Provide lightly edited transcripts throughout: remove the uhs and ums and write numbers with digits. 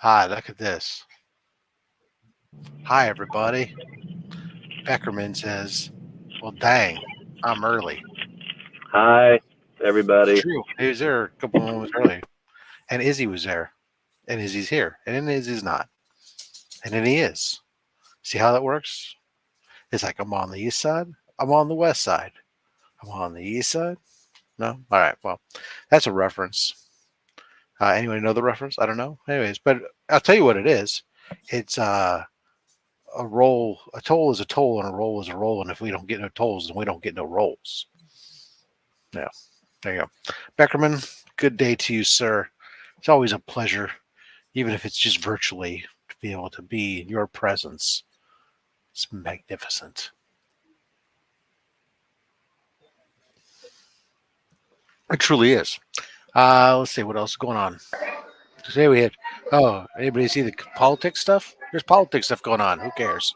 Hi, look at this. Hi, everybody. Beckerman says, well, dang, I'm early. Hi, everybody. True. He was there a couple moments early. And Izzy was there. And Izzy's here. And then Izzy's not. And then he is. See how that works? It's like I'm on the east side. I'm on the west side. I'm on the east side. No? All right. Well, that's a reference. Anyone know the reference? I don't know. Anyways, but I'll tell you what it is. It's a roll. A toll is a toll, and a roll is a roll. And if we don't get no tolls, then we don't get no rolls. Yeah, there you go. Beckerman, good day to you, sir. It's always a pleasure, even if it's just virtually, to be able to be in your presence. It's magnificent. It truly is. Let's see what else is going on. Today we had. Oh, anybody see the politics stuff? There's politics stuff going on. Who cares?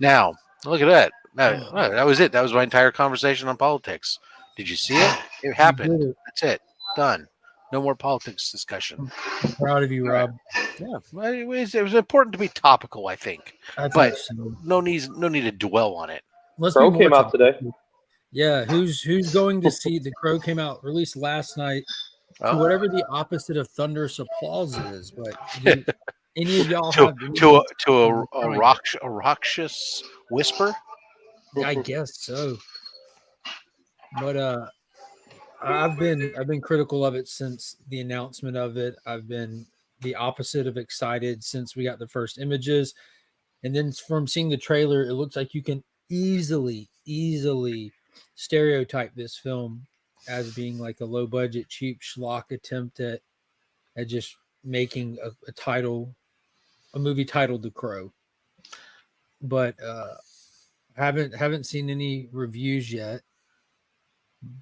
Now, look at that. That was it. That was my entire conversation on politics. Did you see it? It happened. That's it. Done. No more politics discussion. I'm proud of you, Rob. Yeah, it was important to be topical, I think. But no need to dwell on it. Let's Crow be more came out today. Yeah, who's going to see The Crow came out released last night to whatever the opposite of thunderous applause is. But any of y'all have to a raucous whisper? I guess so. But I've been critical of it since the announcement of it. I've been the opposite of excited since we got the first images. And then from seeing the trailer, it looks like you can easily stereotype this film as being like a low budget, cheap schlock attempt at just making a movie titled The Crow. But haven't seen any reviews yet.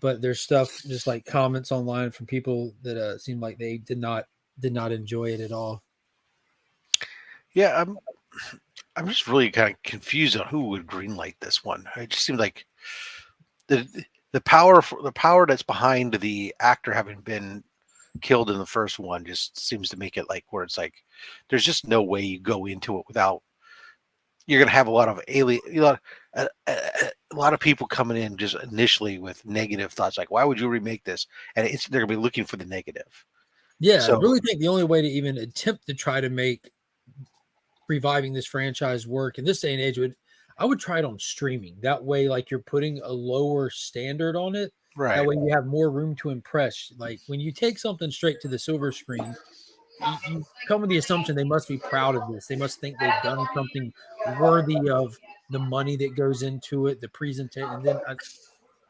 But there's stuff just like comments online from people that seem like they did not enjoy it at all. Yeah, I'm just really kind of confused on who would greenlight this one. It just seemed like the power that's behind the actor having been killed in the first one just seems to make it like where it's like there's just no way you go into it without you're gonna have a lot of a lot of people coming in just initially with negative thoughts like why would you remake this, and they're gonna be looking for the negative. Yeah, so, I really think the only way to even attempt to try to make reviving this franchise work in this day and age I would try it on streaming. That way, like you're putting a lower standard on it. Right. That way you have more room to impress. Like when you take something straight to the silver screen, you come with the assumption they must be proud of this. They must think they've done something worthy of the money that goes into it, the presentation. And then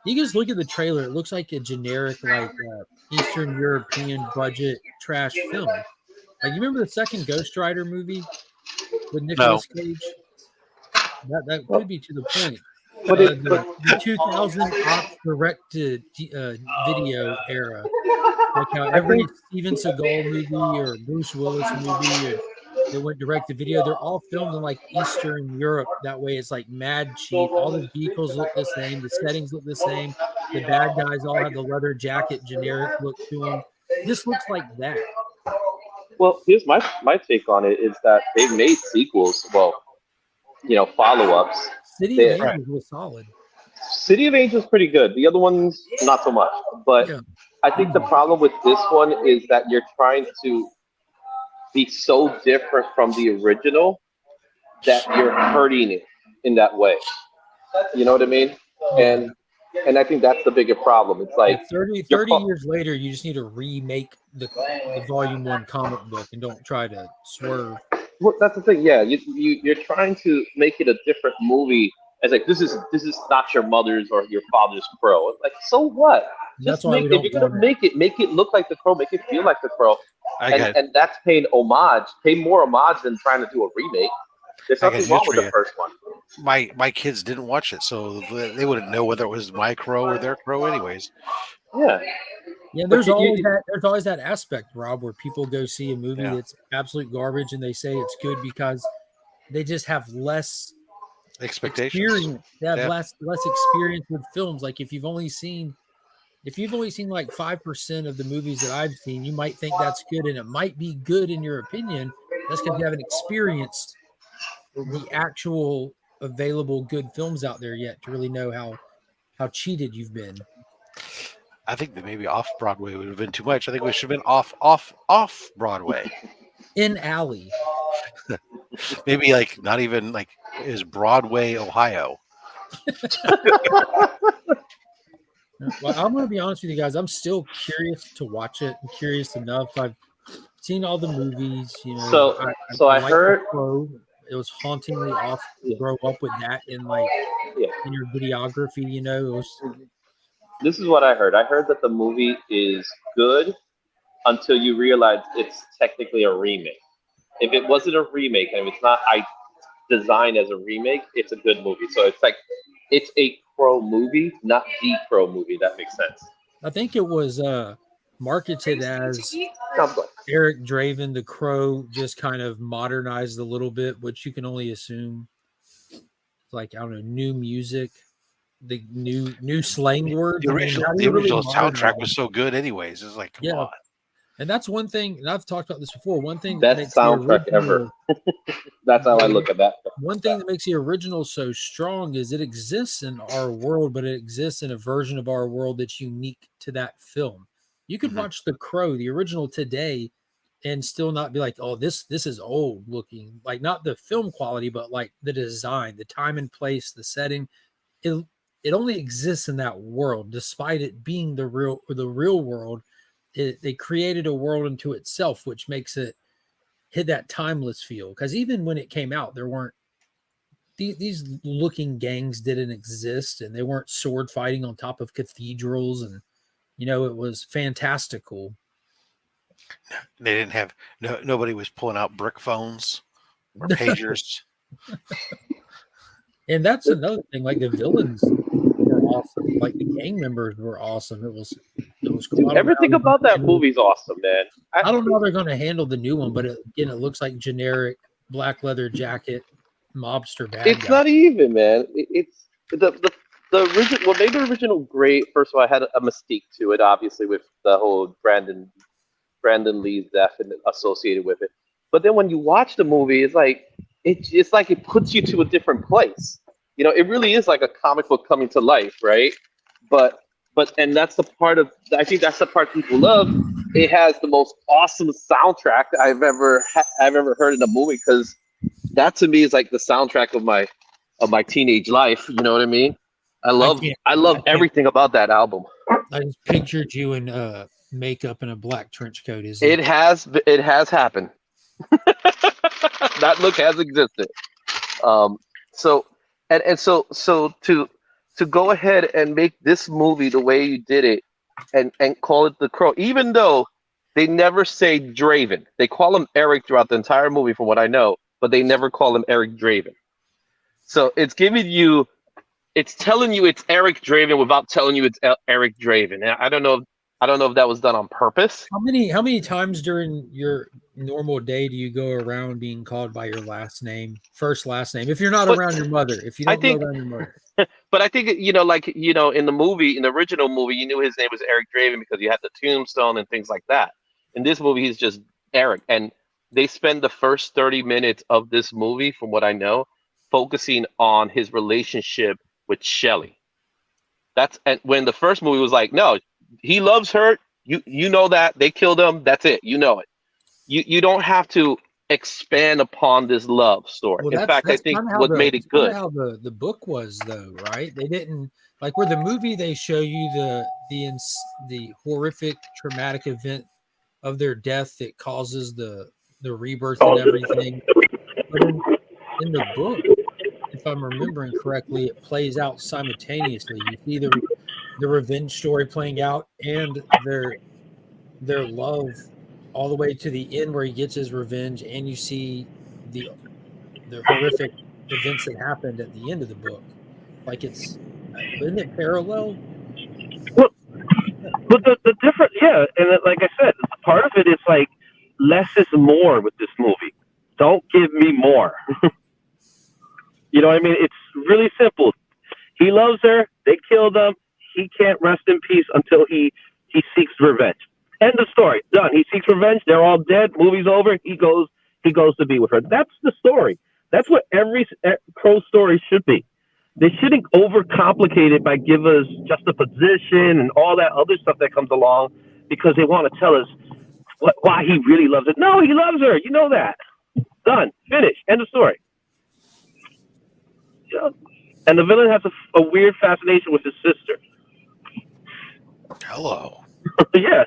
you just look at the trailer. It looks like a generic, like Eastern European budget trash film. Like you remember the second Ghost Rider movie with Nicolas Cage? That could be to the point. The 2000 Ops directed video era, like how every Steven Seagal movie or Bruce Willis movie that went direct to video, they're all filmed in like Eastern Europe. That way, it's like mad cheap. All the vehicles look the same, the settings look the same. The bad guys all have the leather jacket generic look to them. This looks like that. Well, here's my take on it is that they've made sequels. Well, follow-ups. City of Angels was solid. City of Angels pretty good. The other ones, not so much. But yeah. I think the problem with this one is that you're trying to be so different from the original that you're hurting it in that way. You know what I mean? And I think that's the bigger problem. It's like 30 years later, you just need to remake the Volume 1 comic book and don't try to swerve. Well, that's the thing. Yeah, you're trying to make it a different movie. It's like this is not your mother's or your father's Crow. Like, so what? Just if you're gonna make it look like the Crow, make it feel like the Crow. And that's paying homage. Pay more homage than trying to do a remake. There's nothing wrong with the first one. My kids didn't watch it, so they wouldn't know whether it was my Crow or their Crow, anyways. Yeah. Yeah, there's always that aspect, Rob, where people go see a movie that's absolute garbage and they say it's good because they just have less expectations. They have less experience with films. Like if you've only seen like 5% of the movies that I've seen, you might think that's good and it might be good in your opinion, That's because you haven't experienced the actual available good films out there yet to really know how cheated you've been. I think that maybe off Broadway would have been too much. I think we should have been off Broadway. In alley. Maybe like not even like is Broadway, Ohio. Well, I'm going to be honest with you guys. I'm still curious to watch it. I'm curious enough. I've seen all the movies. You know, I like heard. The Crow. It was hauntingly awesome to grow up with that in in your videography. You know, it was. This is what I heard. I heard that the movie is good until you realize it's technically a remake. If it wasn't a remake and if it's not designed as a remake, it's a good movie. So it's like it's a Crow movie, not the Crow movie. That makes sense. I think it was marketed as Eric Draven, The Crow, just kind of modernized a little bit, which you can only assume, like, I don't know, new music, the new slang words. The original soundtrack was so good, anyways. It's like, come on. And that's one thing, and I've talked about this before. One thing that makes soundtrack ever. That's how I look at that. One thing that makes the original so strong is it exists in our world, but it exists in a version of our world that's unique to that film. You could watch The Crow, the original, today, and still not be like, oh, this is old looking. Like, not the film quality, but like the design, the time and place, the setting. It only exists in that world, despite it being the real world. They created a world unto itself, which makes it hit that timeless feel. Because even when it came out, there weren't these looking gangs didn't exist, and they weren't sword fighting on top of cathedrals, and it was fantastical. They didn't have nobody was pulling out brick phones or pagers. And that's another thing. Like, the villains were awesome. Like, the gang members were awesome. It was cool. Everything about that movie's awesome, man. I don't know how they're going to handle the new one, but it looks like generic black leather jacket mobster bad It's guy. not even, man. It's the original. What made the original great? First of all, I had a mystique to it, obviously, with the whole Brandon Lee's death and associated with it. But then when you watch the movie, it's like it puts you to a different place. It really is like a comic book coming to life, right? But that's the part of, I think that's the part people love. It has the most awesome soundtrack I've ever heard in a movie, because that to me is like the soundtrack of my teenage life. You know what I mean? I love everything about that album. I just pictured you in makeup and a black trench coat. It has happened. That look has existed. So to go ahead and make this movie the way you did it and call it The Crow, even though they never say Draven. They call him Eric throughout the entire movie, from what I know, but they never call him Eric Draven. So it's telling you it's Eric Draven without telling you it's Eric Draven. And I don't know if that was done on purpose. How many times during your normal day do you go around being called by your first last name? If you're not around your mother, if you don't go around your mother. But I think, in the original movie, you knew his name was Eric Draven because you had the tombstone and things like that. In this movie, he's just Eric. And they spend the first 30 minutes of this movie, from what I know, focusing on his relationship with Shelley. And when the first movie was like, no, he loves her. You know that. They killed him. That's it. You know it. You don't have to expand upon this love story. Well, in fact, I think what made it good. How the book was, though, right? They didn't, like, where the movie they show you the horrific traumatic event of their death that causes the rebirth and everything. But in the book, if I'm remembering correctly, it plays out simultaneously. You see the revenge story playing out and their love all the way to the end where he gets his revenge, and you see the horrific events that happened at the end of the book. Like, isn't it parallel? Well, but the difference, yeah, and like I said, part of it is like less is more with this movie. Don't give me more. You know what I mean? It's really simple. He loves her. They killed him. He can't rest in peace until he seeks revenge. End of story. Done. He seeks revenge. They're all dead. Movie's over. He goes he goes to be with her. That's the story. That's what every Crow story should be. They shouldn't overcomplicate it by give us juxtaposition and all that other stuff that comes along because they want to tell us why he really loves it. No, he loves her. You know that. Done. Finished. End of story. Yeah. And the villain has a weird fascination with his sister. Hello. Yeah.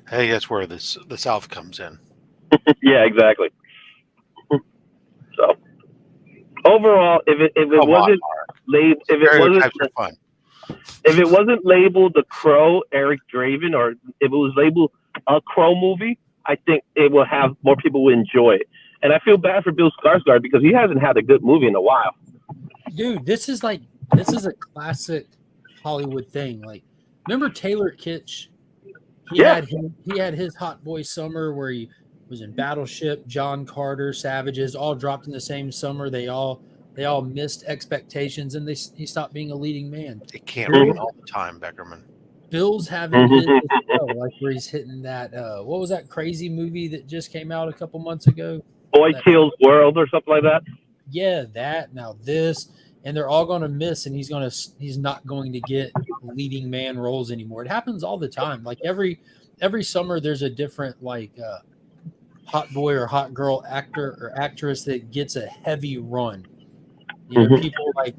Hey, that's where the South comes in. Yeah, exactly. So overall, if it wasn't labeled, if it wasn't labeled the Crow Eric Draven, or if it was labeled a Crow movie, I think it will have more people will enjoy it. And I feel bad for Bill Skarsgård because he hasn't had a good movie in a while. Dude, this is a classic Hollywood thing. Like, remember Taylor Kitsch? He had his Hot Boy Summer where he was in Battleship, John Carter, Savages, all dropped in the same summer. They all missed expectations, and he stopped being a leading man. It can't rain all the time, Beckerman. Bill's having his as well, like where he's hitting that. What was that crazy movie that just came out a couple months ago? Boy Kills World or something like that. Yeah, that. Now this, and they're all going to miss, and he's not going to get leading man roles anymore. It happens all the time. Like every summer, there's a different hot boy or hot girl actor or actress that gets a heavy run. You know, people like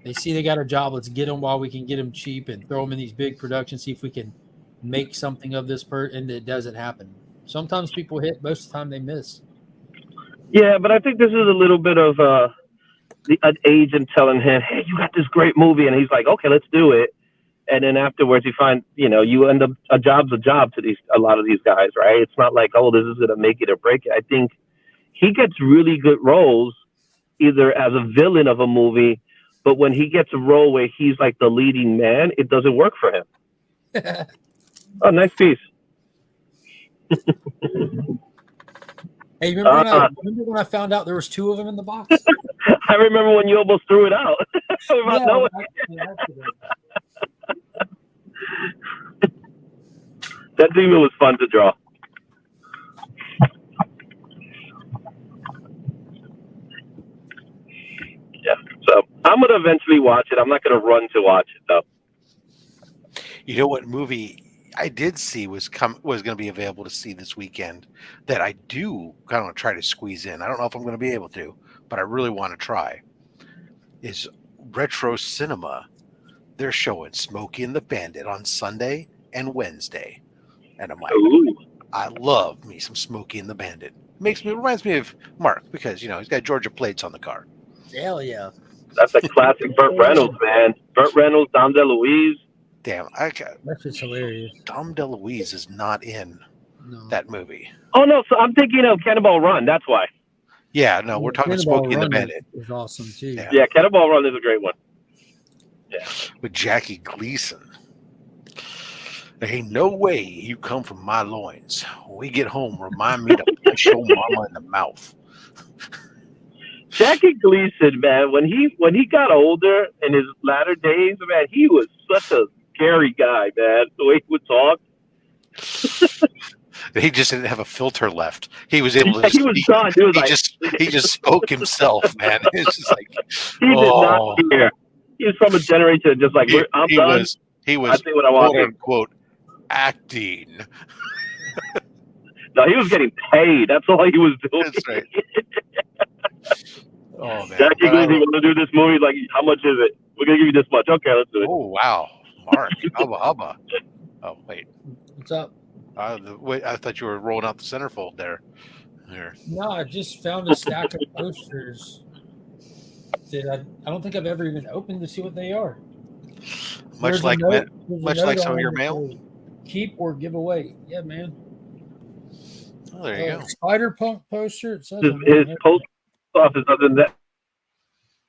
they see they got a job. Let's get them while we can get them cheap and throw them in these big productions. See if we can make something of this person. And it doesn't happen. Sometimes people hit. Most of the time they miss. Yeah, but I think this is a little bit of an agent telling him, "Hey, you got this great movie," and he's like, "Okay, let's do it." And then afterwards, you find, you end up a job's a job to a lot of these guys, right? It's not like, oh, this is gonna make it or break it. I think he gets really good roles, either as a villain of a movie, but when he gets a role where he's like the leading man, it doesn't work for him. Oh, nice piece. Hey, remember when I found out there was 2 of them in the box? I remember when you almost threw it out. That demon was fun to draw. Yeah, so I'm gonna eventually watch it. I'm not gonna run to watch it though. You know what movie I did see was going to be available to see this weekend that I do kind of want to try to squeeze in. I don't know if I'm going to be able to, but I really want to try. Is Retro Cinema. They're showing Smokey and the Bandit on Sunday and Wednesday, and I'm like, ooh, I love me some Smokey and the Bandit. Reminds me of Mark because he's got Georgia plates on the car. Hell yeah, that's a classic Burt Reynolds, man. Burt Reynolds, Dom DeLuise. Damn, that's just hilarious. Dom DeLuise is not in that movie. Oh no, so I'm thinking of Cannonball Run. That's why. Yeah, no, we're talking Smokey and the Bandit. Is awesome too. Yeah, Cannonball Run is a great one. Yeah, with Jackie Gleason. There ain't no way you come from my loins. When we get home, remind me to punch your mama in the mouth. Jackie Gleason, man, when he got older in his latter days, man, he was such a scary guy, man. The way he would talk. He just didn't have a filter left. He was able to. He was done. He just spoke himself, man. It's just like he did not care. He was from a generation just like I'm done. He was I think what I want, quote unquote acting. No, he was getting paid. That's all he was doing. That's right. Oh man, Jackie Gleason, you want to do this movie? Like, how much is it? We're gonna give you this much. Okay, let's do it. Oh wow, Mark, hubba. Oh wait, what's up? Wait, I thought you were rolling out the centerfold there. No, I just found a stack of posters that I don't think I've ever even opened to see what they are. Much like some of your mail. Keep or give away. Yeah, man. Oh, there you go. Spider-Punk poster. It says his post office other than that.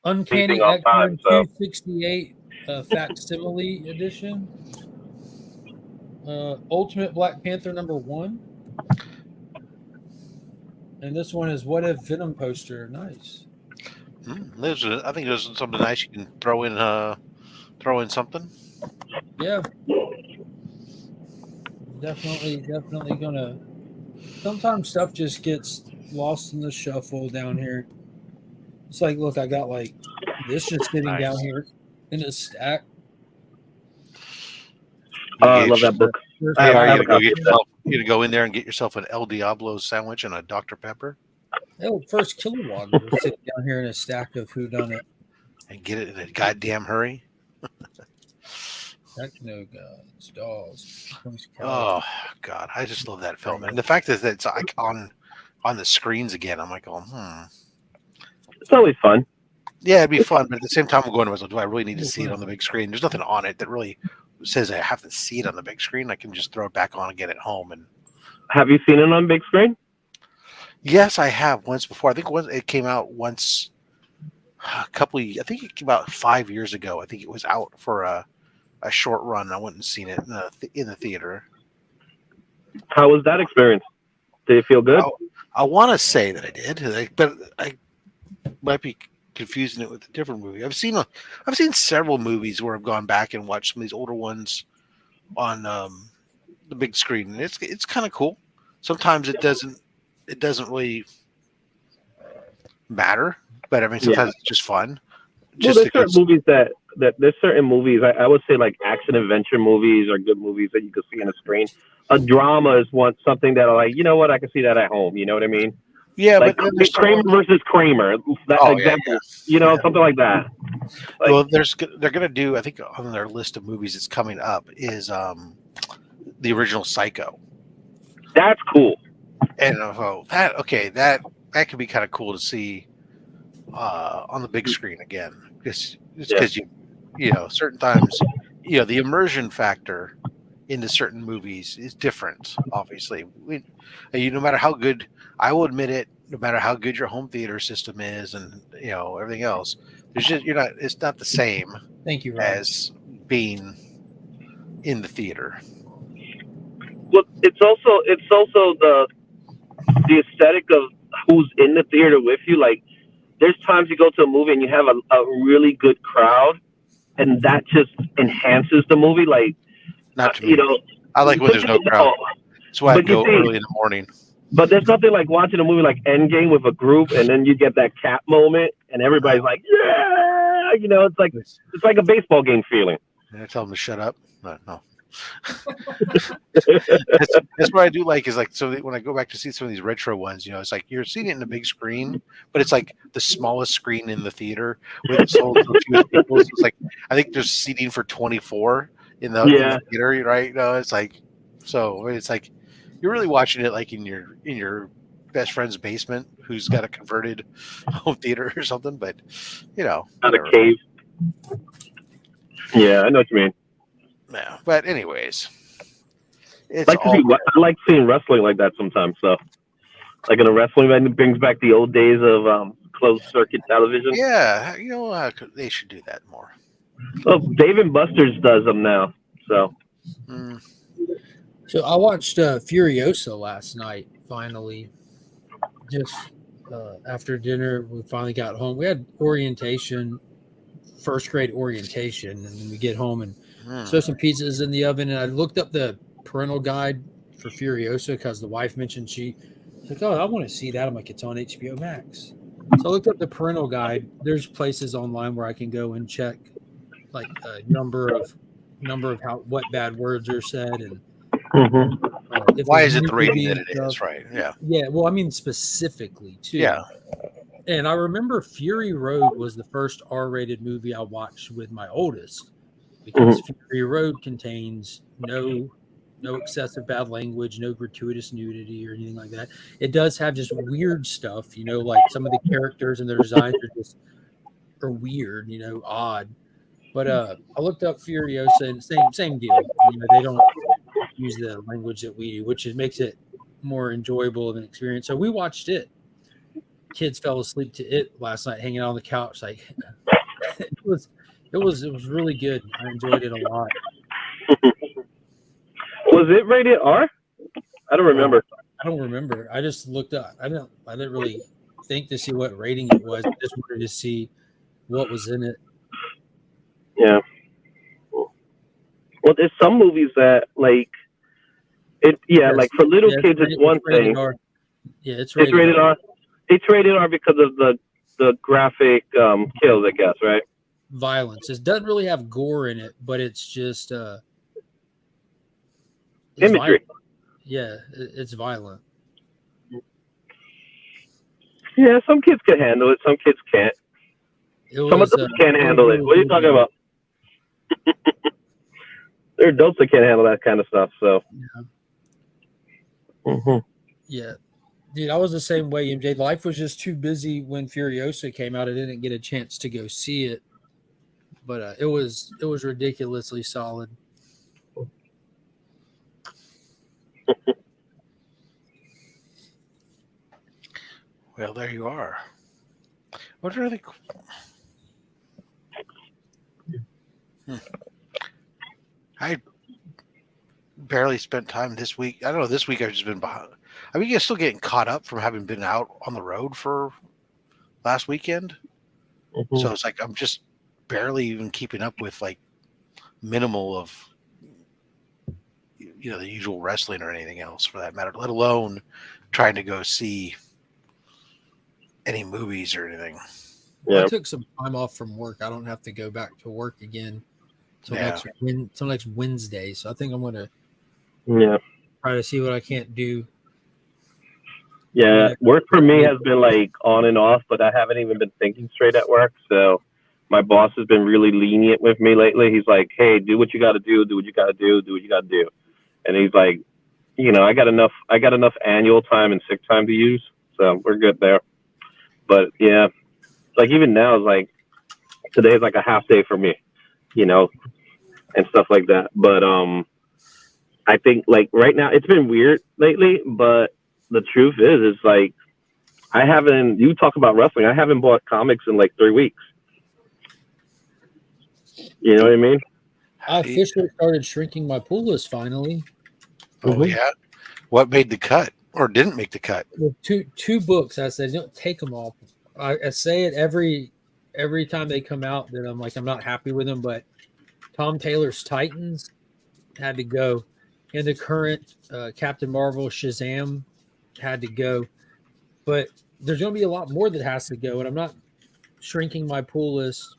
Uncanny X-Men 268 facsimile edition. Ultimate Black Panther #1. And this one is What If Venom poster. Nice. I think there's something nice you can throw in something. Yeah. Definitely gonna Sometimes stuff just gets lost in the shuffle down here. It's like, look, I got like this just sitting down here in a stack. I love that book. Hey, are have you a gonna go copy get of that. yourself? You gonna go in there and get yourself an El Diablo sandwich and a Dr Pepper, Oh, first kilowatt was sitting down here in a stack of whodunit. and get it in a goddamn hurry? Techno guns, dolls. Oh God, I just love that film, and the fact that it's like on the screens again. I'm like, It's always fun. yeah, it'd be fun, but at the same time, I'm going to myself, do I really need to see it on the big screen? There's nothing on it that really says I have to see it on the big screen. I can just throw it back on and get it home. And Have you seen it on big screen? yes, I have once before. I think it came out once I think it came out 5 years ago. I think it was out for a short run. I went and seen it in the theater. How was that experience? Did it feel good? I want to say that I did, but I might be confusing it with a different movie. I've seen several movies where I've gone back and watched some of these older ones on the big screen, and it's kind of cool. Sometimes it doesn't really matter, but I mean sometimes it's just fun. There's certain movies that there's certain movies I would say like action adventure movies are good movies that you can see on the screen. A drama is something that I like. You know what? I can see that at home. You know what I mean? Yeah, like but Kramer versus Kramer. That example. Yeah. You know, something like that. Like, well, they're gonna do. I think on their list of movies that's coming up is the original Psycho. That's cool. And that could be kind of cool to see on the big screen again. Because you know certain times the immersion factor into certain movies is different. Obviously, no matter how good, I will admit it, no matter how good your home theater system is, and everything else, it's not the same. Thank you, Rob. As being in the theater. Well, it's also the aesthetic of who's in the theater with you. Like, there's times you go to a movie and you have a really good crowd, and that just enhances the movie. Like, not to me. I like when there's no crowd. That's why I go early in the morning. But there's nothing like watching a movie like Endgame with a group, and then you get that cap moment, and everybody's like, "Yeah!" It's like a baseball game feeling. Did I tell them to shut up? No. That's what I do like is like, so when I go back to see some of these retro ones, it's like you're seeing it in the big screen, but it's like the smallest screen in the theater with it's sold to a few people. So it's like I think there's seating for 24 in the theater, right? It's like you're really watching it like in your best friend's basement who's got a converted home theater or something, but not a cave. Yeah, I know what you mean. Yeah, but anyways, I like seeing wrestling like that sometimes. So, like in a wrestling event, it brings back the old days of closed circuit television. Yeah, they should do that more. Well, Dave & Buster's does them now. So, So I watched Furiosa last night. Finally, just after dinner, we finally got home. We had orientation, first grade orientation, and then we get home and throw some pizzas in the oven. And I looked up the parental guide for Furiosa because the wife mentioned she's like, "Oh, I want to see that." I'm like, "It's on HBO Max." So I looked up the parental guide. There's places online where I can go and check like number of what bad words are said and why is it the rating that it is, right? Yeah, well, I mean specifically too. Yeah. And I remember Fury Road was the first R-rated movie I watched with my oldest because Fury Road contains no excessive bad language, no gratuitous nudity or anything like that. It does have just weird stuff, like some of the characters and their designs are weird, odd. But I looked up Furiosa and same deal. They don't use the language that we do, which makes it more enjoyable of an experience. So we watched it. Kids fell asleep to it last night, hanging out on the couch. Like it was really good. I enjoyed it a lot. Was it rated R? I don't remember. I don't remember. I just looked up. I didn't really think to see what rating it was. I just wanted to see what was in it. Yeah. Well, there's some movies that like Like for little kids, it's one thing. R. Yeah, it's rated R. It's rated R because of the graphic kills, I guess, right? Violence. It doesn't really have gore in it, but it's just it's imagery. Violent. Yeah, it's violent. Yeah, some kids can handle it. Some kids can't. Some adults can't handle it. What are you talking about? There are adults that can't handle that kind of stuff. So. Yeah. Yeah. Dude, I was the same way, MJ. Life was just too busy when Furiosa came out. I didn't get a chance to go see it, but it was ridiculously solid. Well, there you are. What are they? I barely spent time this week. I don't know. This week I've just been behind. I mean, you're still getting caught up from having been out on the road for last weekend. So it's like I'm just barely even keeping up with like minimal of the usual wrestling or anything else for that matter, let alone trying to go see any movies or anything. Yeah. I took some time off from work. I don't have to go back to work again until next Wednesday. So I think I'm going to try to see what I can't do. Yeah, work for me has been like on and off, but I haven't even been thinking straight at work. So my boss has been really lenient with me lately. He's like, hey, do what you got to do what you got to do what you got to do. And he's like, I got enough annual time and sick time to use. So we're good there. But yeah, like even now, like today is like a half day for me, and stuff like that. But I think like right now it's been weird lately, but the truth is like you talk about wrestling, I haven't bought comics in like 3 weeks. You know what I mean? I officially started shrinking my pull list finally. Oh yeah? What made the cut or didn't make the cut? Well, two books. I said, don't take them all. I say it every time they come out that I'm like, I'm not happy with them, but Tom Taylor's Titans had to go. And the current Captain Marvel Shazam had to go. But there's going to be a lot more that has to go. And I'm not shrinking my pull list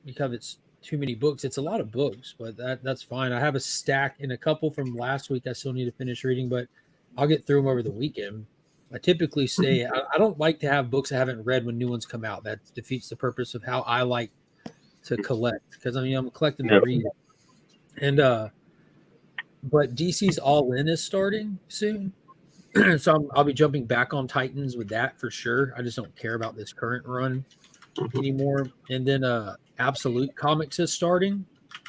because it's too many books. It's a lot of books, but that's fine. I have a stack and a couple from last week I still need to finish reading, but I'll get through them over the weekend. I typically say I don't like to have books I haven't read when new ones come out. That defeats the purpose of how I like to collect, because I'm collecting to read. And but DC's All In is starting soon. So I'll be jumping back on Titans with that for sure. I just don't care about this current run anymore. And then Absolute Comics is starting.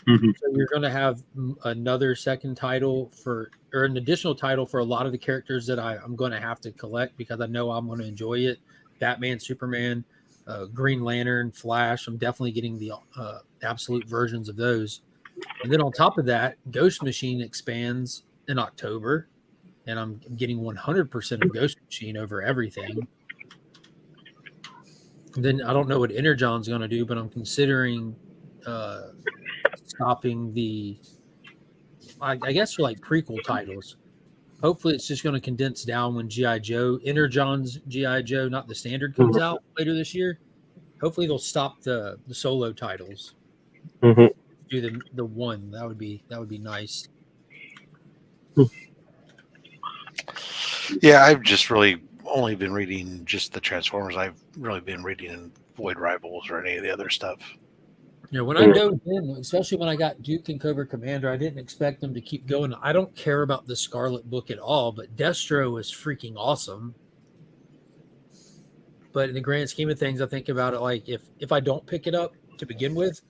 So you're going to have another second title or an additional title for a lot of the characters that I'm going to have to collect because I know I'm going to enjoy it. Batman, Superman, Green Lantern, Flash. I'm definitely getting the Absolute versions of those. And then on top of that, Ghost Machine expands in October. And I'm getting 100% of Ghost Machine over everything. And then I don't know what Energon's going to do, but I'm considering stopping I guess for like prequel titles. Hopefully it's just going to condense down when G.I. Joe, Energon's G.I. Joe, not the standard, comes out later this year. Hopefully they'll stop the solo titles. Do the one. That would be nice. Yeah, I've just really only been reading just the Transformers. I've really been reading Void Rivals or any of the other stuff. Yeah, when I go in, especially when I got Duke and Cobra Commander, I didn't expect them to keep going. I don't care about the Scarlet book at all, but Destro is freaking awesome. But in the grand scheme of things, I think about it like if I don't pick it up to begin with,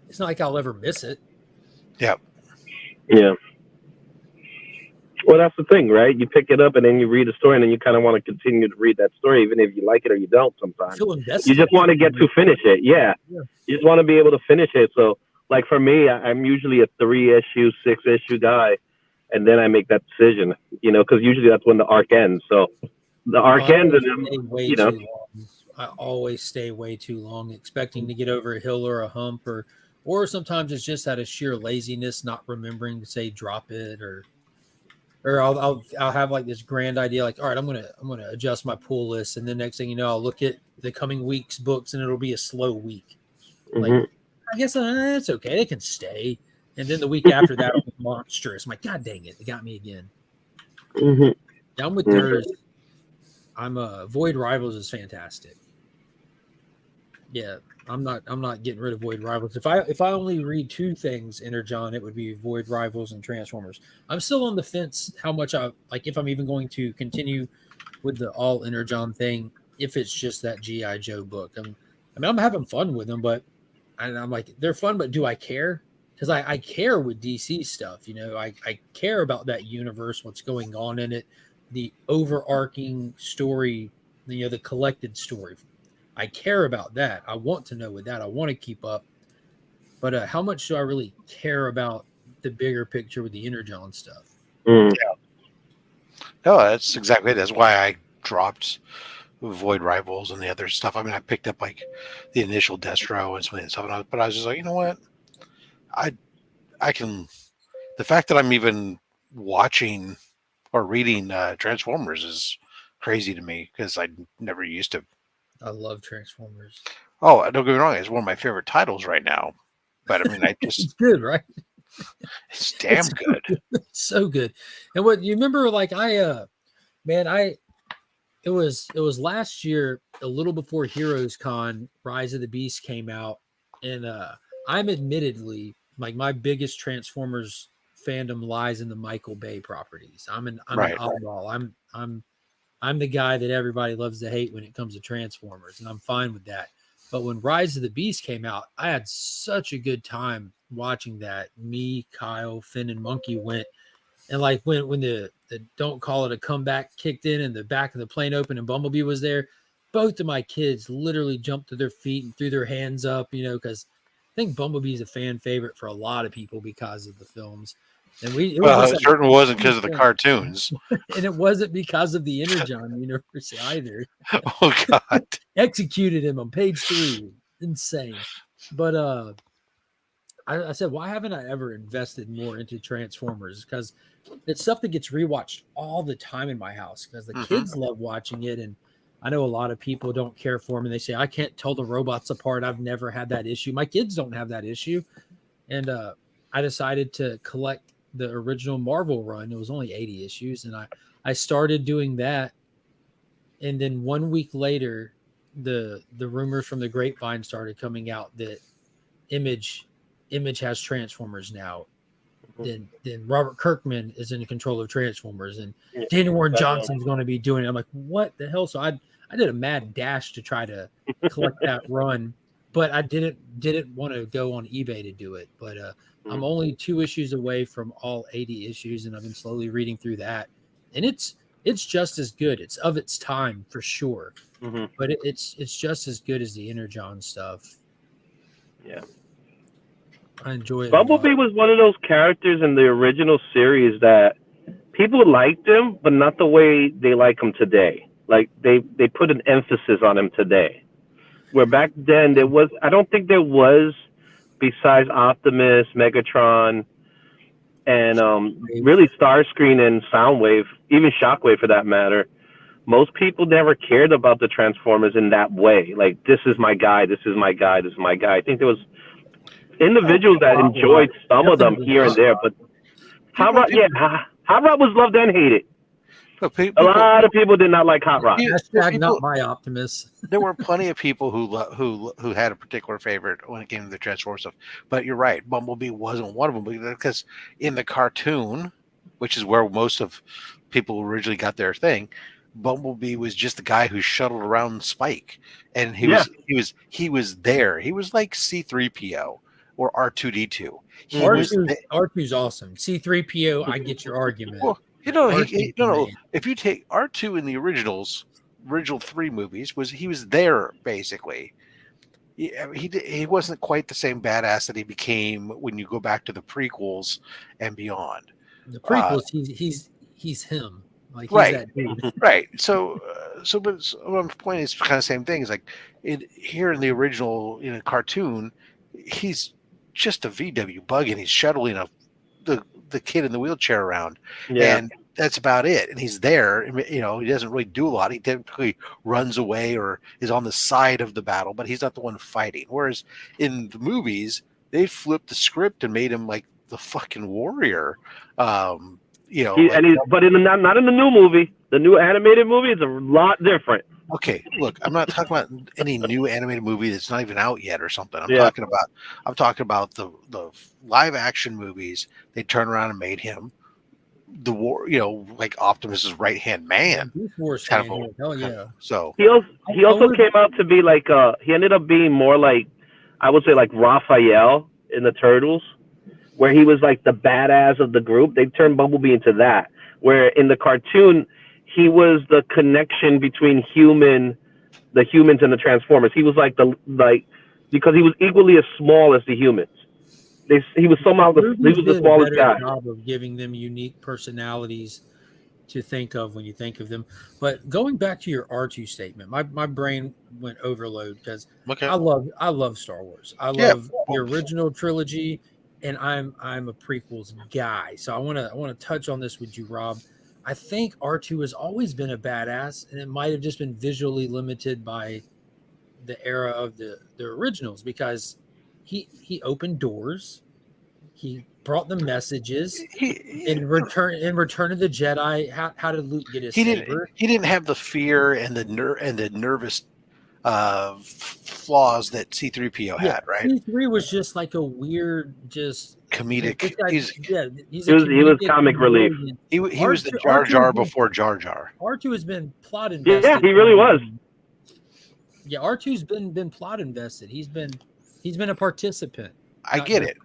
it's not like I'll ever miss it. Yeah. Yeah. Well, that's the thing, right? You pick it up and then you read a story and then you kind of want to continue to read that story, even if you like it or you don't sometimes. You just want to get to finish it. Yeah. You just want to be able to finish it. So, like for me, I'm usually a 3-issue, 6-issue guy, and then I make that decision, because usually that's when the arc ends. So the arc ends and then, I always stay way too long, expecting to get over a hill or a hump or or sometimes it's just out of sheer laziness, not remembering to say drop it, or I'll have like this grand idea, like, all right, I'm gonna adjust my pull list, and then next thing you know, I'll look at the coming week's books, and it'll be a slow week. Like, I guess it's okay, they can stay, and then the week after that, will be monstrous. I'm like, God dang it, they got me again. Down with theirs. I'm Void Rivals is fantastic. Yeah, I'm not getting rid of Void Rivals. If I only read two things, Energon, it would be Void Rivals and Transformers. I'm still on the fence how much I like, if I'm even going to continue with the all Energon thing, if it's just that G.I. Joe book. I'm having fun with them, but I'm like, they're fun, but do I care? Because I care with DC stuff, you know, I care about that universe, what's going on in it, the overarching story, you know, the collected story. I care about that. I want to know with that. I want to keep up. But how much do I really care about the bigger picture with the Energon stuff? Yeah. No, that's exactly it. That's why I dropped Void Rivals and the other stuff. I mean, I picked up like the initial Destro and some of that stuff, but I was just like, you know what? I can. The fact that I'm even watching or reading Transformers is crazy to me because I never used to. I love Transformers. Oh, don't get me wrong; it's one of my favorite titles right now. But I mean, I just it's good, right? It's damn good. So good. And what you remember, like it was last year, a little before Heroes Con, Rise of the Beast came out, and I'm admittedly, like, my biggest Transformers fandom lies in the Michael Bay properties. I'm an oddball. I'm the guy that everybody loves to hate when it comes to Transformers, and I'm fine with that. But when Rise of the Beast came out, I had such a good time watching that. Me, Kyle, Finn, and Monkey went, and like when the Don't Call It a Comeback kicked in and the back of the plane opened and Bumblebee was there, both of my kids literally jumped to their feet and threw their hands up, you know, because I think Bumblebee is a fan favorite for a lot of people because of the films. And it certainly wasn't because of the cartoons. And it wasn't because of the Energon universe either. Oh, God. Executed him on page 3. Insane. But I said, why haven't I ever invested more into Transformers? Because it's stuff that gets rewatched all the time in my house because the kids love watching it. And I know a lot of people don't care for them. And they say, I can't tell the robots apart. I've never had that issue. My kids don't have that issue. And I decided to collect the original Marvel run. It was only 80 issues. And I started doing that. And then 1 week later, the rumors from the grapevine started coming out that Image has Transformers now. Then Robert Kirkman is in control of Transformers, and Daniel Warren Johnson's going to be doing it. I'm like, what the hell? So I did a mad dash to try to collect that run, but I didn't want to go on eBay to do it. But I'm only 2 issues away from all 80 issues, and I've been slowly reading through that, and it's just as good. It's of its time for sure, but it's just as good as the Energon stuff. Yeah. I enjoy it. Bumblebee was one of those characters in the original series that people liked him, but not the way they like him today. Like they put an emphasis on him today. Where back then I don't think there was, besides Optimus, Megatron, and really Starscream and Soundwave, even Shockwave for that matter. Most people never cared about the Transformers in that way. Like, this is my guy, this is my guy, this is my guy. I think there was individuals that enjoyed some of them here and there, but Hot Rod was loved and hated. A lot of people did not like Hot Rod. Not my Optimus. There were plenty of people who had a particular favorite when it came to the Transformers stuff. But you're right, Bumblebee wasn't one of them because in the cartoon, which is where most of people originally got their thing, Bumblebee was just the guy who shuttled around Spike, and he was there. He was like C-3PO or R2-D2. R2's awesome. C-3PO, I get your argument. Well, if you take R2 in the original 3 movies, he was there basically. He wasn't quite the same badass that he became when you go back to the prequels and beyond. The prequels, he's him. Like, he's right, that dude. Right. So my point is kind of the same thing. Is like here in the original cartoon, he's just a VW bug, and he's shuttling the kid in the wheelchair around, and that's about it. And he's there. He doesn't really do a lot. He typically runs away or is on the side of the battle, but he's not the one fighting. Whereas in the movies, they flipped the script and made him like the fucking warrior. But not in the new movie. The new animated movie is a lot different. Okay, look, I'm not talking about any new animated movie that's not even out yet or something. I'm talking about the live action movies. They turned around and made him the war, like Optimus's right hand man. Hell yeah. So he also came out to be like he ended up being more like, I would say, like Raphael in the Turtles, where he was like the badass of the group. They turned Bumblebee into that, where in the cartoon he was the connection between the humans and the Transformers. He was because he was equally as small as the humans. He was the smallest guy. Job of giving them unique personalities to think of when you think of them. But going back to your R2 statement, my brain went overload because I love Star Wars. I love the original trilogy, and I'm a prequels guy. So I want to touch on this with you, Rob. I think R2 has always been a badass, and it might have just been visually limited by the era of the originals, because he opened doors, he brought the messages. In Return of the Jedi, how did Luke get his saber? He didn't have the fear and the nervous flaws that C-3PO had, right? C-3 was just like a weird, just comedic. He was comic relief. He was the Jar Jar before Jar Jar. R2 has been plot invested. Yeah, he really was. Yeah, R2's been plot invested. He's been a participant. I get it,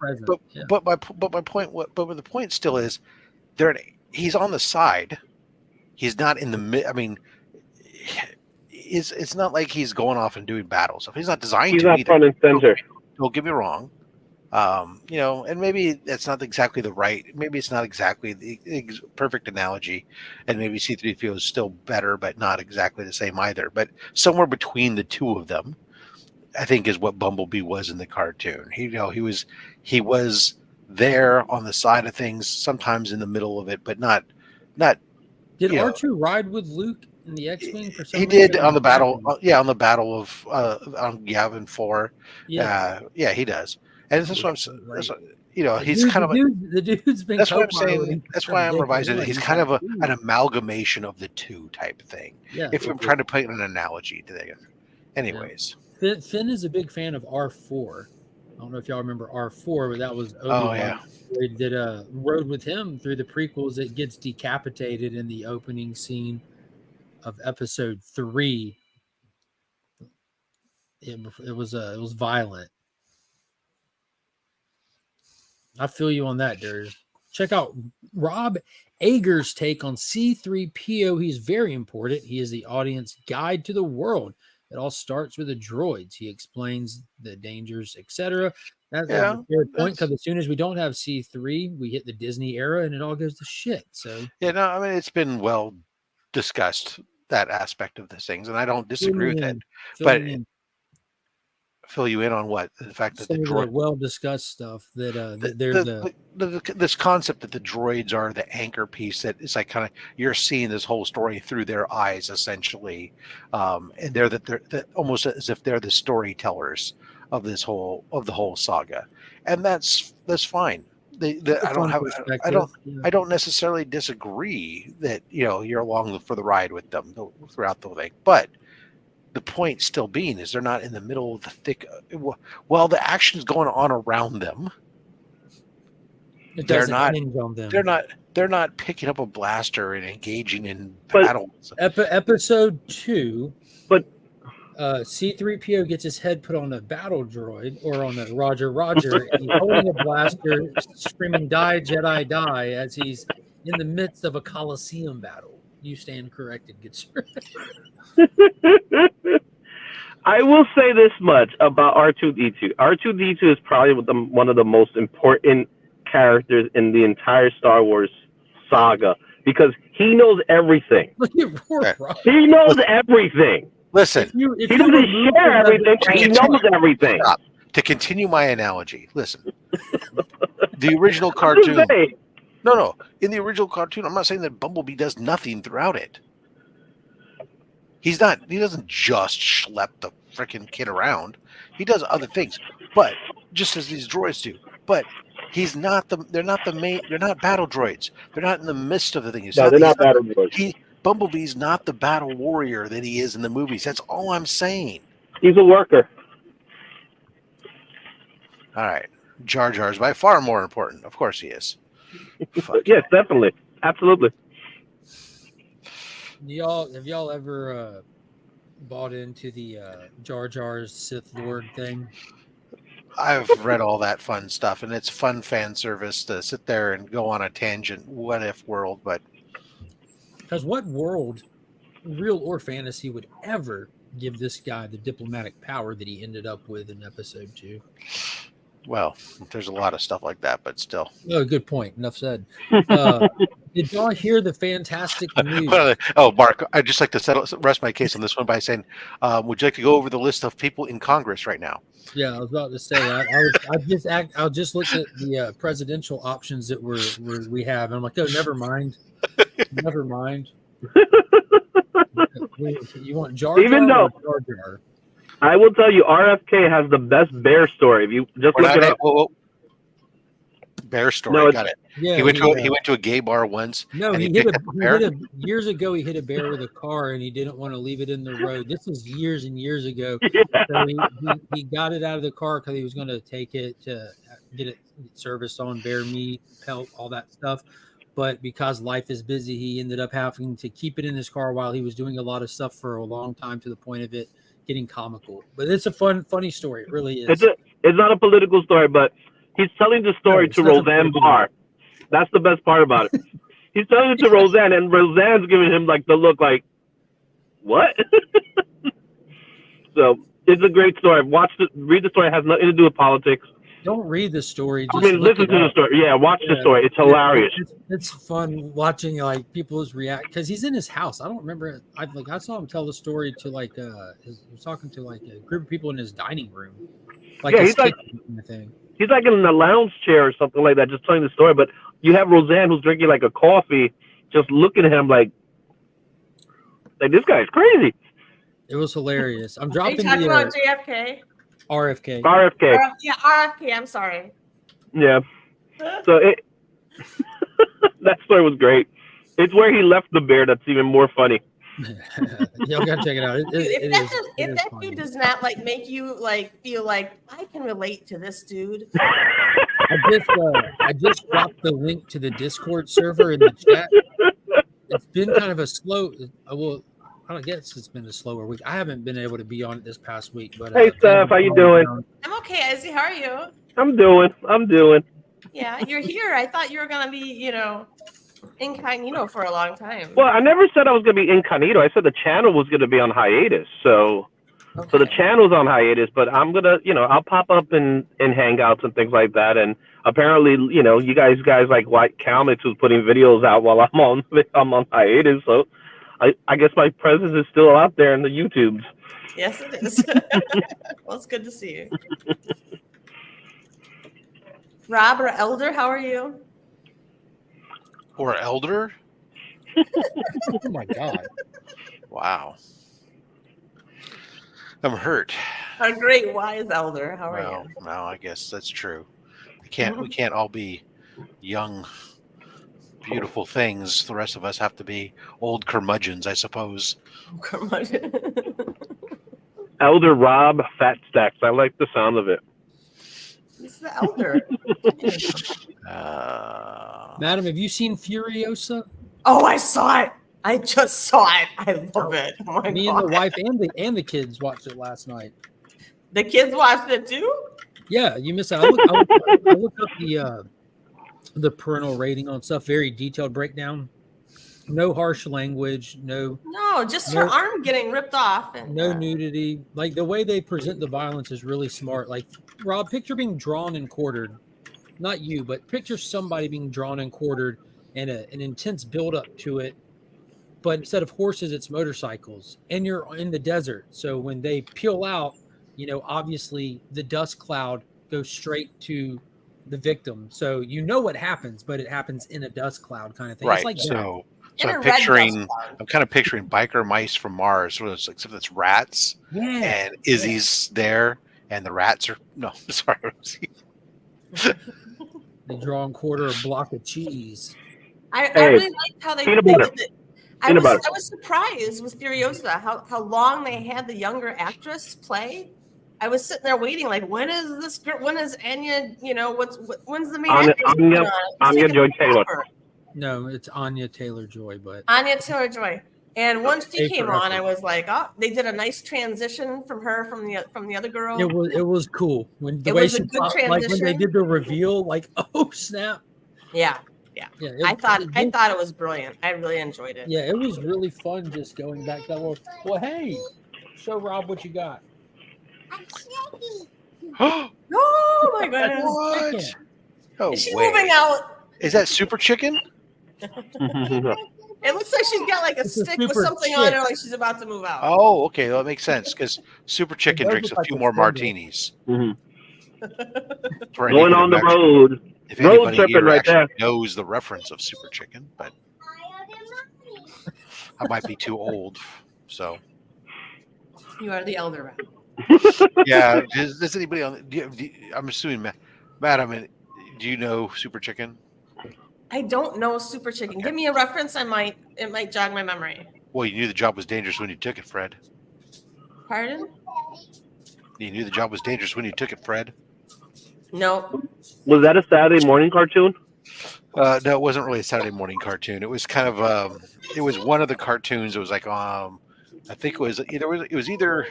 but my point. But the point still is, he's on the side. He's not in the mid. I mean, it's not like he's going off and doing battle stuff. He's not designed to. He's not front and center. Don't get me wrong. And maybe that's not exactly maybe it's not exactly the perfect analogy, and maybe C-3PO is still better, but not exactly the same either. But somewhere between the two of them, I think, is what Bumblebee was in the cartoon. He was there on the side of things, sometimes in the middle of it, but not. Did R2 ride with Luke in the X-wing for some reason? He did on the battle. On the battle of on Yavin 4. Yeah, he does. And that's what I'm saying. He's kind of the dude's been. That's what I'm saying. That's why I'm revising it. He's kind of an amalgamation of the two type of thing. Yeah. If I'm trying to put an analogy to that. Anyways, Finn is a big fan of R4. I don't know if y'all remember R4, but that was Obi-Wan. Oh yeah. They did a rode with him through the prequels. It gets decapitated in the opening scene of Episode 3. It was violent. I feel you on that, Durs. Check out Rob Ager's take on C-3PO. He's very important. He is the audience guide to the world. It all starts with the droids. He explains the dangers, etc. That's a fair point, because as soon as we don't have C-3, we hit the Disney era and it all goes to shit. So it's been well discussed, that aspect of the things, and I don't disagree with it. But fill you in on what? The fact that the well discussed stuff that this concept that the droids are the anchor piece, that it's like kind of you're seeing this whole story through their eyes essentially, and they're almost as if they're the storytellers of the whole saga, and that's fine. I don't necessarily disagree that you're along for the ride with them throughout the thing, but the point still being is they're not in the middle of the thick. While the action's going on around them, they're not picking up a blaster and engaging in battle. Episode 2, but C-3PO gets his head put on a battle droid or on a Roger, and he's holding a blaster, screaming "Die, Jedi, die!" as he's in the midst of a Colosseum battle. You stand corrected, good sir. I will say this much about R2-D2. R2-D2 is probably one of the most important characters in the entire Star Wars saga, because he knows everything. He knows everything. Listen, he doesn't share everything, but he knows everything. To continue my analogy, listen. The original cartoon. No. In the original cartoon, I'm not saying that Bumblebee does nothing throughout it. He doesn't just schlep the freaking kid around. He does other things, but just as these droids do. But they're not battle droids. They're not in the midst of the thing. They're not battle droids. Bumblebee's not the battle warrior that he is in the movies. That's all I'm saying. He's a worker. All right. Jar Jar is by far more important. Of course he is. Yes, definitely. Absolutely. Have y'all ever bought into the Jar Jar's Sith Lord thing? I've read all that fun stuff, and it's fun fan service to sit there and go on a tangent, what if world, but... Because what world, real or fantasy, would ever give this guy the diplomatic power that he ended up with in episode 2? Well, there's a lot of stuff like that, but still. Oh, good point. Enough said. Did y'all hear the fantastic news? Oh, Mark, I'd just like to rest my case on this one by saying, would you like to go over the list of people in Congress right now? Yeah, I was about to say. I just looked at the presidential options that we have, and I'm like, oh, never mind. Never mind. You want Jar Jar? Even though Jar Jar? I will tell you, RFK has the best bear story. If you just look it up. Whoa. Bear story. No, got it. Yeah, he went to a gay bar once. No, and years ago. He hit a bear with a car, and he didn't want to leave it in the road. This was years and years ago. Yeah. So he got it out of the car because he was going to take it to get it serviced on bear meat, pelt, all that stuff. But because life is busy, he ended up having to keep it in his car while he was doing a lot of stuff for a long time, to the point of it getting comical. But it's a funny story. It really is. It's not a political story, but he's telling the story to Roseanne Barr. That's the best part about it. He's telling it to Roseanne, and Roseanne's giving him like the look like, what? So it's a great story. Read the story. It has nothing to do with politics. Don't read the story. Just listen to the story. Yeah, watch the story. It's hilarious. It's fun watching like people's react, because he's in his house. I don't remember. I saw him tell the story to he was talking to like a group of people in his dining room. Like he's like he's like in a lounge chair or something like that, just telling the story. But you have Roseanne who's drinking like a coffee, just looking at him like this guy's crazy. It was hilarious. I'm dropping. Are you talking about JFK? RFK. Yeah, RFK. I'm sorry. Yeah. So that story was great. It's where he left the bear that's even more funny. Y'all gotta check it out. If that dude does not like make you like feel like I can relate to this dude. I just dropped the link to the Discord server in the chat. It's been kind of a slow. I guess it's been a slower week. I haven't been able to be on it this past week. But hey, Steph, how you doing? I'm okay, Izzy. How are you? I'm doing. Yeah, you're here. I thought you were gonna be, incognito for a long time. Well, I never said I was gonna be incognito. I said the channel was gonna be on hiatus. So the channel's on hiatus, but I'm gonna, I'll pop up in Hangouts and things like that. And apparently, you guys like White Comics who's putting videos out while I'm on hiatus. So I guess my presence is still out there in the YouTubes. Yes, it is. Well, it's good to see you. Rob or Elder, how are you? Or Elder? Oh my God. Wow. I'm hurt. Oh, great. Why is Elder? How are you? Well, I guess that's true. We can't all be young, beautiful things. The rest of us have to be old curmudgeons, I suppose. Curmudgeon. Elder Rob Fat Stacks. I like the sound of it. He's the Elder. Madam, have you seen Furiosa? Oh, I saw it. I just saw it. I love it. Oh my Me God. and the wife and the kids watched it last night. The kids watched it too? Yeah, you missed out. I looked up the parental rating on stuff, very detailed breakdown. No harsh language, no, just her arm getting ripped off. And, no nudity. Like the way they present the violence is really smart. Like, Rob, picture being drawn and quartered. Not you, but picture somebody being drawn and quartered and an intense buildup to it. But instead of horses, it's motorcycles. And you're in the desert. So when they peel out, obviously the dust cloud goes straight to the victim. So you know what happens, but it happens in a dust cloud kind of thing. Right. It's like So In I'm a red dust picturing, cloud. I'm kind of picturing biker mice from Mars, sort of except it's rats, yeah. and Izzy's there, and the rats are no, sorry. They draw and quarter a block of cheese. I Hey, really liked how they peanut did butter. it. Peanut butter. I was surprised with Furiosa how long they had the younger actress play. I was sitting there waiting, like, when is this girl? When is Anya? When's the main actress coming on? It's Anya taking Joy-Taylor. forever. No, it's Anya Taylor-Joy, but Anya Taylor-Joy. And once she Pay came for on, I effort. was like, oh, they did a nice transition from her from the other girl. it was cool when the It way was a she good popped, like when they transition. did the reveal, like, oh snap. Yeah. I thought it was brilliant. I really enjoyed it. Yeah, it was really fun just going back to that world. Well, hey, show Rob what you got. Oh my goodness! What? Oh, Is she way. moving out? Is that Super Chicken? It looks like she's got like a It's a stick with super something chick. on her, like she's about to move out. Oh, okay. Well, that makes sense because Super Chicken does drinks look a like few a more symbol. martinis. For Going anybody on the who actually- road. If Road anybody tripping here right actually there. knows the reference of Super Chicken, but I might be too old. So You are the elder man. yeah, does anybody on? I'm assuming, Matt. I mean, do you know Super Chicken? I don't know Super Chicken. Okay. Give me a reference. It might jog my memory. Well, you knew the job was dangerous when you took it, Fred. Pardon? You knew the job was dangerous when you took it, Fred. No. Was that a Saturday morning cartoon? No, it wasn't really a Saturday morning cartoon. It was kind of it was one of the cartoons. It was like I think it was either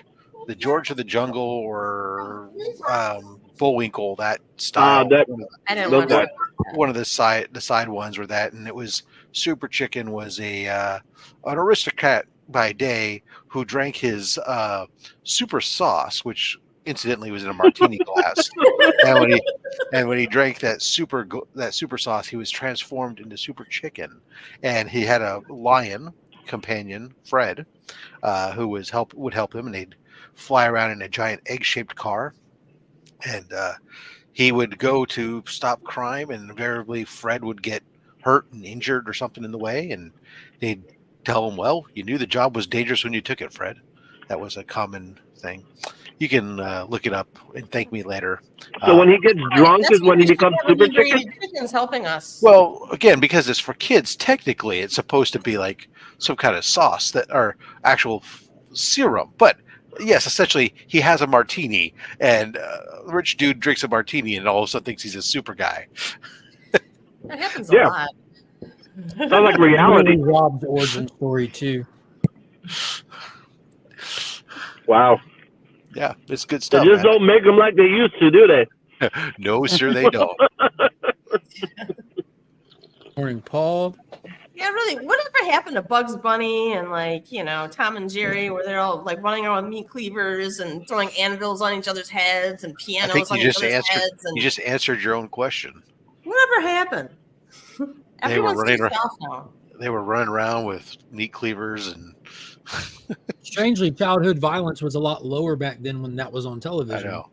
the George of the Jungle or Bullwinkle, that style. I didn't Those watch guys. that. One of the side ones were that, and it was Super Chicken was an aristocrat by day who drank his super sauce, which incidentally was in a martini glass. And when he drank that super sauce, he was transformed into Super Chicken, and he had a lion companion, Fred, who would help him, and they'd fly around in a giant egg-shaped car, and he would go to stop crime, and invariably Fred would get hurt and injured or something in the way, and they'd tell him, well, you knew the job was dangerous when you took it, Fred. That was a common thing. You can look it up and thank me later. So when he gets drunk is when he becomes Super Chicken? Chicken's helping us. Well, again, because it's for kids, technically it's supposed to be like some kind of sauce that or actual serum. But yes, essentially he has a martini, and the rich dude drinks a martini and all of a sudden thinks he's a super guy. That happens Yeah. a lot. Sounds like reality. Really Rob's origin story too. Wow. Yeah, it's good They stuff. just don't make them like they used to, do they? No, sir, they don't. Morning, Paul. Yeah, really. Whatever happened to Bugs Bunny and Tom and Jerry, where they're all like running around with meat cleavers and throwing anvils on each other's heads and I pianos think on you each just other's answered. heads? And You just answered your own question. whatever happened? They were Everyone's running pissed around. off now. They were running around with meat cleavers and. Strangely, childhood violence was a lot lower back then when that was on I television. know.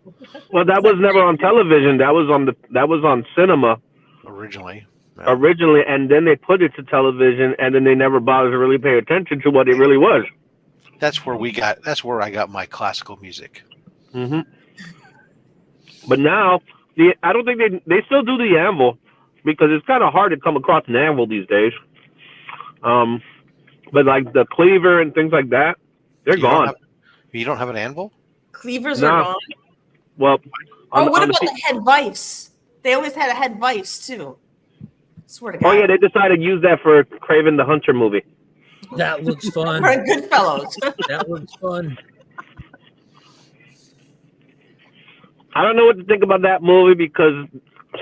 Well, that was never on television. That was on cinema Originally. Yeah. originally, and then they put it to television, and then they never bothered to really pay attention to what it really was. That's where I got my classical music. Hmm But now, I don't think they still do the anvil because it's kind of hard to come across an anvil these days. But like the cleaver and things like that, they're gone. You don't have an anvil? Cleavers No. are gone. Well, What about the head vice? They always had a head vice too. Swear to God. Oh yeah, they decided to use that for Craven the Hunter movie. That looks fun. We're Goodfellas. That looks fun. I don't know what to think about that movie because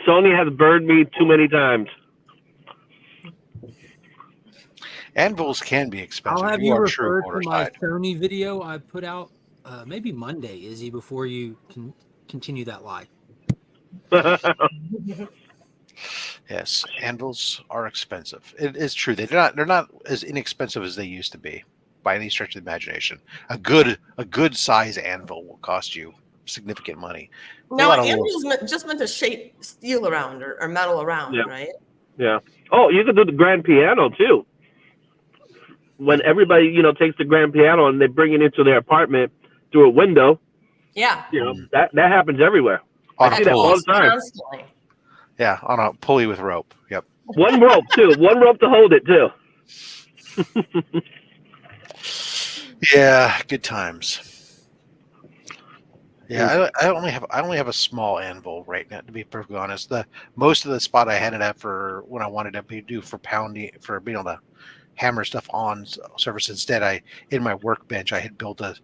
Sony has burned me too many times. Anvils can be expensive. I'll have you are refer true, to my Motorside. Sony video I put out maybe Monday, Izzy, before you can continue that lie. Yes, anvils are expensive. It is true. They're not as inexpensive as they used to be. by any stretch of the imagination. A good size anvil will cost you significant money. Now, an anvil is just meant to shape steel around or metal around, right? Yeah. Oh, you could do the grand piano too. When everybody, you know, takes the grand piano and they bring it into their apartment through a window. Yeah. You know, that happens everywhere. I see that all the time. Constantly. Yeah, on a pulley with rope. Yep. One rope too. One rope to hold it too. Yeah, good times. Yeah, I only have a small anvil right now, to be perfectly honest. The most of the spot I had it at for when I wanted to do for pounding, for being able to hammer stuff on surface. Instead, in my workbench I had built a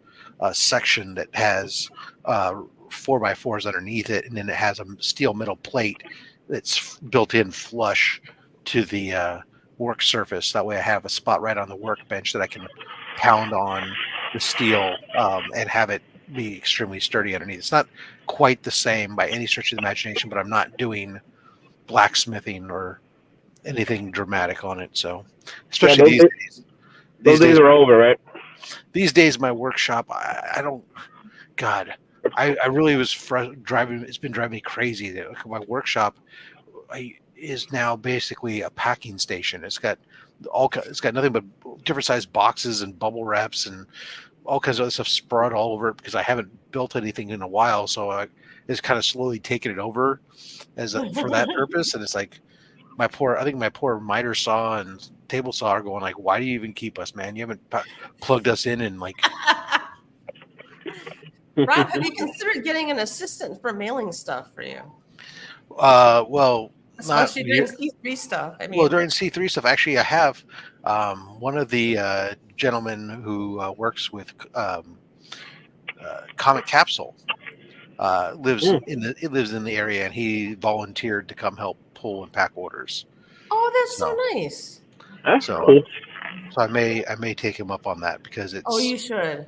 section that has 4x4s underneath it, and then it has a steel metal plate that's built in flush to the work surface. That way I have a spot right on the workbench that I can pound on the steel and have it be extremely sturdy underneath. It's not quite the same by any stretch of the imagination, but I'm not doing blacksmithing or anything dramatic on it. So especially those days are over, right? These days my workshop, I don't, God, I really was driving. It's been driving me crazy that my workshop is now basically a packing station. It's got nothing but different sized boxes and bubble wraps and all kinds of other stuff spread all over it because I haven't built anything in a while. So I just kind of slowly taking it over for that purpose. And it's like my poor miter saw and table saw are going like, why do you even keep us, man? You haven't plugged us in and like. Rob, have you considered getting an assistant for mailing stuff for you? Well, especially during C3 stuff. I mean, well, during C3 stuff, actually, I have one of the gentlemen who works with Comic Capsule lives in the area, and he volunteered to come help pull and pack orders. Oh, that's so nice. That's cool. So I may take him up on that because it's. Oh, you should.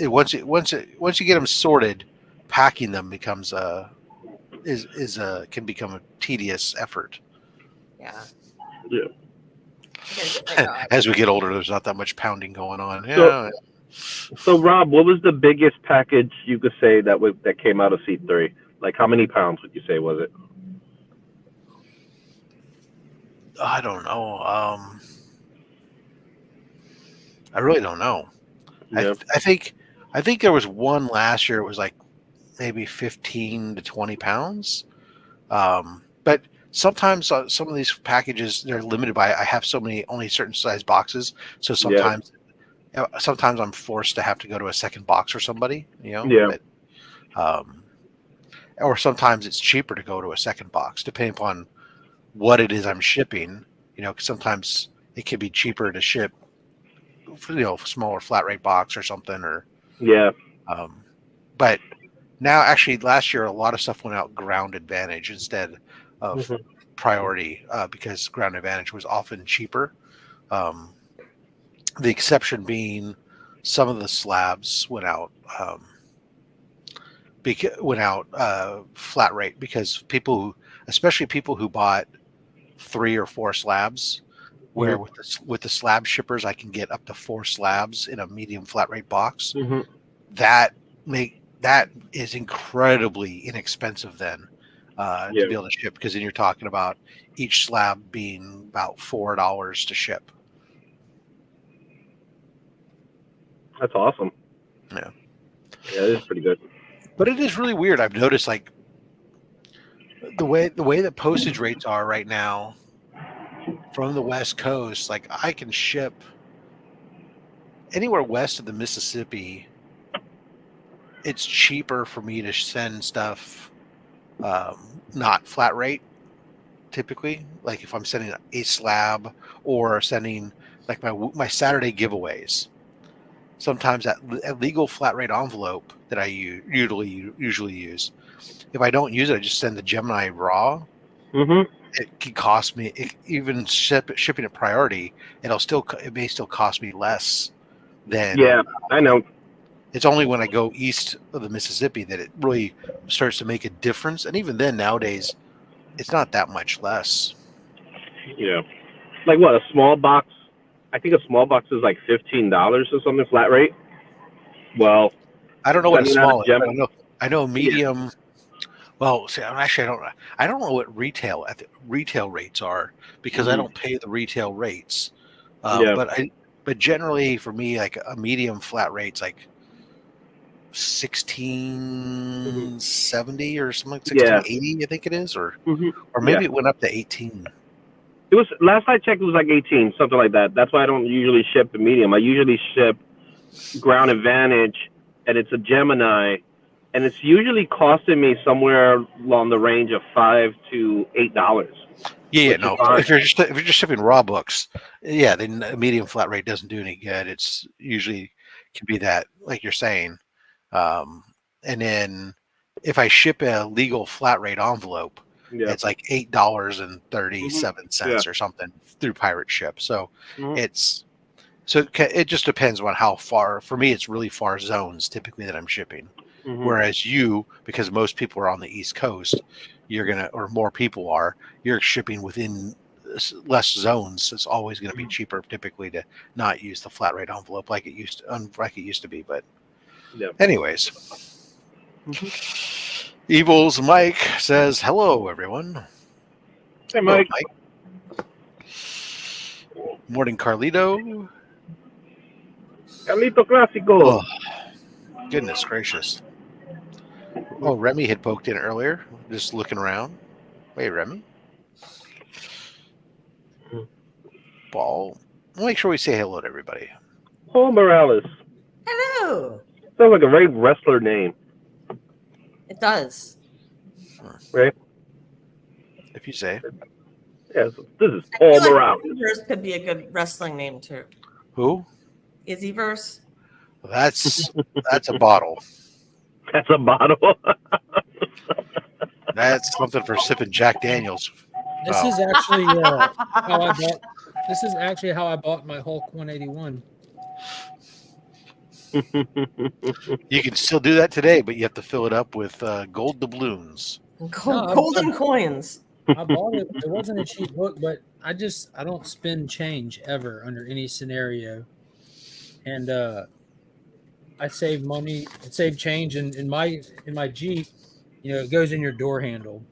Once you get them sorted, packing them becomes can become a tedious effort. Yeah. As we get older, there's not that much pounding going on. So Rob, what was the biggest package you could say that came out of C3? Like, how many pounds would you say was it? I don't know. I really don't know. Yeah. I think there was one last year. It was like maybe 15 to 20 pounds. But sometimes some of these packages, they're limited by I have only certain size boxes. So sometimes I'm forced to have to go to a second box for somebody. Or sometimes it's cheaper to go to a second box, depending upon what it is I'm shipping. Because sometimes it can be cheaper to ship, smaller flat rate box or something. But now, actually, last year a lot of stuff went out Ground Advantage instead of Priority because Ground Advantage was often cheaper. The exception being some of the slabs went out. Flat rate because especially people who bought 3 or 4 slabs, where with the slab shippers I can get up to 4 slabs in a medium flat rate box. That is incredibly inexpensive then to be able to ship, because then you're talking about each slab being about $4 to ship. That's awesome. Yeah, it is pretty good. But it is really weird. I've noticed like the way that postage rates are right now from the West Coast. Like I can ship anywhere west of the Mississippi. It's cheaper for me to send stuff not flat rate typically. Like if I'm sending a slab or sending like my Saturday giveaways. Sometimes that legal flat rate envelope that I usually use. If I don't use it, I just send the Gemini raw. It can cost me, even shipping at Priority. It may still cost me less than. Yeah, I know. It's only when I go east of the Mississippi that it really starts to make a difference. And even then, nowadays, it's not that much less. Yeah, like what, a small box I think a small box is like $15 or something flat rate. Well, I don't know what a depending on small is. gem- I know medium. Well, see, actually, I don't know what retail rates are because I don't pay the retail rates. Yeah. But generally for me, like a medium flat rate's like 1670 or something, like 1680, I think it is, or maybe it went up to 18. It was last I checked. It was like 18, something like that. That's why I don't usually ship the medium. I usually ship Ground Advantage, and it's a Gemini, and it's usually costing me somewhere along the range of $5 to $8. Yeah, no. If you're just shipping raw books, yeah, then a medium flat rate doesn't do any good. It's usually can be that, like you're saying, and then if I ship a legal flat rate envelope, it's like $8.37 or something through pirate ship. So it just depends on how far. For me, it's really far zones typically that I'm shipping. Whereas you, because most people are on the East Coast, or more people are, you're shipping within less zones. It's always going to be cheaper typically to not use the flat rate envelope like it used to be. But anyways, Evils Mike says, hello, everyone. Hey, Mike. Hello, Mike. Morning, Carlito. Carlito Clásico. Oh, goodness gracious. Oh, Remy had poked in earlier, just looking around. Wait, Remy? Ball. We'll make sure we say hello to everybody. Paul Morales. Hello. Sounds like a very wrestler name. It does. Right? If you say. Yes, this is Paul Morales. Izzyverse could be a good wrestling name, too. Who? Izzyverse. That's a bottle. That's a bottle. That's something for sipping Jack Daniels. This is actually how I bought. This is actually how I bought my Hulk 181. You can still do that today, but you have to fill it up with gold doubloons. Golden coins. I bought it. It wasn't a cheap book, but I don't spend change ever under any scenario. And I save money, save change in my Jeep. You know, it goes in your door handle.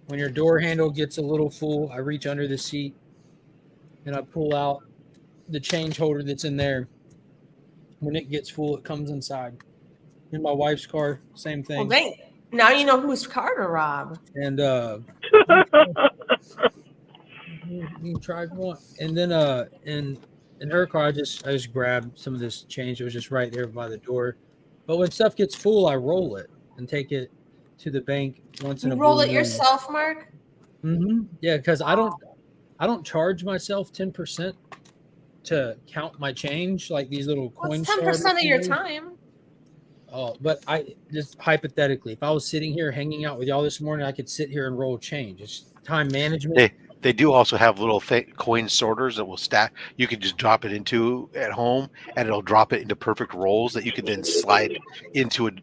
When your door handle gets a little full, I reach under the seat and I pull out the change holder that's in there. When it gets full, it comes inside. In my wife's car, same thing. Well, now you know whose car to rob. And you can try if you want. And then in her car, I just grabbed some of this change. It was just right there by the door. But when stuff gets full, I roll it and take it to the bank once in a blue roll it moon. yourself, Mark? Yeah, because I don't charge myself 10% to count my change, like these little coins. 10% of your time. Oh, but I just hypothetically, if I was sitting here hanging out with y'all this morning, I could sit here and roll change. It's time management. They do also have little coin sorters that will stack. You can just drop it into at home, and it'll drop it into perfect rolls that you can then slide into it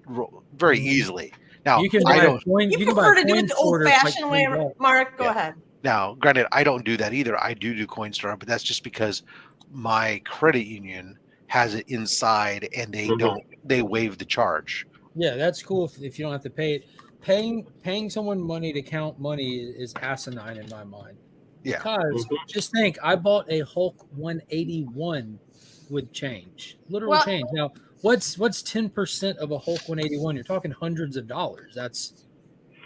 very easily. Now, you can buy a coin. You prefer to do it the old-fashioned way, Mark. Go ahead. Now, granted, I don't do that either. I do coin sorter, but that's just because my credit union has it inside, and they waive the charge. Yeah, that's cool if you don't have to pay it. Paying someone money to count money is asinine in my mind. Yeah. Because just think, I bought a Hulk 181 with change, literal change. Now, what's 10% of a Hulk 181? You're talking hundreds of dollars. That's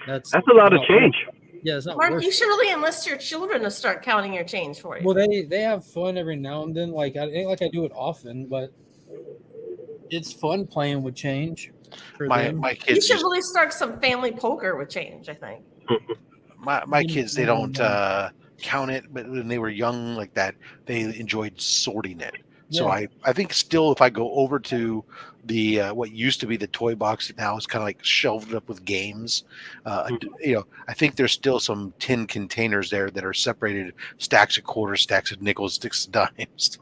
a lot of change. Yeah, it's not. Mark, you should really enlist your children to start counting your change for you. Well, they have fun every now and then. Like I do it often, but it's fun playing with change. My kids. You should really start some family poker with change, I think. My kids, they don't count it, but when they were young like that, they enjoyed sorting it. Yeah. So I think still, if I go over to the what used to be the toy box, now is kind of like shelved up with games. I think there's still some tin containers there that are separated, stacks of quarters, stacks of nickels, sticks of dimes.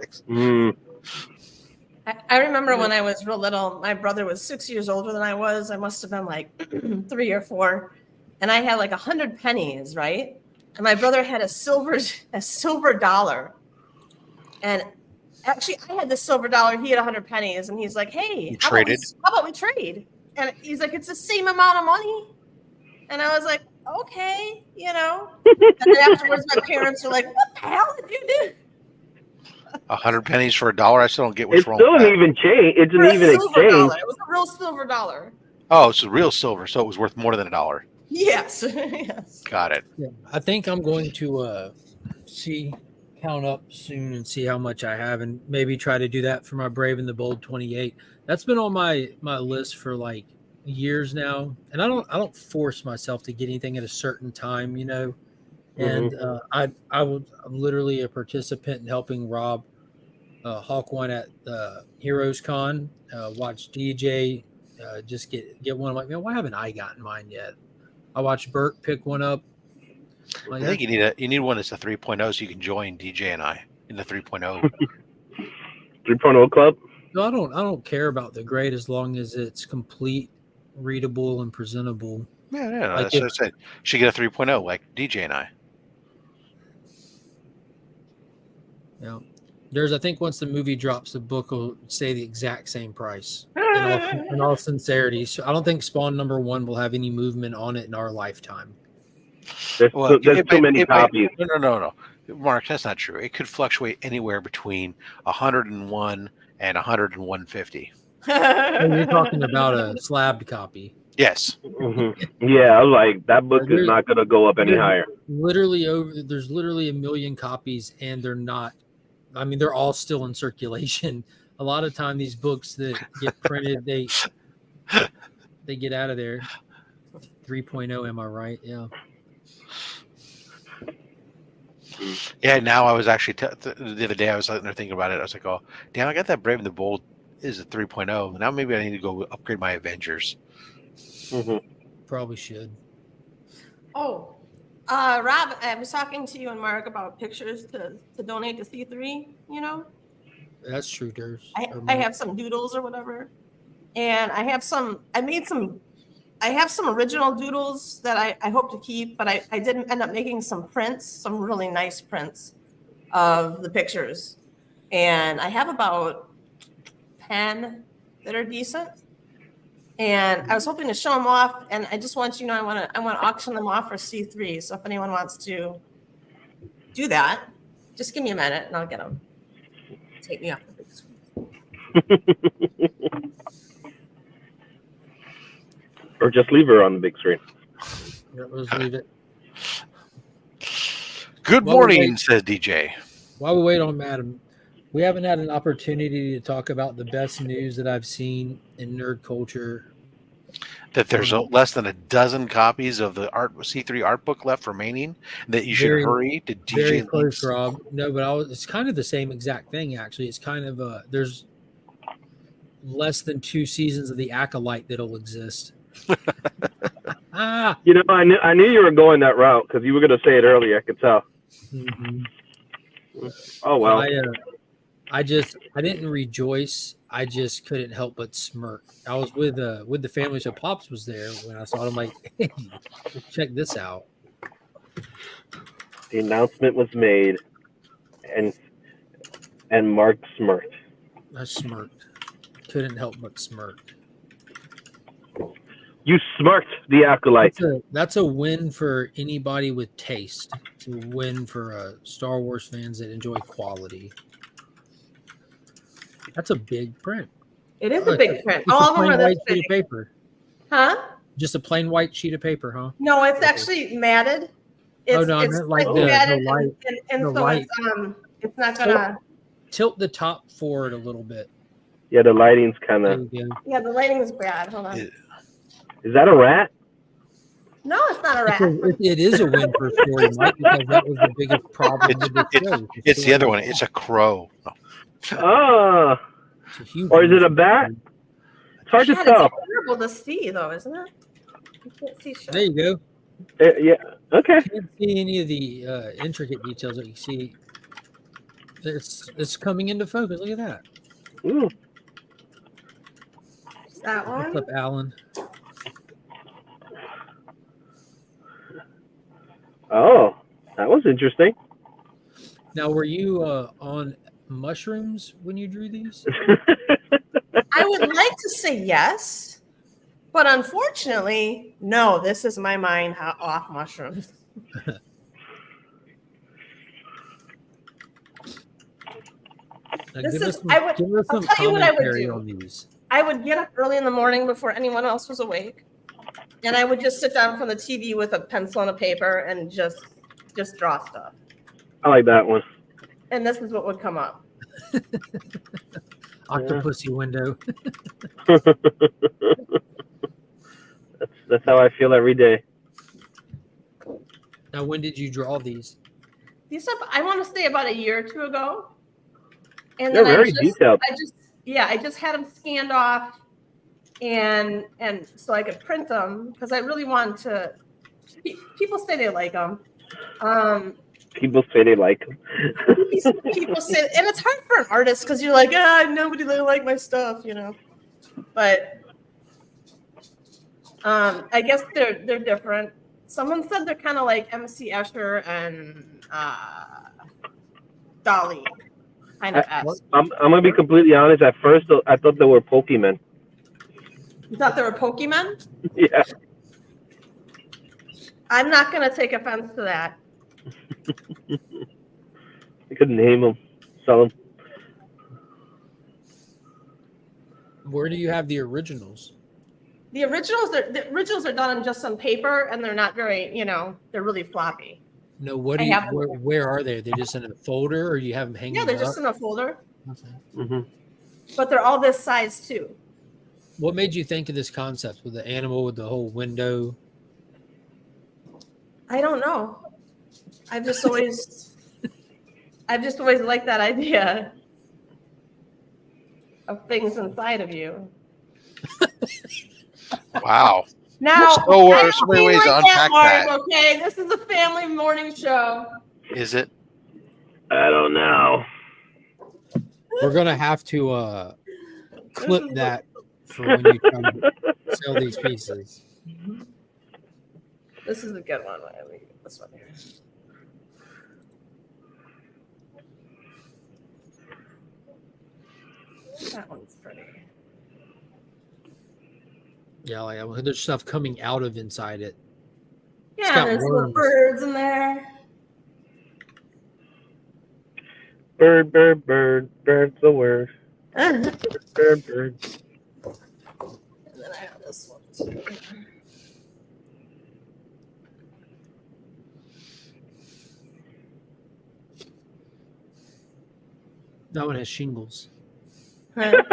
I remember when I was real little, my brother was 6 years older than I was. I must have been like 3 or 4. And I had like 100 pennies, right? And my brother had a silver dollar. And Actually, I had this silver dollar. He had 100 pennies, and he's like, "Hey, how about we trade?" And he's like, "It's the same amount of money." And I was like, "Okay, you know." And then afterwards, my parents were like, "What the hell did you do?" 100 pennies for $1. I still don't get what's It's wrong still with an that. even change. It's an For a even silver exchange. dollar. It was a real silver dollar. Oh, it's real silver, so it was worth more than $1. Yes. Yes. Got it. Yeah, I think I'm going to count up soon and see how much I have, and maybe try to do that for my Brave and the Bold 28. That's been on my list for like years now, and I don't force myself to get anything at a certain time, you know. And I'm literally a participant in helping Rob Hawk one at Heroes Con. Watch DJ just get one. I'm like, man, why haven't I gotten mine yet? I watched Bert pick one up. Like, I think you need one that's a 3.0 so you can join DJ and I in the 3.0. 3.0 club. No, I don't care about the grade as long as it's complete, readable, and presentable. Yeah, Like that's what I said. You should get a 3.0 like DJ and I. Yeah. There's, I think once the movie drops, the book will say the exact same price. In all sincerity, so I don't think Spawn #1 will have any movement on it in our lifetime. There's too many copies. No, Mark, that's not true. It could fluctuate anywhere between 101 and 150. You're talking about a slabbed copy. Yes. Mm-hmm. Yeah, I was like, that book is not going to go up any higher. There's literally 1 million copies, and they're not. I mean, they're all still in circulation. A lot of time, these books that get printed, they get out of there. 3.0, am I right? Yeah. Yeah. Now I was actually the other day I was sitting there thinking about it. I was like, oh, damn! I got that Brave and the Bold is a 3.0. Now maybe I need to go upgrade my Avengers. Mm-hmm. Probably should. Oh. Rob, I was talking to you and Mark about pictures to donate to C3, you know? That's true, Durs. I have some doodles or whatever. And I have some original doodles that I hope to keep, but I didn't end up making some prints, some really nice prints of the pictures. And I have about 10 that are decent. And I was hoping to show them off, and I just want you to know I want to auction them off for C3. So if anyone wants to do that, just give me a minute, and I'll get them. Take me off the big screen. Or just leave her on the big screen. Yeah, let's leave it. Good morning, says DJ. While we wait on Madam, we haven't had an opportunity to talk about the best news that I've seen in nerd culture. That there's less than a dozen copies of the C3 art book left remaining. That you should hurry to DJ. Very close, Rob. No, but it's kind of the same exact thing. Actually, it's kind of there's less than 2 seasons of the Acolyte that'll exist. You know, I knew you were going that route because you were going to say it earlier. I could tell. Mm-hmm. Oh well. I didn't rejoice. I just couldn't help but smirk. I was with the family, so Pops was there when I saw it. I'm like, hey, check this out. The announcement was made, and Mark smirked. I smirked. Couldn't help but smirk. You smirked the Acolyte. That's a win for anybody with taste. It's a win for Star Wars fans that enjoy quality. That's a big print. It is a big print. All of them are this big. Sheet of paper. Huh? Just a plain white sheet of paper, huh? No, it's actually matted. It's like matted, the light, and the so light. it's not gonna tilt the top forward a little bit. Yeah, the lighting's kind of. Yeah, the lighting is bad. Hold on. Is that a rat? No, it's not a rat. It is a win for story, Mike, because that was the biggest problem with the show. It's the other one. It's a crow. Oh. Or is it a bat? It's hard to tell. It's terrible to see, though, isn't it? You can't see shit. There you go. Yeah. Okay. You can't see any of the intricate details that you see. It's coming into focus. Look at that. Ooh. Is that one? What's up, Alan? Oh, that was interesting. Now, were you on mushrooms when you drew these? I would like to say yes, but unfortunately, no. This is my mind off mushrooms. This is. I would. Give us I'll some tell you what I would commentary do. on these. I would get up early in the morning before anyone else was awake, and I would just sit down from the TV with a pencil and a paper and just draw stuff. I like that one. And this is what would come up. Octopussy window. That's how I feel every day. Now, when did you draw these? These up, I want to say about a year or two ago. And They're then very detailed. I just had them scanned off, and so I could print them because I really wanted to. People say they like them. People say they like them. People say, and it's hard for an artist because you're like, nobody really like my stuff, you know. But I guess they're different. Someone said they're kind of like MC Escher and Dolly. Kind of. I'm gonna be completely honest. At first, I thought they were Pokemon. You thought they were Pokemon? Yeah. I'm not gonna take offense to that. I could name them, sell them. Where do you have the originals? The originals are done on just some paper, and they're not very, they're really floppy. No, where are they? They're just in a folder, or you have them hanging? Yeah, they're just in a folder. Okay. Mm-hmm. But they're all this size too. What made you think of this concept with the animal with the whole window? I don't know. I've just always liked that idea of things inside of you. Wow. Now, so many ways to unpack that. Okay, this is a family morning show. Is it? I don't know. We're gonna have to clip that for when you try to sell these pieces. This is a good one. Let me get this one here. That one's pretty. Yeah, like there's stuff coming out of inside it. Yeah, there's little birds in there. Bird, bird's the word. Bird. And then I have this one too. That one has shingles. It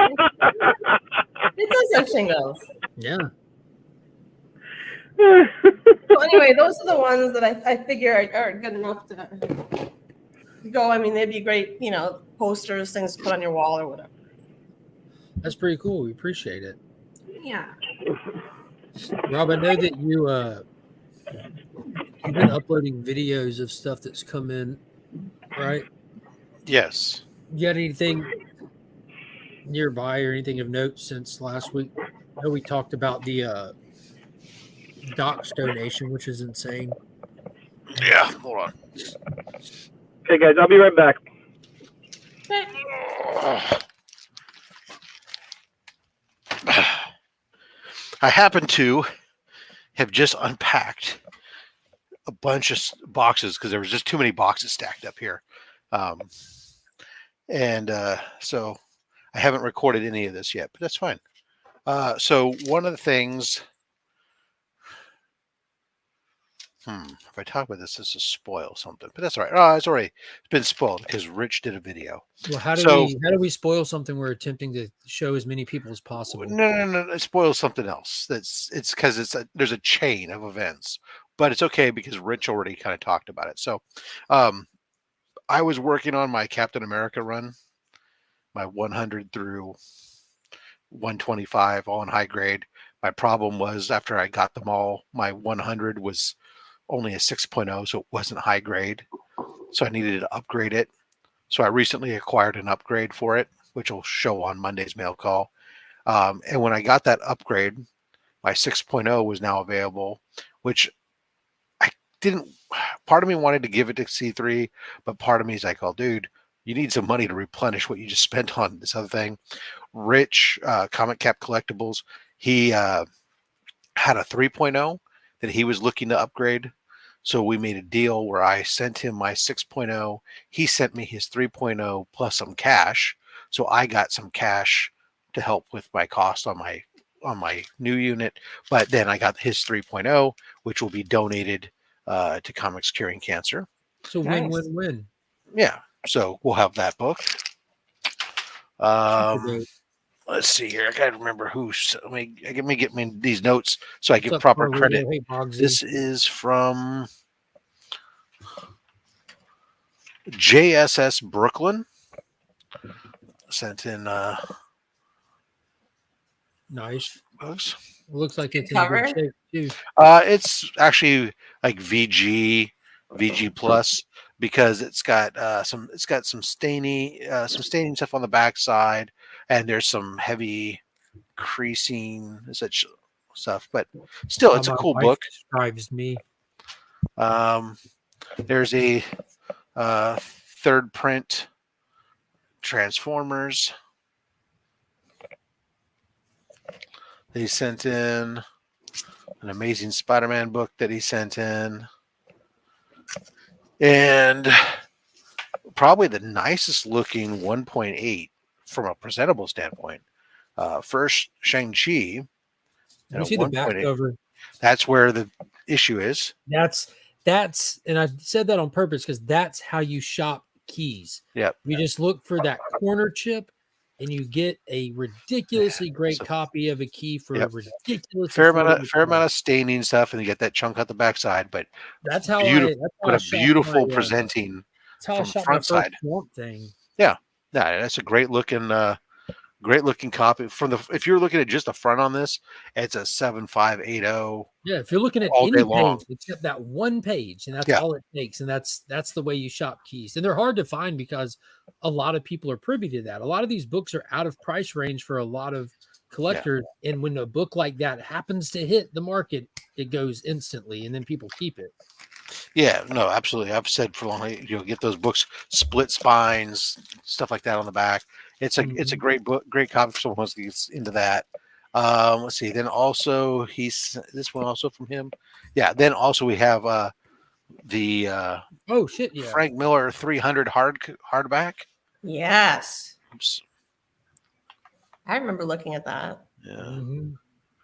does have shingles. Yeah. So anyway, those are the ones that I figure are good enough to go. I mean, they'd be great, posters, things to put on your wall or whatever. That's pretty cool. We appreciate it. Yeah. Rob, I know that you've been uploading videos of stuff that's come in, right? Yes. You got anything nearby or anything of note since last week? I know we talked about the Doc's donation, which is insane. Yeah, hold on. Okay, guys, I'll be right back. I happen to have just unpacked a bunch of boxes because there was just too many boxes stacked up here. So I haven't recorded any of this yet, but that's fine. So one of the things, if I talk about this will spoil something, but that's all right. It's been spoiled because Rich did a video. Well, how do we spoil something we're attempting to show as many people as possible? No. It spoils something else. It's because there's a chain of events, but it's okay because Rich already kind of talked about it. So, I was working on my Captain America run, my 100 through 125, all in high grade. My problem was after I got them all, my 100 was only a 6.0, so it wasn't high grade. So I needed to upgrade it. So I recently acquired an upgrade for it, which will show on Monday's mail call. And when I got that upgrade, my 6.0 was now available, which I didn't. Part of me wanted to give it to C3, but part of me is like, oh, dude, you need some money to replenish what you just spent on this other thing. Rich, Comic Cap Collectibles, he had a 3.0 that he was looking to upgrade. So we made a deal where I sent him my 6.0. He sent me his 3.0 plus some cash. So I got some cash to help with my cost on my new unit. But then I got his 3.0, which will be donated to Comics Curing Cancer. So Nice. win-win-win. Yeah. So we'll have that book. Let's see here. I gotta remember who's. Let me get me these notes so I give proper credit. Hey, Bogsy. This is from JSS Brooklyn. Sent in Nice. books. Looks like it's in Cover? good shape too. It's actually like VG plus because it's got some staining stuff on the backside, and there's some heavy creasing such stuff, but still it's a My cool wife book. Describes me. There's a third print Transformers. They sent in an Amazing Spider-Man book that he sent in, and probably the nicest looking 1.8 from a presentable standpoint. First Shang-Chi. You see the back cover. That's where the issue is. That's and I said that on purpose because that's how you shop keys. Yep. You just look for that corner chip and you get a ridiculously great copy of a key for a ridiculous fair amount of staining stuff, and you get that chunk out the backside. But that's how beautiful presenting. That's how I shot front my first side. Swamp Thing. Yeah, that's a great looking copy. If you're looking at just the front on this, it's a 7580. Yeah, if you're looking at all any day long. page except that one page, and that's all it takes, and that's the way you shop keys. And they're hard to find because a lot of people are privy to that. A lot of these books are out of price range for a lot of collectors, and when a book like that happens to hit the market, it goes instantly, and then people keep it. Yeah, no, absolutely. I've said for long, get those books, split spines, stuff like that on the back. It's a great book, great copy for someone who wants to get into that. Let's see. Then also this one also from him. Yeah. Then also we have the Frank Miller 300 hardback. Yes. Oops. I remember looking at that. Yeah. Mm-hmm.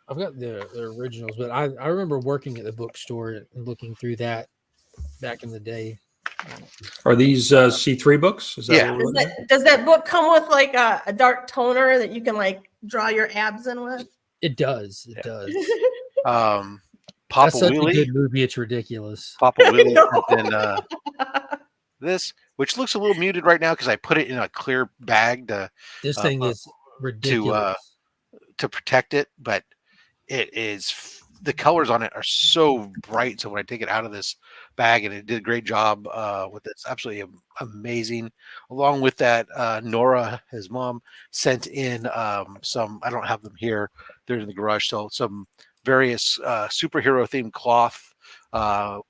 I've got the originals, but I remember working at the bookstore and looking through that back in the day. Are these C3 books? Is that what does that book come with like a dark toner that you can like draw your abs in with? It does. It does. Papa That's such Wheelie. a good movie. It's ridiculous. Papa Wheelie and this, which looks a little muted right now because I put it in a clear bag this thing is ridiculous to protect it, but it is. The colors on it are so bright. So when I take it out of this bag, and it did a great job with this, absolutely amazing. Along with that, Nora, his mom, sent in some. I don't have them here; they're in the garage. So some various superhero themed cloth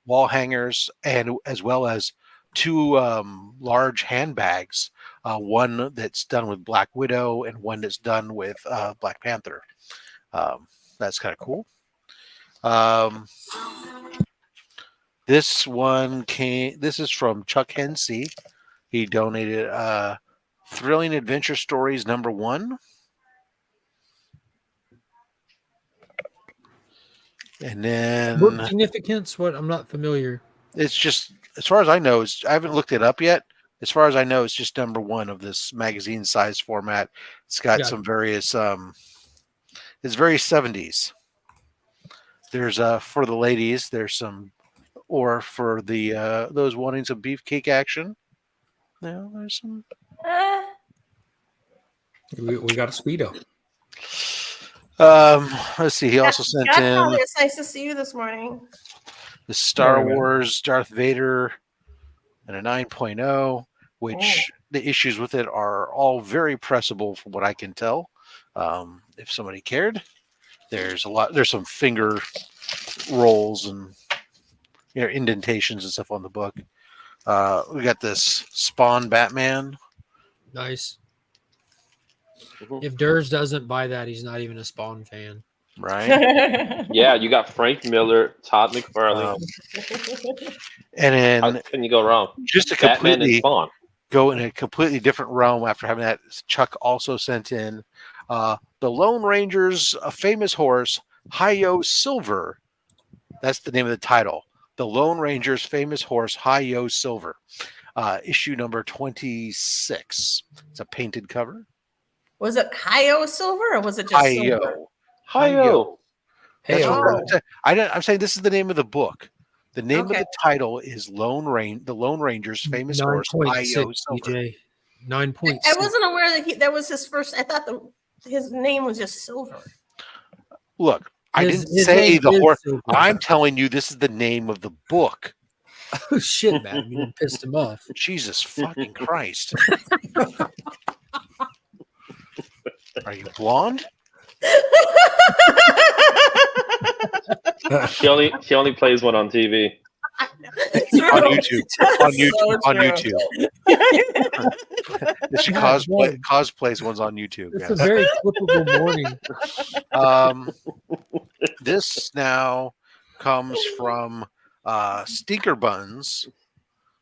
wall hangers, and as well as two large handbags. One that's done with Black Widow, and one that's done with Black Panther. That's kind of cool. This is from Chuck Hensey. He donated Thrilling Adventure Stories #1. And then book significance, what? I'm not familiar. It's just, as far as I know, I haven't looked it up yet. As far as I know, it's just #1 of this magazine size format. It's got some various it's very 70s. There's for the ladies, there's some, or for the those wanting some beefcake action. No, there's some. We got a Speedo. Let's see. He also sent in. It's nice to see you this morning. The Star Wars Darth Vader and a 9.0, which the issues with it are all very pressable from what I can tell. If somebody cared, there's some finger rolls and indentations and stuff on the book. We got this Spawn Batman. Nice. Mhm. If Durs doesn't buy that, he's not even a Spawn fan. Right. Yeah, you got Frank Miller, Todd McFarlane. And How then can you go wrong? just to Batman and completely Spawn. go in a completely different realm after having that, Chuck also sent in the Lone Ranger's a famous horse, Hi-Yo Silver. That's the name of the title. The Lone Ranger's famous horse, Hi-Yo Silver. Issue number 26. It's a painted cover. Was it Hi-Yo Silver or was it just Silver? Hi-Yo. That's Hey, what I'm saying. This is the name of the book. The name of Okay. the title is the Lone Ranger's famous horse, Hi-Yo 9.6, Silver. DJ. 9.6. I wasn't aware that was his first. I thought his name was just Silver. Look, I His didn't say name the is horse. Silver. I'm telling you, this is the name of the book. Oh, shit, man. You done pissed him off. Jesus fucking Christ. Are you blonde? She only plays one on TV. On YouTube. On YouTube. On YouTube. She cosplays ones on YouTube. It's Yeah. a very clippable morning. This now comes from Stinker Buns.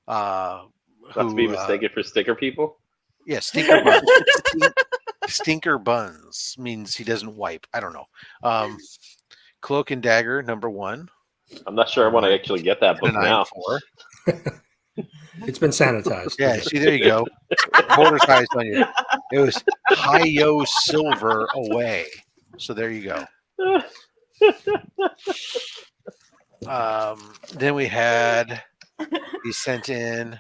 Not to be mistaken for sticker people. Yeah, Stinker Buns. Stinker Buns means he doesn't wipe. I don't know. Cloak and Dagger #1. I'm not sure I want to actually get that book And a now. 9.4. It's been sanitized. Yeah, see, there you go. Quarter sized on you. It was Hi-Yo Silver away. So there you go. Then we had, he sent in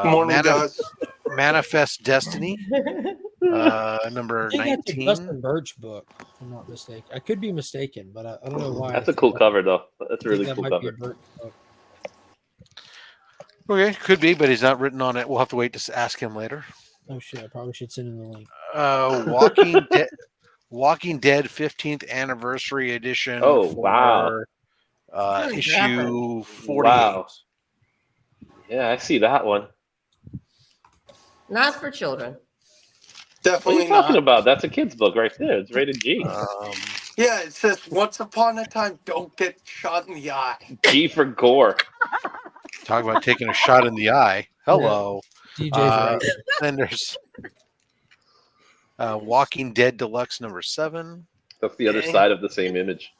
Morning, guys. Manifest Destiny, number I think that's a 19. Dustin Birch book, if I'm not mistaken. I could be mistaken, but I don't know why. That's a cool cover, though. That's a I think really that cool might be a cover. Birch book. Okay, could be, but he's not written on it. We'll have to wait to ask him later. Oh shit! I probably should send him the link. Walking Dead 15th Anniversary Edition. Oh, wow. Issue 48. Wow. Yeah, I see that one. Not for children. What are Definitely you talking not. about? That's a kid's book right there. It's rated G. Yeah, it says once upon a time, don't get shot in the eye. G for gore. Talk about taking a shot in the eye. Hello. DJ's right. Then there's Walking Dead Deluxe #7. That's the other side of the same image.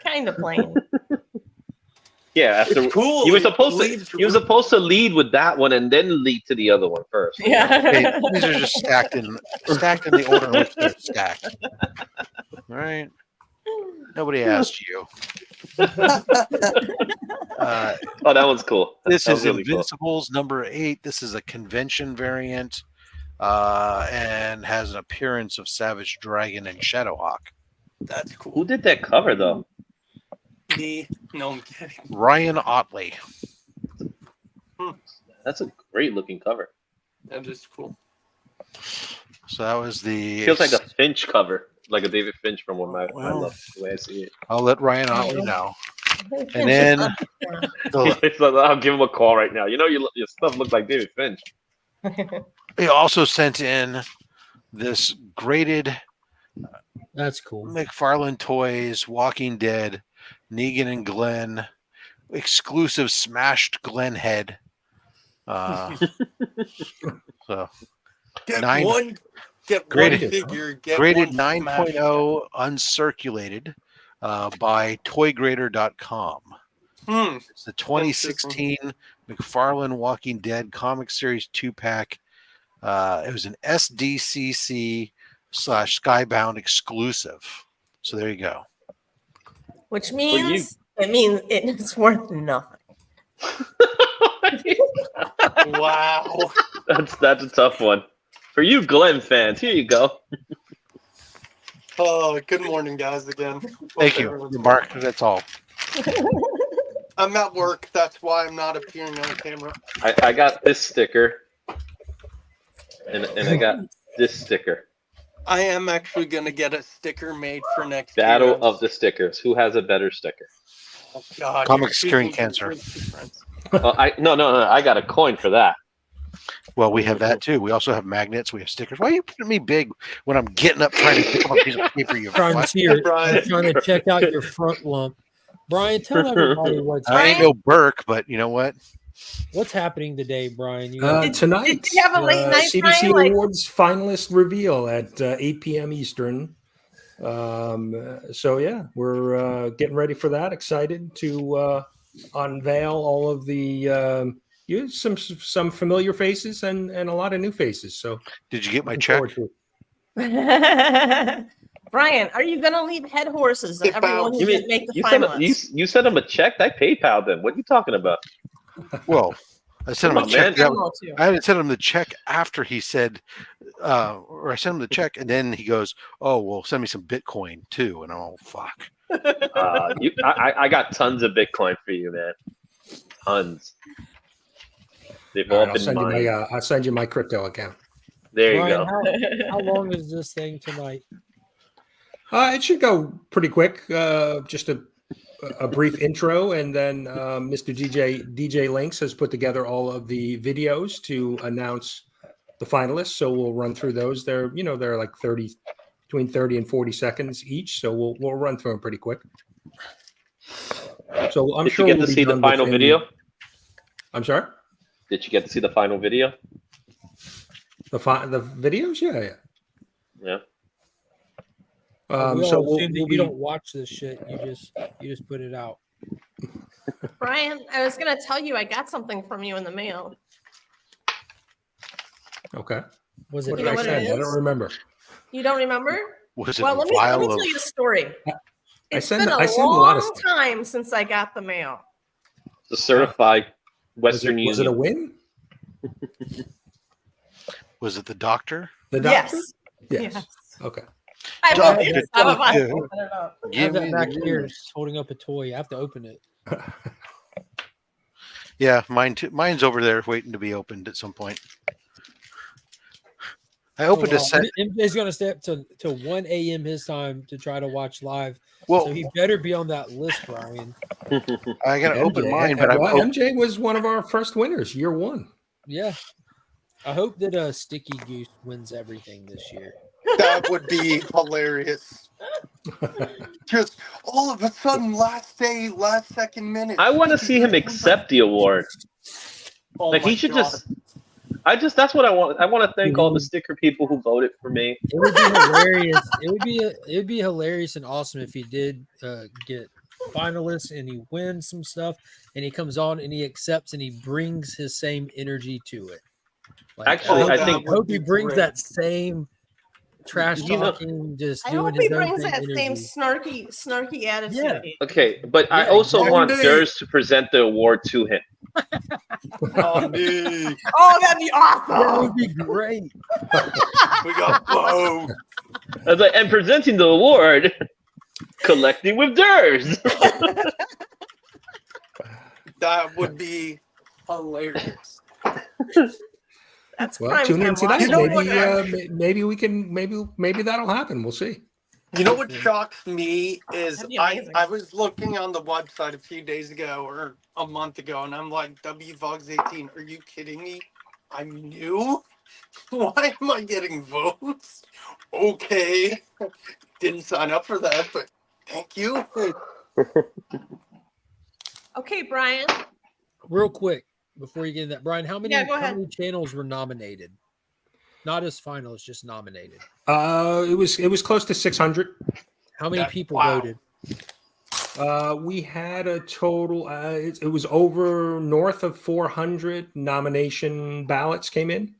Kind of plain. Yeah, after It's cool. you were It supposed leads to, you were supposed to lead with that one and then lead to the other one first. Yeah. Hey, these are just stacked in the order in which they're stacked. All right. Nobody asked you. Oh, that one's cool. This That is was really cool. Invincibles #8. This is a convention variant and has an appearance of Savage Dragon and Shadowhawk. That's cool. Who did that cover though? Me? No, I'm kidding. Ryan Otley. That's a great looking cover. That is cool. So that was the. Feels like a Finch cover, like a David Finch from one of my Well. love, the way I see it. I'll let Ryan Otley know. And then I'll give him a call right now. You know, your stuff looks like David Finch. he also sent in this graded That's cool. McFarlane Toys Walking Dead Negan and Glenn exclusive smashed Glenn head. So Get Nine- one. Get Graded- one figure. Get graded one 9.0 uncirculated by toygrader.com. smash. It's the 2016 McFarlane Walking Dead comic series 2-pack. It was an SDCC / Skybound exclusive. So there you go. Which means it's worth nothing. Wow. That's a tough one. For you Glenn fans, here you go. Oh, good morning, guys. Again. Thank Hope you, everyone's Mark. That's all. I'm at work. That's why I'm not appearing on camera. I got this sticker, and I got this sticker. I am actually gonna get a sticker made for next Battle year. of the stickers. Who has a better sticker? Oh, God, Comic you're Curing speaking Cancer. to friends. No. I got a coin for that. Well, we have that too. We also have magnets. We have stickers. Why are you putting me big when I'm getting up trying to pick up a piece of paper? You Trying to what? see your, Brian. trying to check out your front lump. Brian, tell everybody I ain't no Burke, but you know what? what's happening today, Brian. You got, Tonight, did you have a late night, CBC Brian? Like- Awards finalist reveal at 8 p.m. Eastern. So yeah, we're getting ready for that. Excited to unveil all of the some familiar faces and a lot of new faces. So Did you get my looking check? forward to it. Brian, are you gonna leave head horses and Get everyone who You didn't mean make the you sent finalists? you sent him a check? I PayPal'd him. What are you talking about? Well, I sent him Come a on, check. man. Venmo too. I had to send him the check after he said, or I sent him the check, and then he goes, "Oh, well, send me some Bitcoin too." And I'm all, "Fuck." I got tons of Bitcoin for you, man. Tons. They've All all right, been mine. I'll send you my crypto account. There you Brian, go. how long is this thing tonight? It should go pretty quick. Just a brief intro, and then Mr. DJ Links has put together all of the videos to announce the finalists. So we'll run through those. They're like between 30 and 40 seconds each. So we'll run through them pretty quick. So I'm Did sure you get we'll to be see the done final within- video? I'm sorry. Did you get to see the final video? The videos, yeah. Yeah. We So all assume that we'll you be don't watch this shit. You just put it out. Brian, I was gonna tell you I got something from you in the mail. okay. Was it? What You did know I what it send? I is? don't remember. You don't remember? Was it Well, a let me vial tell of? you a story. It's send been a a lot of long stuff. time since I got the mail. The certified Was Western it a Union. win? Was it the doctor? The doctor? Yes. Yes. Okay. I Doctor, will use some of us. doctor. Open it up. I have Give me that the back here. news. It's holding up a toy. I have to open it. Yeah, mine too. Mine's over there waiting to be opened at some point. I opened a set. MJ's going to stay up till 1 a.m. his time to try to watch live. Well, So he better be on that list, Brian. I got to open mine, but well, I'm MJ was one of our first winners, year one. Yeah. I hope that Sticky Goose wins everything this year. That would be hilarious. Just all of a sudden, last day, last second minute. I want to see him accept the award. Oh Like my he should God. that's what I want. I want to thank all the sticker people who voted for me. It would be hilarious. It would be hilarious and awesome if he did get finalists and he wins some stuff and he comes on and he accepts and he brings his same energy to it. Like, Actually, I hope think- he- hope he brings great. that same trash You know- talking, just I doing hope he his own brings thing that same energy. snarky attitude. Yeah. Okay, but I Yeah, also exactly. want Durs to present the award to him. Oh, dude. Oh, that'd be That awesome. would be great. We got both. I was like, and presenting the award, collecting with Durs. That would be hilarious. That's Well, prime tune time in tonight. You know watching. what, Maybe we can. Maybe that'll happen. We'll see. You know what shocks me is That'd be I amazing. was looking on the website a few days ago or a month ago, and I'm like, WVogs18, are you kidding me? I'm new? Why am I getting votes? Okay. Didn't sign up for that, but thank you. Okay, Brian. Real quick before you get into that, Brian, how many, Yeah, go how ahead. many channels were nominated? Not as finalists, just nominated. It was close to 600. How many Yeah, people wow. voted? We had a total. It was over north of 400 nomination ballots came in.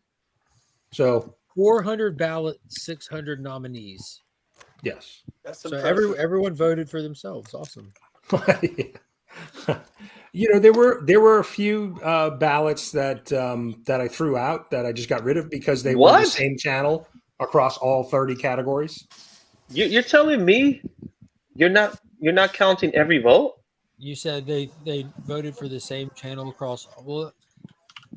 So 400 ballots, 600 nominees. yes. That's So impressive. everyone voted for themselves. Awesome. There were a few ballots that I threw out that I just got rid of because they were the What? same channel across all 30 categories. You're telling me you're not counting every vote? You said they voted for the same channel across. Well,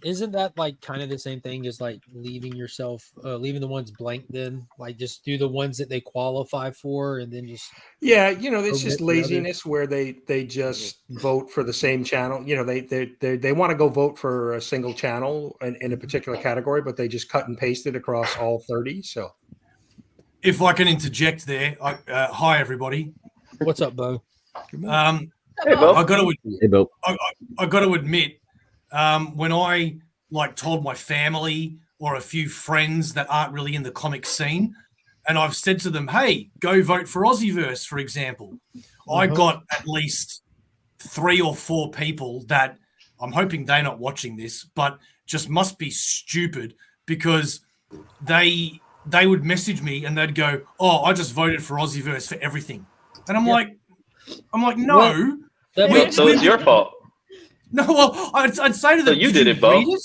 isn't that like kind of the same thing as like leaving the ones blank? Then like just do the ones that they qualify for, and then just Yeah, it's omit just the others? laziness where they just vote for the same channel. They want to go vote for a single channel in a particular category, but they just cut and paste it across all 30. So, If I can interject there, hi everybody. What's up, Bo? Hey, Bo. I got to Hey, Bill. I got to admit, when I like told my family or a few friends that aren't really in the comic scene, and I've said to them, "Hey, go vote for Aussieverse," for example, I got at least 3 or 4 people that I'm hoping they're not watching this, but just must be stupid because they would message me and they'd go, "Oh, I just voted for Aussieverse for everything," and I'm like, no. So it's your fault. No, well, I'd say to them, So you did it, Bo. read it?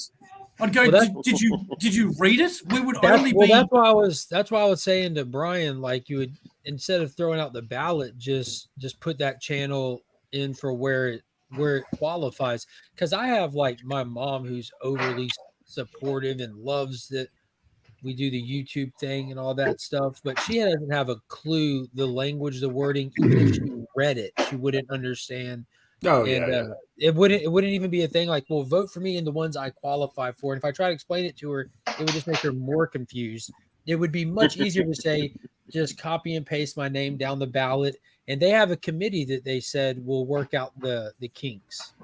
I'd go, did you read it? We would only be. That's why I was saying to Brian, like you would, instead of throwing out the ballot, just put that channel in for where it qualifies. Because I have like my mom who's overly supportive and loves that we do the YouTube thing and all that stuff, but she doesn't have a clue the language, the wording. Even if she read it, she wouldn't understand. It wouldn't even be a thing like, well, vote for me in the ones I qualify for. And if I try to explain it to her, it would just make her more confused. It would be much easier to say, just copy and paste my name down the ballot. And they have a committee that they said will work out the kinks.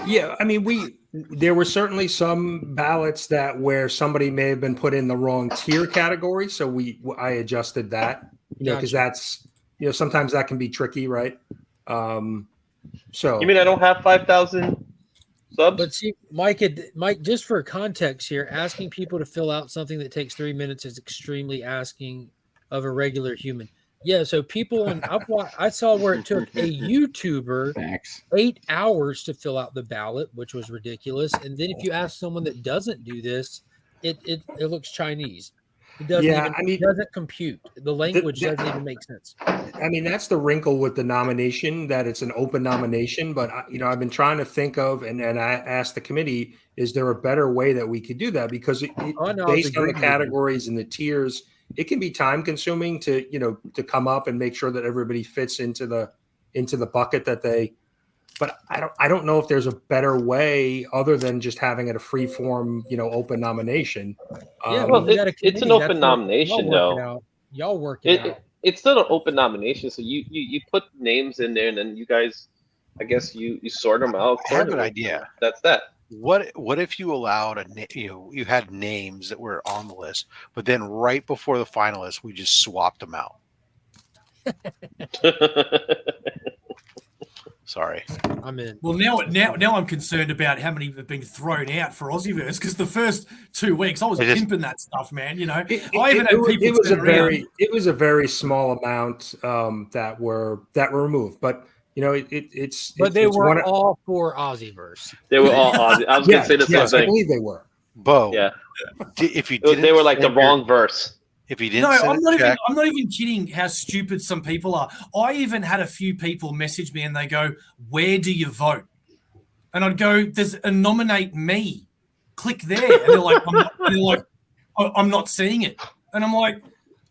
yeah, I mean, there were certainly some ballots where somebody may have been put in the wrong tier category, so I adjusted that, because that's sometimes that can be tricky, right? So You mean I don't have 5,000 subs? But see, Mike, just for context here, asking people to fill out something that takes 3 minutes is extremely asking of a regular human. Yeah, so people, I saw where it took a YouTuber 8 hours to fill out the ballot, which was ridiculous. And then if you ask someone that doesn't do this, it looks Chinese. It doesn't compute. The language doesn't even make sense. I mean, that's the wrinkle with the nomination, that it's an open nomination. But I've been trying to think of, and I asked the committee, is there a better way that we could do that? Because based on the categories and the tiers, it can be time consuming to come up and make sure that everybody fits into the bucket that they. But I don't know if there's a better way other than just having it a free form, open nomination. Yeah, well, it's an open nomination, though. Y'all work it out. It's still an open nomination, so you put names in there, and then you guys, I guess you sort them out. I have an idea. That's that. What if you allowed you had names that were on the list, but then right before the finalists, we just swapped them out. Sorry, I'm in. Well, now I'm concerned about how many have been thrown out for Aussieverse, because the first 2 weeks I was pimping that stuff, man. It was a very small amount that were removed, but they were all for Aussieverse. They were all Aussie. I was going to say the same thing. I believe they were. Bo, yeah. If you didn't, they were like the wrong verse. If you didn't, I'm not even kidding. How stupid some people are. I even had a few people message me and they go, "Where do you vote?" And I'd go, "There's a nominate me. Click there." And they're like, I'm not seeing it." And I'm like,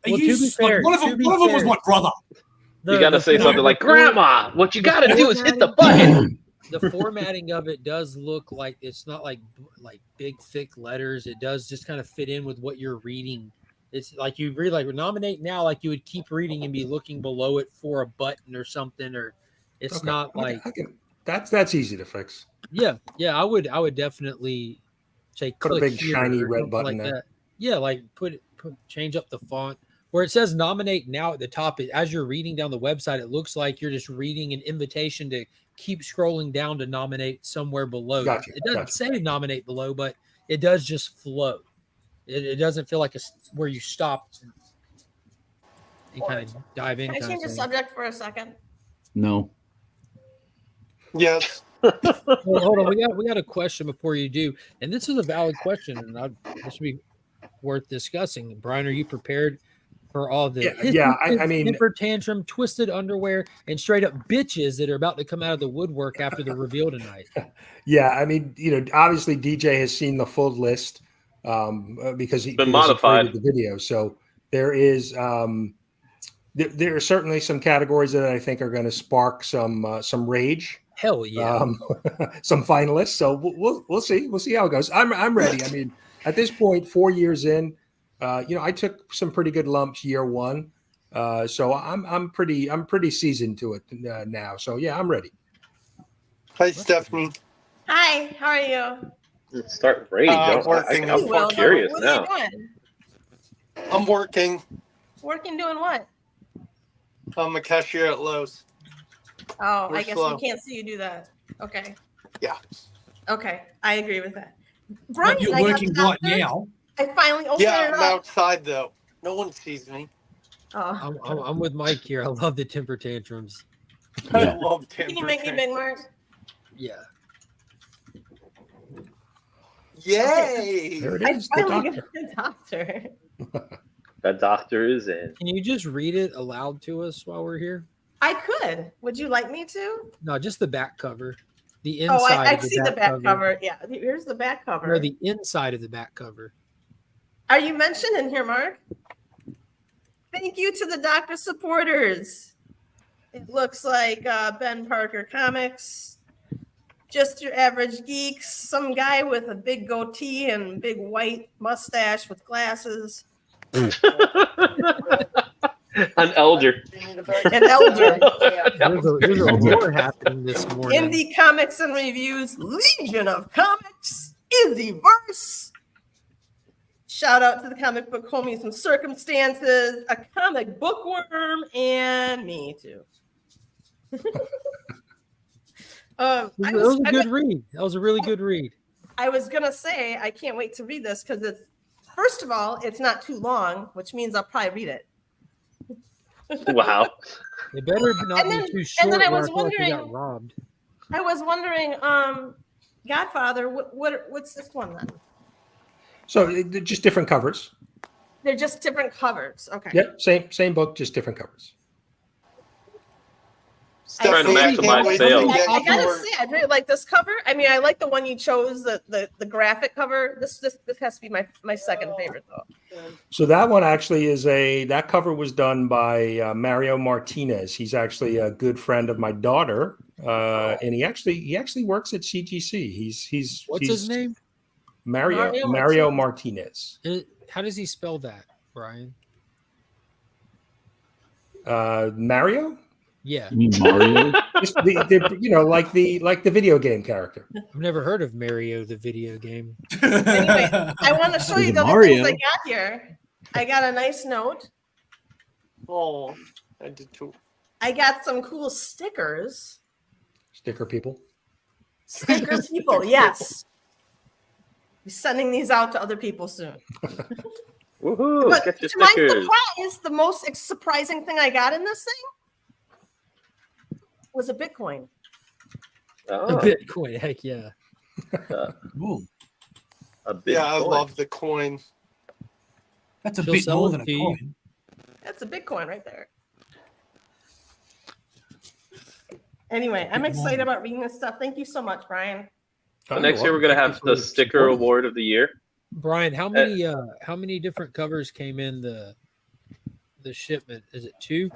"Are you?" Like, one of them was my brother. You got to say something like, "Grandma, what you got to do is hit the button." The formatting of it does look like it's not like big thick letters. It does just kind of fit in with what you're reading. It's like you read like nominate now, like you would keep reading and be looking below it for a button or something, or it's not like that's easy to fix. Yeah, I would definitely say put a big shiny red button like there. that. Yeah, like change up the font where it says nominate now at the top. As you're reading down the website, it looks like you're just reading an invitation to keep scrolling down to nominate somewhere below. Gotcha, it doesn't say nominate below, but it does just flow. It doesn't feel like where you stop and kind of dive in. Can I change the subject for a second? No. Yes. Hold on. We got a question before you do, and this is a valid question, and this would be worth discussing. Brian, are you prepared? for all the I mean, temper tantrum, twisted underwear, and straight up bitches that are about to come out of the woodwork after the reveal tonight. Yeah, I mean, obviously DJ has seen the full list because he created the video. So there is there are certainly some categories that I think are going to spark some rage. Hell yeah, some finalists. So we'll see. We'll see how it goes. I'm ready. I mean, at this point, 4 years in, I took some pretty good lumps year one. So I'm pretty seasoned to it now. So yeah, I'm ready. Hi, Stephanie. Hi, how are you? Let's start rage. I'm more curious now. What are you doing? I'm working. Working doing what? I'm a cashier at Lowe's. Oh, We're I guess slow. we can't see you do that. Okay. Yeah. Okay, I agree with that. Brian, But you're working right now. I finally opened Yeah, it I'm up. outside though. No one sees me. Oh. I'm with Mike here. I love the temper tantrums. I love temper Can you make me big, Mark? Yeah. Yay! There it I is. The finally doctor. get the doctor. That doctor is in. Can you just read it aloud to us while we're here? I could. Would you like me to? No, just the back cover. The inside. Oh, I of the see back the back cover. Yeah, here's the back cover. No, the inside of the back cover. Are you mentioned in here, Mark? Thank you to the doctor supporters. It looks like Ben Parker Comics, Just Your Average Geeks, some guy with a big goatee and big white mustache with glasses. An elder. An elder. There's a war happening this morning. Indie Comics and Reviews, Legion of Comics, Indieverse. Shout out to the comic book homies and circumstances, a comic bookworm, and me too. That was a good read. That was a really good read. I was gonna say I can't wait to read this because it's first of all, it's not too long, which means I'll probably read it. Wow. It better not be too short. And then I where was feel like we wondering, got robbed. I was wondering, Godfather, what's this one then? So they're just different covers. They're just different covers. Okay. Yep, same book, just different covers. Trying to maximize sales. I gotta say, I really like this cover. I mean, I like the one you chose, the graphic cover. This has to be my second favorite though. So that one actually is that cover was done by Mario Martinez. He's actually a good friend of my daughter, and he actually works at CGC. He's his name? Mario Martinez. How does he spell that, Brian? Mario? Yeah. Mario? Just like the video game character. I've never heard of Mario the video game. Anyway, I want to show you the other things I got here. I got a nice note. Oh, I did too. I got some cool stickers. Sticker people. Sticker people, yes. Be sending these out to other people soon. Woohoo! But Get your to my stickers. surprise, the most surprising thing I got in this thing was a Bitcoin. Oh, A Bitcoin, heck yeah. a big Yeah, I coin. love the coin. That's a She'll bit sell more it than a to you. coin. That's a Bitcoin right there. Anyway, I'm excited about reading this stuff. Thank you so much, Brian. So next year we're gonna have the sticker award of the year. Brian, how many different covers came in the shipment? Is it 2?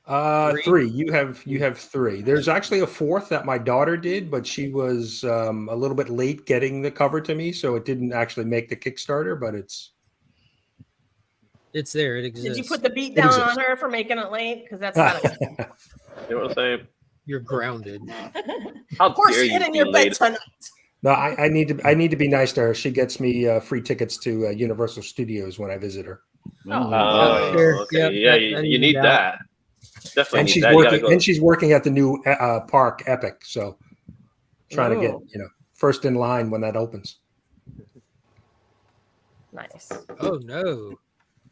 3. You have 3. There's actually a 4th that my daughter did, but she was a little bit late getting the cover to me, so it didn't actually make the Kickstarter. But it's there. It exists. Did you put the beat down on her for making it late? Because that's not it. You know what I'm saying? You're grounded. How Of course, dare you you hid in be your bed late? tonight. No, I need to be nice to her. She gets me free tickets to Universal Studios when I visit her, Oh, Sure. okay. Yep, Yeah, that you need out. that. Definitely and need she's that. You gotta working go. and she's working at the new park Epic. So trying to get Ooh. first in line when that opens. Nice. Oh no.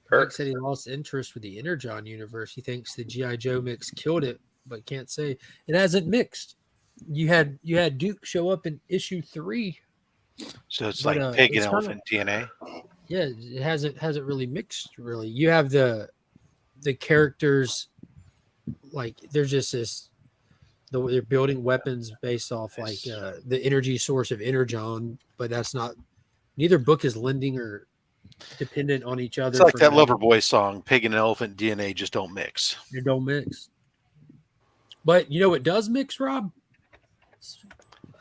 Kirk. Mike said he lost interest with the Energon universe. He thinks the G.I. Joe mix killed it, but can't say it hasn't mixed. You had Duke show up in issue 3. So it's But, like pig and it's kinda- elephant DNA. Yeah, it hasn't really mixed. Really, you have the characters, like there's just this. They're building weapons based off like the energy source of Energon, but that's not. Neither book is lending or dependent on each other. It's like for that nothing. Loverboy song, "Pig and Elephant DNA just don't mix." They don't mix. But you know what does mix, Rob?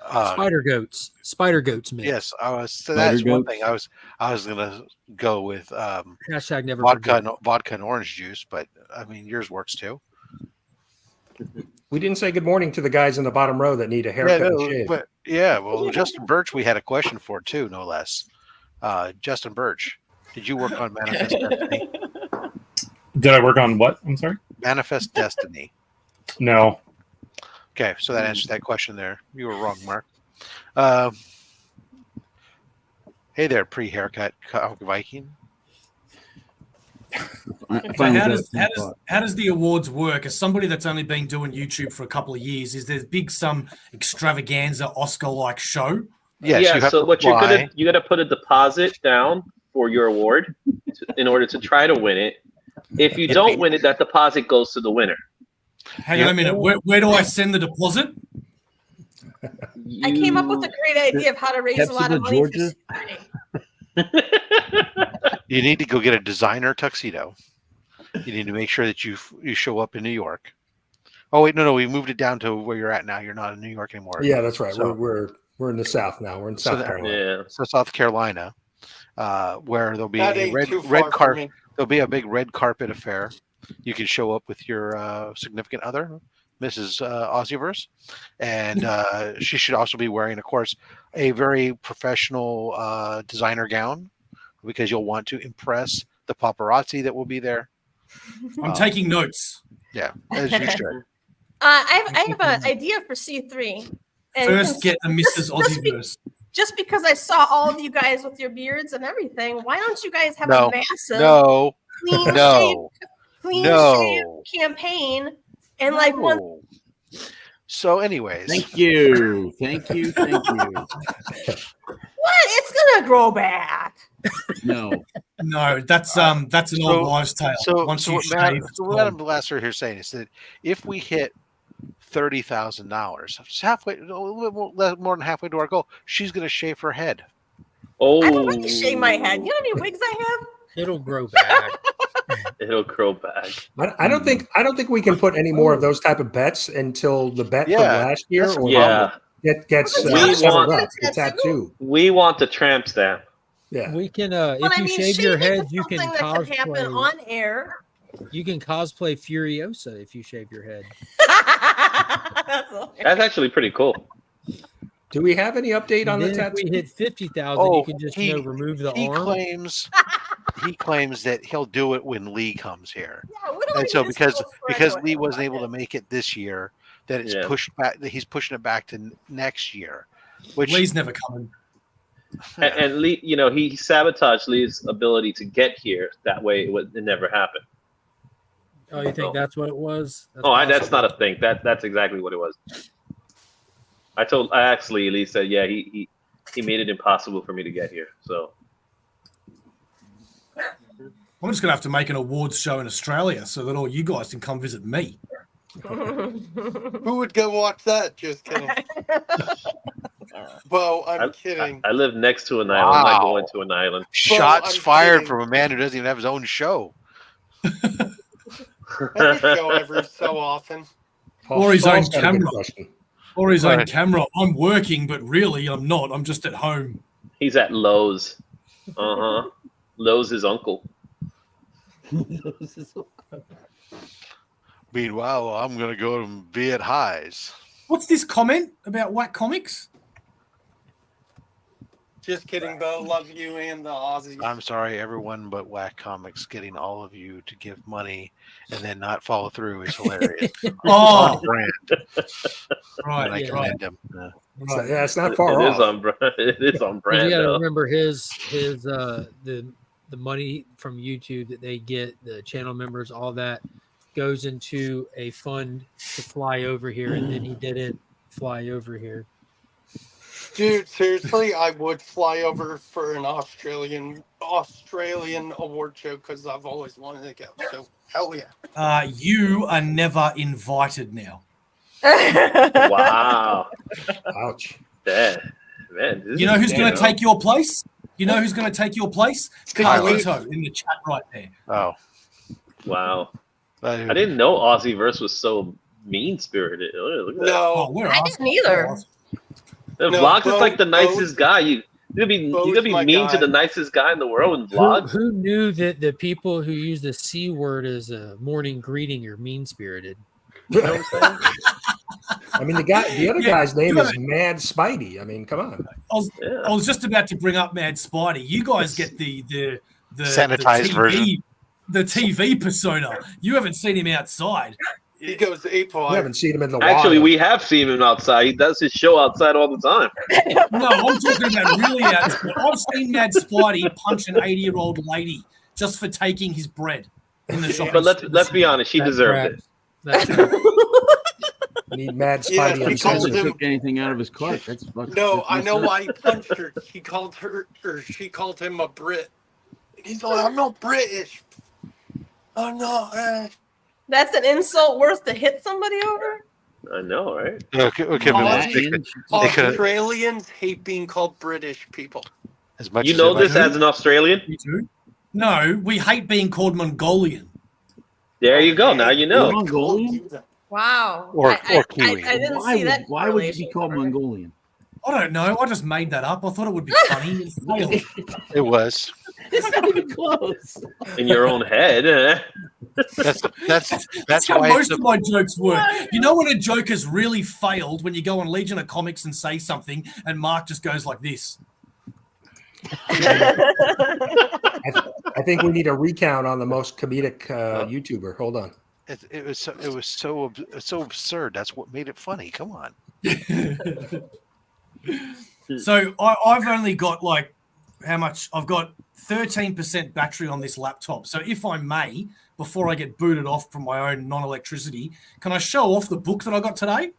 Spider goats. Spider goats mix. Yes, so that's one thing. I was gonna go with Hashtag never vodka and orange juice, but I mean yours works too. We didn't say good morning to the guys in the bottom row that need a haircut and shave. But well, Justin Birch, we had a question for too, no less. Justin Birch, did you work on Manifest Destiny? Did I work on what? I'm sorry? Manifest Destiny. No. Okay, so that answers that question there. You were wrong, Mark. Hey there, pre-haircut Viking. So how does the awards work? As somebody that's only been doing YouTube for a couple of years, is there some extravaganza Oscar-like show? Yes, yeah. So what you're gonna put a deposit down for your award in order to try to win it. If you don't win it, that deposit goes to the winner. Hang on a minute. Where do I send the deposit? I came up with a great idea of how to raise a lot of money. Georgia? You need to go get a designer tuxedo. You need to make sure that you show up in New York. Oh wait, no, we moved it down to where you're at now. You're not in New York anymore. Yeah, that's right. So, we're in the South now. We're in South Carolina. Yeah. So South Carolina, where there'll be That a ain't red too far from carpet. me. There'll be a big red carpet affair. You can show up with your significant other, Mrs. Aussieverse, and she should also be wearing, of course, a very professional designer gown, because you'll want to impress the paparazzi that will be there. I'm taking notes. Yeah, as you should. I have an idea for C3. And First, get the Mrs. Aussieverse. Just because I saw all of you guys with your beards and everything, why don't you guys have No, a massive, no, clean no, shave no. campaign and like one? No. So, anyways, Thank you. Thank you. What? It's gonna grow back. No. No, that's an old wives' tale. So, Once so you what shave, Madam, it's so what gone. Madam Blaster here saying is that if we hit $30,000, halfway, a little bit more than halfway to our goal, she's going to shave her head. Oh, I've already shaved my head. You know how many wigs I have? It'll grow back. it'll grow back. I don't think we can put any more of those type of bets until the bet from last year that's or Yeah. gets We settled want- up. The tattoo. We want the tramp stamp. Yeah. We can But if I you mean, shave your shaving head, is you can something that could happen cosplay. on air. You can cosplay Furiosa if you shave your head. That's actually pretty cool. Do we have any update on the Then if tattoo? we hit 50,000, you can just remove the arm. He claims that he'll do it when Lee comes here. Yeah, we don't And so need this because for Lee wasn't able to make it this year, that it's pushed back. That he's pushing it back to next year. Which Lee's never coming. And Lee, he sabotaged Lee's ability to get here. That way, it never happened. Oh, you think that's what it was? That's not a thing. That's exactly what it was. I asked Lee. Lee said, "Yeah, he made it impossible for me to get here." So I'm just gonna have to make an awards show in Australia so that all you guys can come visit me. Who would go watch that? Just kidding. Well, I'm kidding. I live next to an island. I'm not going to an island. Shots fired from a man who doesn't even have his own show. I just go every so often. Or his own camera. Or his own Right. camera. I'm working, but really I'm not. I'm just at home. He's at Lowe's. Lowe's his uncle. Meanwhile, I'm going to go and be at Highs. What's this comment about Whack Comics? Just kidding, Bo. Love you and the Aussies. I'm sorry, everyone but Whack Comics getting all of you to give money and then not follow through is hilarious. Oh. On brand. Right, And I commend him. Yeah, it's not far It off. is on brand. It is on brand. You got to though. remember the money from YouTube that they get, the channel members, all that goes into a fund to fly over here, and then he didn't fly over here. Dude, seriously, I would fly over for an Australian award show because I've always wanted to go. So hell yeah. You are never invited now. Wow. Ouch. That, man, this You know is who's going to dope. take your place? You know who's going to take your place? Carlito in the chat right there. Oh, Wow. I didn't know Aussieverse was so mean-spirited. Look at that. No, I didn't either. Vlogs is like the nicest guy. You gonna be mean to the nicest guy in the world in vlogs. Who knew that the people who use the C word as a morning greeting are mean spirited? You know what I'm saying? I mean, the other guy's name is Mad Spidey. I mean, come on. I was just about to bring up Mad Spidey. You guys get the sanitized version. The TV persona. You haven't seen him outside. He goes ape You haven't seen him in the wild. Actually, we have seen him outside. He does his show outside all the time. No, I'm talking about really outside. I've seen Mad Spidey punch an 80-year-old lady just for taking his bread in the shop. But let's be honest, she deserved it. Need Mad Spidey on Hasn't took anything out of his cart. That's No, I know why he punched her. He called her, or she called him a Brit. He's like, I'm not British. I'm not. That's an insult worth to hit somebody over? I know, right? Australians hate being called British people. As much you know this as an Australian? You do? No, we hate being called Mongolian. There you go. Now you know. Mongolian? Wow. Or Kiwi. I didn't see that. Why would you be called Mongolian? I don't know. I just made that up. I thought it would be funny. It was. It's not even close. In your own head. That's how most of my jokes work. You know when a joke has really failed when you go on Legion of Comics and say something and Mark just goes like this. I think we need a recount on the most comedic YouTuber. Hold on. It was so absurd. That's what made it funny. Come on. So I've only got like how much? I've got 13% battery on this laptop. So if I may, before I get booted off from my own non-electricity, can I show off the book that I got today?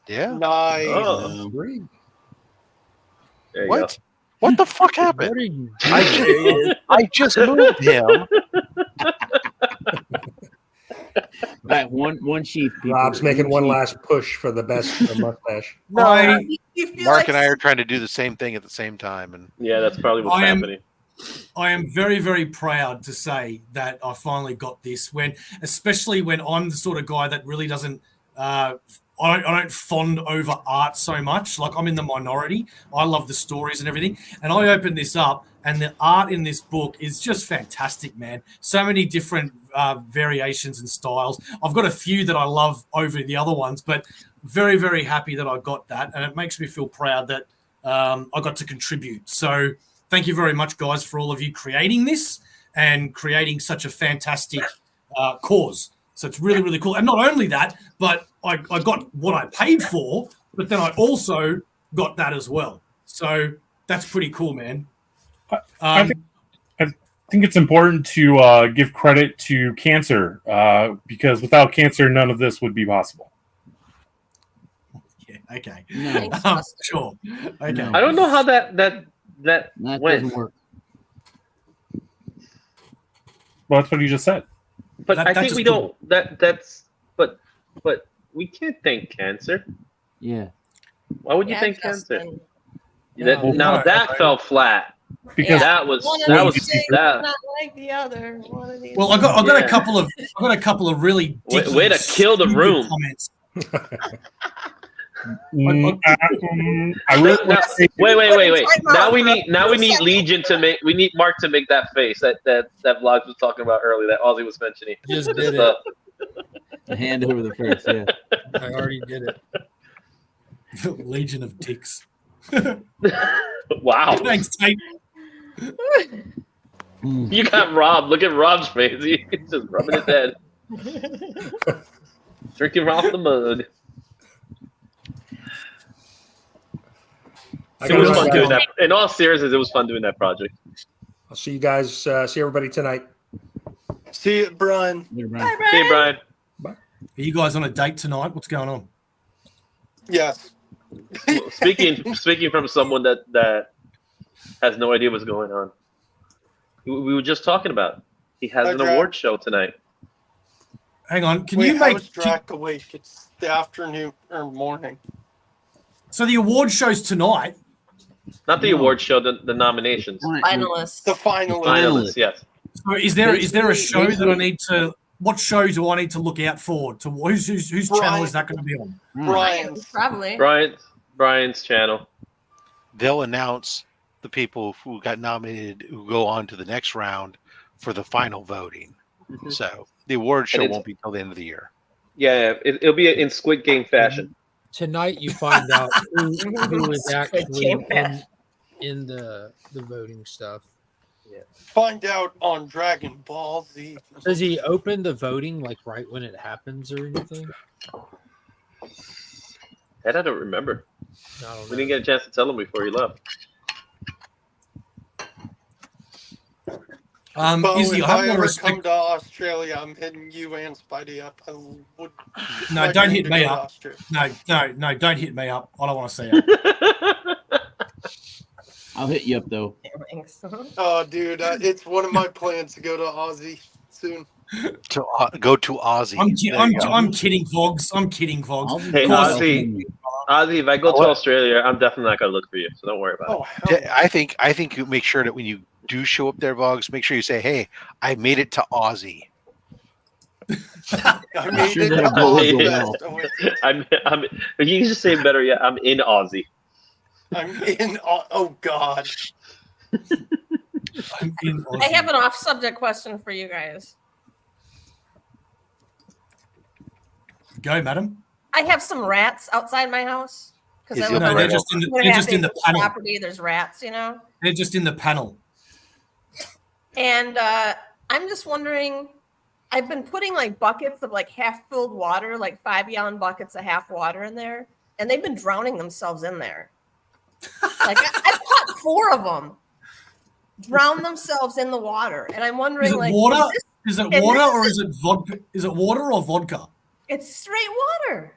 Yeah. Nice. Oh. What? What the fuck happened? What are you I just moved him. Right, one sheath. Rob's making one last push for the best mustache. No, Mark Mark and I are trying to do the same thing at the same time, and yeah, that's probably what's happening. I am very, very proud to say that I finally got this. Especially when I'm the sort of guy that really doesn't. I don't fond over art so much. Like I'm in the minority. I love the stories and everything. And I opened this up, and the art in this book is just fantastic, man. So many different variations and styles. I've got a few that I love over the other ones, but very, very happy that I got that. And it makes me feel proud that I got to contribute. So thank you very much, guys, for all of you creating this and creating such a fantastic cause. So it's really, really cool. And not only that, but I got what I paid for, but then I also got that as well. So that's pretty cool, man. I think it's important to give credit to cancer because without cancer, none of this would be possible. Yeah, okay. No. Sure. Okay. No. I don't know how that That went. doesn't work. Well, that's what you just said. But That I think just we don't. That's. But we can't thank cancer. Yeah. Why would you Yeah, thank Justin. cancer? No. That fell flat. Because that was One of that these was things that. not like the other. One of these Well, I got a couple of really Way to kill the stupid room. comments. I really want to say Wait. Now we need Legion to make. We need Mark to make that face that Vlogs was talking about earlier. That Ozzy was mentioning. Just did it. A hand over the face, yeah. I already did it. Legion of dicks. Wow. Thanks, Tate. You got Rob. Look at Rob's face. He's just rubbing his head. Drinking off the mug. It was fun doing that. In all seriousness, it was fun doing that project. I'll see you guys. See everybody tonight. See you, Brian. See you, Brian. Are you guys on a date tonight? What's going on? Yes. speaking from someone that has no idea what's going on. We were just talking about it. He has an award show tonight. Hang on, can Wait, you make? How's Drac awake? It's the afternoon or morning. So the award show's tonight. Not the award show, the nominations. Finalists. The finalists. Finalists, yes. So is there a show that I need to? What show do I need to look out for? To whose channel is that going to be on? Brian's. Probably. Brian's channel. They'll announce the people who got nominated who go on to the next round for the final voting. Mm-hmm. So the award show won't be till the end of the year. Yeah, it'll be in Squid Game fashion. Tonight you find out who is actually in the voting stuff. Yeah. Find out on Dragon Ball Z. Does he open the voting like right when it happens or anything? That I don't remember. No, We didn't get a chance to tell him before he left. If I I have more ever come respect. to Australia, I'm hitting you and Spidey up. I would. No, like don't you hit to me go to up. Australia. No, don't hit me up. I don't want to see it. I'll hit you up though. Oh, dude, it's one of my plans to go to Aussie soon. To go to Aussie. I'm kidding, Vogs. I'm kidding, Vogs. Hey, Ozzy, if I go to Australia, I'm definitely not gonna look for you, so don't worry about it. I think you make sure that when you do show up there, Vogs, make sure you say, "Hey, I made it to Aussie." I made it to Aussie. You just say better yet. I'm in Aussie. I'm in. Oh God. I'm in I have an off-subject question for you guys. Go, madam. I have some rats outside my house because I live No, on they're just in the panel. property. There's rats, you know. They're just in the panel. And I'm just wondering. I've been putting like buckets of like half-filled water, like 5-gallon buckets of half water in there, and they've been drowning themselves in there. Like I caught 4 of them drown themselves in the water, and I'm wondering, Is it like, water? Is it water or this is it vodka? Is it water or vodka? It's straight water.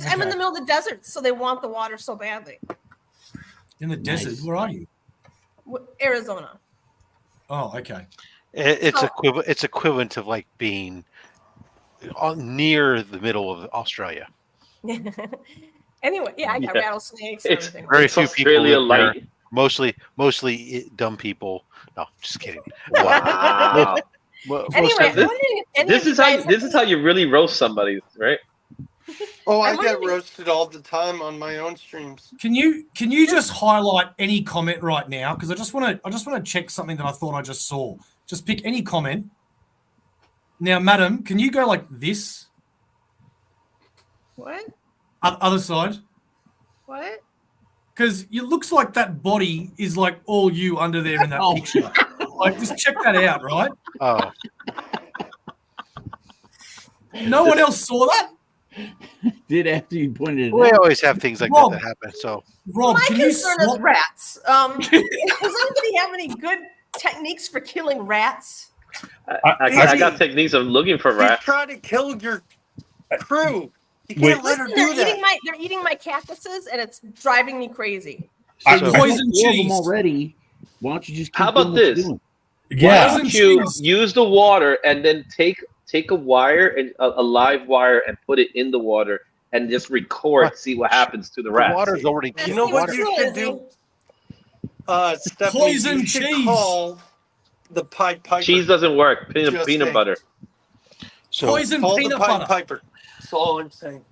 I'm in the Okay. middle of the desert, so they want the water so badly. In the desert? Where are you? Arizona. Oh, okay. It's equivalent of like being near the middle of Australia. Anyway, yeah, I got rattlesnakes and everything. Very few people Australia live there. light. Mostly dumb people. No, just kidding. Wow. Anyway, I'm wondering if any This of you is how guys this is how you really roast somebody, right? Oh, I I'm get wondering- roasted all the time on my own streams. Can you just highlight any comment right now? Because I just want to check something that I thought I just saw. Just pick any comment. Now, madam, can you go like this? What? Other side. What? Because it looks like that body is like all you under there in that picture. Like, just check that out, right? Oh, No one else saw that. Did after you pointed it we out. always have things like Rob. that happen. So Rob, My can you concern is swap? rats. Does anybody have any good techniques for killing rats? I got techniques of looking for You rats. try to kill your crew. You can't let her Listen, do that. they're eating my cactuses, and it's driving me crazy. So So- you have Poison 4 of them cheese. already. Why don't you just keep How about doing what you're this? doing? Why Yeah. Poison don't you cheese. use the water and then take a wire and a live wire and put it in the water and just record, see what happens to the the rats. water's already. You know what water- you should do? Stephanie, Poison you should cheese. call the Pied Piper. Cheese doesn't work. Peanut Just peanut saying. butter. So Poison Call the peanut Pied butter. Piper. That's all I'm saying.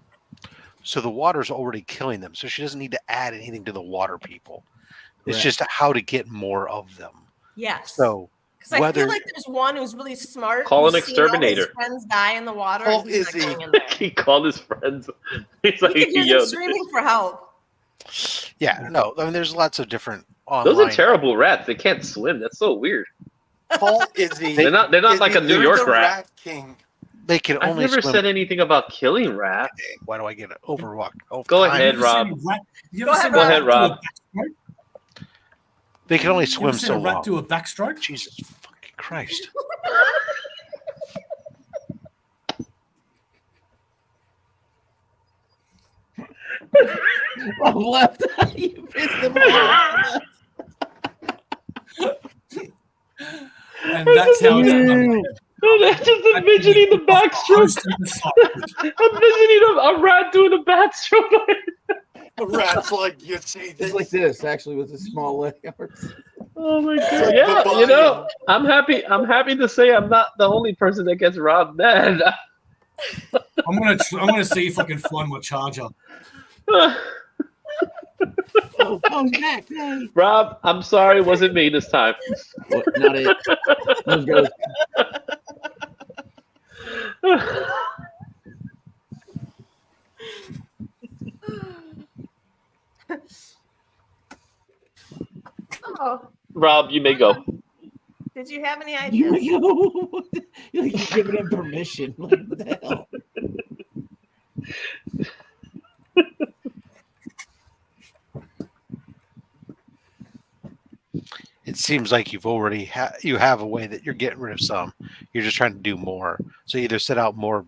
So the water's already killing them. So she doesn't need to add anything to the water people. It's Correct. just how to get more of them. Yes. So Because I whether feel like there's one who's really smart. Call who's an seen all his exterminator. friends die in the water. Call and he's not Izzy. going in there. He called his friends. He's like, You could hear yo, them screaming for help. yeah, no, I mean there's lots of different those online. are terrible rats. They can't swim. That's so weird. Call Izzy. They're not like a Izzy, New you're York the rat. King. They can I've only never swim. said anything about killing rats. Why do I get overwalked? Oh, Go time. ahead, You ever Rob. seen a rat- you Go ever ahead, seen a Go ahead, rat do a Rob. backstroke? They can only You ever swim seen so a rat long. do a backstroke? Jesus fucking Christ! Rob left. You pissed him off. And that's how it's done. I'm just envisioning the backstroke. I'm envisioning a rat doing a backstroke. A rat's like, you see this? It's like this, actually, with a small layout. Oh my god! Yeah, you know, I'm happy. I'm happy to say I'm not the only person that gets robbed mad. I'm gonna see if I can find my charger. Oh, he's back. Yay. Rob, I'm sorry, it wasn't me this time. Well, not it. Let's go. Oh, Rob, you may go. did you have any You ideas? go. You're giving him permission. Like, what the hell? It seems like you've already you have a way that you're getting rid of some. You're just trying to do more. So either set out more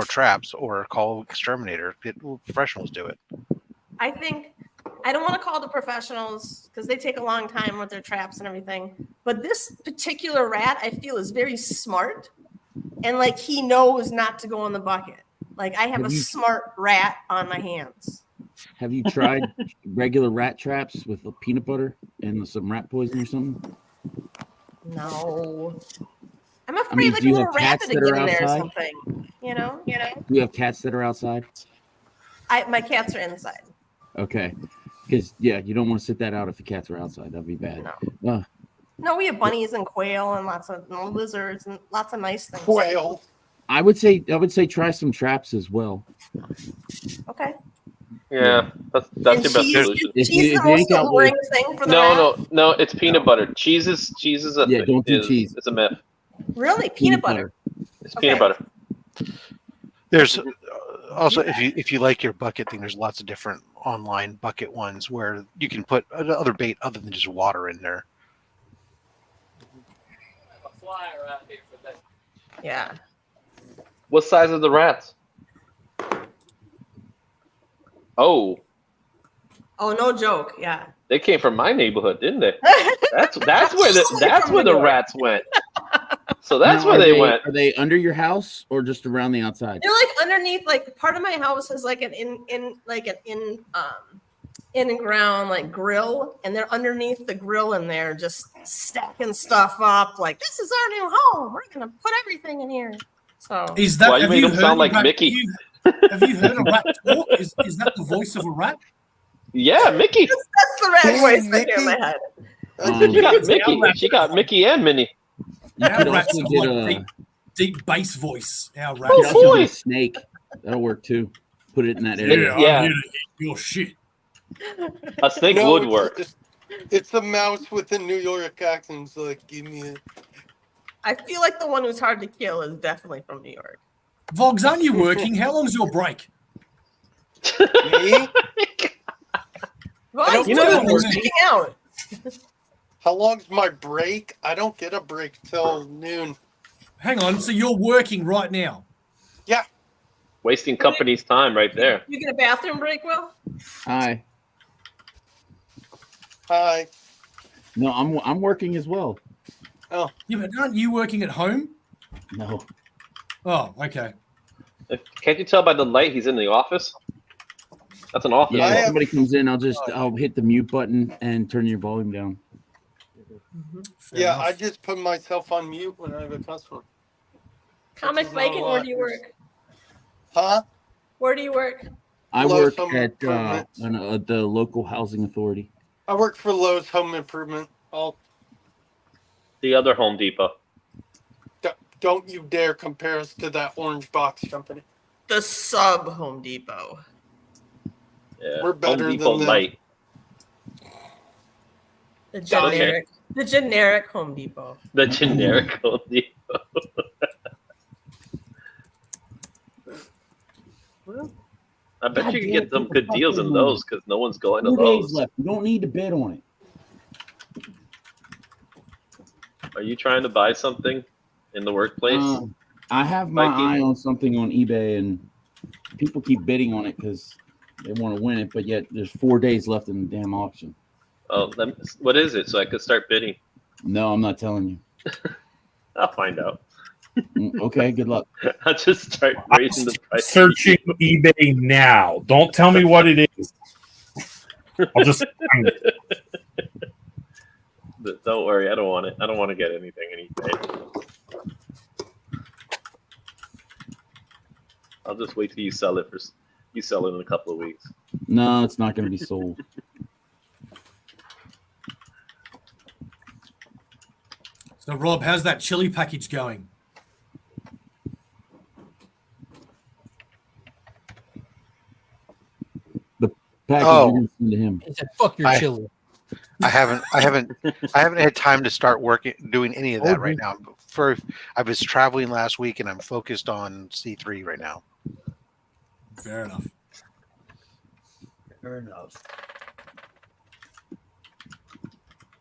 traps or call exterminator. Get professionals do it. I think I don't want to call the professionals because they take a long time with their traps and everything. But this particular rat, I feel, is very smart, and like he knows not to go in the bucket. Like I have a smart rat on my hands. Have you tried regular rat traps with peanut butter and some rat poison or something? No. I'm afraid like a do you little have rat cats to that get are in there or outside? something. You know? Do you have cats that are outside? My cats are inside. Okay. Because, yeah, you don't want to sit that out if the cats are outside. That'd be bad. No. No, we have bunnies and quail and lots of lizards and lots of nice things. Quail. I would say try some traps as well. Okay. Yeah, that's your best solution. Cheese the most alluring thing for the rat? No, it's peanut butter. Cheese is a yeah. Don't do cheese. It's a myth. Really, peanut butter. It's peanut butter. There's also if you like your bucket thing, there's lots of different online bucket ones where you can put other bait other than just water in there. Yeah. What size are the rats? Oh, no joke. Yeah. they came from my neighborhood, didn't they? That's where the rats went. So that's where they went. Are they under your house or just around the outside? They're like underneath. Like part of my house is like an in ground like grill, and they're underneath the grill in there, just stacking stuff up. Like this is our new home. We're gonna put everything in here. So Is that? Well, you made them sound like Mickey. Have you heard a rat talk? Is that the voice of a rat? Yeah, Mickey. That's the rat voice right here in my head. She got Mickey. She got Mickey and Minnie. Our rats have like deep bass voice. Our rats. You could also do a snake. That'll work too. Put it in that area. Yeah, I'm here to eat your shit. A snake would work. It's the mouse with the New York accent. It's like, give me it. I feel like the one who's hard to kill is definitely from New York. Vogs, aren't you working? How long's your break? Me? Well, You know, we're speaking out. How long's my break? I don't get a break till noon. Hang on. So you're working right now? Yeah. Wasting company's time right there. You get a bathroom break, Will? Hi. Hi. No, I'm working as well. Oh. Yeah, but aren't you working at home? No. Oh, okay. Can't you tell by the light he's in the office? That's an office. Yeah, if somebody comes in, I'll hit the mute button and turn your volume down. Yeah, I just put myself on mute when I have a customer. Comic Viking, where do you work? Huh? Where do you work? I Lowe's work Home at Improvement. the local housing authority. I work for Lowe's Home Improvement. The other Home Depot. Don't you dare compare us to that orange box company. The sub Home Depot. Yeah. We're better Home Depot than them. Light. The generic Home Depot. The generic Home Depot. I bet you can get some good deals in those because no one's going to 2 days those. left. You don't need to bid on it. Are you trying to buy something in the workplace? I have my Mikey? eye on something on eBay, and people keep bidding on it because They want to win it, but yet there's 4 days left in the damn auction. Oh, what is it? So I could start bidding. No, I'm not telling you. I'll find out. Okay, good luck. I'll just start raising the price. Searching eBay now. Don't tell me what it is. I'll just find it. Don't worry, I don't want it. I don't want to get anything in eBay. I'll just wait till you sell it in a couple of weeks. No, it's not going to be sold. So, Rob, how's that chili package going? The package Oh. you're going to send to him. He said, "Fuck your chili." I haven't had time to start doing any of that right now. I was traveling last week and I'm focused on C3 right now. Fair enough. Fair enough.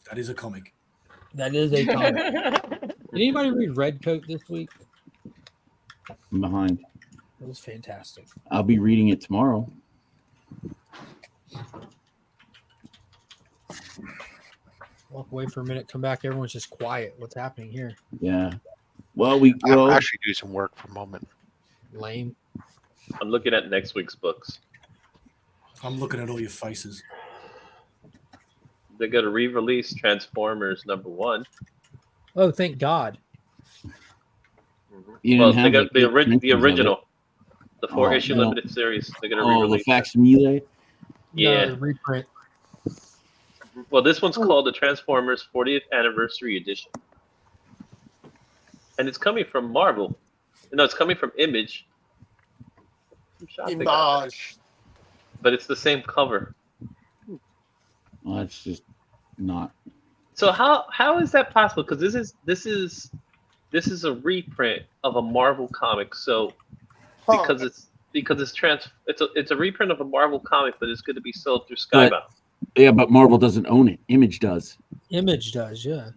That is a comic. That is a comic. Did anybody read Redcoat this week? I'm behind. It was fantastic. I'll be reading it tomorrow. Walk away for a minute, come back. Everyone's just quiet. What's happening here? Yeah. Well, I'll actually do some work for a moment. Lame. I'm looking at next week's books. I'm looking at all your faces. They're going to re-release Transformers #1. Oh, thank God. You Well, didn't they have got the original, the 4-issue no. limited series. They're going to the re-release. facsimile. Yeah. No, reprint. Well, this one's called the Transformers 40th Anniversary Edition. And it's coming from Marvel. No, it's coming from Image. I'm shocked they got that. Image. But it's the same cover. Well, that's just not. So how is that possible? Because this is a reprint of a Marvel comic. So because it's a reprint of a Marvel comic, but it's going to be sold through Skybound. Yeah, but Marvel doesn't own it. Image does. Image does, yeah.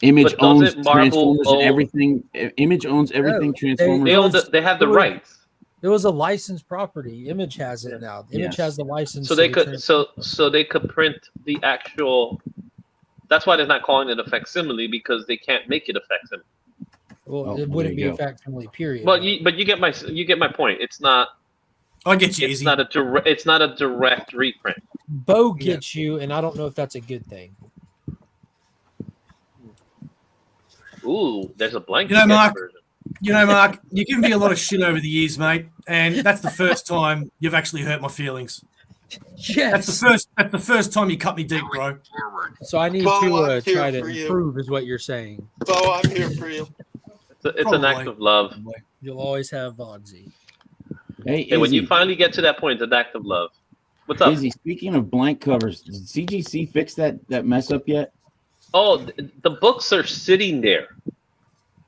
Image But owns doesn't Marvel Transformers own- and everything. Image owns everything Transformers. They have the rights. It was a licensed property. Image has it now. Image has the license. So to they the could Transformers. so they could print the actual. That's why they're not calling it a facsimile, because they can't make it a facsimile. Well, it wouldn't be a facsimile, period. Well, you get my point. It's not. I get you. It's not a direct reprint. Bo gets you, and I don't know if that's a good thing. Ooh, there's a blank. You know, Mark. version. You know, Mark. You've given me a lot of shit over the years, mate, and that's the first time you've actually hurt my feelings. Yes. That's the first time you cut me deep, bro. So I need Bo, to I'm here try to for you. improve, is what you're saying. Bo, I'm here for you. It's an act of love. You'll always have Vogsy. Hey, And when Izzy, you finally get to that point, it's an act of love. What's up? Izzy, speaking of blank covers, did CGC fix that mess up yet? Oh, the books are sitting there.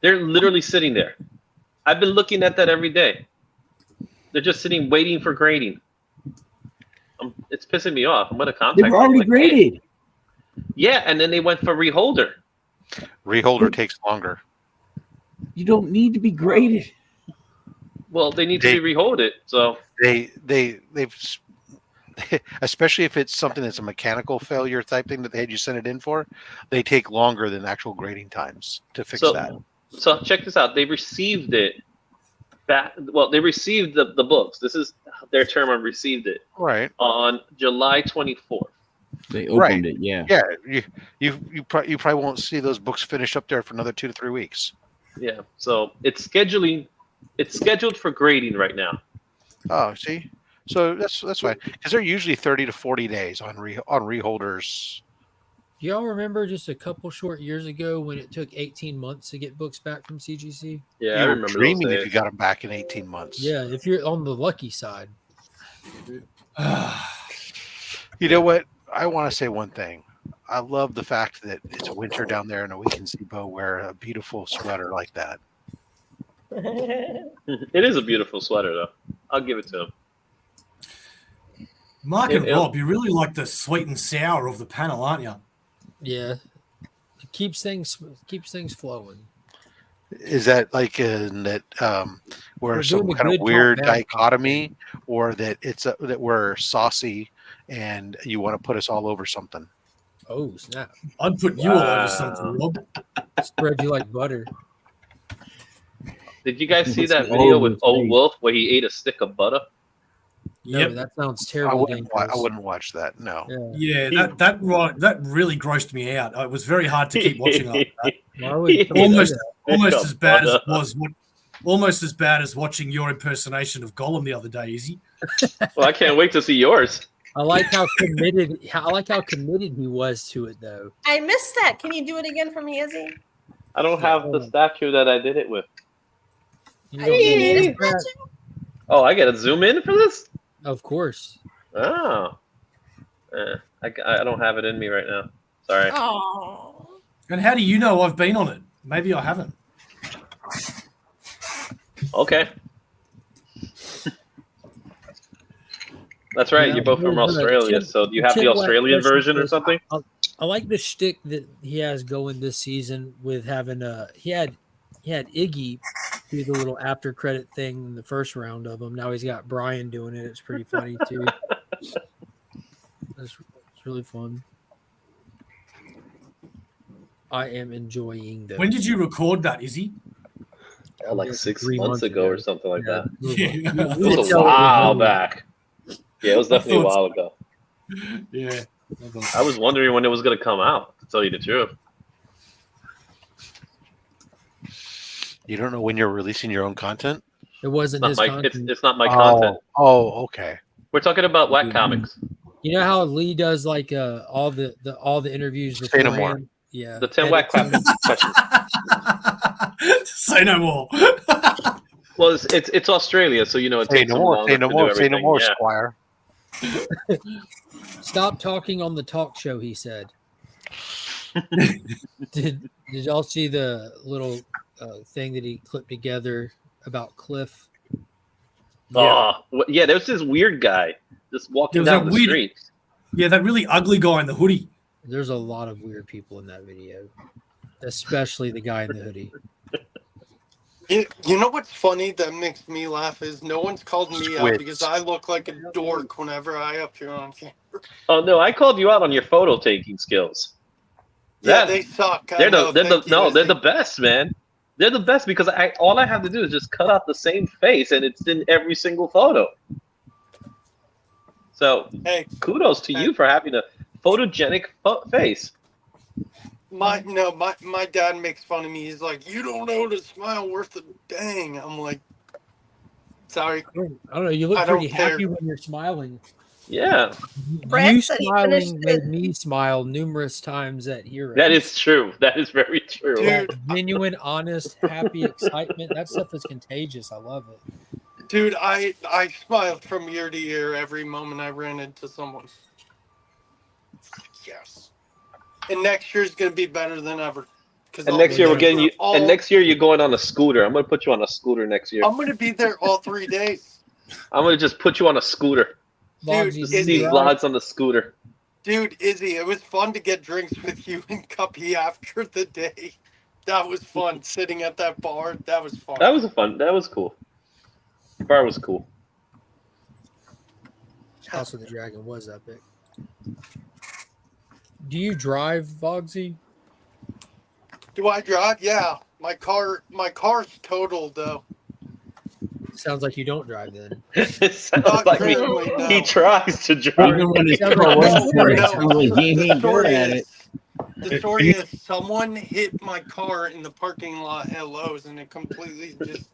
They're literally sitting there. I've been looking at that every day. They're just sitting, waiting for grading. It's pissing me off. I'm going to contact They them. were already Like, graded. hey. Yeah, and then they went for reholder. Reholder takes longer. You don't need to be graded. Well, they need to be reholded. So they've especially if it's something that's a mechanical failure type thing that they had you send it in for, they take longer than actual grading times to fix that. So check this out. They received it back. Well, they received the books. This is their term on received it. Right. On July 24th. They opened it, yeah. Yeah, you probably won't see those books finished up there for another 2 to 3 weeks. Yeah. So it's scheduled for grading right now. Oh, see, so that's fine because they're usually 30 to 40 days on reholders. Do y'all remember just a couple short years ago when it took 18 months to get books back from CGC? Yeah, I remember remember those dreaming if days. you got them back in 18 months. Yeah, if you're on the lucky side. You know what? I want to say one thing. I love the fact that it's winter down there and we can see Bo wear a beautiful sweater like that. It is a beautiful sweater, though. I'll give it to him. Mark and Rob, you really like the sweet and sour of the panel, aren't you? Yeah, it keeps things flowing. Is that like in that where We're some doing the kind of good cop, weird bad cop dichotomy, or that it's that we're saucy and you want to put us all over something? Oh snap! I'd put you all over something, Rob. Spread you like butter. Did you guys see that All video over with his Old face. Wolf where he ate a stick of butter? No, Yep. that sounds I terribly wouldn't, dangerous. I wouldn't watch that. No. Yeah. Yeah, that really grossed me out. It was very hard to keep watching after that. Why would He somebody do Almost, that? almost as bad as butter. it was. Almost as bad as watching your impersonation of Gollum the other day, Izzy. Well, I can't wait to see yours. I like how committed. I like how committed he was to it, though. I missed that. Can you do it again for me, Izzy? I don't have the statue that I did it with. You Do don't you need need a that. statue? Oh, I gotta zoom in for this? Of course. Oh. I don't have it in me right now. Sorry. Oh. And how do you know I've been on it? Maybe I haven't. Okay. That's right. Yeah, You're both from there's, Australia, Chip- so do you have the Chip Whack Australian question version or says, something? I like the shtick that he has going this season with having he had Iggy do the little after credit thing in the first round of them. Now he's got Brian doing it. It's pretty funny too. It's really fun. I am enjoying those. When did you record that, Izzy? Like 6 3 months months ago or ago. something like Yeah. that. Yeah. It was a while back. Yeah, it was definitely a while ago. Yeah. I was wondering when it was going to come out, to tell you the truth. You don't know when you're releasing your own content? It wasn't It's his not my, content. it's not my content. Oh, okay. We're talking about Whack Comics. You know how Lee does like all the interviews Say no more. beforehand? Yeah. The 10 Whack Edits them. questions. Say no more. Well, it's Australia, so it Say takes no them more. longer Say no to more. do Say no everything. more, Yeah. Squire. Stop talking on the talk show, he said. Did y'all see the little thing that he clipped together about Cliff? Oh, yeah, there was this weird guy just walking There was down that the weird- street. Yeah, that really ugly guy in the hoodie. There's a lot of weird people in that video, especially the guy in the hoodie. You know what's funny that makes me laugh is no one's called me out Squids. because I look like a dork whenever I appear on camera. Oh no, I called you out on your photo taking skills. Yeah, That- they suck. I They're know, they're thank you, they're Izzy. the best, man. They're the best because all I have to do is just cut out the same face and it's in every single photo. So Hey, kudos to you for having a photogenic face. my dad makes fun of me. He's like, "You don't know the smile worth a dang." I'm like, "Sorry." I don't know. You look I don't pretty care. happy when you're smiling. Yeah, Brad You said he finished smiling his- made me smile numerous times at Heroes. that is true. That is very true. Dude. That genuine, honest, happy excitement. That stuff is contagious. I love it. Dude, I smiled from year to year every moment I ran into someone. Yes. And next year's gonna be better than ever. And next year we're getting you. And next year you're going on a scooter. I'm gonna put you on a scooter next year. I'm gonna be there all 3 days. I'm gonna just put you on a scooter. Dude, Just Izzy, see vlogs on the scooter. Dude, Izzy, it was fun to get drinks with you and Cuppy after the day. That was fun. Sitting at that bar, that was fun. That was fun. That was cool. The bar was cool. House of the Dragon was epic. Do you drive, Vogsy? Do I drive? Yeah. My car's totaled though. Sounds like you don't drive then. It sounds Not like currently, no. he tries to drive. Even when his Sounds car like- wasn't No, for it, no. sounds like he The ain't good story at it. is, the story is someone hit my car in the parking lot at Lowe's and it completely just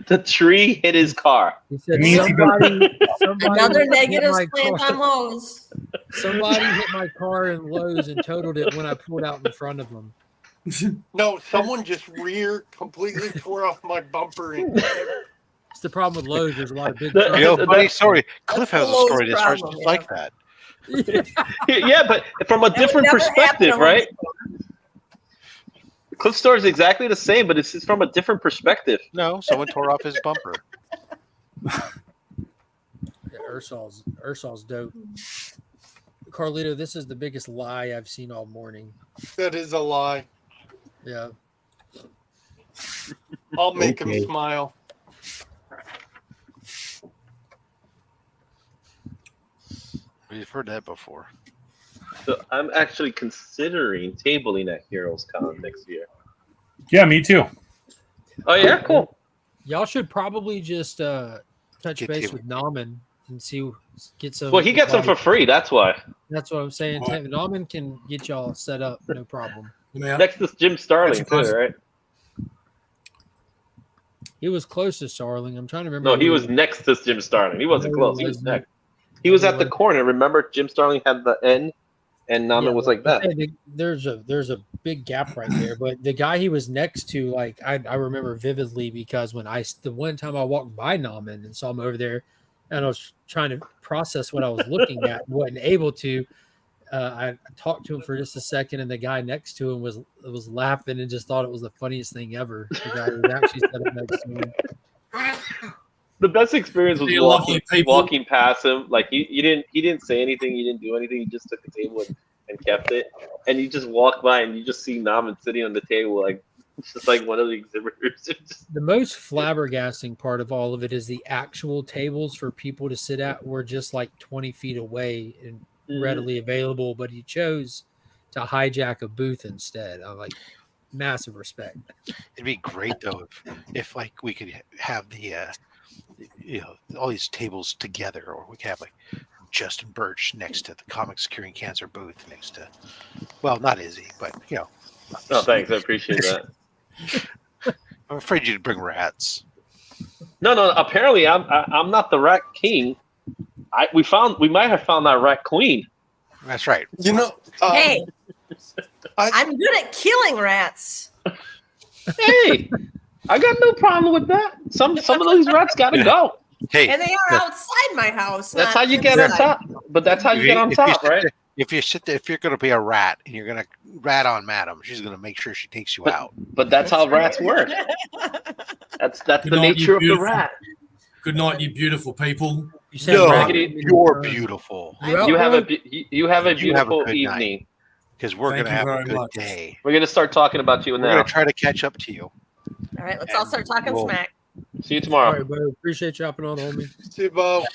The tree hit his car. He said Means he somebody Another hit negative my slant car. on Lowe's. Somebody hit my car in Lowe's and totaled it when I pulled out in front of them. no, someone just completely tore off my bumper and It's the problem with Lowe's. There's a lot of big. The- trucks. You know, funny That's- story. Cliff has the a story Lowe's that starts problem, just yeah. like that. Yeah, but from a That would different never happen perspective, on right? Lowe's. Cliff story is exactly the same, but it's from a different perspective. No, someone tore off his bumper. Yeah, Ursol's dope. Carlito, this is the biggest lie I've seen all morning. that is a lie. Yeah. I'll make him Okay. smile. We've heard that before. So I'm actually considering tabling at Heroes Con next year. Yeah, me too. Oh yeah, cool. Y'all should probably just touch Get base you. with Nauman and get some. Well, he gets them for free. That's why. That's what I'm saying. Nauman can get y'all set up, no problem. Next to Jim Starling too, right? He was close to Starling. I'm trying to remember. No, he was next to Jim Starling. He wasn't No, close. he He was wasn't. next. He was at the corner. Remember, Jim Starling had the N, and Nauman was like that. There's a big gap right there, but the guy he was next to, like I remember vividly because when the one time I walked by Nauman and saw him over there, and I was trying to process what I was looking at, wasn't able to. I talked to him for just a second, and the guy next to him was laughing and just thought it was the funniest thing ever. The guy who actually said it next to him. The best experience was They're lovely people. walking past him. Like he didn't say anything. He didn't do anything. He just took the table and kept it. And you just walk by and you just see Nauman sitting on the table, like just like one of the exhibitors. The most flabbergasting part of all of it is the actual tables for people to sit at were just like 20 feet away and readily available, but he chose to hijack a booth instead. I'm like, massive respect. It'd be great though if like we could have the all these tables together, or we could have like Justin Birch next to the Comics Curing Cancer booth next to, well, not Izzy, but Oh, thanks. I appreciate that. I'm afraid you'd bring rats. No. Apparently, I'm not the rat king. We might have found that rat queen. That's right. You know, Hey, I'm good at killing rats. Hey, I got no problem with that. Some of these rats gotta go. Hey, And they are outside my house. That's not how you get on inside. top. But that's how you get on top, right? If you're going to be a rat and you're going to rat on Madam, she's going to make sure she takes you out. But that's how rats work. That's the nature of the rat. Good night, you beautiful people. No, you're beautiful. You have a beautiful good evening. Because we're going to Thank you have a very good much. day. We're gonna start talking about you We're now. going to try to catch up to you. All right, let's all start talking Cool. smack. See you All tomorrow. right, bro. Appreciate you hopping on, homie. See you, Bo. I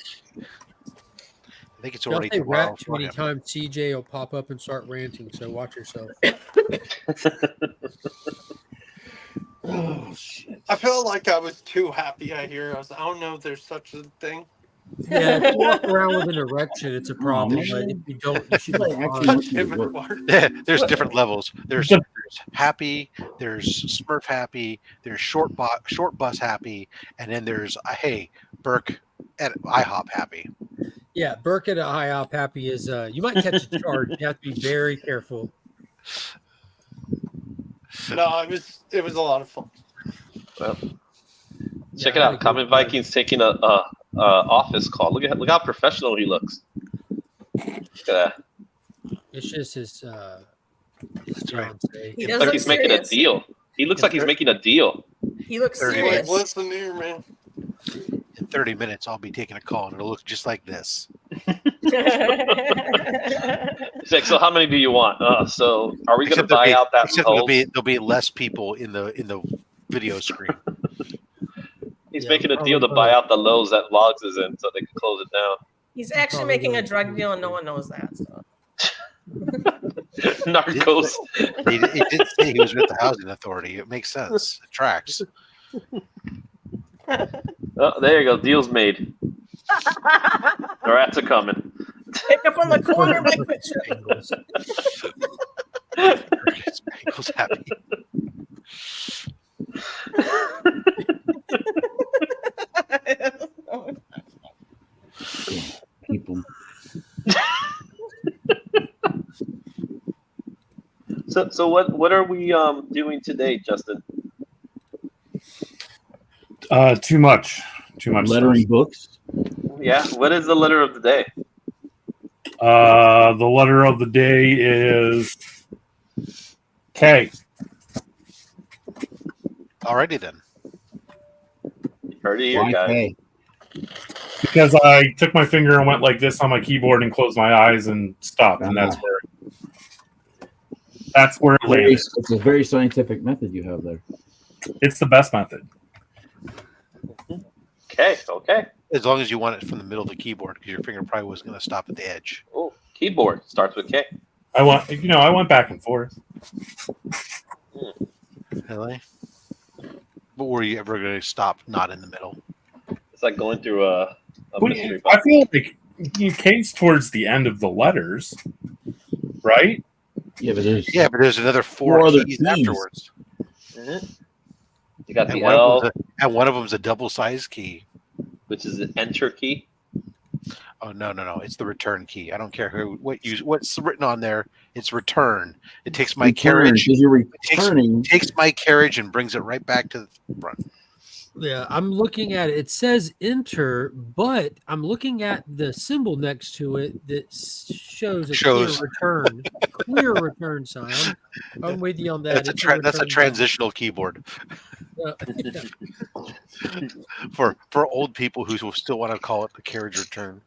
think it's Y'all already say tomorrow. rat too many times, CJ will pop up and start ranting. So watch yourself. Oh shit! I feel like I was too happy at Heroes. I don't know if there's such a thing. Yeah, if you walk around with an erection, it's a problem. man. But if you don't, you should be fine. There's different levels. There's happy, there's Smurf happy, there's short bus happy, and then there's hey, Burke at IHOP happy. Yeah, Burke at a IHOP happy is you might catch a charge. You have to be very careful. No, it was a lot of fun. Well, check it out. Common Vikings taking a office call. Look how professional he looks. Look at that. It's just his fiance. He Looks does like look he's making a serious. deal. He looks like he's making a deal. He looks 30 serious. Listen here, man. In 30 minutes, I'll be taking a call, and it'll look just like this. He's like, so how many do you want? So are we going to buy out that Except low? there'll be less people in the video screen. He's making a deal to buy out the lows that Logs is in so they can close it down. He's actually making a drug deal, and no one knows that. So. Narcos. He did say he was with the housing authority. It makes sense. It tracks. Oh, there you go. Deal's made. The rats are coming. Pick up on the corner, my picture. Bengals happy. People. So what are we doing today, Justin? Too much Lettering books. Yeah. What is the letter of the day? The letter of the day is K. Alrighty then. Heard it here, guys. Because I took my finger and went like this on my keyboard and closed my eyes and stopped, and that's where it landed. It's a very scientific method you have there. It's the best method. Okay. As long as you want it from the middle of the keyboard, because your finger probably wasn't going to stop at the edge. Oh, keyboard starts with K. I went back and forth. Really? But were you ever going to stop not in the middle? It's like going through a mystery I box. feel like K's towards the end of the letters, right? Yeah, but there's another four other keys keys. afterwards. Mm-hmm. You got And the L, one of them's a double-sized key. which is an enter key. Oh no! It's the return key. I don't care what's written on there. It's return. It takes my carriage. You're returning. Takes my carriage and brings it right back to the front. Yeah, I'm looking at it. It says enter, but I'm looking at the symbol next to it that shows a clear return. Clear return sign. I'm with you on that. That's a transitional keyboard. For old people who still want to call it the carriage return.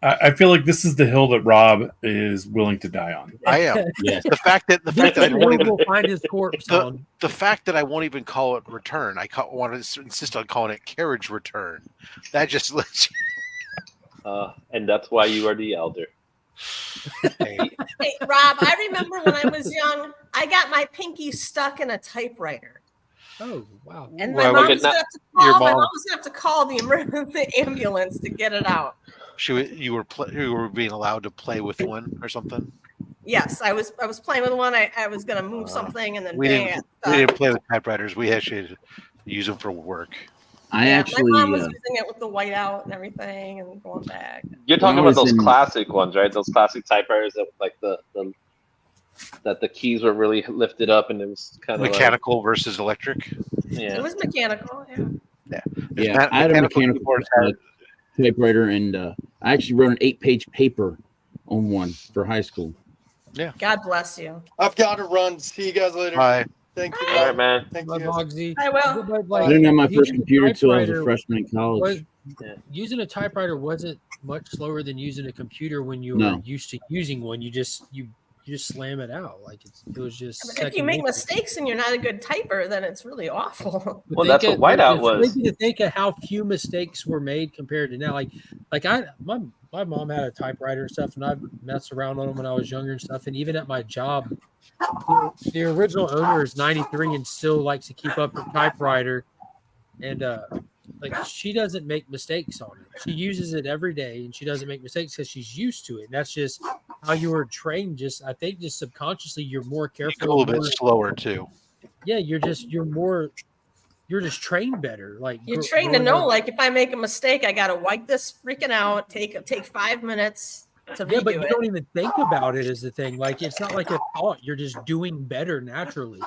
I feel like this is the hill that Rob is willing to die on. I am. Yes. The fact that I won't even find his corpse on. The fact that I won't even call it return. Want to insist on calling it carriage return. That just lets you. And that's why you are the elder. Hey, Rob, I remember when I was young, I got my pinky stuck in a typewriter. Oh, wow. And my mom was going to have to call the ambulance to get it out. You were being allowed to play with one or something? Yes, I was playing with one. I was going to move something, and then we didn't play with typewriters. We actually use them for work. My mom was using it with the whiteout and everything, and going back. You're talking about those classic ones, right? Those classic typewriters that like the keys were really lifted up, and it was kind of mechanical versus electric. Yeah, it was mechanical. Yeah, I had a mechanical typewriter, and I actually wrote an 8-page paper on one for high school. Yeah. God bless you. I've got to run. See you guys later. Bye. Thank you. All right, man. Thank you. Guys. I will. I didn't have my first computer until I was a freshman in college. Using a typewriter wasn't much slower than using a computer when you were used to using one. You just slam it out it was just. If you make mistakes and you're not a good typer, then it's really awful. Well, that's what whiteout was. To think of how few mistakes were made compared to now. My mom had a typewriter and stuff, and I messed around on them when I was younger and stuff. And even at my job, the original owner is 93 and still likes to keep up her typewriter, and she doesn't make mistakes on it. She uses it every day, and she doesn't make mistakes because she's used to it. And that's just how you were trained. I think subconsciously you're more careful. A little bit slower too. Yeah, you're just trained better. You're trained to know, if I make a mistake, I gotta wipe this freaking out. Take 5 minutes to redo but you don't even think about it as the thing. It's not like a thought. You're just doing better naturally.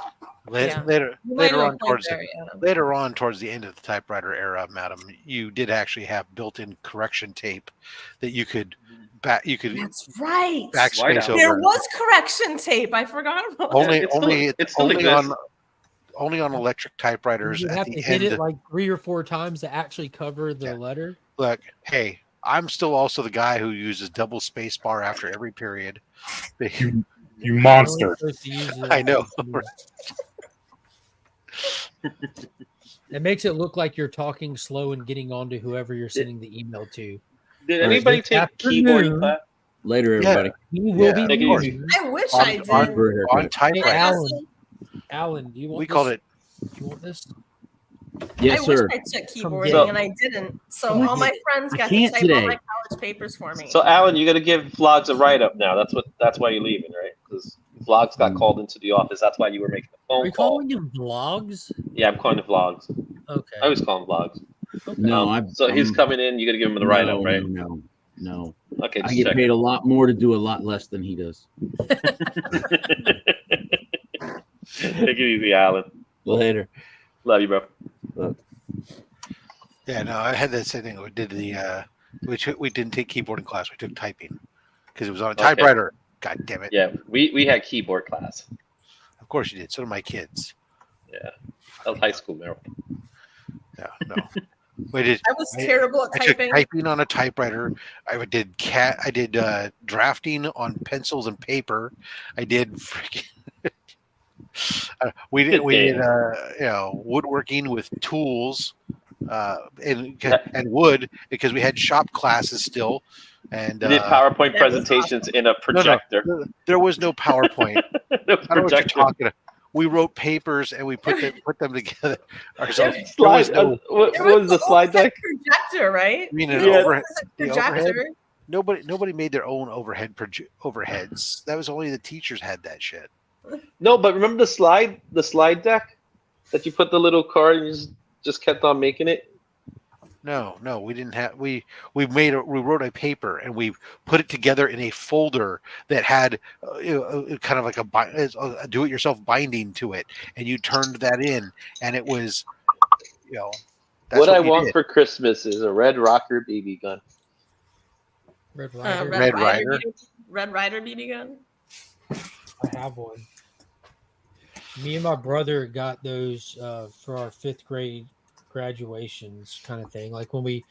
Later on towards the end of the typewriter era, madam, you did actually have built-in correction tape that you could That's right. Backspace over. There was correction tape. I forgot about that. Only on electric typewriters. You have to hit it 3 or 4 times to actually cover the letter. Look, hey, I'm still also the guy who uses double space bar after every period. You monster. I know. It makes it look like you're talking slow and getting on to whoever you're sending the email to. Did anybody take keyboard class? Later, everybody. He will be. I wish I did. On typewriter. Alan, do you want We called it. Do you want this? Yes, sir. I wish I took keyboarding and I didn't. So all my friends got to type all my college papers for me. So Alan, you got to give Vlogs a write-up now. That's why you're leaving, right? Because Vlogs got called into the office. That's why you were making the phone call. Are you calling him Vlogs? Yeah, I'm calling it Vlogs. Okay. I always call him Vlogs. Okay. No, so he's coming in. You got to give him the write-up, right? No. Okay. I get paid a lot more to do a lot less than he does. Take it easy, Alan. Later. Love you, bro. Love. Yeah, no, I had that same thing. We did we didn't take keyboarding class. We took typing because it was on a typewriter. God damn it. Yeah, we had keyboard class. Of course you did. So did my kids. Yeah, that was high school, Meryl. Yeah, no. I was terrible at typing. Typing on a typewriter. I did drafting on pencils and paper. I did freaking. We did Good woodworking with tools and wood because we had shop classes still. And You did PowerPoint That was presentations in a projector. No, there was no PowerPoint. I don't know what you're talking about. We wrote papers and we put them together ourselves. Slide. What was the slide deck? Projector, right? I mean, Projector. the overhead. Nobody made their own overheads. That was only the teachers had that shit. No, but remember the slide deck that you put the little card and you just kept on making it. No, we didn't have. We wrote a paper and we put it together in a folder that had kind of like a do-it-yourself binding to it, and you turned that in, and it was, That's what I want for Christmas is a Red Rocker BB gun. Red Rider. Red Rider BB gun. I have one. Me and my brother got those for our 5th grade graduations kind of thing. Like when we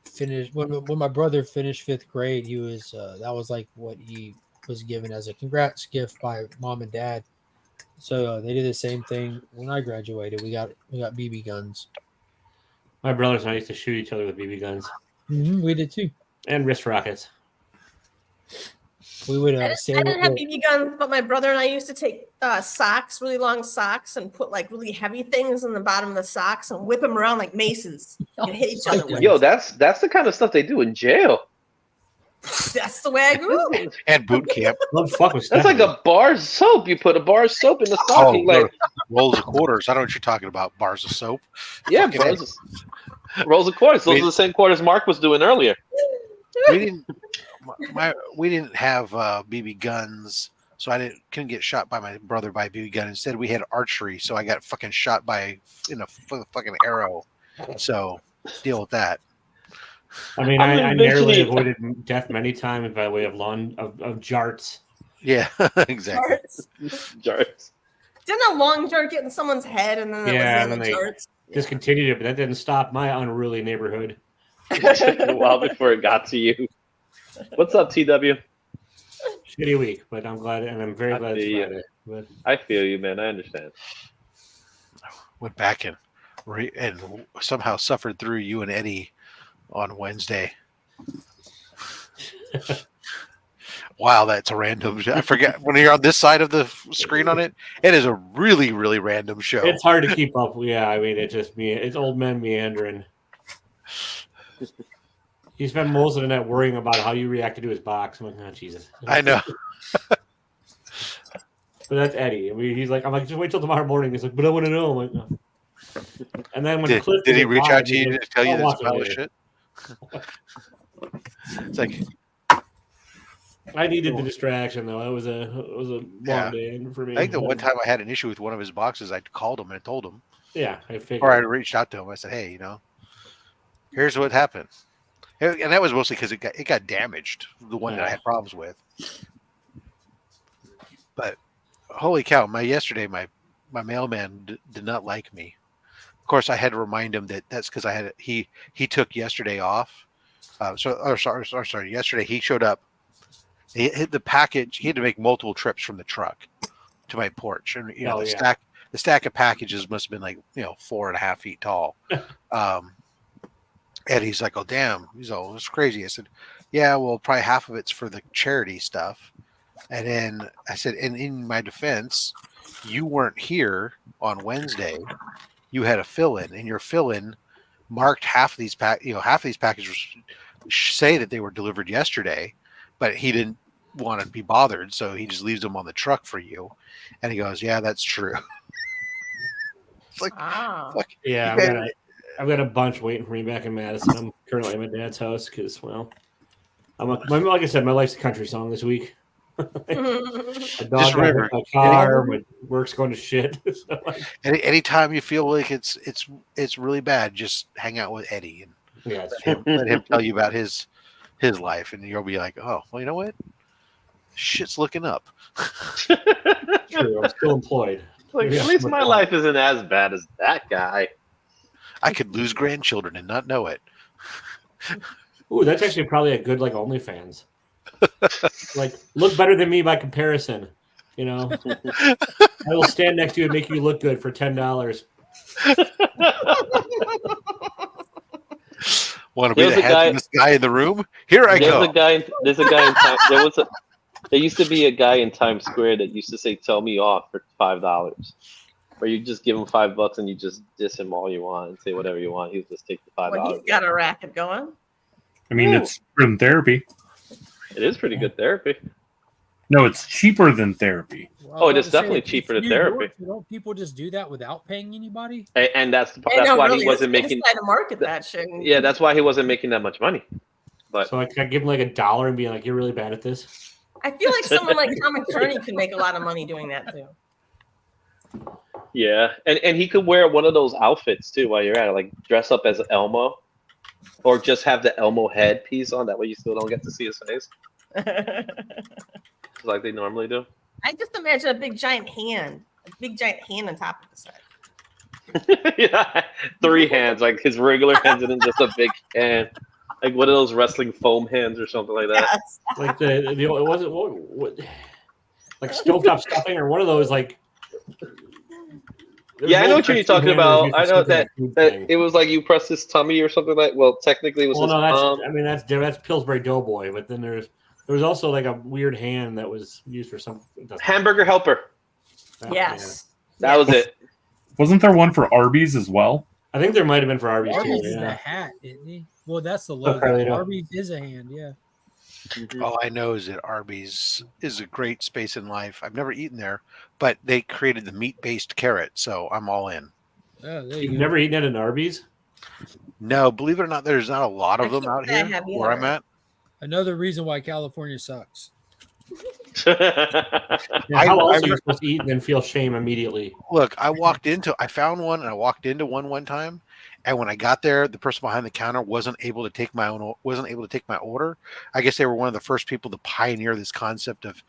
finished when my brother finished 5th grade, he was that was like what he was given as a congrats gift by mom and dad. So they did the same thing when I graduated. We got BB guns. My brothers and I used to shoot each other with BB guns. Mm-hmm, we did too. And wrist rockets. We would. I didn't have BB guns, but my brother and I used to take socks, really long socks, and put like really heavy things in the bottom of the socks and whip them around like maces and hit each other with. Yo, that's the kind of stuff they do in jail. That's the way I grew up. And boot camp. That's like a bar of soap. You put a bar of soap in the stocking, like rolls of quarters. I don't know what you're talking about. Bars of soap. Yeah, rolls of quarters. Those are the same quarters Mark was doing earlier. We didn't have BB guns, so I couldn't get shot by my brother by a BB gun. Instead, we had archery, so I got fucking shot in a fucking arrow. So deal with that. I mean, I narrowly avoided death many times by way of jarts. Yeah, exactly. Jarts. Didn't a long jart get in someone's head and then they discontinued it, but that didn't stop my unruly neighborhood. A while before it got to you. What's up, TW? Shitty week, but I'm glad, and I'm very glad it's Friday. But I feel you, man. I understand. Went back and somehow suffered through you and Eddie on Wednesday. Wow, that's a random show. I forget when you're on this side of the screen on it. It is a really, really random show. It's hard to keep up. Yeah, I mean, it's old men meandering. He spent most of the night worrying about how you reacted to his box. I'm like, oh, Jesus. I know. But that's Eddie. I mean, I'm like, just wait till tomorrow morning. He's like, but I want to know. I'm like, no. And then when did he reach out to you to tell you this pile of shit? It's like I needed the distraction though. It was a long day for me. I think the one time I had an issue with one of his boxes, I called him and I told him. Yeah, I figured. Or I reached out to him. I said, "Hey, here's what happened," and that was mostly because it got damaged. The one that I had problems with. But holy cow! Yesterday my mailman did not like me. Of course, I had to remind him that's because he took yesterday off. Sorry. Yesterday he showed up. He hit the package. He had to make multiple trips from the truck to my porch, and the stack of packages must have been like 4.5 feet tall. And he's like, "Oh damn!" He's all, "It's crazy." I said, "Yeah, well, probably half of it's for the charity stuff." And then I said, "And in my defense, you weren't here on Wednesday. You had a fill-in, and your fill-in marked half of these packages say that they were delivered yesterday, but he didn't want to be bothered, so he just leaves them on the truck for you." And he goes, "Yeah, that's true." It's like, fuck. Yeah, I've got a bunch waiting for me back in Madison. I'm currently at my dad's house because, well, like I said, my life's a country song this week. My dog Just remember, my car, my work's going to shit. So, anytime you feel like it's really bad, just hang out with Eddie and let him tell you about his life, and you'll be like, "Oh, well, you know what? Shit's looking up." True, I'm still employed. Like, at least my life isn't as bad as that guy. I could lose grandchildren and not know it. Ooh, that's actually probably a good OnlyFans. Like, look better than me by comparison. You know, I will stand next to you and make you look good for $10. Want to be the handsomest guy in the room? Here I go. There's a guy in there used to be a guy in Times Square that used to say "Tell me off" for $5, where you just give him $5 and you just diss him all you want and say whatever you want. He'll just take the $5. Well, he's got a racket going. I mean, it's from therapy. It is pretty good therapy. No, it's cheaper than therapy. Well, it is definitely cheaper than therapy. Don't people just do that without paying anybody? And that's why he wasn't making. Trying to market that shit. Yeah, that's why he wasn't making that much money. But so I could give him like $1 and be like, "You're really bad at this." I feel like someone like Tom McCurney could make a lot of money doing that too. Yeah, and he could wear one of those outfits too while you're at it, like dress up as Elmo, or just have the Elmo headpiece on. That way you still don't get to see his face, like they normally do. I just imagine a big giant hand on top of his head. Yeah, 3 hands, like his regular hands, and then just a big hand, like one of those wrestling foam hands or something like that. Yes. Like the it wasn't what like stovetop stuffing or one of those like. Yeah, I know what you're talking about. I know that it was like you press his tummy or something like. Well, technically, it was. Well, no, that's Pillsbury Doughboy, but then there was also like a weird hand that was used for some hamburger helper. Yes, that was it. Wasn't there one for Arby's as well? I think there might have been for Arby's Arby's too. is Yeah. the hat, isn't he? Well, that's the logo. Arby's is a hand, yeah. All I know is that Arby's is a great space in life. I've never eaten there, but they created the meat-based carrot, so I'm all in. Oh, You've never eaten at an Arby's? No, believe it or not, there's not a lot of them out here where I'm at. Another reason why California sucks. How else are you supposed to eat and then feel shame immediately? Look, I found one, and I walked into one time, and when I got there, the person behind the counter wasn't able to take my order. I guess they were one of the first people to pioneer this concept of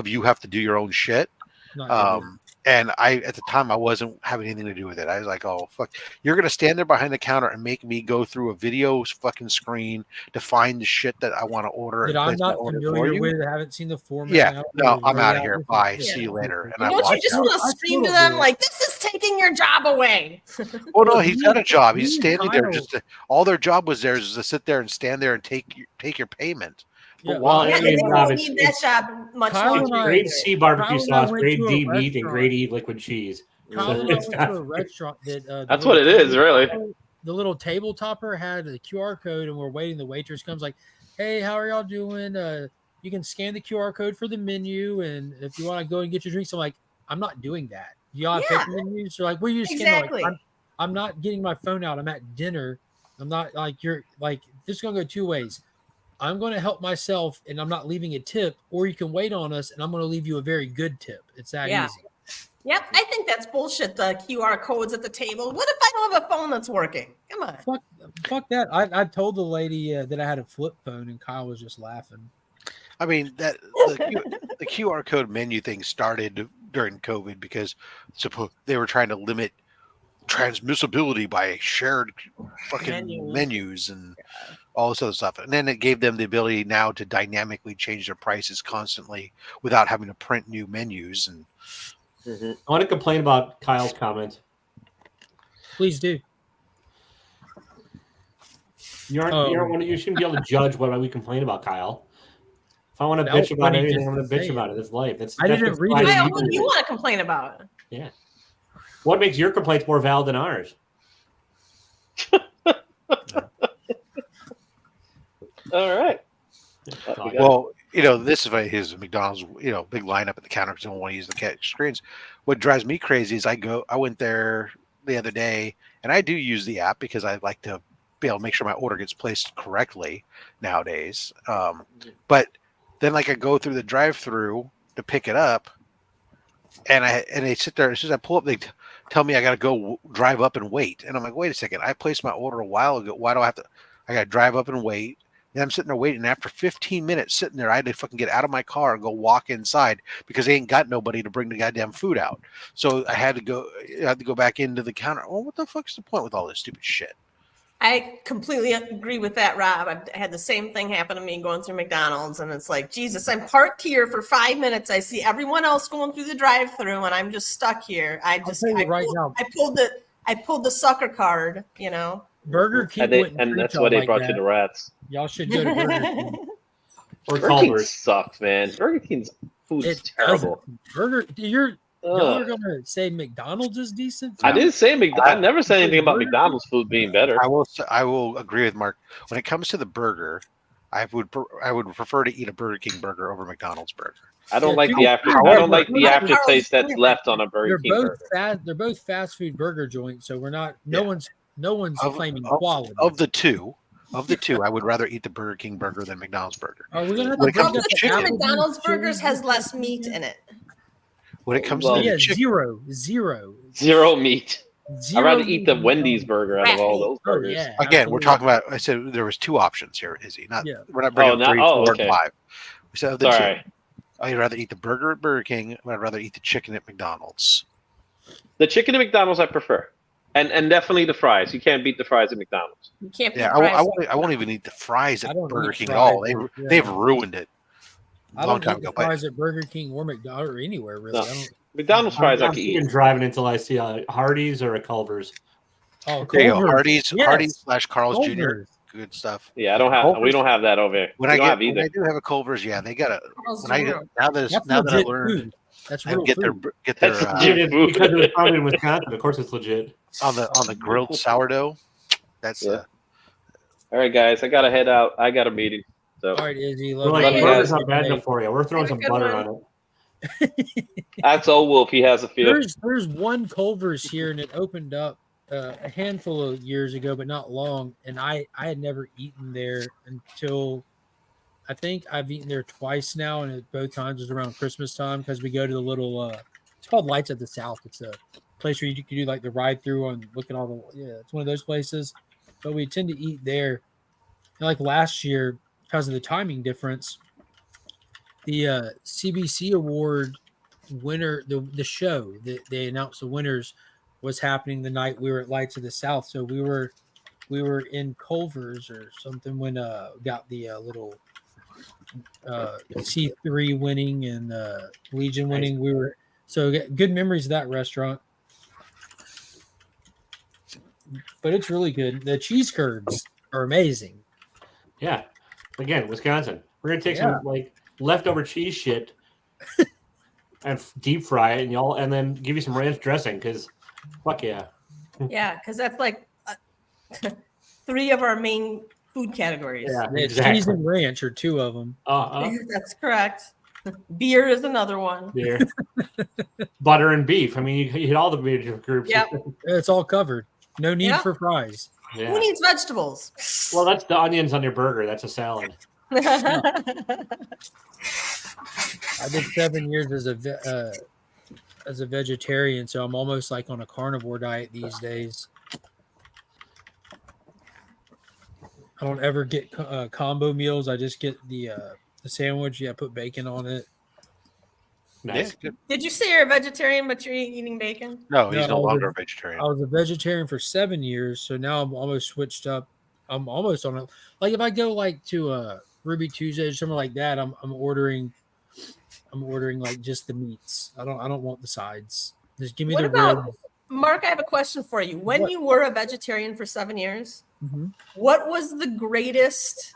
you have to do your own shit. And at the time, I wasn't having anything to do with it. I was like, oh, fuck. You're going to stand there behind the counter and make me go through a video fucking screen to find the shit that I want to order. That I'm not familiar with. I haven't seen the format. Yeah, no, I'm out of here. Bye. See you later. And Don't you just want to scream to them like, this is taking your job away? Oh, no, he's got a job. He's standing there. All their job was there is to sit there and stand there and take your payment. Yeah, they don't need that job much longer. Grade C barbecue sauce, grade D meat, and grade E liquid cheese. Kyle went to a restaurant that that's what it is, really. The little table topper had a QR code, and we're waiting. The waitress comes like, "Hey, how are y'all doing? You can scan the QR code for the menu, and if you want to go and get your drinks." I'm like, "I'm not doing that. Y'all have paper menus?" So like, "What are you scanning?" Exactly. Like, I'm not getting my phone out. I'm at dinner. I'm not like you're like. This is gonna go 2 ways. I'm going to help myself, and I'm not leaving a tip, or you can wait on us, and I'm going to leave you a very good tip. It's that easy. Yep, I think that's bullshit. The QR codes at the table. What if I don't have a phone that's working? Come on. Fuck that. I told the lady that I had a flip phone, and Kyle was just laughing. I mean, the QR code menu thing started during COVID because they were trying to limit transmissibility by shared fucking menus and all this other stuff. And then it gave them the ability now to dynamically change their prices constantly without having to print new menus. And I want to complain about Kyle's comment. Please do. You shouldn't be able to judge what we complain about, Kyle. If I want to bitch about anything, I'm going to bitch about it. That's life. I didn't read it. What do you want to complain about? Yeah. What makes your complaints more valid than ours? All right. Well, this is McDonald's, big lineup at the counter because they don't want to use the screens. What drives me crazy is I went there the other day, and I do use the app because I like to be able to make sure my order gets placed correctly nowadays. But then I go through the drive-through to pick it up, and they sit there. As soon as I pull up, they tell me I got to go drive up and wait. And I'm like, wait a second, I placed my order a while ago. Why do I have to? I got to drive up and wait. And I'm sitting there waiting. And after 15 minutes sitting there, I had to fucking get out of my car and go walk inside because they ain't got nobody to bring the goddamn food out. So I had to go back into the counter. Well, what the fuck's the point with all this stupid shit? I completely agree with that, Rob. I had the same thing happen to me going through McDonald's, and it's like, Jesus, I'm parked here for 5 minutes. I see everyone else going through the drive-through, and I'm just stuck here. I pulled the sucker card, you know. Burger King and that's why they brought you the rats. Y'all should go to Burger King. Or Burger King sucks, man. Burger King's food is terrible. Y'all are gonna say McDonald's is decent? I didn't say I never said anything about McDonald's food being better. I will agree with Mark. When it comes to the burger, I would prefer to eat a Burger King burger over McDonald's burger. I don't like the aftertaste that's left on a Burger King burger. They're both fast food burger joints, so we're not. No one's claiming quality. Of the two, I would rather eat the Burger King burger than McDonald's burger. Are we gonna have the McDonald's burgers has less meat in it. When it comes to zero meat. I'd rather eat the Wendy's burger out of all those burgers. Again, absolutely. We're talking about. I said there was 2 options here, Izzy. We're not bringing 3, 4, and 5. We said of the 2. I'd rather eat the burger at Burger King. I'd rather eat the chicken at McDonald's. The chicken at McDonald's I prefer, and definitely the fries. You can't beat the fries at McDonald's. You can't. Yeah, I won't even eat the fries at Burger King at all. They've ruined it. I don't eat the fries at Burger King or McDonald's or anywhere really. No. McDonald's fries I can eat. I'm driving until I see a Hardee's or a Culver's. Oh, there you go. Hardee's / Carl's Jr. Good stuff. Yeah, I don't have. We don't have that over here. When I do have a Culver's, yeah, they got a. Now that I learned, that's real get food. Their because it was founded in Wisconsin. Of course, it's legit. On the grilled sourdough. That's all right, guys. I gotta head out. I got a meeting. So. All right, Izzy. Burger's not bad enough for you. We're throwing some butter on it. That's old Wolf. He has a few. There's one Culver's here, and it opened up a handful of years ago, but not long. And I had never eaten there until I think I've eaten there twice now, and both times was around Christmas time because we go to the little. It's called Lights at the South. It's a place where you can do like the ride through and look at all the. Yeah, it's one of those places. But we tend to eat there. And like last year, because of the timing difference, the CBC Award winner, the show that they announced the winners was happening the night we were at Lights of the South. So we were in Culver's or something when got the little C3 winning and Legion winning. We were good memories of that restaurant. But it's really good. The cheese curds are amazing. Yeah. Again, Wisconsin. We're gonna take some like leftover cheese shit and deep fry it, and then give you some ranch dressing because, fuck yeah. Yeah, because that's like 3 of our main food categories. Yeah, exactly. Cheese and ranch are 2 of them. That's correct. Beer is another one. Beer, butter and beef. I mean, you hit all the major groups. Yep. It's all covered. No need for fries. Yeah. Who needs vegetables? Well, that's the onions on your burger. That's a salad. I did 7 years as a vegetarian, so I'm almost like on a carnivore diet these days. I don't ever get combo meals. I just get the sandwich. Yeah, put bacon on it. Nice. Yeah, did you say you're a vegetarian, but you're eating bacon? No, he's no longer a vegetarian. I was a vegetarian for 7 years, so now I'm almost switched up. I'm almost on it. Like if I go like to Ruby Tuesday or something like that, I'm ordering like just the meats. I don't want the sides. Just give me the ribs. Mark, I have a question for you. When you were a vegetarian for 7 years, what was the greatest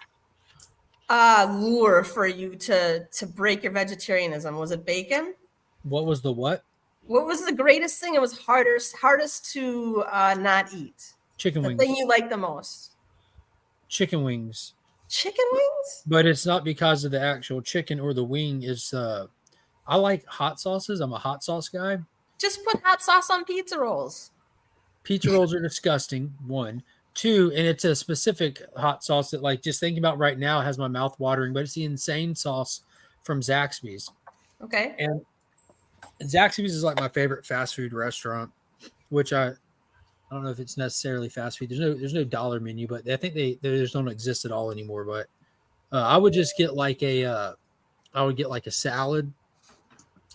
lure for you to break your vegetarianism? Was it bacon? What was the what? What was the greatest thing? It was hardest to not eat. Chicken wings. The thing you like the most. Chicken wings. Chicken wings? But it's not because of the actual chicken or the wing. It's I like hot sauces. I'm a hot sauce guy. Just put hot sauce on pizza rolls. Pizza rolls are disgusting. 1, 2, and it's a specific hot sauce that, like, just thinking about right now has my mouth watering. But it's the insane sauce from Zaxby's. Okay. And Zaxby's is like my favorite fast food restaurant, which I don't know if it's necessarily fast food. There's no dollar menu, but I think they just don't exist at all anymore. But I would just get like a salad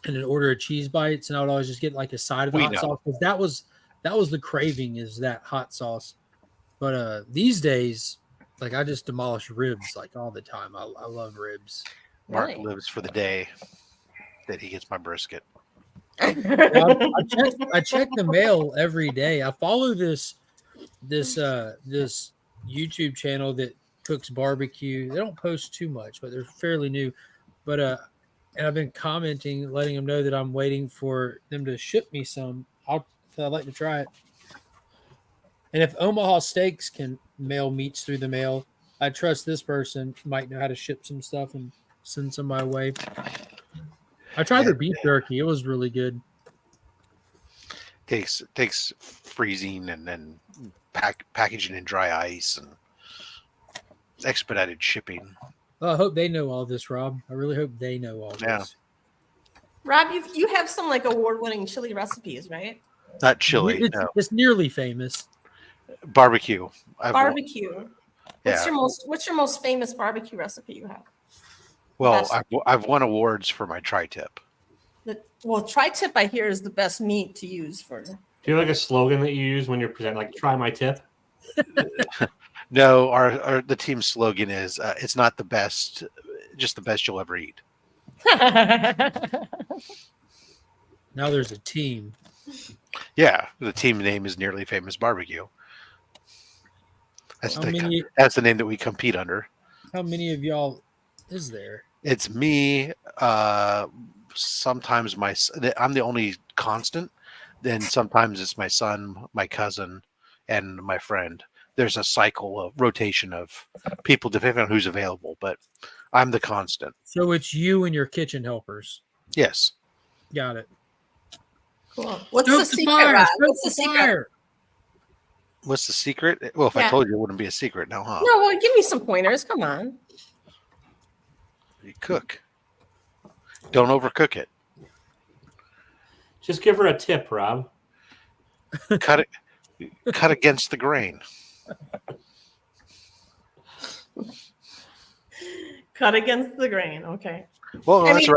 and an order of cheese bites, and I would always just get like a side of the hot sauce because that was the craving, is that hot sauce. But these days, like I just demolish ribs like all the time. I love ribs. Mark lives for the day that he gets my brisket. I check the mail every day. I follow this YouTube channel that cooks barbecue. They don't post too much, but they're fairly new. But and I've been commenting, letting them know that I'm waiting for them to ship me some. I'd like to try it. And if Omaha Steaks can mail meats through the mail, I trust this person might know how to ship some stuff and send some my way. I tried their beef jerky. It was really good. Takes freezing and then packaging in dry ice and expedited shipping. Well, I hope they know all this, Rob. I really hope they know all this. Rob, you have some like award-winning chili recipes, right? Not chili. No. It's nearly famous. Barbecue. Barbecue. What's your most famous barbecue recipe you have? Well, I've won awards for my tri-tip. Tri-tip I hear is the best meat to use for. Do you have like a slogan that you use when you're presenting, like "Try my tip"? No, the team slogan is "It's not the best, just the best you'll ever eat." Now there's a team. Yeah, the team name is Nearly Famous Barbecue. That's the name that we compete under. How many of y'all is there? It's me. Sometimes I'm the only constant. Then sometimes it's my son, my cousin, and my friend. There's a rotation of people depending on who's available, but I'm the constant. So it's you and your kitchen helpers. Yes. Got it. Cool. What's the secret, Rob? What's the secret? What's the secret? Well, if I told you, it wouldn't be a secret now, huh? No, well, give me some pointers. Come on. You cook. Don't overcook it. Just give her a tip, Rob. Cut against the grain. Cut against the grain. Okay. Well, that's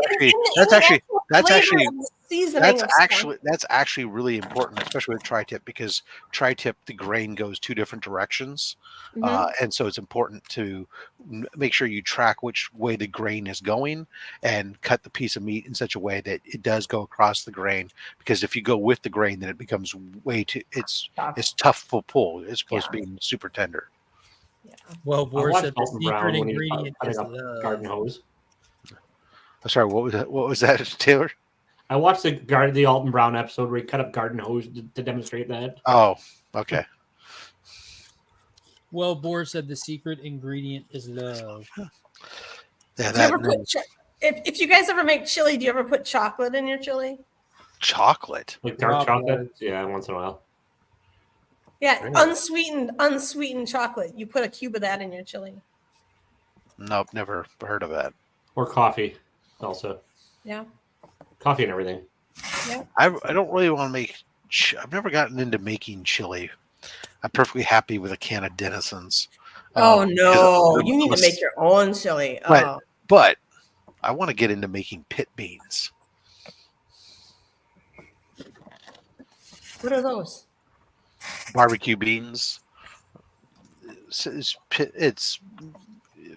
actually really important, especially with tri-tip, because tri-tip the grain goes two different directions, and so it's important to make sure you track which way the grain is going and cut the piece of meat in such a way that it does go across the grain. Because if you go with the grain, then it becomes it's tough to pull. It's supposed to be super tender. Yeah. Well, Boris said the secret ingredient is garden hose. Sorry, what was that, Taylor? I watched the Alton Brown episode where he cut up garden hose to demonstrate that. Oh, okay. Well, Boris said the secret ingredient is love. Yeah, if you guys ever make chili, do you ever put chocolate in your chili? Chocolate? Like dark chocolate? Yeah, once in a while. Yeah, unsweetened chocolate. You put a cube of that in your chili. Nope, never heard of that. Or coffee, also. Yeah. Coffee and everything. Yeah. I don't really want to make. I've never gotten into making chili. I'm perfectly happy with a can of Dennison's. Oh no, you need to make your own chili. But I want to get into making pit beans. What are those? Barbecue beans. It's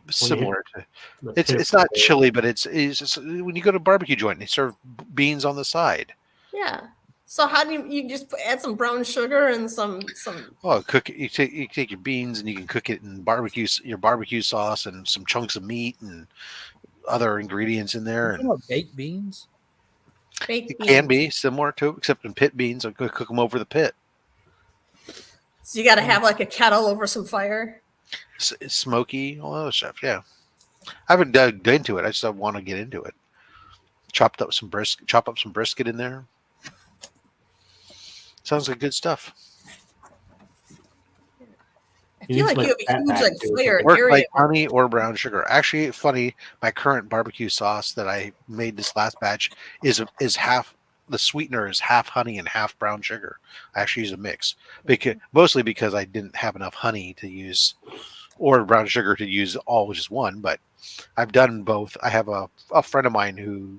similar to. It's not chili, but it's when you go to a barbecue joint, they serve beans on the side. Yeah. So how do you just add some brown sugar and some? Well, cook it. You take your beans and you can cook it in your barbecue sauce and some chunks of meat and other ingredients in there. Baked beans. It can be similar to, except in pit beans. I cook them over the pit. So you got to have like a kettle over some fire. It's smoky, all that other stuff. Yeah, I haven't dug into it. I just want to get into it. Chop up some brisket in there. Sounds like good stuff. I feel like you have a huge like fire Work area. like honey or brown sugar. Actually, funny. My current barbecue sauce that I made this last batch is half. The sweetener is half honey and half brown sugar. I actually use a mix mostly because I didn't have enough honey to use or brown sugar to use all just one. But I've done both. I have a friend of mine who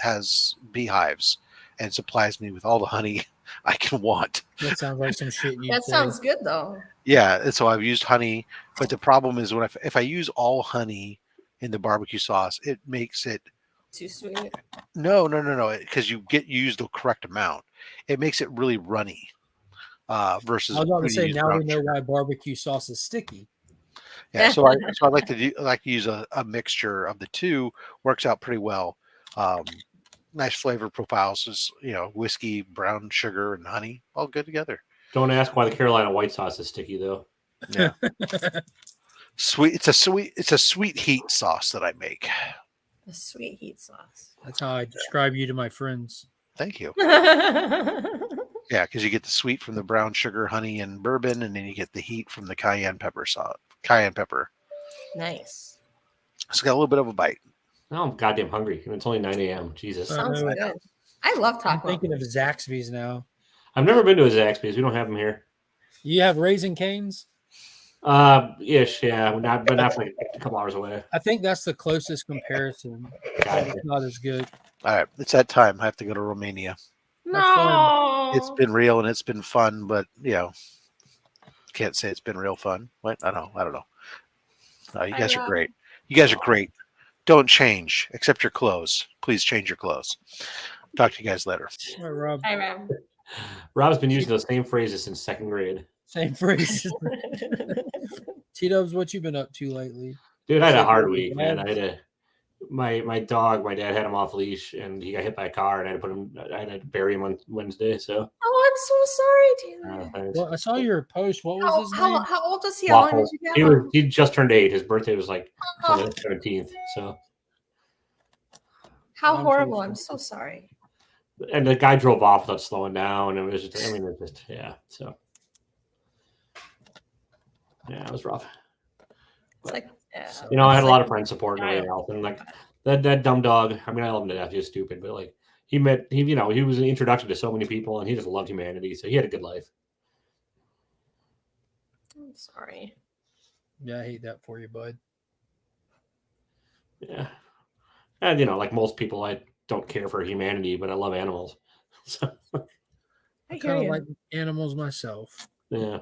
has beehives and supplies me with all the honey I can want. That sounds like some shit you That say. sounds good though. Yeah, and so I've used honey, but the problem is if I use all honey in the barbecue sauce, it makes it too sweet. No, because you use the correct amount. It makes it really runny. Versus I was about to when you say use now brown we know sugar. why barbecue sauce is sticky. Yeah, so I like to use a mixture of the two. Works out pretty well. Nice flavor profiles is whiskey, brown sugar, and honey all good together. Don't ask why the Carolina white sauce is sticky though. Yeah, sweet. It's a sweet heat sauce that I make. A sweet heat sauce. That's how I describe you to my friends. Thank you. Yeah, because you get the sweet from the brown sugar, honey, and bourbon, and then you get the heat from the cayenne pepper sauce. Cayenne pepper. Nice. It's got a little bit of a bite. Now I'm goddamn hungry. It's only 9 a.m. Jesus. Sounds good. I love I'm taco. thinking of Zaxby's now. I've never been to a Zaxby's. We don't have them here. You have Raising Cane's? Ish, yeah. But not like a couple hours away. I think that's the closest comparison. It's not as good. All right, it's that time. I have to go to Romania. No. It's been real and it's been fun, but can't say it's been real fun. What? I don't know. You guys are great. You guys are great. Don't change, except your clothes. Please change your clothes. Talk to you guys later. All right, Rob. Hi, Rob. Rob's been using those same phrases since second grade. Same phrases. T-Dubs, what you been up to lately? Dude, I had a hard week, man. I had my dog. My dad had him off leash, and he got hit by a car, and I had to bury him on Wednesday. So. Oh, I'm so sorry, Taylor. Well, I saw your post. What was his name? How old is he? How long did you get him? He just turned 8. His birthday was like on the 17th. So. How horrible! I'm so sorry. And the guy drove off without slowing down. And it was just, So. Yeah, it was rough. It's like, I had a lot of friends supporting everything else, and like that dumb dog. I mean, I love him to death. He was stupid, but like he was an introduction to so many people, and he just loved humanity. So he had a good life. I'm sorry. Yeah, I hate that for you, bud. Yeah, and like most people, I don't care for humanity, but I love animals. So I kind of like animals myself. Yeah.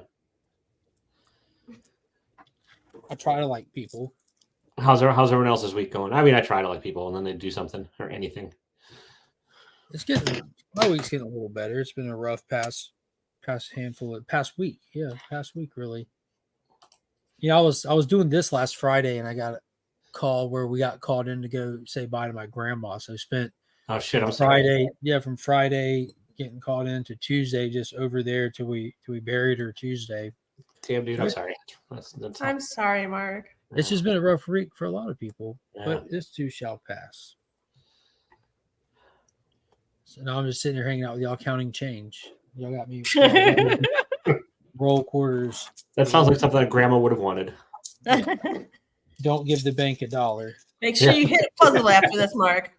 I try to like people. How's everyone else's week going? I mean, I try to like people, and then they do something or anything. My week's getting a little better. It's been a rough past week. Yeah, past week really. I was doing this last Friday, and I got a call where we got called in to go say bye to my grandma. So I spent I'm Friday. sorry. Yeah, from Friday getting called in to Tuesday, just over there till we buried her Tuesday. Damn, dude, I'm sorry. I'm sorry, Mark. It's just been a rough week for a lot of people, but this too shall pass. So now I'm just sitting here hanging out with y'all, counting change. Y'all got me roll quarters. That sounds like something that Grandma would have wanted. Don't give the bank $1. Make sure you hit a puzzle after this, Mark.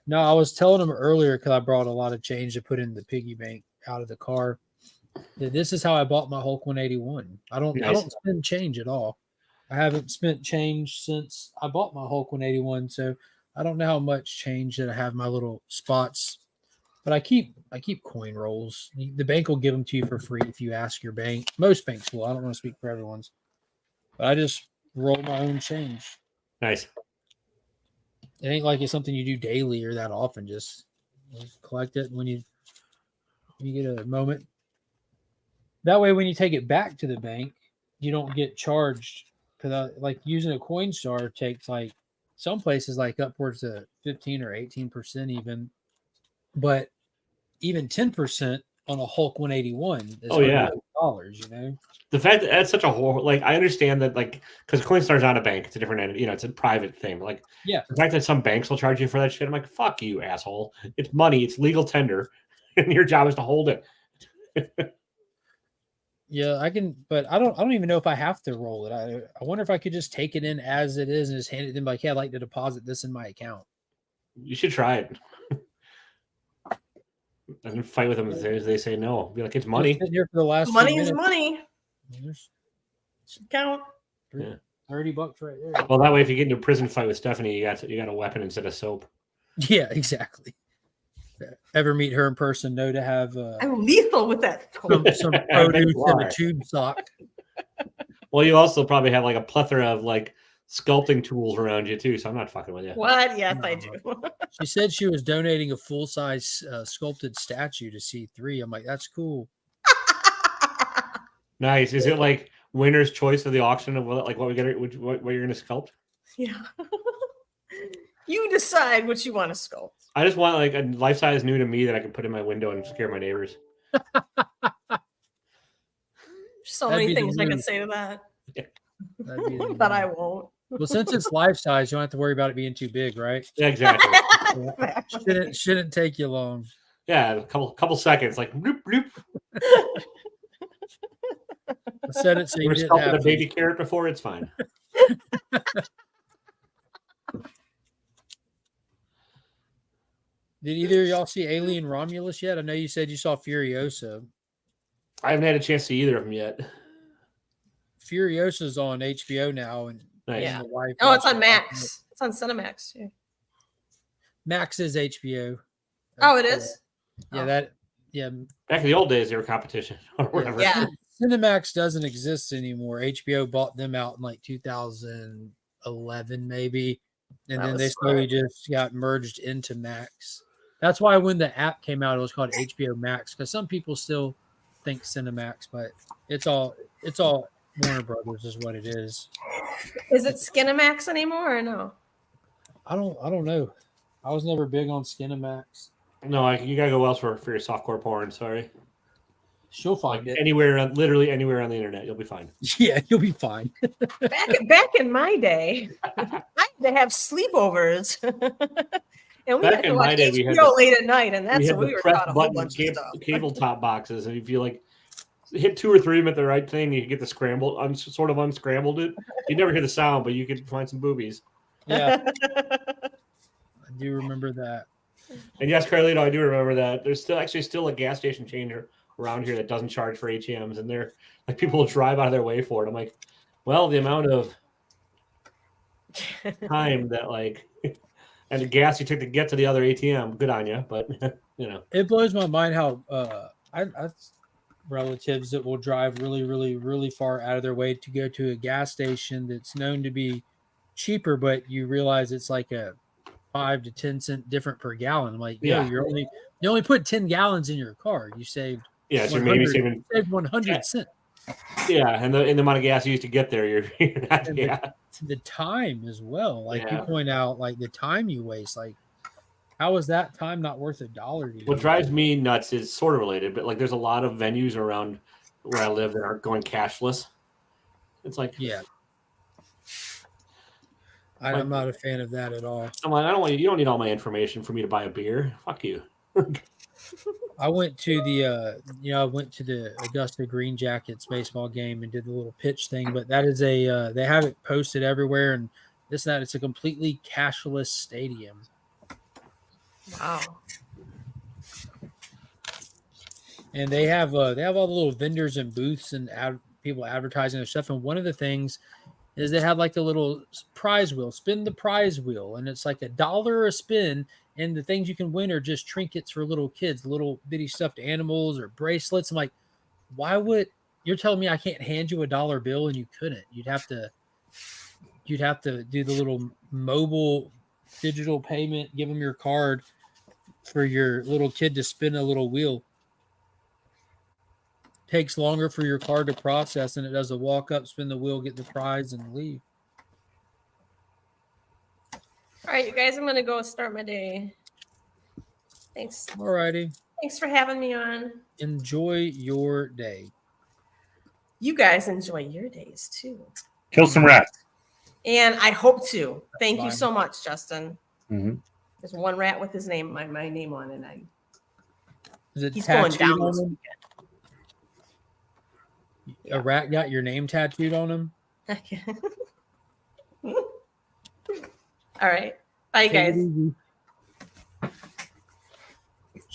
No, I was telling them earlier because I brought a lot of change to put in the piggy bank out of the car. This is how I bought my Hulk 181. I don't spend change at all. I haven't spent change since I bought my Hulk 181, so I don't know how much change that I have in my little spots. But I keep coin rolls. The bank will give them to you for free if you ask your bank. Most banks will. I don't want to speak for everyone's, but I just roll my own change. Nice. It ain't like it's something you do daily or that often. Just collect it when you get a moment. That way, when you take it back to the bank, you don't get charged. Because like using a Coinstar takes like some places like upwards of 15 or 18% even. But even 10% on a Hulk 181 is $100, The fact that that's such a whole, like, I understand that, like, because Coinstar's not a bank, it's a different entity, it's a private thing. Like, yeah, the fact that some banks will charge you for that shit, I'm like, fuck you, asshole. It's money, it's legal tender, and your job is to hold it. Yeah, I can, but I don't even know if I have to roll it. I wonder if I could just take it in as it is and just hand it in, like, hey, I'd like to deposit this in my account. You should try it. And then fight with them as they say no. Be like, it's money. Here for the last money is money. Should count. Yeah. $30 right there. Well, that way, if you get into a prison fight with Stephanie, you got a weapon instead of soap. Yeah, exactly. ever meet her in person, know to have I'm lethal with that. some produce in a tube sock. Well, you also probably have like a plethora of like sculpting tools around you too, so I'm not fucking with you. What? Yes, I do. She said she was donating a full-size sculpted statue to C3. I'm like, that's cool. Nice. Is it like winner's choice of the auction of like what you're going to sculpt? Yeah. You decide what you want to sculpt. I just want like a life-size nude of me that I can put in my window and scare my neighbors. So many things I can say to that. Yeah. But I won't. Well, since it's life size, you don't have to worry about it being too big, right? Yeah, exactly. Shouldn't take you long. Yeah, a couple seconds, like bloop bloop. I said it so you didn't sculpted have a baby carrot before. It's fine. Did either of y'all see Alien Romulus yet? I know you said you saw Furiosa. I haven't had a chance to see either of them yet. Furiosa's on HBO now, and nice. Yeah. Oh, it's on Max. It's on Cinemax too. Max is HBO. Oh, it is. Yeah, Back in the old days, they were competition or whatever. Yeah. Cinemax doesn't exist anymore. HBO bought them out in like 2011, maybe, and then they slowly just got merged into Max. That's why when the app came out, it was called HBO Max, because some people still think Cinemax, but it's all Warner Brothers is what it is. Is it Skinemax anymore or no? I don't know. I was never big on Skinemax. No, you gotta go elsewhere for your softcore porn. Sorry. She'll find it literally anywhere on the internet. You'll be fine. Yeah, you'll be fine. Back in my day, I had to have sleepovers. And we had to watch HBO late at night, and that's what we were taught a whole bunch of stuff. Cable top boxes, and if you like hit 2 or 3 of them at the right thing, you can get the sort of unscrambled it. You never hear the sound, but you could find some boobies. Yeah, I do remember that. And yes, Carlito, I do remember that. There's still a gas station changer around here that doesn't charge for ATMs, and they're like people will drive out of their way for it. I'm like, well, the amount of time that like. And the gas you took to get to the other ATM, good on you. But you know, it blows my mind how I relatives that will drive really, really, really far out of their way to go to a gas station that's known to be cheaper, but you realize it's like a 5 to 10 cent different per gallon. I'm like, yeah, you only put 10 gallons in your car. You saved so maybe saving 100 cents. Yeah, and the amount of gas you used to get there, you're not. The time as well. Like you point out, like the time you waste. Like, how is that time not worth $1 to you? What drives me nuts is sort of related, but like there's a lot of venues around where I live that aren't going cashless. It's like, I'm not a fan of that at all. I'm like, you don't need all my information for me to buy a beer. Fuck you. I went to the Augusta Green Jackets baseball game and did the little pitch thing, but that is they have it posted everywhere, and it's a completely cashless stadium. Wow. And they have all the little vendors and booths and people advertising their stuff. And one of the things is they have like the little prize wheel, spin the prize wheel, and it's like $1 a spin. And the things you can win are just trinkets for little kids, little bitty stuffed animals or bracelets. I'm like, you're telling me I can't hand you $1 bill and you couldn't? You'd have to do the little mobile digital payment, give them your card for your little kid to spin a little wheel. Takes longer for your card to process than it does to walk up, spin the wheel, get the prize, and leave. All right, you guys, I'm going to go start my day. Thanks. All righty. Thanks for having me on. Enjoy your day. You guys enjoy your days, too. Kill some rats. And I hope to. Thank you so much, Justin. Mm-hmm. There's one rat with his name, my name on it. He's going down this weekend. A rat got your name tattooed on him? All right. Bye, guys.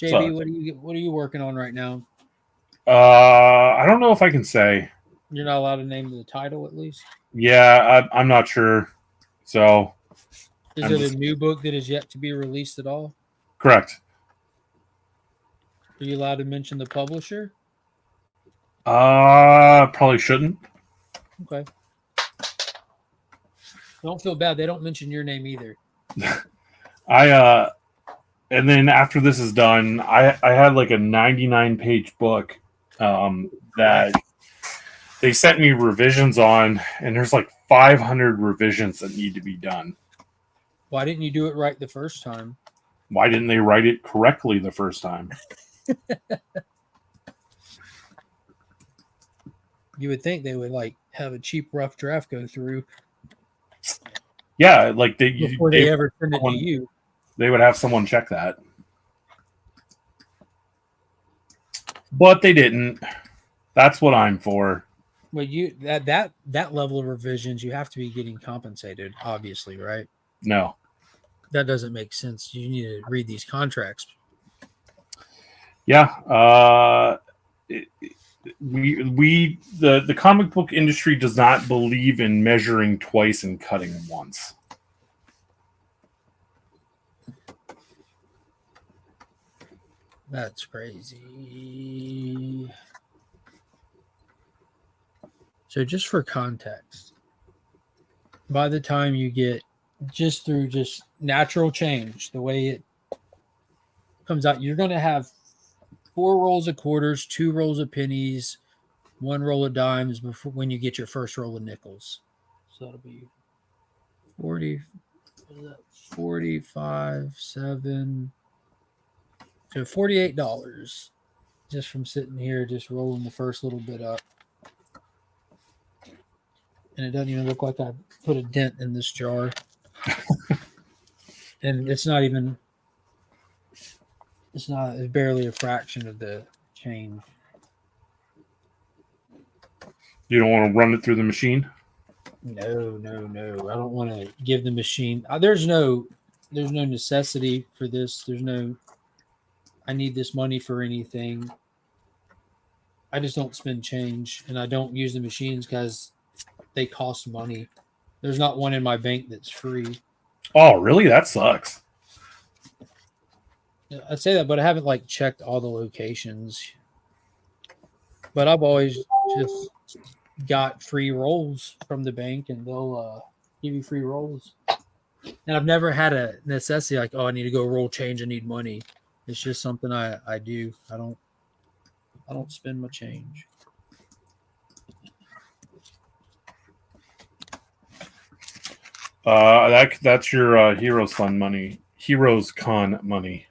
JB, what are you working on right now? I don't know if I can say. You're not allowed to name the title, at least? Yeah, I'm not sure. So, is it a new book that is yet to be released at all? Correct. Are you allowed to mention the publisher? Probably shouldn't. Okay. Don't feel bad. They don't mention your name either. And then after this is done, I had like a 99-page book that they sent me revisions on, and there's like 500 revisions that need to be done. Why didn't you do it right the first time? Why didn't they write it correctly the first time? You would think they would like have a cheap rough draft go through. Yeah, like before they ever send it to you. They would have someone check that. But they didn't. That's what I'm for. Well, you that level of revisions, you have to be getting compensated, obviously, right? No. That doesn't make sense. You need to read these contracts. Yeah. The comic book industry does not believe in measuring twice and cutting once. That's crazy. So just for context, by the time you get just through just natural change, the way it comes out, you're going to have 4 rolls of quarters, 2 rolls of pennies, 1 roll of dimes before when you get your first roll of nickels. So that'll be 40, 45, 7. So $48 just from sitting here, just rolling the first little bit up. And it doesn't even look like I put a dent in this jar. And it's barely a fraction of the change. You don't want to run it through the machine? No. I don't want to give the machine. There's no necessity for this. I need this money for anything. I just don't spend change, and I don't use the machines because they cost money. There's not one in my bank that's free. Oh, really? That sucks. I'd say that, but I haven't checked all the locations. But I've always just got free rolls from the bank, and they'll give you free rolls. And I've never had a necessity like, oh, I need to go roll change. I need money. It's just something I do. I don't spend my change. That's your Heroes Fund money. Heroes Con money.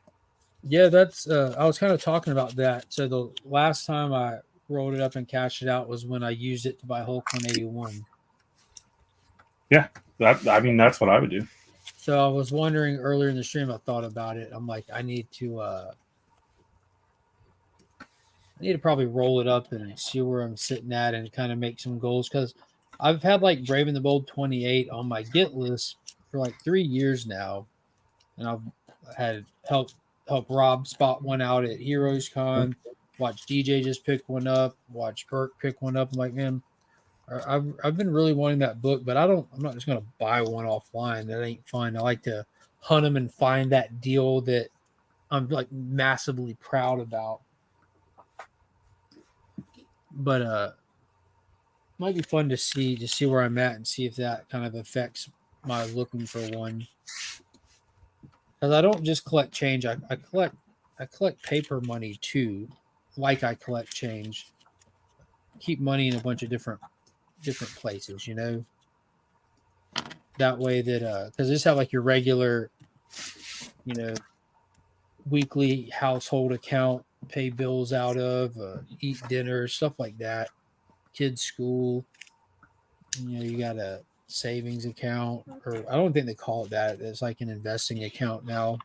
Yeah, that's I was kind of talking about that. So the last time I rolled it up and cashed it out was when I used it to buy Hulk 181. Yeah, that's what I would do. So I was wondering earlier in the stream, I thought about it. I'm like, I need to probably roll it up and see where I'm sitting at and kind of make some goals, because I've had Brave and the Bold 28 on my get list for 3 years now, and I've had help Rob spot one out at Heroes Con, watch DJ just pick one up, watch Burke pick one up. I'm like, man, I've been really wanting that book, but I'm not just going to buy one offline. That ain't fun. I like to hunt them and find that deal that I'm massively proud about. But might be fun to see where I'm at and see if that kind of affects my looking for one. Because I don't just collect change. I collect paper money too, like I collect change. Keep money in a bunch of different places, That way that because just have your regular, weekly household account, pay bills out of, eat dinner, stuff like that. Kids' school. You got a savings account, or I don't think they call it that. It's like an investing account now.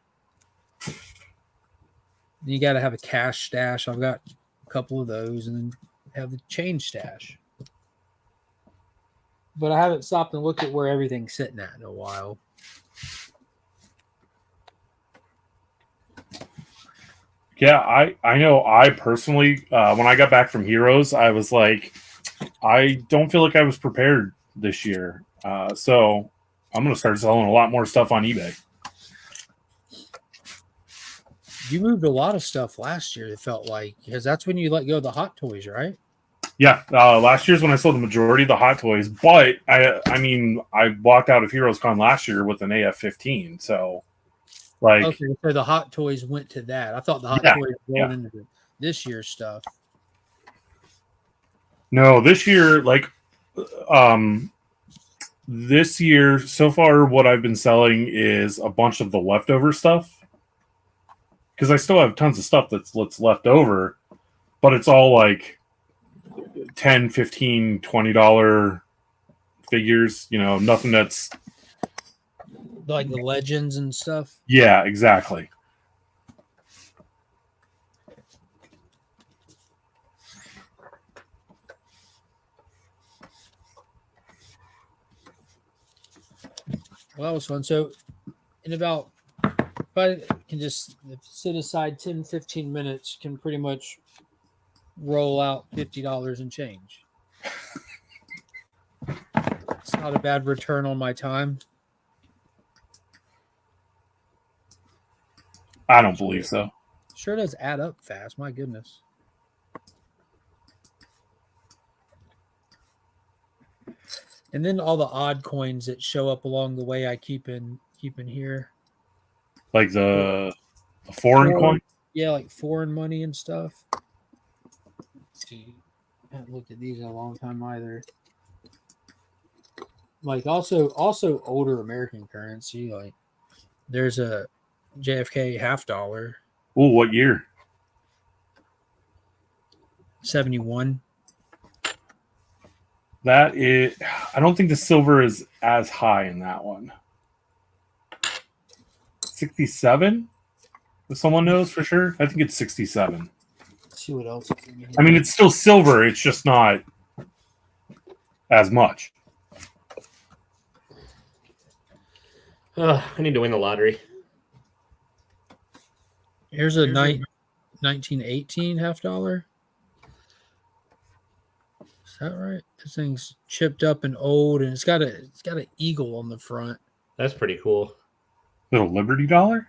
You got to have a cash stash. I've got a couple of those, and then have the change stash. But I haven't stopped and looked at where everything's sitting at in a while. Yeah, I know I personally, when I got back from Heroes, I was like, I don't feel like I was prepared this year. So I'm going to start selling a lot more stuff on eBay. You moved a lot of stuff last year. It felt like because that's when you let go of the Hot Toys, right? Yeah, last year's when I sold the majority of the Hot Toys, but I mean, I walked out of Heroes Con last year with an AF-15, so like, okay, so the Hot Toys went to that. I thought the Hot Yeah, Toys rolled into this year's stuff. no, this year, like, this year so far, what I've been selling is a bunch of the leftover stuff because I still have tons of stuff that's left over, but it's all like $10, $15, $20 figures, you know, nothing that's Like the Legends and stuff. yeah, exactly. Well, that was fun. So in about, if I can just sit aside 10, 15 minutes, can pretty much roll out $50 and change. It's not a bad return on my time. I don't believe so. Sure does add up fast. My goodness. And then all the odd coins that show up along the way, I keep in here. Like the foreign coin. Yeah, like foreign money and stuff. Let's see, I haven't looked at these in a long time either. Like also older American currency. Like there's a JFK $50. Oh, what year? 71. That is, I don't think the silver is as high in that one. 67? If someone knows for sure, I think it's 67. Let's see what else is in here. I mean, it's still silver. It's just not as much. I need to win the lottery. Here's a 1918 $50. Is that right? This thing's chipped up and old, and it's got an eagle on the front. That's pretty cool. Little Liberty dollar?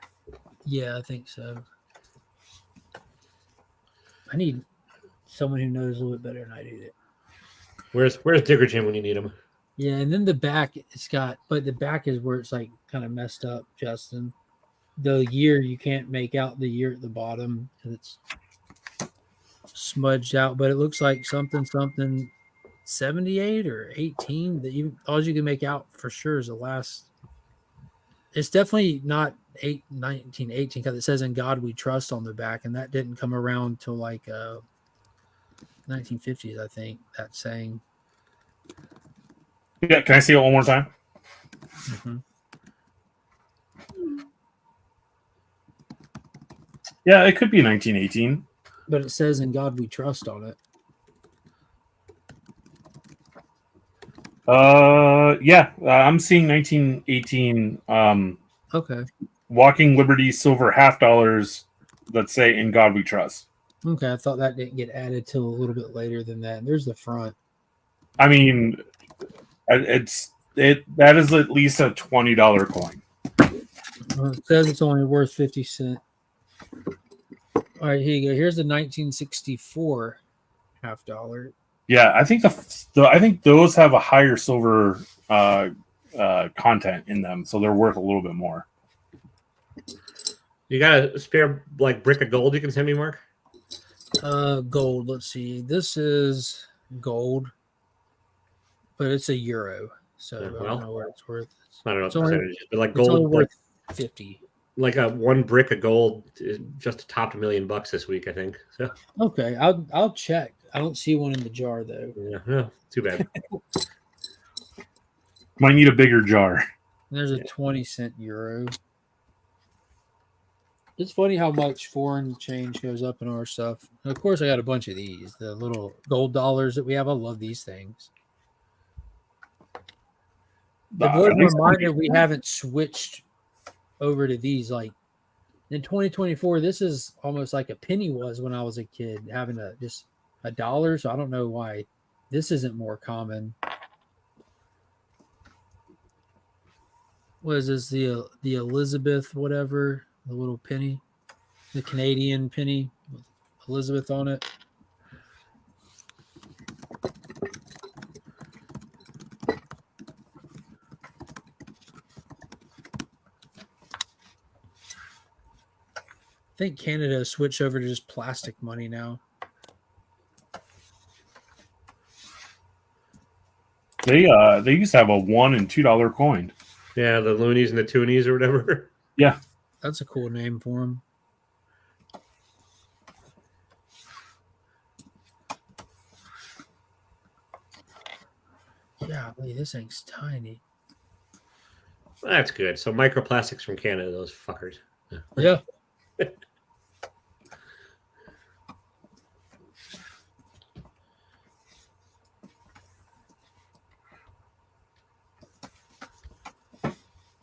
Yeah, I think so. I need someone who knows a little bit better than I do. Where's Digger Jim when you need him? Yeah, and then the back, but the back is where it's like kind of messed up, Justin. The year, you can't make out the year at the bottom because it's smudged out, but it looks like something 78 or 18 that all you can make out for sure is the last. It's definitely not 1918 because it says "In God We Trust" on the back, and that didn't come around till like 1950s, I think. That saying. Yeah, can I see it one more time? Mm-hmm. Yeah, it could be 1918. But it says "In God We Trust" on it. I'm seeing 1918. Okay. Walking Liberty silver $50 that say "In God We Trust." Okay, I thought that didn't get added till a little bit later than that. And there's the front. I mean, that is at least a $20 coin. It says it's only worth 50 cents. All right, here you go. Here's the 1964 $50. Yeah, I think I think those have a higher silver content in them, so they're worth a little bit more. You got a spare like brick of gold you can send me, Mark? Gold. Let's see. This is gold, but it's a euro, so I don't know what it's worth. I don't know it's only, but like it's gold, only worth 50. Like one brick of gold just topped $1 million this week, I think. So okay, I'll check. I don't see one in the jar though. Yeah, too bad. Might need a bigger jar. There's a 20-cent euro. It's funny how much foreign change goes up in our stuff. And of course, I got a bunch of these. The little gold dollars that we have. I love these things. It blows my mind that we haven't switched over to these. Like in 2024, this is almost like a penny was when I was a kid, having just a dollar. So I don't know why this isn't more common. What is this? The Elizabeth, whatever, the little penny. The Canadian penny with Elizabeth on it. I think Canada has switched over to just plastic money now. They used to have a $1 and $2 coin. Yeah, the loonies and the toonies or whatever. Yeah, that's a cool name for them. Yeah, this thing's tiny. That's good. So microplastics from Canada, those fuckers. Yeah.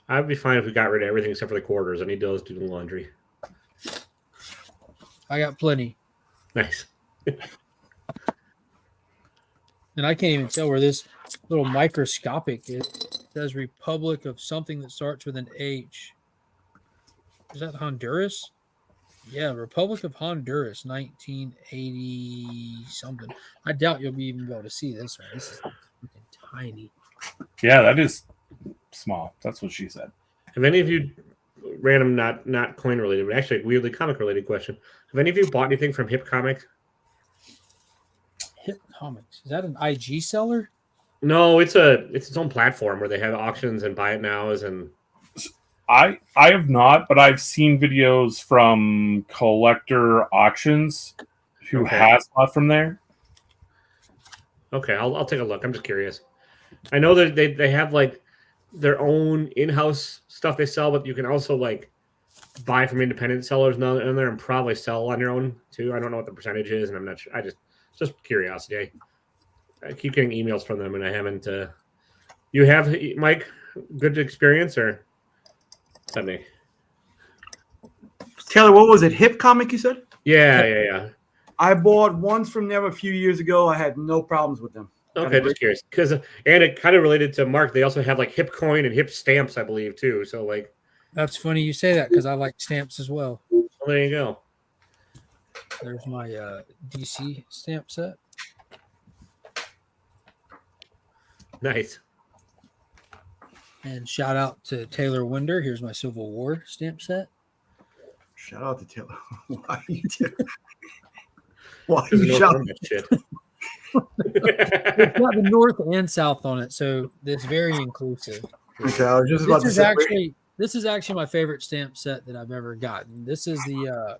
I'd be fine if we got rid of everything except for the quarters. I need those to do the laundry. I got plenty. Nice. And I can't even tell where this little microscopic is. It says Republic of something that starts with an H. Is that Honduras? Yeah, Republic of Honduras, 1980 something. I doubt you'll be even able to see this one. This is freaking tiny. Yeah, that is small. That's what she said. Have any of you, random, not coin related, but actually weirdly comic related question, have any of you bought anything from Hip Comic? Hip Comics, is that an IG seller? No, it's its own platform where they have auctions and buy it nows. And I have not, but I've seen videos from collector auctions who has bought from there. Okay, I'll take a look. I'm just curious. I know that they have like their own in-house stuff they sell, but you can also like buy from independent sellers now and there and probably sell on your own too. I don't know what the percentage is, and I'm not sure. Just curiosity. I keep getting emails from them, and I haven't. You have, Mike, good experience, or is that me? Taylor, what was it? Hip Comic, you said? Yeah. I bought ones from them a few years ago. I had no problems with them. Okay, just curious, because and it kind of related to Mark. They also have like Hip Coin and Hip Stamps, I believe, too. So like, that's funny you say that because I like stamps as well. Well, there you go. There's my DC stamp set. Nice. And shout out to Taylor Winder. Here's my Civil War stamp set. Shout out to Taylor. Why are you shouting that shit? It's got the North and South on it, so it's very inclusive. Okay, I was just about to say. This is actually my favorite stamp set that I've ever gotten. This is the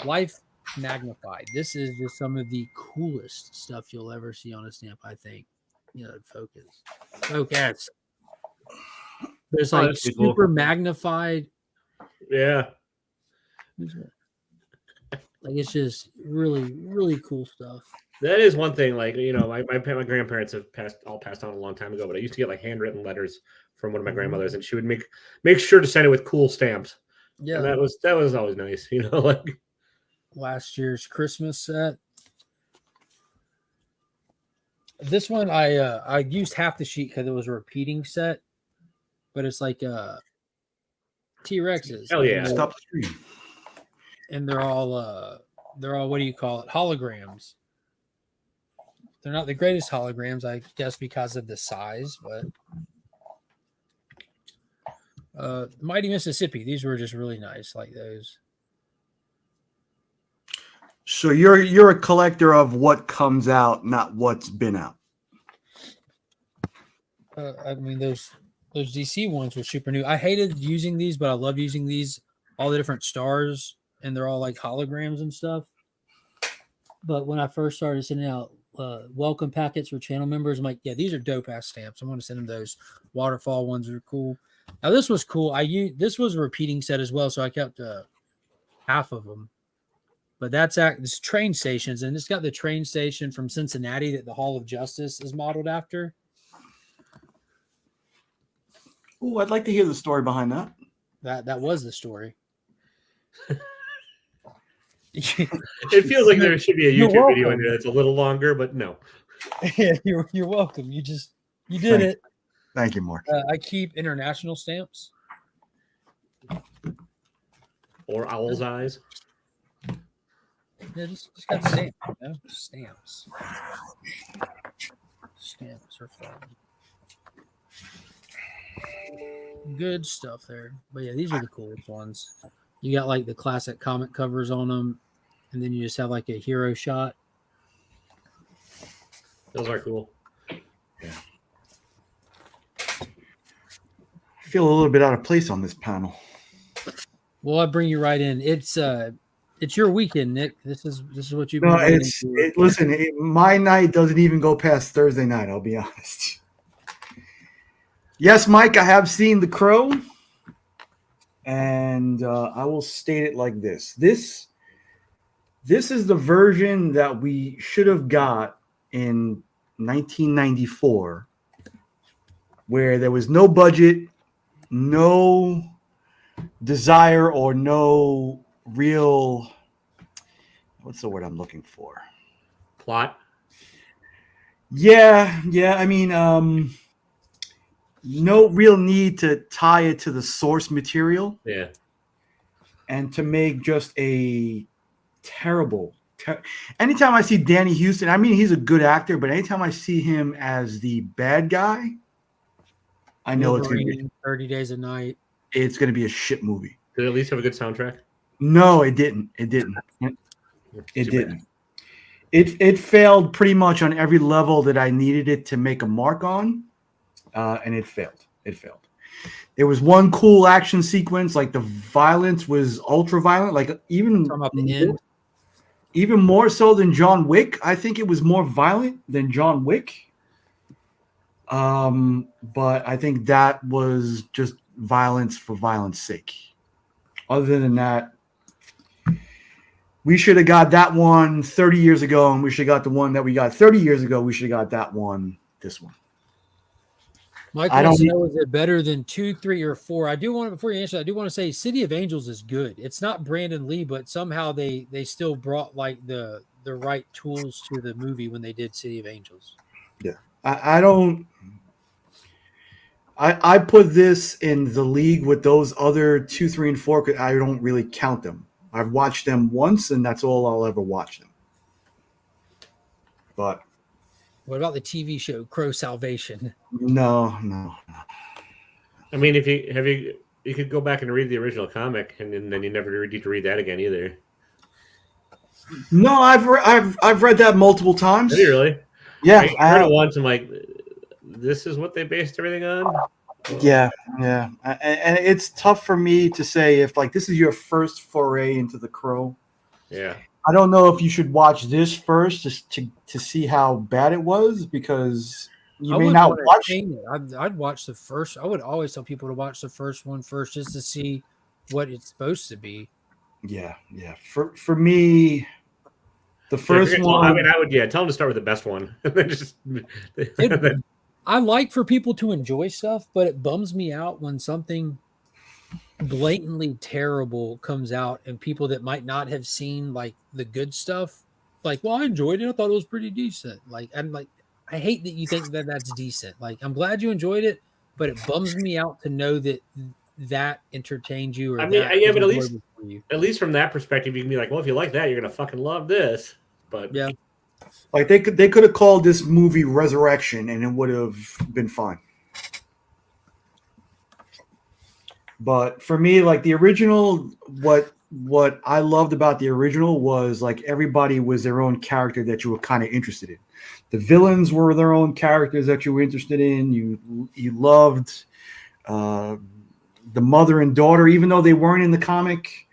Life Magnified. This is just some of the coolest stuff you'll ever see on a stamp, I think. Focus. There's like super magnified. Yeah. Like it's just really, really cool stuff. That is one thing. Like, my grandparents have passed on a long time ago, but I used to get like handwritten letters from one of my grandmothers, and she would make sure to send it with cool stamps. Yeah, and that was always nice. Like last year's Christmas set. This one I used half the sheet because it was a repeating set, but it's like T-Rexes. Hell yeah! Stop the stream. And they're all what do you call it? Holograms. They're not the greatest holograms, I guess, because of the size, but Mighty Mississippi. These were just really nice, like those. So you're a collector of what comes out, not what's been out. I mean, those DC ones were super new. I hated using these, but I love using these. All the different stars, and they're all like holograms and stuff. But when I first started sending out welcome packets for channel members, I'm like, yeah, these are dope ass stamps. I'm going to send them those. Waterfall ones are cool. Now this was cool. This was a repeating set as well, so I kept half of them. But this train stations, and it's got the train station from Cincinnati that the Hall of Justice is modeled after. Oh, I'd like to hear the story behind that. That was the story. It feels like there should be a YouTube video in there that's a little longer, but no. Yeah, you're welcome. You did it. Thank you, Mark. I keep international stamps. Or Owl's Eyes. Yeah, just got stamps. You know? Stamps. Stamps are fun. Good stuff there. But yeah, these are the coolest ones. You got like the classic comic covers on them, and then you just have like a hero shot. Those are cool. Yeah. I feel a little bit out of place on this panel. Well, I bring you right in. It's your weekend, Nick. This is what you've been No, waiting for. listen. My night doesn't even go past Thursday night. I'll be honest. Yes, Mike, I have seen The Crow, and I will state it like this: this is the version that we should have got in 1994, where there was no budget, no desire, or no real, what's the word I'm looking for? Plot? Yeah. I mean, no real need to tie it to the source material. Yeah. And to make just a terrible. Anytime I see Danny Houston, I mean, he's a good actor, but anytime I see him as the bad guy, I know it's going to be 30 Days a Night. It's going to be a shit movie. Did it at least have a good soundtrack? No, it didn't. It didn't. It failed pretty much on every level that I needed it to make a mark on, and it failed. There was one cool action sequence, like the violence was ultra violent, like even more so than John Wick. I think it was more violent than John Wick. But I think that was just violence for violence sake. Other than that, we should have got that one 30 years ago, and we should have got the one that we got 30 years ago. We should have got that one, this one. Mike wants to know, is it better than 2, 3, or 4? I do want to, before you answer, I do want to say City of Angels is good. It's not Brandon Lee, but somehow they still brought like the right tools to the movie when they did City of Angels. Yeah. I put this in the league with those other 2, 3, and 4 because I don't really count them. I've watched them once, and that's all I'll ever watch them. But what about the TV show Crow Salvation? No. I mean, if you could go back and read the original comic, and then you never need to read that again either. No, I've read that multiple times. Have you really? Yeah, I heard it once. I'm like, this is what they based everything on. Yeah, and it's tough for me to say if like this is your first foray into the Crow. Yeah, I don't know if you should watch this first just to see how bad it was, because you may not watch it. I'd watch the first. I would always tell people to watch the first one first just to see what it's supposed to be. Yeah. For me, the first one. I mean, I would tell them to start with the best one. I like for people to enjoy stuff, but it bums me out when something blatantly terrible comes out and people that might not have seen like the good stuff, like, well, I enjoyed it. I thought it was pretty decent. Like, I'm like, I hate that you think that that's decent. Like, I'm glad you enjoyed it, but it bums me out to know that entertained you. Or I mean, yeah, but at least from that perspective, you can be like, well, if you like that, you're gonna fucking love this. But yeah. Like they could have called this movie Resurrection and it would have been fine. But for me, like the original, what I loved about the original was like everybody was their own character that you were kind of interested in. The villains were their own characters that you were interested in. You loved the mother and daughter, even though they weren't in the comic.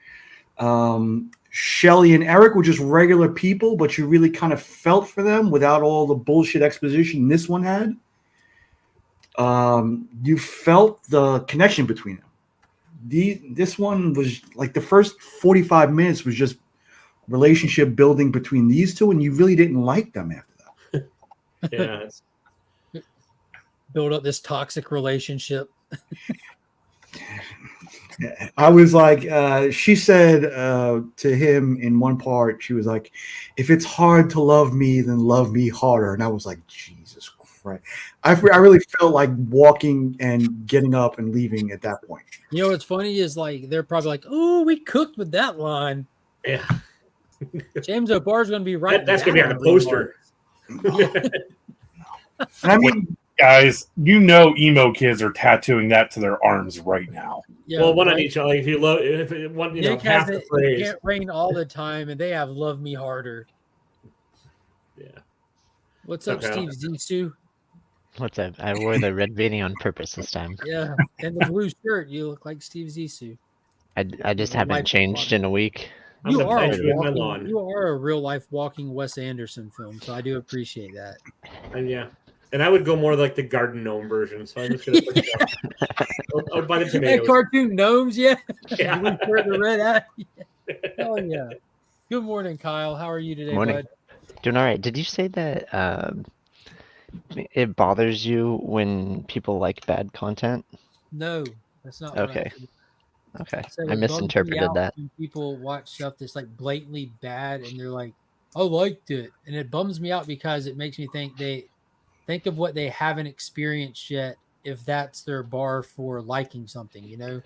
Shelley and Eric were just regular people, but you really kind of felt for them without all the bullshit exposition this one had. You felt the connection between them. This one was like the first 45 minutes was just relationship building between these two, and you really didn't like them after that. Yeah. Build up this toxic relationship. I was like, she said to him in one part, she was like, if it's hard to love me, then love me harder. And I was like, Jesus Christ. I really felt like walking and getting up and leaving at that point. You know what's funny is like they're probably like, oh, we cooked with that line. Yeah. James O'Barr's going to be right. That's going to be on the poster. And I mean, guys, emo kids are tattooing that to their arms right now. Yeah, well, one on each. Like if you love, if one, Nick half has the it phrase. can't rain all the time, and they have "Love Me Harder." Yeah. What's up, Steve Zissou? What's up? I wore the red beanie on purpose this time. Yeah, and the blue shirt. You look like Steve Zissou. I just haven't changed in a week. You are a real life walking Wes Anderson film, so I do appreciate that. And I would go more like the garden gnome version. So I'm just gonna I'll buy the tomatoes. Cartoon gnomes, yeah. Yeah. The red eye. Oh yeah. Good morning, Kyle. How are you today, bud? Doing all right. Did you say that it bothers you when people like bad content? No, that's not. Okay. Okay. So I misinterpreted that. When people watch stuff that's like blatantly bad and they're like, "I liked it," and it bums me out because it makes me think of what they haven't experienced yet. If that's their bar for liking something, you know,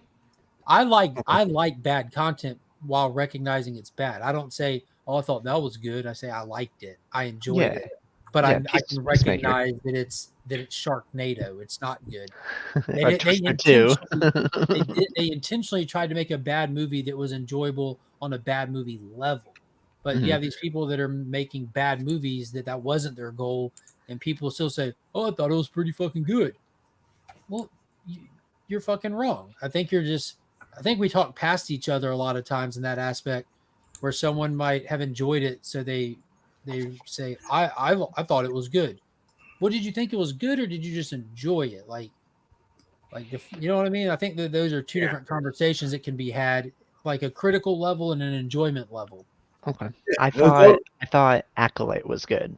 I like bad content while recognizing it's bad. I don't say, "Oh, I thought that was good." I say, "I liked it. I enjoyed it." But I can recognize that it's Sharknado. It's not good. They intentionally tried to make a bad movie that was enjoyable on a bad movie level. But you have these people that are making bad movies that wasn't their goal, and people still say, "Oh, I thought it was pretty fucking good." Well, you're fucking wrong. I think we talk past each other a lot of times in that aspect, where someone might have enjoyed it, so they say, I thought it was good. Well, did you think it was good, or did you just enjoy it? Like you know what I mean? I think that those are two different conversations that can be had, like a critical level and an enjoyment level. Okay. I thought Acolyte was good.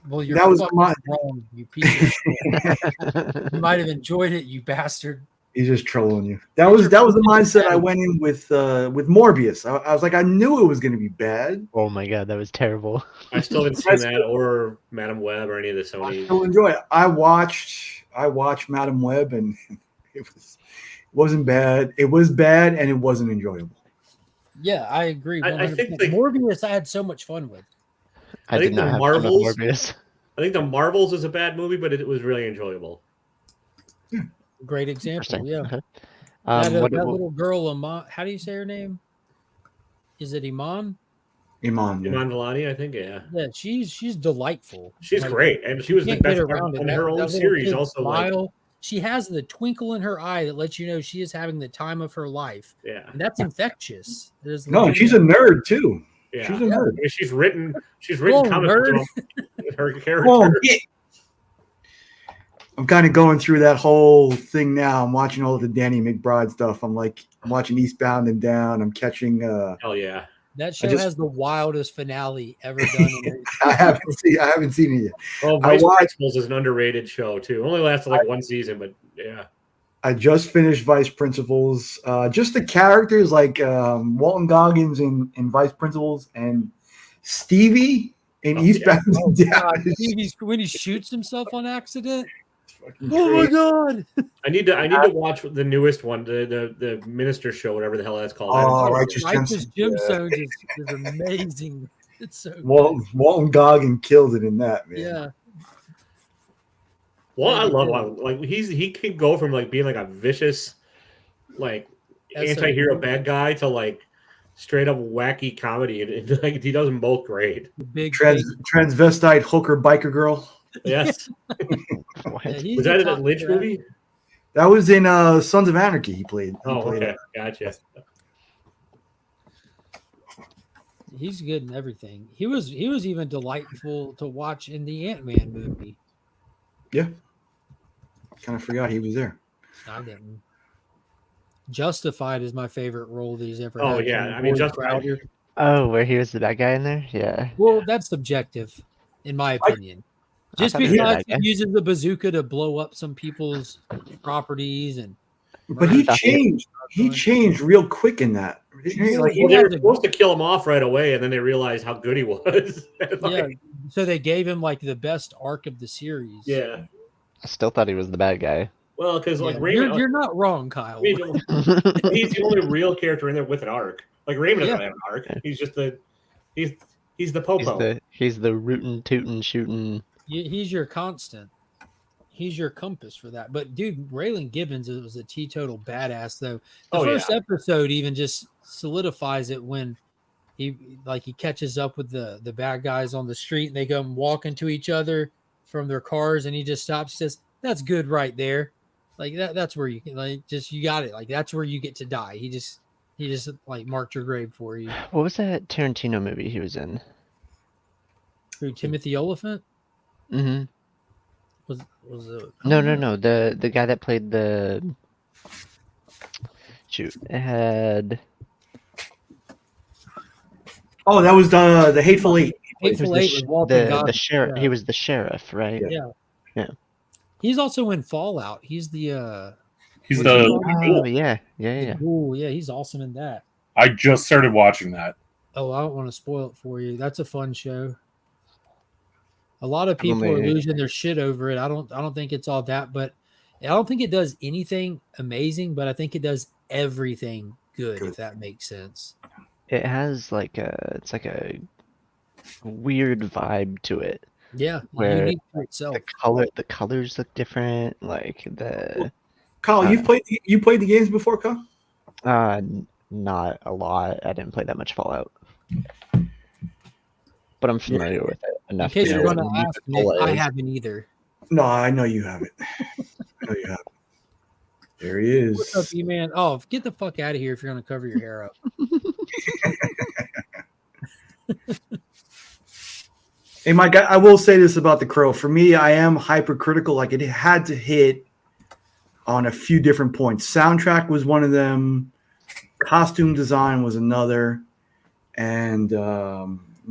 Well, you're wrong, you piece of shit. You might have enjoyed it, you bastard. He's just trolling you. That was the mindset I went in with Morbius. I was like, I knew it was going to be bad. Oh my god, that was terrible. I still haven't seen that or Madam Web or any of the Sony. I still enjoy it. I watched Madam Web, and it wasn't bad. It was bad, and it wasn't enjoyable. Yeah, I agree. I think Morbius I had so much fun with. I think the Marvels. I think the Marvels is a bad movie, but it was really enjoyable. Great example, yeah. Okay. That little girl, Iman. How do you say her name? Is it Iman? Iman Vellani, I think. Yeah. Yeah, she's delightful. She's great, and she was the best in her own series. Also, smile. She has the twinkle in her eye that lets you know she is having the time of her life. Yeah, and that's infectious. No, she's a nerd too. Yeah. She's a nerd. I mean, she's written comics with her character. Well, yeah. I'm kind of going through that whole thing now. I'm watching all of the Danny McBride stuff. I'm watching Eastbound and Down. I'm catching. Hell yeah! That show has the wildest finale ever done. I haven't seen it yet. Well, Vice Principals is an underrated show too. It only lasted like one season, but yeah. I just finished Vice Principals. Just the characters like Walton Goggins in Vice Principals and Stevie in Eastbound and Down. When he shoots himself on accident. Oh my god! I need to watch the newest one, the Minister Show, whatever the hell that's called. Oh, Righteous Gemstones is amazing. It's so Walton Goggins killed it in that, man. Yeah. Well, I love Walton. Like he can go from like being like a vicious, like anti-hero bad guy to like straight up wacky comedy, and like he does them both great. Big transvestite hooker biker girl. Yes. Was that in a Lynch movie? That was in Sons of Anarchy. He played. Okay, gotcha. He's good in everything. He was even delightful to watch in the Ant-Man movie. Yeah. Kind of forgot he was there. I didn't. Justified is my favorite role that he's ever had. Oh yeah, I mean Justified. Oh, where he was the bad guy in there? Yeah. Well, that's subjective, in my opinion. Just because he uses the bazooka to blow up some people's properties but he changed. He changed real quick in that. They were supposed to kill him off right away, and then they realized how good he was. Yeah, so they gave him like the best arc of the series. Yeah, I still thought he was the bad guy. Well, because like you're not wrong, Kyle. He's the only real character in there with an arc. Like Raven doesn't have an arc. He's just the he's the popo. He's the rootin' tootin' shooting. He's your constant. He's your compass for that. But dude, Raylan Gibbons was a teetotal badass though. The first episode even just solidifies it when he catches up with the bad guys on the street and they go walking to each other from their cars and he just stops and says, "That's good right there." Like that's where you can you got it. Like that's where you get to die. He just like marked your grave for you. What was that Tarantino movie he was in? Who, Timothy Oliphant? Mm-hmm. Was it? No. The guy that played the shoot. It had. Oh, that was the Hateful Eight. Hateful Eight with Walter Goggins. The sheriff. He was the sheriff, right? Yeah. He's also in Fallout. He's the. He's the. Oh yeah. Oh yeah, he's awesome in that. I just started watching that. Oh, I don't want to spoil it for you. That's a fun show. A lot of people are losing their shit over it. I don't think it's all that, but I don't think it does anything amazing, but I think it does everything good. If that makes sense. It has it's like a weird vibe to it. Yeah, where unique to itself. The colors look different. Like the. Kyle, you played the games before, Kyle? Not a lot. I didn't play that much Fallout. But I'm familiar with it enough. In case you're going to ask, Nick, I haven't either. No, I know you haven't. There he is. What's up, E-Man? Oh, get the fuck out of here if you're going to cover your hair up. Hey, Mike, I will say this about The Crow. For me, I am hypercritical. Like, it had to hit on a few different points. Soundtrack was one of them. Costume design was another. And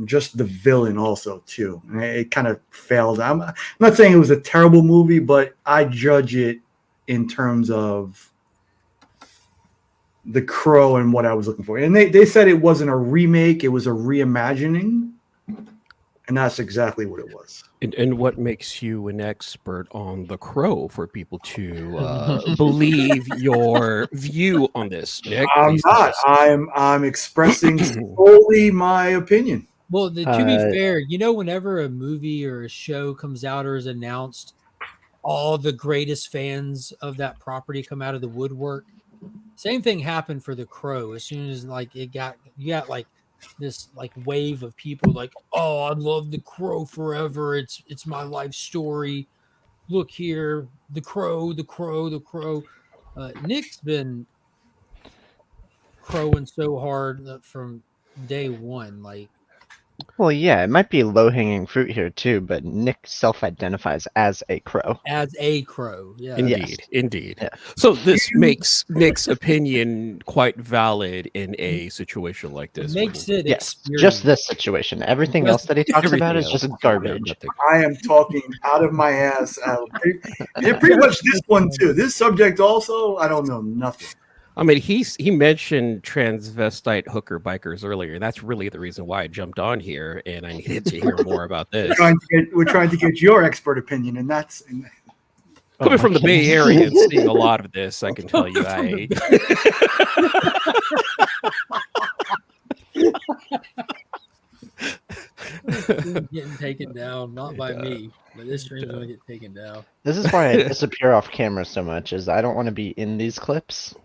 just the villain also, too. It kind of failed. I'm not saying it was a terrible movie, but I judge it in terms of The Crow and what I was looking for. And they said it wasn't a remake. It was a reimagining. And that's exactly what it was. And what makes you an expert on The Crow for people to believe your view on this, Nick? I'm not. I'm expressing solely my opinion. Well, to be fair, whenever a movie or a show comes out or is announced, all the greatest fans of that property come out of the woodwork. Same thing happened for The Crow. As soon as you got this wave of people like, oh, I love The Crow forever. It's my life story. Look here, The Crow. Nick's been crowing so hard from day one. Well, yeah, it might be low-hanging fruit here too, but Nick self-identifies as a crow. As a crow, yeah. Indeed. Yeah. So this makes Nick's opinion quite valid in a situation like this. Makes it just this situation. Everything else that he talks about is just garbage. I am talking out of my ass. Pretty much this one too. This subject also, I don't know nothing. I mean, he mentioned transvestite hooker bikers earlier. That's really the reason why I jumped on here, and I needed to hear more about this. We're trying to get your expert opinion, and that's coming from the Bay Area and seeing a lot of this. I can tell you, getting taken down, not by me, but this stream's gonna get taken down. This is why I disappear off camera so much, is I don't want to be in these clips.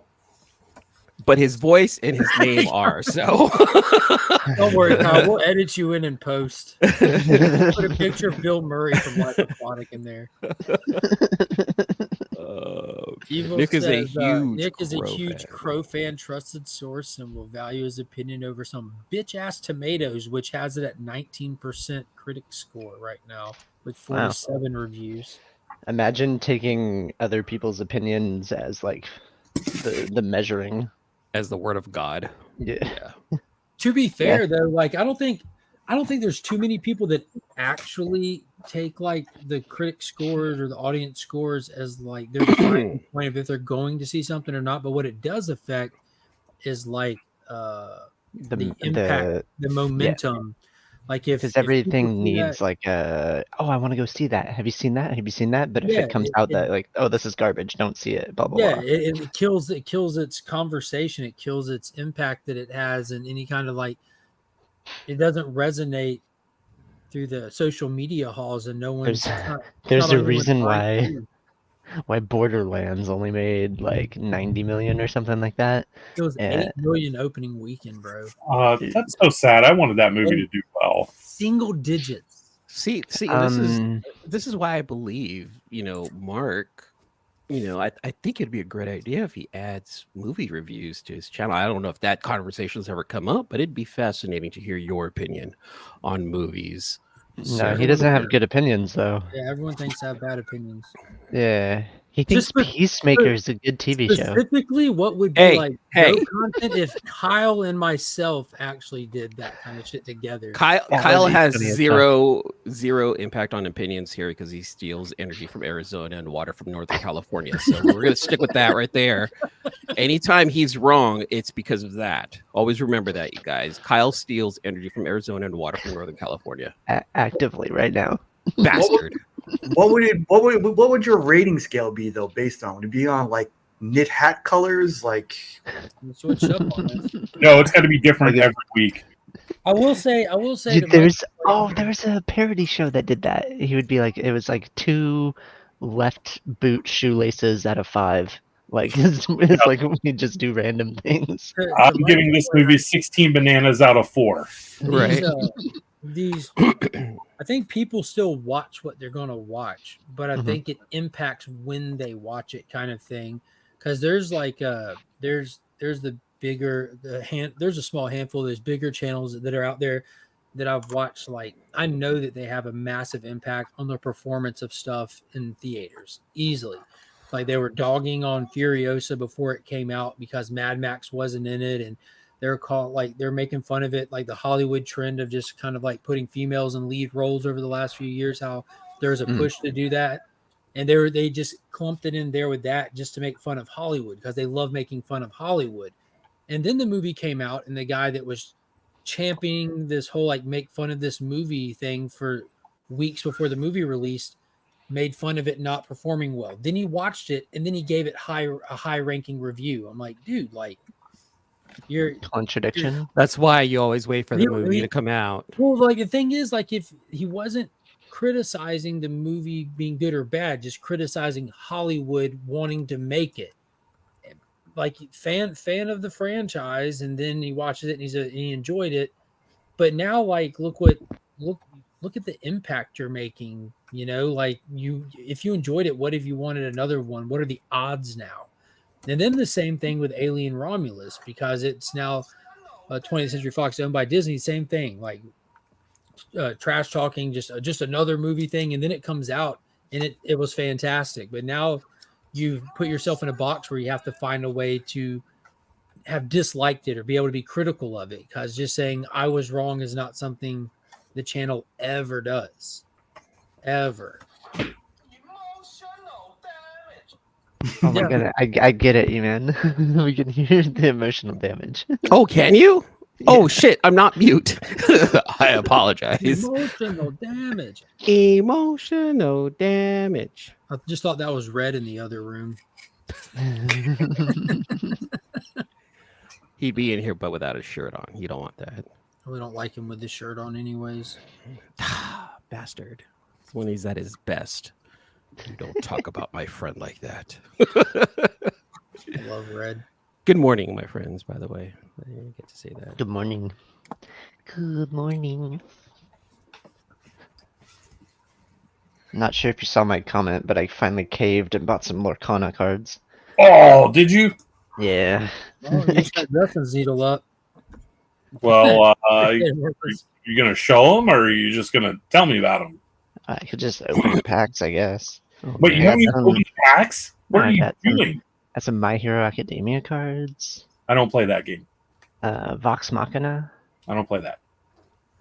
But his voice and his name are, so. Don't worry, Kyle. We'll edit you in and post. Put a picture of Bill Murray from Life Aquatic in there. Nick is a huge Crow fan, trusted source, and will value his opinion over some bitch-ass Tomatoes, which has it at 19% critic score right now with 47 reviews. Imagine taking other people's opinions as the measuring. As the word of God. Yeah. To be fair, though, I don't think there's too many people that actually take the critic scores or the audience scores as their defining point of if they're going to see something or not. But what it does affect is the impact, the momentum, Like if Because people everything see needs that, like a, oh, I want to go see that. Have you seen that? Have you seen that? But if yeah, it comes out that like, oh, this is garbage, don't see it. Blah blah yeah, blah. it kills its conversation, it kills its impact that it has, and any kind of like, it doesn't resonate through the social media halls, and no one's There's it's not there's on a anyone's reason mind to why do. Borderlands only made like 90 million or something like that. It was And 8 million opening weekend, bro. That's so sad. I wanted that movie to do well. Single digits. See, this is why I believe, Mark, I think it'd be a great idea if he adds movie reviews to his channel. I don't know if that conversation's ever come up, but it'd be fascinating to hear your opinion on movies. no, he doesn't have good opinions though. Yeah, everyone thinks I have bad opinions. Yeah, he thinks Just Peacemaker is a good TV show. Specifically, what would be Hey. no content if Kyle and myself actually did that kind of shit together? Kyle has zero impact on opinions here because he steals energy from Arizona and water from Northern California. So we're gonna stick with that right there. Anytime he's wrong, it's because of that. Always remember that, you guys. Kyle steals energy from Arizona and water from Northern California. Actively right now. Bastard. What would your rating scale be though? Based on, would it be on like knit hat colors? Like switch up on this. No, it's got to be different every week. I will say There's a parody show that did that. He would be like, it was like 2 left boot shoelaces out of 5. Like it's like we just do random things. I'm giving this movie 16 bananas out of 4. Right. These I think people still watch what they're going to watch, but I think it impacts when they watch it, kind of thing. Because there's like there's the bigger there's a small handful. There's bigger channels that are out there that I've watched. Like I know that they have a massive impact on the performance of stuff in theaters easily. Like they were dogging on Furiosa before it came out because Mad Max wasn't in it, and they're making fun of it, like the Hollywood trend of just kind of like putting females in lead roles over the last few years, how there's a push to do that. And they just clumped it in there with that just to make fun of Hollywood because they love making fun of Hollywood. And then the movie came out, and the guy that was championing this whole like make fun of this movie thing for weeks before the movie released made fun of it not performing well. Then he watched it, and then he gave it a high ranking review. I'm like, dude, like, you're contradiction. That's why you always wait for the movie to come out. Well, like the thing is, like if he wasn't criticizing the movie being good or bad, just criticizing Hollywood wanting to make it, like fan of the franchise, and then he watches it and he enjoyed it. But now, like, look at the impact you're making. Like if you enjoyed it, what if you wanted another one? What are the odds now? And then the same thing with Alien Romulus, because it's now 20th Century Fox owned by Disney. Same thing, like trash talking, just another movie thing. And then it comes out and it was fantastic. But now you've put yourself in a box where you have to find a way to have disliked it or be able to be critical of it, because just saying I was wrong is not something the channel ever does. Ever. Oh my god, I get it, man. We can hear the emotional damage. Oh, can you? Oh shit, I'm not mute. I apologize. Emotional damage. Emotional damage. I just thought that was red in the other room. He'd be in here, but without his shirt on. You don't want that. We don't like him with his shirt on, anyways. Bastard. It's when he's at his best. You don't talk about my friend like that. I love red. Good morning, my friends, by the way. I didn't get to say that. Good morning. Good morning. Not sure if you saw my comment, but I finally caved and bought some Lorcana cards. Oh, did you? Yeah. Oh, you set Justin's needle up. Well, you gonna show them, or are you just gonna tell me about them? I could just open the packs, I guess. But you haven't even opened the packs? What are you doing? That's some My Hero Academia cards. I don't play that game. Vox Machina. I don't play that.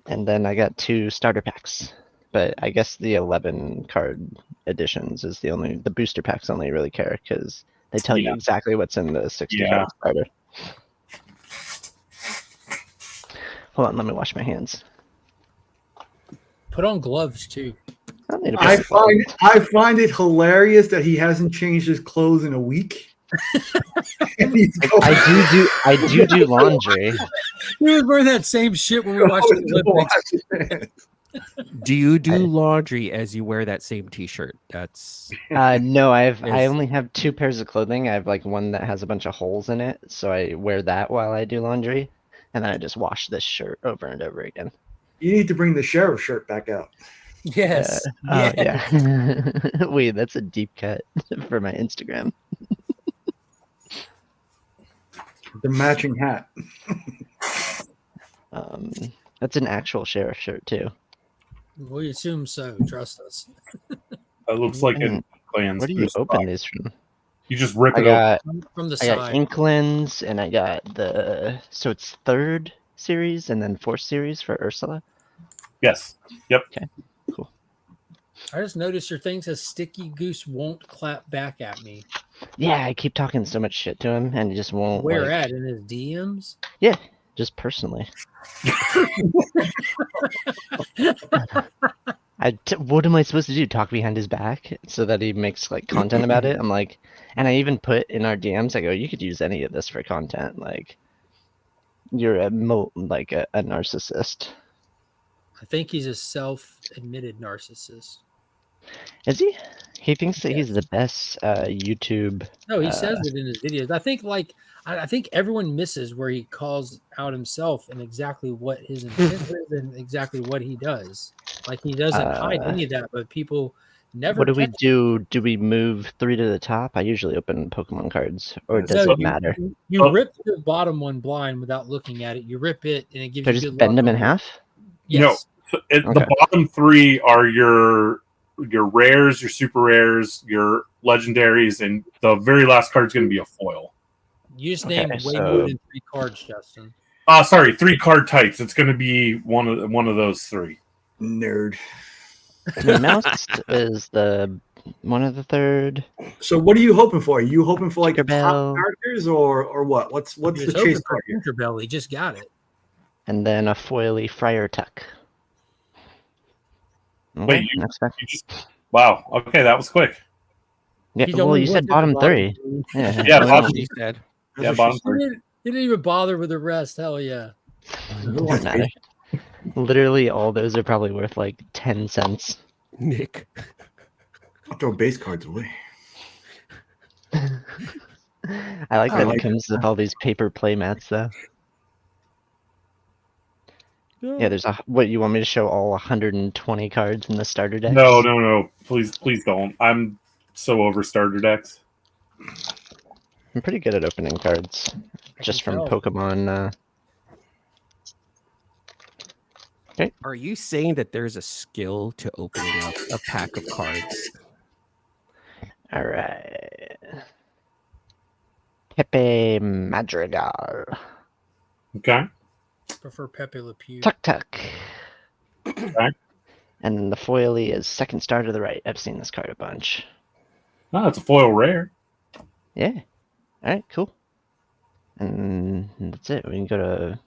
And then I got 2 starter packs. But I guess the 11 card editions is the booster packs only really care because they tell you exactly what's in the 60 card starter. Hold on, let me wash my hands. Put on gloves too. I find it hilarious that he hasn't changed his clothes in a week. I do laundry. He was wearing that same shit when we watched the Olympics. Do you do laundry as you wear that same T-shirt? That's no. I only have 2 pairs of clothing. I have like one that has a bunch of holes in it, so I wear that while I do laundry, and then I just wash this shirt over and over again. You need to bring the sheriff shirt back out. Yes. Yeah. Wait, that's a deep cut for my Instagram. The matching hat. That's an actual sheriff shirt too. We assume so. Trust us. It looks like it. Where do you open these from? You just rip I it got, open. From the I got side. Inklings, and I got so it's 3rd series and then 4th series for Ursula. Yes. Yep. Okay. Cool. I just noticed your thing says Sticky Goose won't clap back at me. Yeah, I keep talking so much shit to him, and he just won't. Where at? In his DMs? Yeah, just personally. What am I supposed to do? Talk behind his back so that he makes like content about it? I'm like, and I even put in our DMs, I go, you could use any of this for content. Like, you're a narcissist. I think he's a self-admitted narcissist. Is he? He thinks that he's the best YouTube. No, he says it in his videos. I think I think everyone misses where he calls out himself and exactly what his intent is and exactly what he does. Like he doesn't hide any of that, but people never. What do we do? Do we move 3 to the top? I usually open Pokemon cards, or does it matter? You rip the bottom one blind without looking at it. You rip it, and it gives So you. just bend them in half. Yes. No, the bottom 3 are your rares, your super rares, your legendaries, and the very last card is going to be a foil. You just named way more than 3 cards, Justin. Sorry, 3 card types. It's going to be one of those 3. Nerd. Mouse is the one of the 3rd. So what are you hoping for? Are you hoping for like top Tinkerbell. characters or what? What's He the was chase hoping card for here? Tinkerbell. He just got it. And then a foily Friar Tuck. Okay, Wait, next back. Wow. Okay, that was quick. Yeah, He's well, only you said looked at the bottom 3. Yeah, Yeah, why bottom not? 3. said. Yeah, bottom 3. He didn't even bother with the rest. Hell yeah. Doesn't matter. Literally, all those are probably worth like 10 cents. Nick. I'll throw base cards away. I like that like it comes with all these paper play mats, though. Yeah, there's what you want me to show all 120 cards in the starter deck? No. Please don't. I'm so over starter decks. I'm pretty good at opening cards, just from Pokemon. Okay. Are you saying that there's a skill to opening up a pack of cards? All right. Pepe Madrigal. Okay. Prefer Pepe Le Pew. Tuck. Okay. And then the foily is second star to the right. I've seen this card a bunch. Oh, it's a foil rare. Yeah. All right, cool. And that's it. We can go to,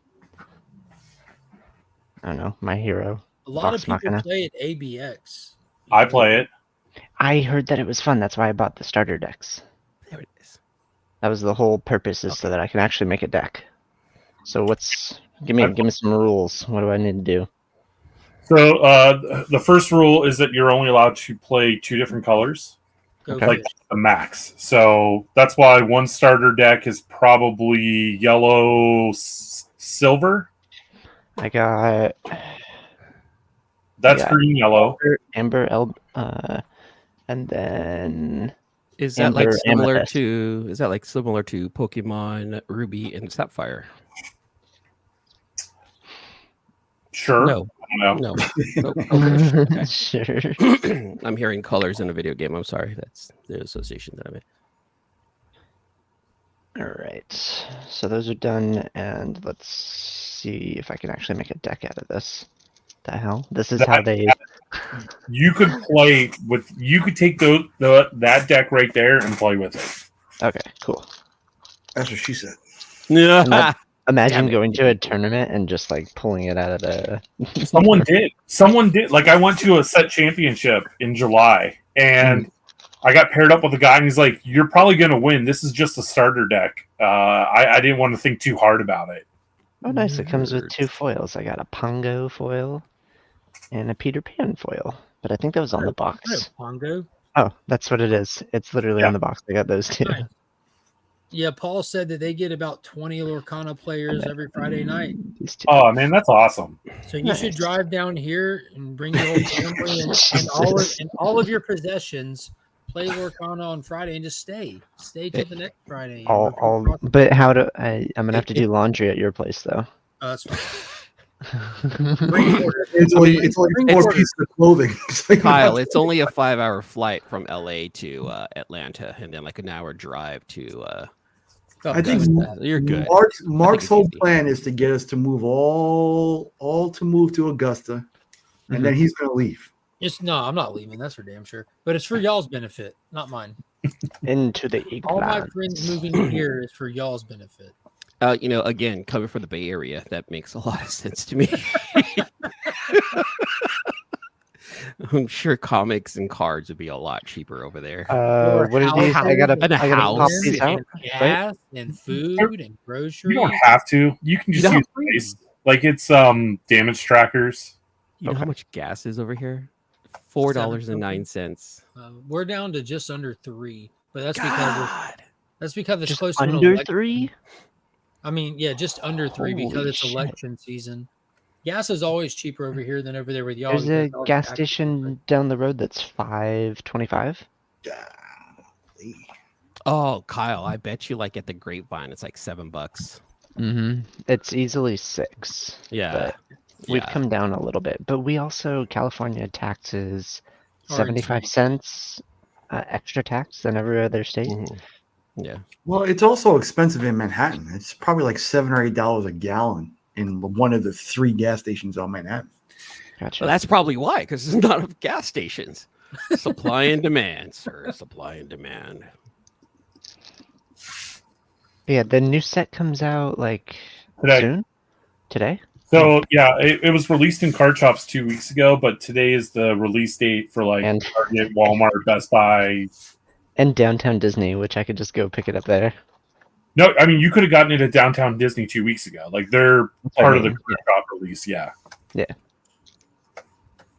I don't know, My Hero. A lot Vox of people Machina. play it ABX. I play it. I heard that it was fun. That's why I bought the starter decks. There it is. That was the whole purpose, is so that I can actually make a deck. So give me some rules. What do I need to do? So the first rule is that you're only allowed to play 2 different colors. Okay. Like the max. So that's why one starter deck is probably yellow silver. I got That's green yellow. Amber, and then Is that Amber, like similar Amethyst. to? Is that like similar to Pokemon Ruby and Sapphire? Sure. No. No. Okay. Sure. I'm hearing colors in a video game. I'm sorry. That's the association that I made. All right. So those are done, and let's see if I can actually make a deck out of this. The hell? This is how they. You could play with. You could take that deck right there and play with it. Okay. Cool. That's what she said. And Imagine going to a tournament and just like pulling it out of the. Someone did. Someone did. Like I went to a set championship in July, and I got paired up with a guy, and he's like, "You're probably going to win. This is just a starter deck." I didn't want to think too hard about it. Oh, nice! It comes with 2 foils. I got a Pongo foil and a Peter Pan foil, but I think that was on the box. Pongo. Oh, that's what it is. It's literally on the box. I got those 2. Nice. Yeah, Paul said that they get about 20 Lorcana players every Friday night. Oh man, that's awesome. So you should drive down here and bring your whole family and all of your possessions. Play Lorcana on Friday and just stay till the next Friday. But how do I'm gonna have to do laundry at your place though? Oh, that's fine. It's only 4 pieces of clothing. Kyle, it's only a 5-hour flight from LA to Atlanta, and then like an hour drive to. I think you're good. Mark's whole plan is to get us to move all to move to Augusta, and then he's gonna leave. I'm not leaving. That's for damn sure. But it's for y'all's benefit, not mine. Into the Eagle. All my friends moving here is for y'all's benefit. Again, coming from the Bay Area, that makes a lot of sense to me. I'm sure comics and cards would be a lot cheaper over there. What did you? I gotta pop these out. And gas and food and groceries. You don't have to. You can just use space. Like it's damage trackers. You know how much gas is over here? $4.09. We're down to just under 3, but that's because it's Just close to under 3. I mean, yeah, just under 3 Holy because it's shit. election season. Gas is always cheaper over here than over there with y'all. There's a gas station down the road that's $5.25. Oh, Kyle, I bet you like at the Grapevine, it's like $7. Mm-hmm. It's easily 6. Yeah. But we've come down a little bit, but we also California taxes 75 cents extra tax than every other state. Yeah. Well, it's also expensive in Manhattan. It's probably like $7 or $8 a gallon in one of the 3 gas stations on Manhattan. Gotcha. Well, that's probably why, because there's not enough gas stations. Supply and demand, sir. Supply and demand. Yeah, the new set comes out like soon. Today. So yeah, it was released in card shops 2 weeks ago, but today is the release date for like Target, Walmart, Best Buy, and Downtown Disney, which I could just go pick it up there. No, I mean you could have gotten it at Downtown Disney 2 weeks ago. Like they're part of the card shop release. Yeah. Yeah.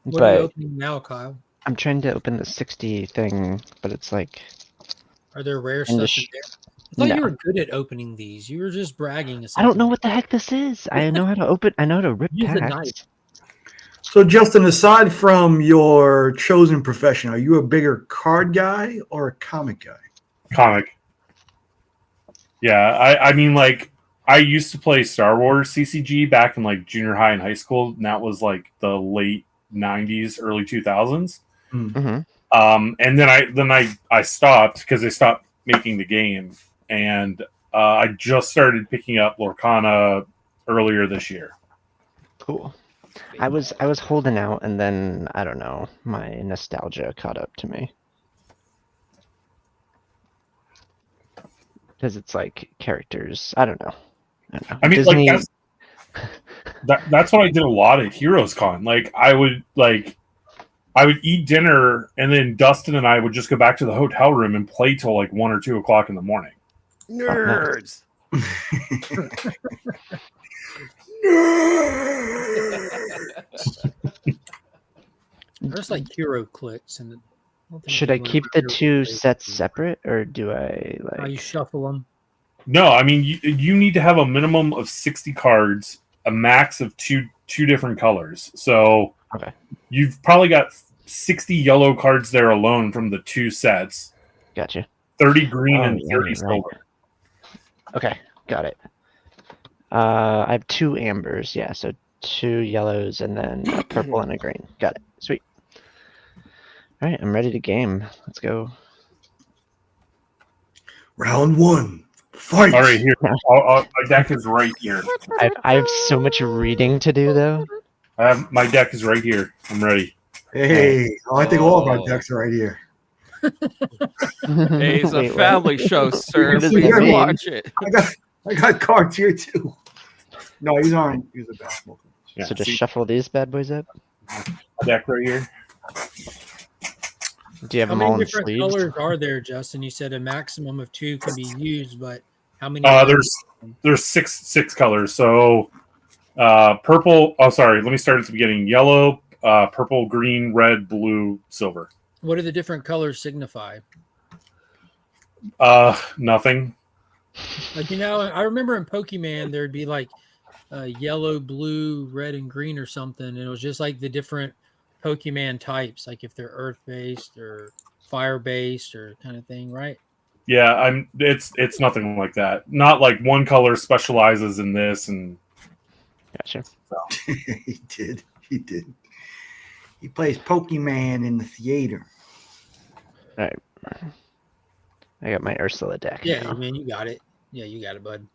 What are you opening now, Kyle? I'm trying to open the 60 thing, but it's like. Are there rare stuff in there? I thought you were good at opening these. You were just bragging. I don't know what the heck this is. I know how to open. I know how to rip packs. So, Justin, aside from your chosen profession, are you a bigger card guy or a comic guy? Comic. Yeah, I mean, like, I used to play Star Wars CCG back in like junior high and high school, and that was like the late 90s, early 2000s. Mm-hmm. And then I stopped because they stopped making the game, and I just started picking up Lorcana earlier this year. Cool. I was holding out, and then I don't know, my nostalgia caught up to me because it's like characters. I don't know. I mean, Disney... like that's what I did a lot at Heroes Con. Like I would eat dinner, and then Dustin and I would just go back to the hotel room and play till like 1 or 2 o'clock in the morning. Nerds. There's like hero clicks, and should I keep the 2 sets separate, or do I like? You shuffle them. No, I mean you need to have a minimum of 60 cards, a max of two different colors. So you've probably got 60 yellow cards there alone from the 2 sets. Gotcha. 30 green and 30 silver. Okay, got it. I have 2 ambers, yeah, so 2 yellows and then a purple and a green. Got it. Sweet. All right, I'm ready to game. Let's go. Round 1. Fight. All right, here. My deck is right here. I have so much reading to do, though. My deck is right here. I'm ready. Hey, I think all of our decks are right here. Hey, it's a family show, sir. You can Watch it. I got cards here too. No, these aren't. These are basketball cards. Yeah, So just see, shuffle these bad boys up. deck right here. Do you have How them all many in different sleeves? colors are there, Justin? You said a maximum of 2 can be used, but how many? There's six colors. So purple. Oh, sorry. Let me start at the beginning. Yellow, purple, green, red, blue, silver. What do the different colors signify? Nothing. Like, I remember in Pokemon there'd be like yellow, blue, red, and green or something, and it was just like the different Pokemon types, like if they're earth based or fire based or kind of thing, right? Yeah, it's nothing like that. Not like one color specializes in this and Gotcha. So. He did. He plays Pokemon in the theater. All right. I got my Ursula deck. Yeah, now. man, you got it. Yeah, you got it, bud.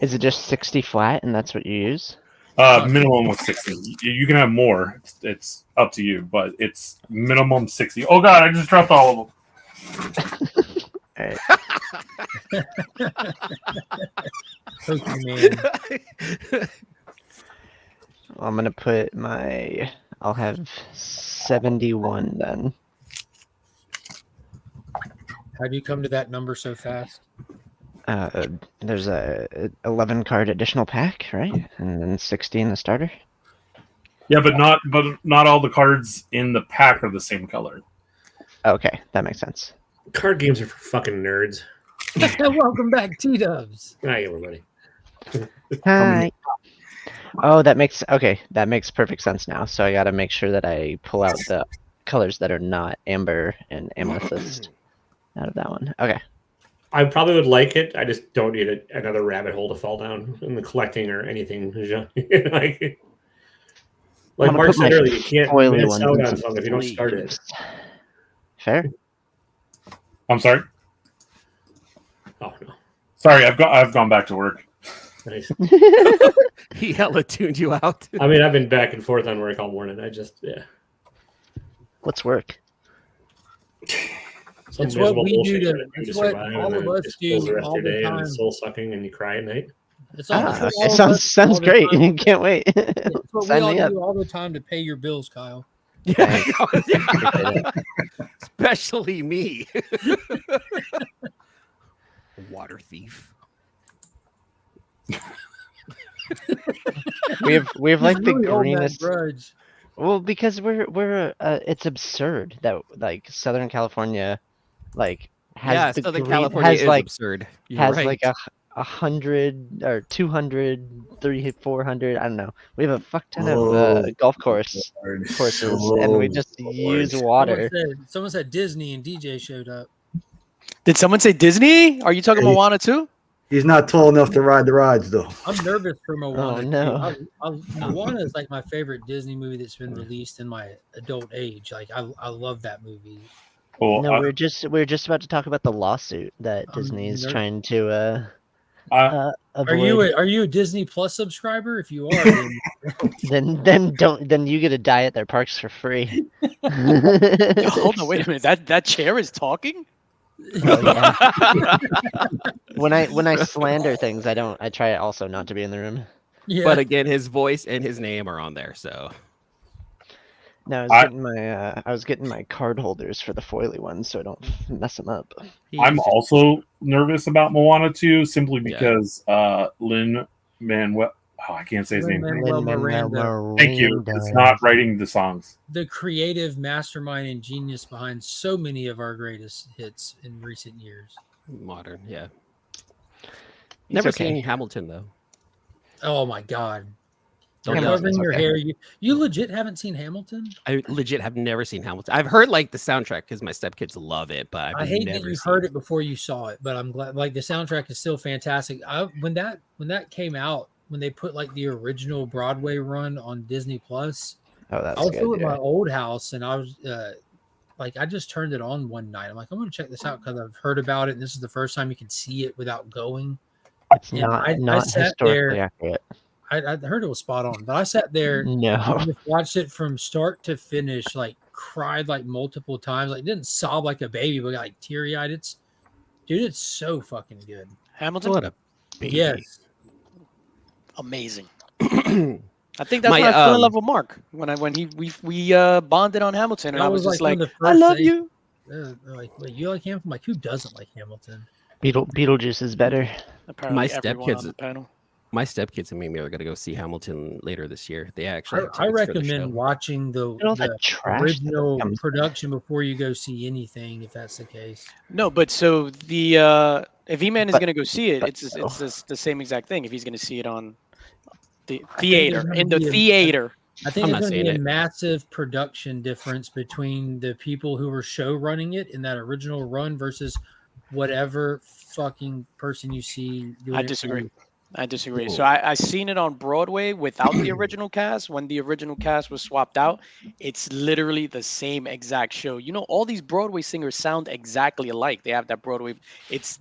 Is it just 60 flat and that's what you use? Minimum of 60. You can have more. It's up to you, but it's minimum 60. Oh god, I just dropped all of them. All right. Pokemon. I'm gonna put I'll have 71 then. How do you come to that number so fast? There's a 11 card additional pack, right? And then 60 in the starter. Yeah, but not all the cards in the pack are the same color. Okay, that makes sense. Card games are for fucking nerds. Welcome back, T-Dubs. Hi, everybody. Hi. Oh, that makes perfect sense now. So I got to make sure that I pull out the colors that are not amber and amethyst out of that one. Okay. I probably would like it. I just don't need another rabbit hole to fall down in the collecting or anything. like Mark said earlier, you can't miss out on something if you don't start it. Fair. I'm sorry. Oh no. Sorry, I've gone back to work. Nice. He hella tuned you out. I mean, I've been back and forth on work all morning. What's work? It's what we do to survive, all of us do the rest all of your the day, and time. it's soul sucking, and you cry at night. It's all, Okay. Sounds great. Can't wait. It's what we Sign all me up. do all the time to pay your bills, Kyle. Yeah. Especially me. Water thief. we have like the really holding that greenest. grudge. Well, because we're it's absurd that like Southern California, like has the Southern green, California has is like absurd. You're has right. like 100 or 200, 300, 400. I don't know. We have a fuck ton of golf courses, and we just use water. Someone said Disney and DJ showed up. Did someone say Disney? Are you talking Moana too? He's not tall enough to ride the rides, though. I'm nervous for Moana. Oh, no. Moana is like my favorite Disney movie that's been released in my adult age. Like I love that movie. No, we're just about to talk about the lawsuit that Disney is trying to avoid. Are you a Disney Plus subscriber? If you are, then you get to die at their parks for free. Hold on, wait a minute. That chair is talking? Oh, yeah. when I slander things, I try also not to be in the room. Yeah. But again, his voice and his name are on there, so. No, I was getting my card holders for the foily ones, so I don't mess them up. I'm also nervous about Moana 2, simply because Lin-Manuel. Oh, I can't say his name. Miranda. Thank you. It's not writing the songs. The creative mastermind and genius behind so many of our greatest hits in recent years. Modern, yeah. Never seen Hamilton though. Oh my god. Don't Covering your hair. You legit haven't seen Hamilton? I legit have never seen Hamilton. I've heard like the soundtrack because my stepkids love it, but I hate that you heard it before you saw it, but I'm glad. Like the soundtrack is still fantastic. When that came out, when they put like the original Broadway run on Disney Plus, I was still at my old house, and I was like, I just turned it on one night. I'm like, I'm gonna check this out because I've heard about it, and this is the first time you can see it without going. It's not historically accurate. I heard it was spot on, but I sat there and just watched it from start to finish, like cried like multiple times, like didn't sob like a baby, but got like teary eyed. It's so fucking good. Hamilton? What a baby. Yes. amazing. I think that's when I fell in love with Mark when we bonded on Hamilton, and I was just like, I love you. Like, wait, you like Hamilton? Like, who doesn't like Hamilton? Beetlejuice is better. Apparently, everyone on the panel. My stepkids and Mimi are going to go see Hamilton later this year. They actually have I tickets for the recommend show. watching the original production before you go see anything, if that's the case. No, but so the if E-Man is going to go see it, it's the same exact thing. If he's going to see it on the theater, in the theater. I think there's going to be a massive production difference between the people who were show running it in that original run versus whatever fucking person you see doing I it. disagree. I disagree. So I seen it on Broadway without the original cast. When the original cast was swapped out, it's literally the same exact show. You know, all these Broadway singers sound exactly alike. They have that Broadway.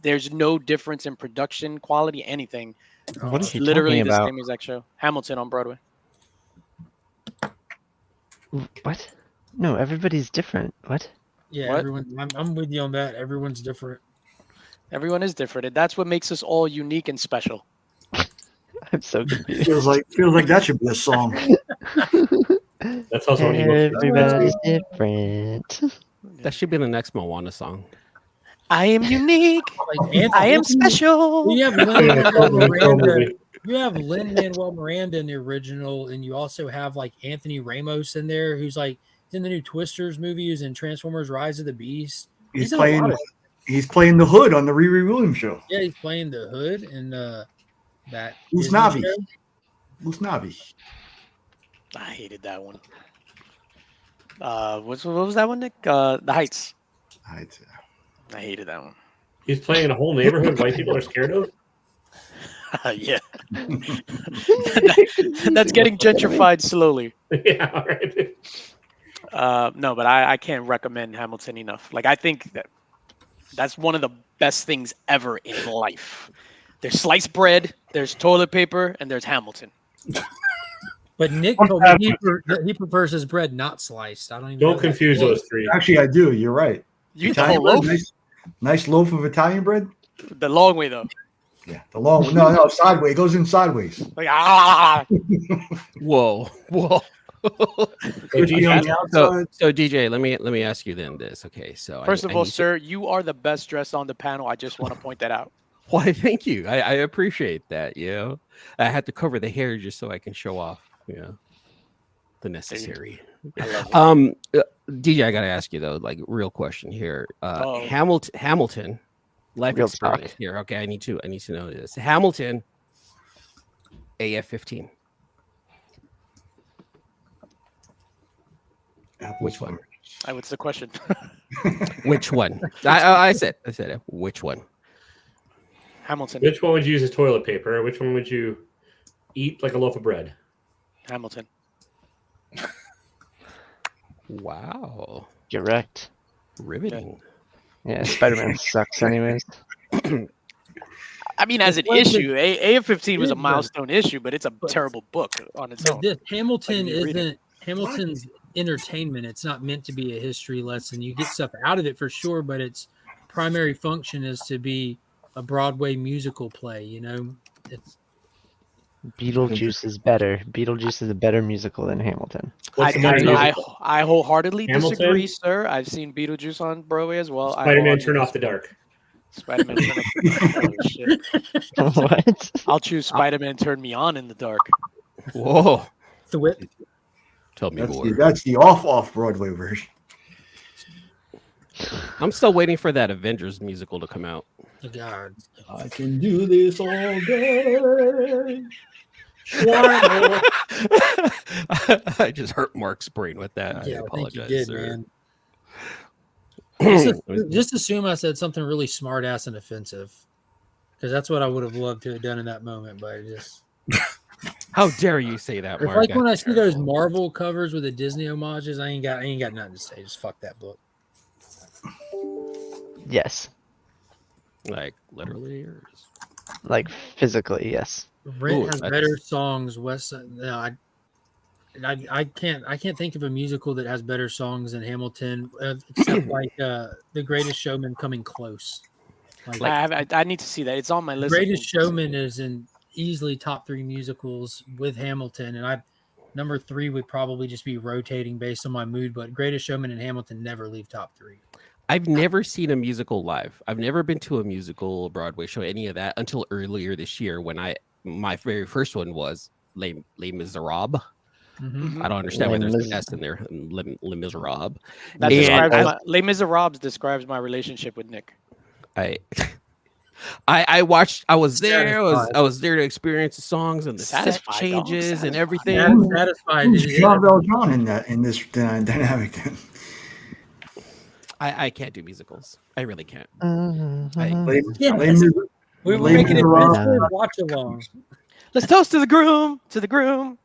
There's no difference in production quality, anything. What is It's he literally talking the about? same exact show. Hamilton on Broadway. What? No, everybody's different. What? Yeah, What? everyone. I'm with you on that. Everyone's different. Everyone is different, and that's what makes us all unique and special. I'm so confused. Feels like that should be a song. That's also when you go. Everybody's different. That should be the next Moana song. I am unique. I am special. You have Lin-Manuel Miranda. You have Lin-Manuel Miranda in the original, and you also have like Anthony Ramos in there, who's like in the new Twisters movie, who's in Transformers: Rise of the Beast. He's playing the Hood on the Riri Williams show. Yeah, he's playing the Hood and that. Who's Disney Navi? show. Who's Navi? I hated that one. What was that one, Nick? The Heights. Heights. I hated that one. He's playing a whole neighborhood white people are scared of. Yeah. That's getting gentrified slowly. Yeah, all right. No, but I can't recommend Hamilton enough. Like, I think that's one of the best things ever in life. There's sliced bread, there's toilet paper, and there's Hamilton. But Nick told me he prefers his bread not sliced. I don't even. Don't confuse those three. Actually, I do. You're right. You eat the whole loaf? Nice loaf of Italian bread. The long way, though. Yeah, the long. No, sideways. It goes in sideways. Like, Whoa. So DJ, let me ask you then this. Okay, so first of all, sir, you are the best dressed on the panel. I just want to point that out. Why? Thank you. I appreciate that. You know, I had to cover the hair just so I can show off. The necessary. DJ, I gotta ask you though, like real question here. Hamilton, life Real experience talk. here. Okay, I need to know this. Hamilton, AF-15. Which one? What's the question? Which one? I said it. Which one? Hamilton. Which one would you use as toilet paper? Which one would you eat like a loaf of bread? Hamilton. Wow. Correct. Riveting. Yeah, Spider-Man sucks anyways. I mean, as an issue, AF-15 was a milestone issue, but it's a terrible book on its own. Hamilton isn't Hamilton's entertainment. It's not meant to be a history lesson. You get stuff out of it for sure, but its primary function is to be a Broadway musical play. You know, it's Beetlejuice is better. Beetlejuice is a better musical than Hamilton. I wholeheartedly Hamilton? disagree, sir. I've seen Beetlejuice on Broadway as well. Spider-Man Turn Off the Dark. Spider-Man Turn Off the Dark. Holy shit. What? I'll choose Spider-Man Turn Me On in the Dark. Whoa. The whip. Tell me more. That's the off Broadway version. I'm still waiting for that Avengers musical to come out. Oh, God. I can do this all day. I just hurt Mark's brain with that. Yeah, I apologize, think you did, sir. man. Just assume I said something really smart ass and offensive, because that's what I would have loved to have done in that moment. But I just how dare you say that, it's Mark? like when I see those Marvel covers with the Disney homages, I ain't got nothing to say. Just fuck that book. Yes. Like literally, or like physically, yes. Rent has better songs. West Side. No, I can't think of a musical that has better songs than Hamilton, except like The Greatest Showman coming close. I need to see that. It's on my list. The Greatest Showman is easily top 3 musicals with Hamilton, and number 3 would probably just be rotating based on my mood. But Greatest Showman and Hamilton never leave top 3. I've never seen a musical live. I've never been to a musical, Broadway show, any of that until earlier this year when my very first one was Les Miserables. Mm-hmm. I don't understand why there's an S in there. Les Miserables. That describes Les Miserables describes my relationship with Nick. I watched. I was there. I was there to experience the songs and the set changes and everything. Satisfied. Jean Valjean in this dynamic. Then I can't do musicals. I really can't. We're making it watch along. Let's toast to the groom. To the groom.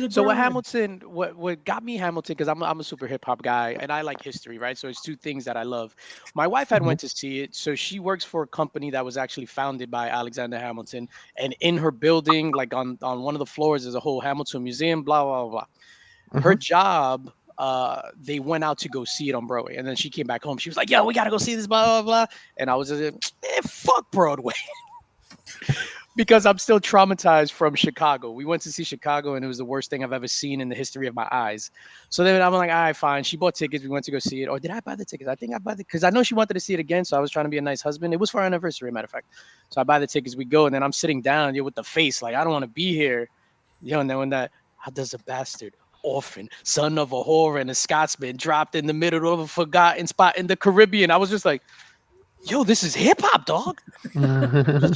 So what Hamilton, what got me Hamilton, because I'm a super hip hop guy and I like history, right? So it's 2 things that I love. My wife had went to see it. So she works for a company that was actually founded by Alexander Hamilton. And in her building, like on one of the floors, there's a whole Hamilton museum, blah, blah, blah. Her job, they went out to go see it on Broadway. And then she came back home. She was like, yo, we got to go see this, blah, blah, blah. And I was just like, fuck Broadway. Because I'm still traumatized from Chicago. We went to see Chicago, and it was the worst thing I've ever seen in the history of my eyes. So then I'm like, all right, fine. She bought tickets. We went to go see it. Or did I buy the tickets? I think I bought it because I know she wanted to see it again. So I was trying to be a nice husband. It was for our anniversary, matter of fact. So I buy the tickets. We go, and then I'm sitting down with the face like, I don't want to be here. And then when how does a bastard, orphan, son of a whore, and a Scotsman dropped in the middle of a forgotten spot in the Caribbean, I was just like, yo, this is hip hop, dog.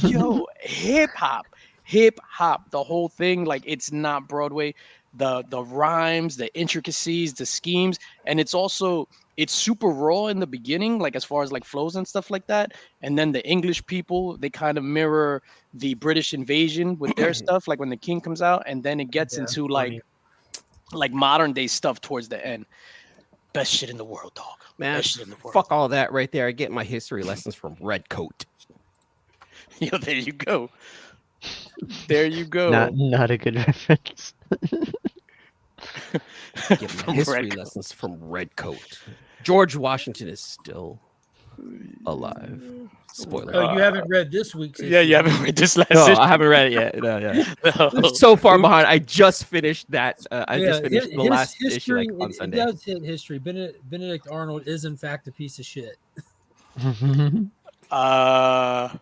Yo, hip hop, the whole thing. Like, it's not Broadway. The rhymes, the intricacies, the schemes, and it's super raw in the beginning, like as far as like flows and stuff like that. And then the English people, they kind of mirror the British invasion with their stuff, like when the king comes out, and then it gets into like modern day stuff towards the end. Best shit in the world, dog. Man, fuck all that right there. I get my history lessons from Redcoat. Yo, there you go. There you go. Not a good reference. Get my history lessons from Redcoat. George Washington is still alive. Spoiler. Oh, you haven't read this week's issue. Yeah, you haven't read this last No, issue. I haven't read it yet. No. So far behind. I just finished that. I just finished the last issue on Sunday. It does hit history. Benedict Arnold is in fact a piece of shit. I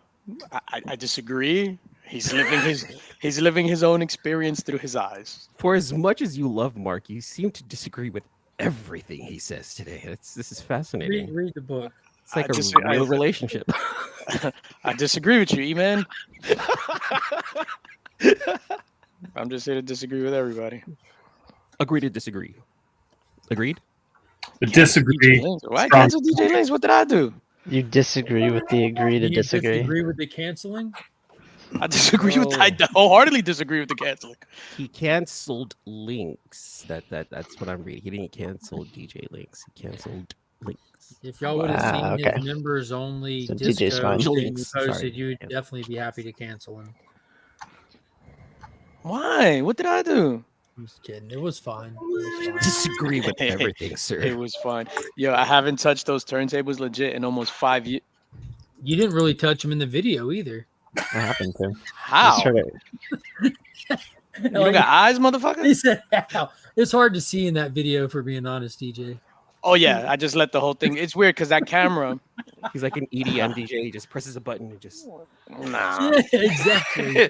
disagree. He's living his own experience through his eyes. For as much as you love Mark, you seem to disagree with everything he says today. This is fascinating. Read the book. It's like a real relationship. I disagree with you, E-Man. I'm just here to disagree with everybody. Agree to disagree. Agreed? Disagree. Why cancel DJ Links? What did I do? You disagree with the agree to disagree. Disagree with the canceling? I disagree with. I wholeheartedly disagree with the canceling. He canceled Links. That's what I'm reading. He didn't cancel DJ Links. He canceled Links. If y'all would have seen his members only So disco DJ's fine. thing he posted, you'd definitely be happy to cancel him. Why? What did I do? I'm just kidding. It was fine. Disagree with everything, sir. It was fine. Yo, I haven't touched those turntables legit in almost 5 years. You didn't really touch them in the video either. I happened to. How? You don't got eyes, motherfucker? He said how. It's hard to see in that video, for being honest, DJ. Oh yeah, I just let the whole thing. It's weird because that camera. He's like an EDM DJ. He just presses a button and just. Nah. Yeah, exactly.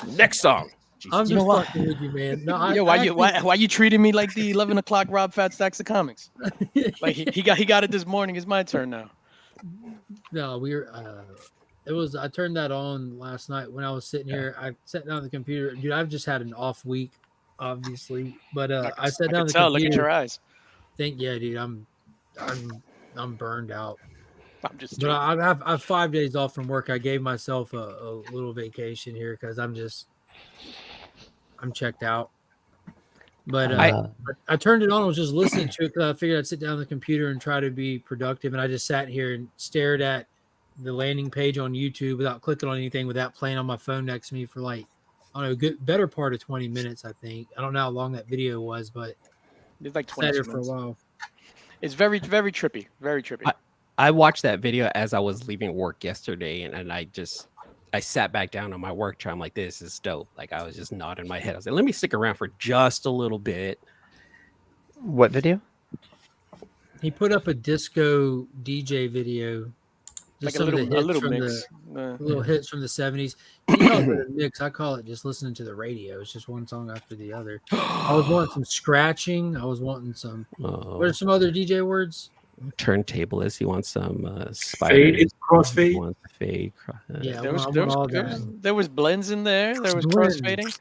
Next song. I'm just fucking with you, man. No, why you treating me like the 11 o'clock Rob Fat Stacks of Comics? Like he got it this morning. It's my turn now. No, we were. I turned that on last night when I was sitting here. I sat down at the computer. Dude, I've just had an off week, obviously. But I sat down at the computer. Look at your eyes. Yeah, dude, I'm burned out. I'm just. But I have 5 days off from work. I gave myself a little vacation here because I'm checked out. But I turned it on. I was just listening to it because I figured I'd sit down at the computer and try to be productive. And I just sat here and stared at the landing page on YouTube without clicking on anything, without playing on my phone next to me for like, I don't know, better part of 20 minutes, I think. I don't know how long that video was, but it's like 20 minutes for a while. It's very, very trippy. Very trippy. I watched that video as I was leaving work yesterday, and I I sat back down on my work chair. I'm like, this is dope. Like I was just nodding my head. I was like, let me stick around for just a little bit. What video? He put up a disco DJ video. Just Like a little from mix. the little hits from the 70s. He calls it a mix. I call it just listening to the radio. It's just one song after the other. I was wanting some scratching. I was wanting some. What are some other DJ words? Turntablist. He wants some Fade. It's crossfade. He wants fade. Yeah, there was blends in there. There was crossfading.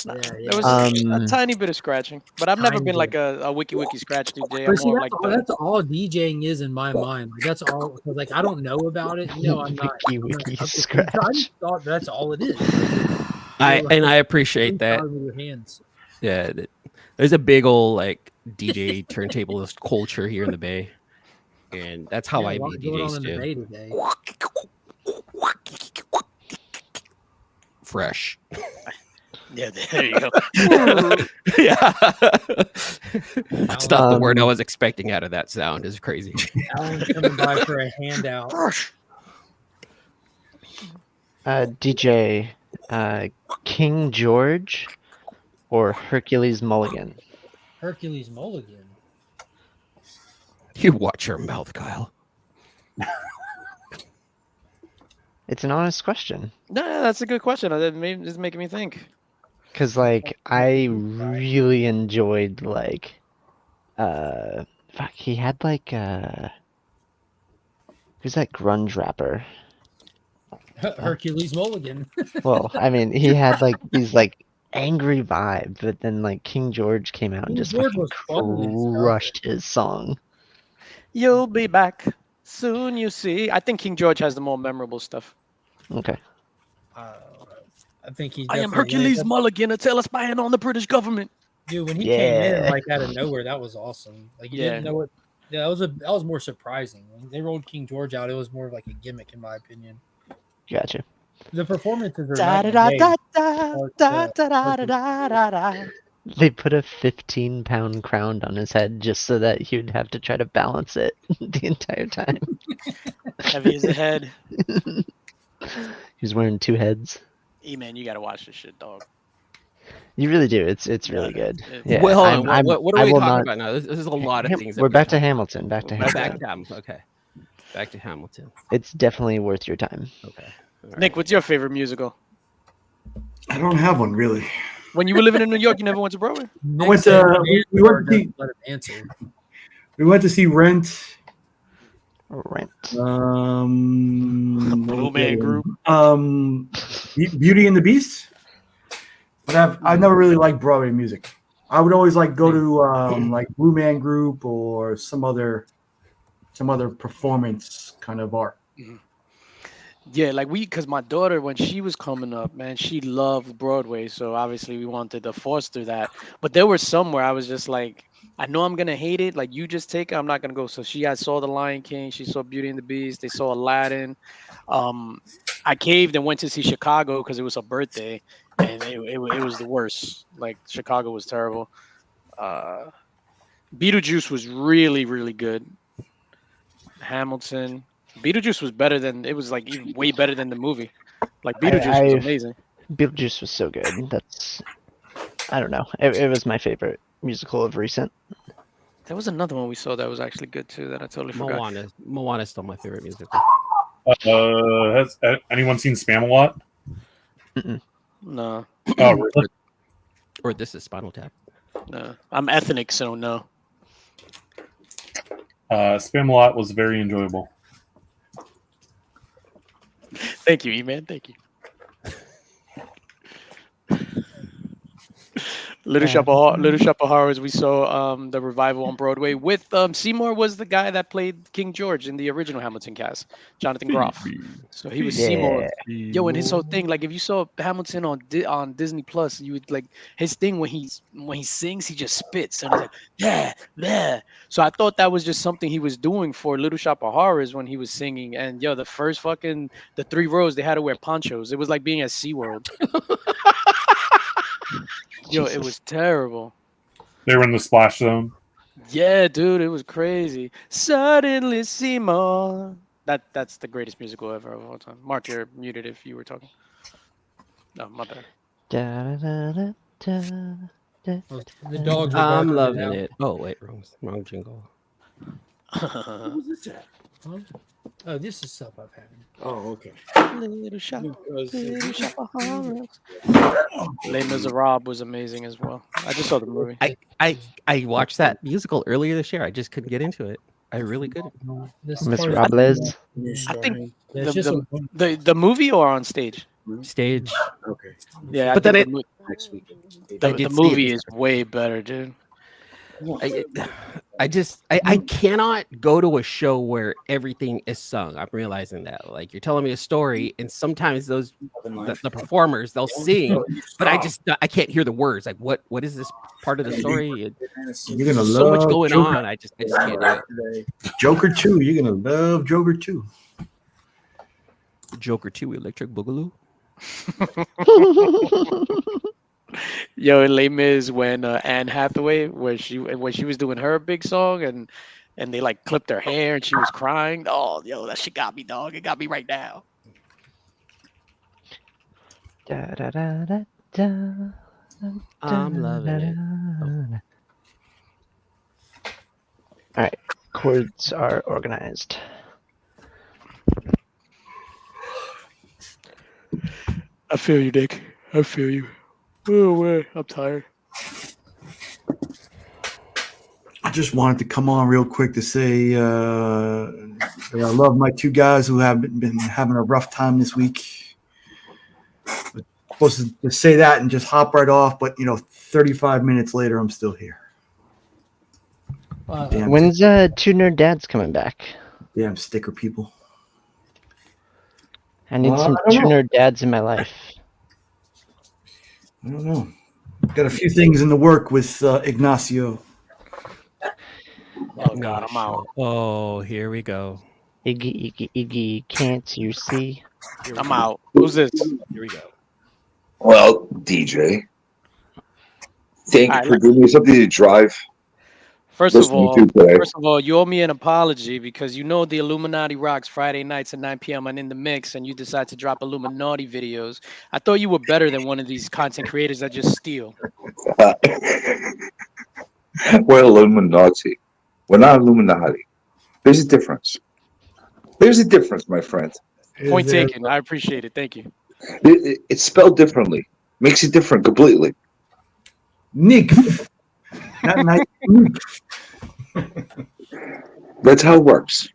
There was a tiny bit of scratching, but I've never been like a wiki scratch DJ. I'm more like that's all DJing is in my mind. Like, that's all. Like I don't know about it. You know, I'm not. Wiki scratch. I just thought that's all it is. I appreciate that. With your hands. Yeah, there's a big old like DJ turntablist culture here in the Bay, and that's how I meet DJs too. Fresh. Yeah, there you go. Yeah. That's not the word I was expecting out of that sound. It's crazy. Alan's coming by for a handout. DJ, King George or Hercules Mulligan? Hercules Mulligan. You watch your mouth, Kyle. It's an honest question. No, that's a good question. It's making me think. Because, like, I really enjoyed, like, he had, like, who's that grunge rapper? Hercules Mulligan. Well, I mean, he had, like, these, like, angry vibes, but then, like, King George came out and just crushed his song. You'll be back soon, you see. I think King George has the more memorable stuff. Okay. I think he's. I am Hercules Mulligan, a tail spying on the British government. Dude, when he came in like out of nowhere, that was awesome. Like you didn't know it. Yeah, that was more surprising. When they rolled King George out, it was more of like a gimmick, in my opinion. Gotcha. The performances are They put a 15-pound crown on his head just so that he would have to try to balance it the entire time. Heavy as a head. He's wearing 2 heads. E-man, you gotta watch this shit, dog. You really do. It's really good. Yeah. Well, hold on. What are we talking about now? This is a lot of things. We're back to Hamilton. Back to Hamilton. Okay. Back to Hamilton. It's definitely worth your time. Okay. Right. Nick, what's your favorite musical? I don't have one really. When you were living in New York, you never went to Broadway? We went to see Rent. Blue Man Group. Beauty and the Beast. But I've never really liked Broadway music. I would always like go to like Blue Man Group or some other performance kind of art. Mm-hmm. Yeah, like because my daughter, when she was coming up, man, she loved Broadway. So obviously we wanted to foster that. But there were some where I was just like, I know I'm going to hate it. Like, you just take it. I'm not going to go. So she saw The Lion King. She saw Beauty and the Beast. They saw Aladdin. I caved and went to see Chicago because it was her birthday. And it was the worst. Like, Chicago was terrible. Beetlejuice was really, really good. Hamilton. Beetlejuice was better than, it was like even way better than the movie. Like, Beetlejuice was amazing. Beetlejuice was so good. I don't know. It was my favorite musical of recent. There was another one we saw that was actually good too that I totally forgot. Moana is still my favorite musical. Has anyone seen Spamalot? No. Oh, really? Or This Is Spinal Tap. No, I'm ethnic, so no. Spamalot was very enjoyable. Thank you, E-Man. Thank you. Little Shop of Horrors. We saw the revival on Broadway with Seymour was the guy that played King George in the original Hamilton cast, Jonathan Groff. So he was Seymour. Yo, and his whole thing, like if you saw Hamilton on Disney Plus, you would like his thing when he sings, he just spits and he's like yeah. So I thought that was just something he was doing for Little Shop of Horrors when he was singing. And yo, the 3 rows they had to wear ponchos. It was like being at SeaWorld. Yo, it was terrible. They were in the splash zone. Yeah, dude, it was crazy. Suddenly, Seymour. That's the greatest musical ever of all time. Mark, you're muted if you were talking. No, my bad. The dogs are I'm barking loving now. it. Oh wait, wrong jingle. What was this at? Huh? Oh, this is stuff I've had. Oh, okay. Little shop of horrors. Les Miserables was amazing as well. I just saw the movie. I watched that musical earlier this year. I just couldn't get into it. I really couldn't. Miserables. I think Yeah, it's just the movie or on stage. Stage. Okay. Yeah, But then next week. The movie is way better, dude. I cannot go to a show where everything is sung. I'm realizing that. Like you're telling me a story, and sometimes the performers they'll sing, but I can't hear the words. Like what is this part of the story? You're gonna so love much going Joker. on. I just can't do it. Joker 2. You're gonna love Joker 2. Joker 2 Electric Boogaloo. Yo, in Les Mis when Anne Hathaway, when she was doing her big song and they like clipped her hair and she was crying. Oh, yo, that shit got me, dog. It got me right now. I'm loving it. All right, chords are organized. I feel you, Dick. I feel you. Oh, man, I'm tired. I just wanted to come on real quick to say that I love my two guys who have been having a rough time this week. I'm supposed to say that and just hop right off, but 35 minutes later, I'm still here. When's Two Nerd Dads coming back? Damn sticker people. I need some Two Nerd Dads in my life. I don't know. Got a few things in the work with Ignacio. Oh God, I'm out. Oh, here we go. Iggy, can't you see? I'm out. Who's this? Here we go. Well, DJ, thank you for giving me something to drive. First of all, you owe me an apology because you know the Illuminati rocks Friday nights at 9 p.m. on In the Mix, and you decide to drop Illuminati videos. I thought you were better than one of these content creators that just steal. We're Illuminati. We're not Illuminati. There's a difference. There's a difference, my friend. Point taken. I appreciate it. Thank you. It's spelled differently. Makes it different completely. Nick. Not nice. That's how it works.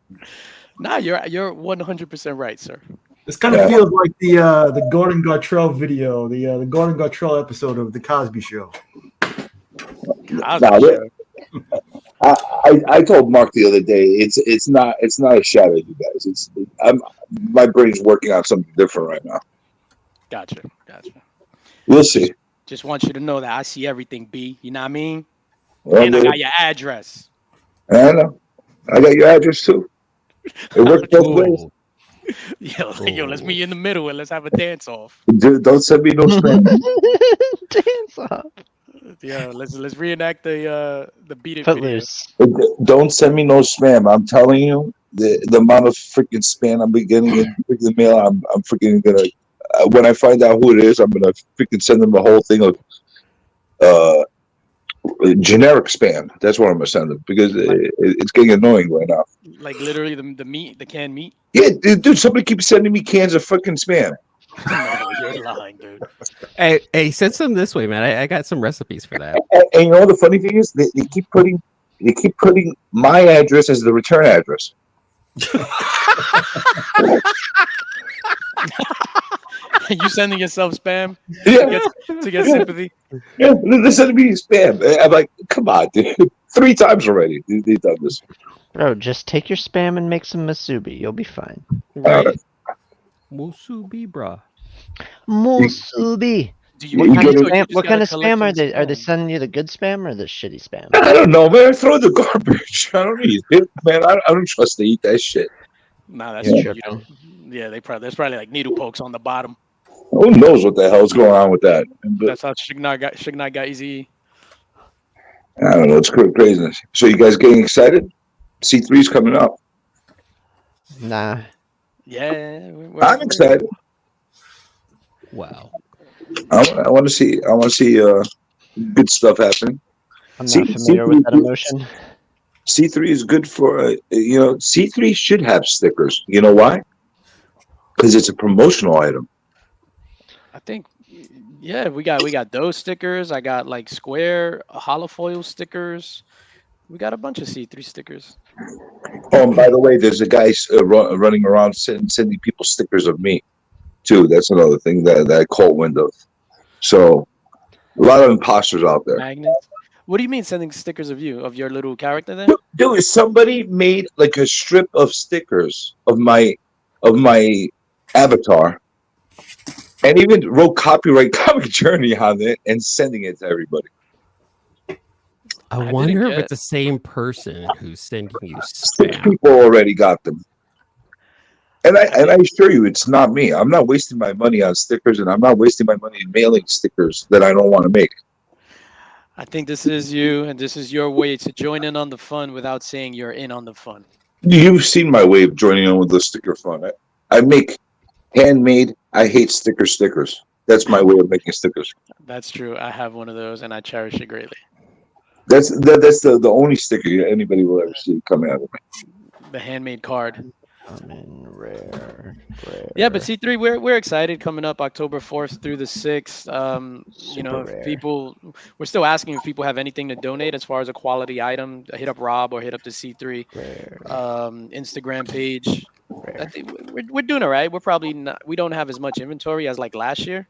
Nah, you're 100% right, sir. This kind of feels like the Gordon Gartrell video, the Gordon Gartrell episode of The Cosby Show. I told Mark the other day it's not a shot at you guys. My brain's working on something different right now. Gotcha. We'll see. Just want you to know that I see everything, B. You know what I mean? Well, and I got your address. I know. I got your address too. It works both ways. Yo, let's meet in the middle and let's have a dance off. Don't send me no spam. Dance off. Yeah, let's reenact the Beat It Footloose. video. Don't send me no spam. I'm telling you, the amount of freaking spam I'm getting in freaking mail, I'm freaking gonna. When I find out who it is, I'm gonna freaking send them the whole thing of generic spam. That's what I'm gonna send them because it's getting annoying right now. Like literally the meat, the canned meat. Yeah, dude. Somebody keeps sending me cans of freaking spam. No, you're lying, dude. Hey, send some this way, man. I got some recipes for that. And you know the funny thing is, they keep putting my address as the return address. You sending yourself spam? Yeah. To get sympathy? Yeah, they're sending me spam. I'm like, come on, dude. 3 times already they've done this. Bro, just take your spam and make some musubi. You'll be fine. Right. Musubi, bruh. Musubi. What kind of spam are they? Are they sending you the good spam or the shitty spam? I don't know, man. Throw the garbage. I don't eat it, man. I don't trust to eat that shit. Nah, that's true. Yeah, there's probably like needle pokes on the bottom. Who knows what the hell's going on with that? That's how Shignai got easy. I don't know. It's craziness. So you guys getting excited? C3's coming up. Nah. Yeah, I'm excited. Wow. I want to see. I want to see good stuff happening. I'm not familiar with that emotion. C3 is good for C3 should have stickers. You know why? Because it's a promotional item. I think, yeah, we got those stickers. I got like square holofoil stickers. We got a bunch of C3 stickers. Oh, and by the way, there's a guy running around sending people stickers of me, too. That's another thing that I caught wind of. So, a lot of imposters out there. Magnets. What do you mean sending stickers of you, of your little character there? Dude, somebody made like a strip of stickers of my avatar, and even wrote copyright Comic Journey on it and sending it to everybody. I wonder if it's the same person who's sending you Six spam. people already got them. And I assure you, it's not me. I'm not wasting my money on stickers, and I'm not wasting my money in mailing stickers that I don't want to make. I think this is you, and this is your way to join in on the fun without saying you're in on the fun. You've seen my way of joining in with the sticker fun. I make handmade. I hate stickers. That's my way of making stickers. That's true. I have one of those, and I cherish it greatly. That's the only sticker anybody will ever see coming out of me. The handmade card. Rare. Yeah, but C3, we're excited coming up October 4th through the 6th. If people, we're still asking if people have anything to donate as far as a quality item. Hit up Rob or hit up the C3 Instagram page. I think we're doing all right. We're probably not. We don't have as much inventory as like last year.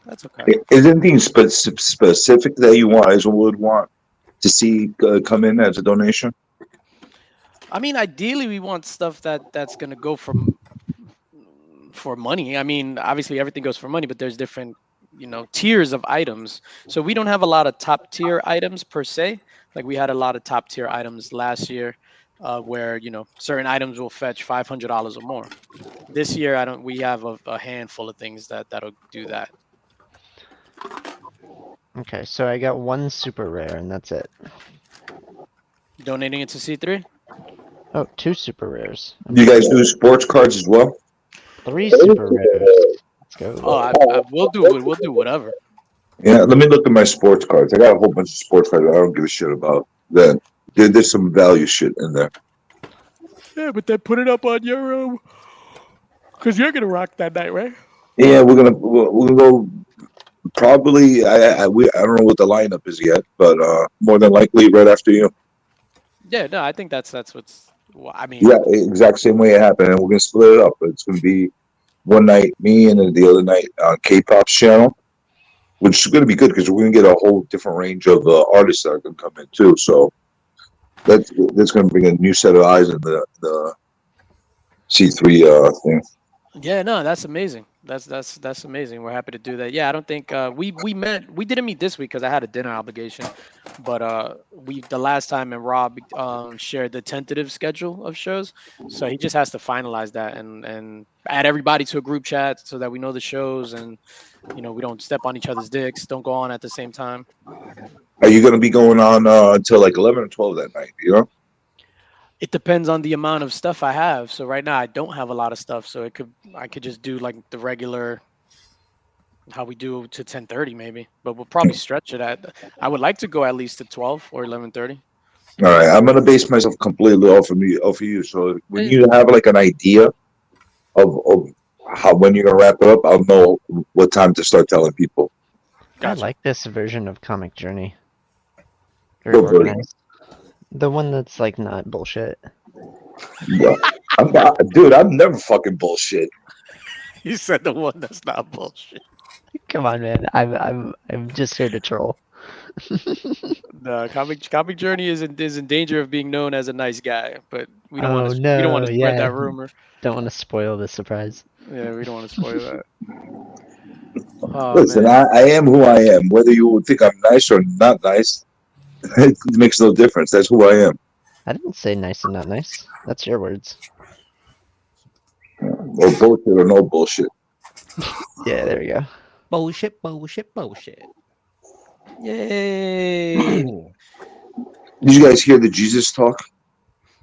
That's okay. Is there anything specific that you would want to see come in as a donation? I mean, ideally, we want stuff that's gonna go for money. I mean, obviously, everything goes for money, but there's different, tiers of items. So we don't have a lot of top tier items per se. Like we had a lot of top tier items last year, where certain items will fetch $500 or more. This year, we have a handful of things that'll do that. Okay, so I got one super rare, and that's it. Donating it to C3? Oh, 2 super rares. You guys do sports cards as well? 3 super rares. Let's go. Oh, we'll do whatever. Yeah, let me look at my sports cards. I got a whole bunch of sports cards I don't give a shit about. There's some value shit in there. Yeah, but then put it up on your because you're gonna rock that night, right? Yeah, we're gonna go. Probably, I don't know what the lineup is yet, but more than likely right after you. Yeah, no, I think that's what's. I mean, Yeah, exact same way it happened, and we're gonna split it up. It's gonna be one night me, and then the other night on K-pop's channel, which is gonna be good because we're gonna get a whole different range of artists that are gonna come in too. So that's gonna bring a new set of eyes in the C3 thing. Yeah, no, that's amazing. That's amazing. We're happy to do that. Yeah, I don't think we didn't meet this week because I had a dinner obligation, but the last time and Rob shared the tentative schedule of shows, so he just has to finalize that and add everybody to a group chat so that we know the shows and we don't step on each other's dicks, don't go on at the same time. Are you gonna be going on until like 11 or 12 that night? It depends on the amount of stuff I have. So right now I don't have a lot of stuff. So I could just do like the regular, how we do to 10:30 maybe. But we'll probably stretch it at. I would like to go at least to 12 or 11:30. All right, I'm gonna base myself completely off of you. So when you have like an idea of how when you're gonna wrap it up, I'll know what time to start telling people. Gotcha. I like this version of Comic Journey. Very organized. The one that's like not bullshit. Yeah, I'm never fucking bullshit. You said the one that's not bullshit. Come on, man. I'm just here to troll. The Comic Journey is in danger of being known as a nice guy, but we don't want to. No, we don't want to spread that rumor. Don't want to spoil the surprise. Yeah, we don't want to spoil that. Oh, listen, I am who I am. Whether you would think I'm nice or not nice, it makes no difference. That's who I am. I didn't say nice and not nice. That's your words. Or bullshit or no bullshit. Yeah, there we go. Bullshit. Yay! Did you guys hear the Jesus talk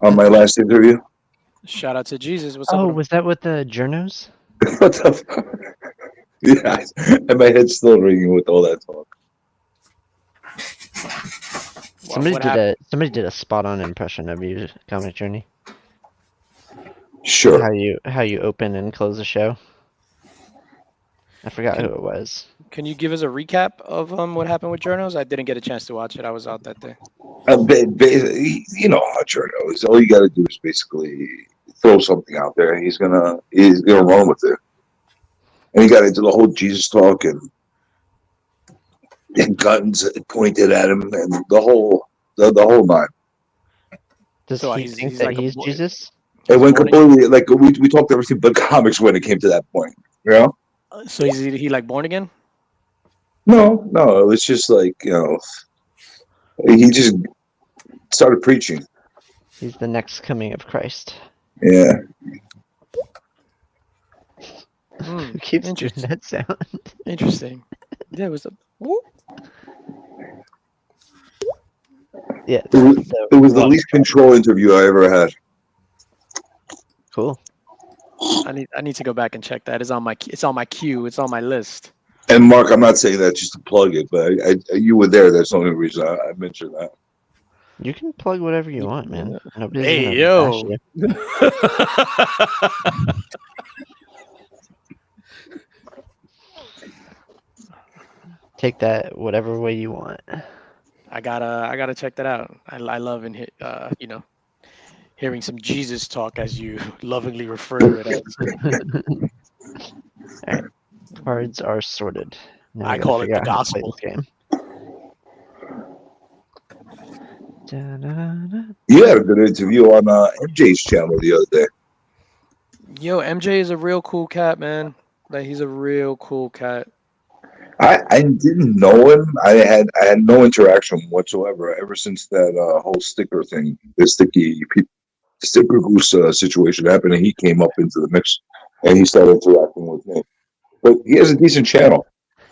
on my last interview? Shout out to Jesus. What's up? Oh, with him? was that with the journos? What the fuck? Yeah, and my head's still ringing with all that talk. Somebody did a spot on impression of you, Comic Journey. Sure. How you open and close the show. I forgot who it was. Can you give us a recap of what happened with journos? I didn't get a chance to watch it. I was out that day. You know how Journo is. All you got to do is basically throw something out there, and he's gonna run with it. And he got into the whole Jesus talk and guns pointed at him and the whole nine. Does he think that he's Jesus? It went completely like we talked everything but comics when it came to that point. You know? So is he like born again? No, it was just like, he just started preaching. He's the next coming of Christ. Yeah. Who keeps doing that sound? Interesting. Yeah, it was a. Whoop. Yeah. It was the least control interview I ever had. Cool. I need to go back and check that. It's on my queue. It's on my list. And Mark, I'm not saying that just to plug it, but you were there. That's the only reason I mentioned that. You can plug whatever you want, man. Nobody's Hey, gonna yo. bash you. Take that whatever way you want. I gotta check that out. I love hearing some Jesus talk, as you lovingly refer to it as. All right. Cards are sorted. Now I we call gotta it the figure out how to play gospel. this game. Da-da-da. You had a good interview on MJ's channel the other day. Yo, MJ is a real cool cat, man. Like, he's a real cool cat. I didn't know him. I had no interaction whatsoever ever since that whole sticker thing, the sticker goose situation happened, and he came up into the mix and he started interacting with me. But he has a decent channel.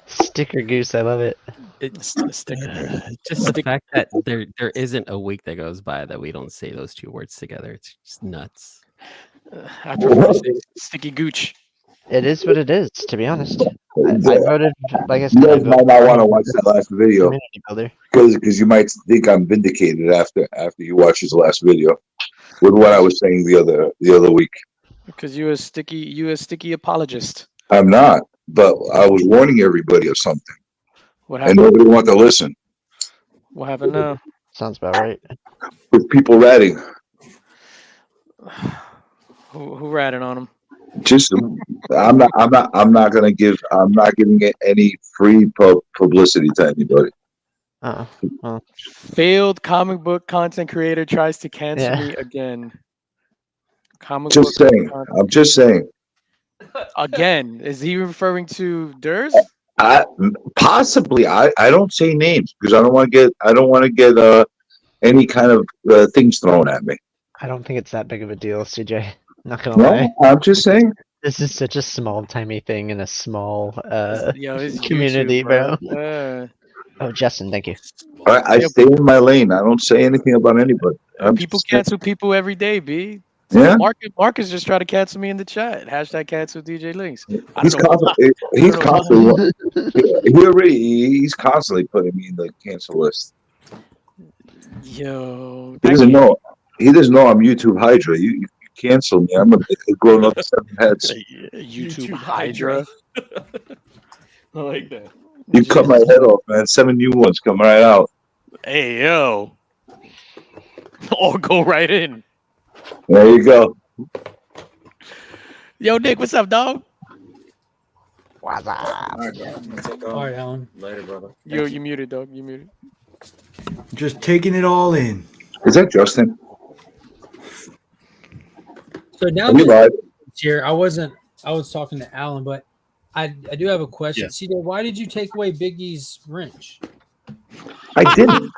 Sticker goose, I love it. It's just the fact that there isn't a week that goes by that we don't say those two words together. It's just nuts. I prefer to say sticky gooch. It is what it is, to be honest. I voted, like I You said, I guys might voted not want to watch that last video community builder. because you might think I'm vindicated after you watch his last video with what I was saying the other week. Because you a sticky apologist. I'm not, but I was warning everybody of something, What and happened? nobody wanted to listen. What happened now? Sounds about right. With people ratting, Who ratted on him? just I'm not giving it any free publicity to anybody. Failed comic book content creator tries to cancel Yeah. me again. Just saying. I'm just saying. Again, is he referring to Durs? Possibly. I don't say names because I don't want to get any kind of things thrown at me. I don't think it's that big of a deal, CJ. Not gonna No, lie. I'm just saying. This is such a small, tiny thing in a small It's community, YouTube, bro. Oh, Justin, thank you. I stay in my lane. I don't say anything about anybody. People cancel people every day, B. Yeah. Marcus just tried to cancel me in the chat. Hashtag cancel DJ Links. He's constantly. He's constantly putting me in the cancel list. Yo, He doesn't know. He doesn't know I'm YouTube Hydra. You cancel me. I'm a grown up 7 heads. YouTube Hydra. I like that. You cut my head off, man. 7 new ones come right out. Hey, yo. Or go right in. There you go. Yo, Nick, what's up, dog? What's up? All right, Alan. Later, brother. Yo, you muted, dog. You muted. Just taking it all in. Is that Justin? So now Are you live? it's here, I was talking to Alan, but I do have a question. Yes. CJ, why did you take away Biggie's wrench? I didn't.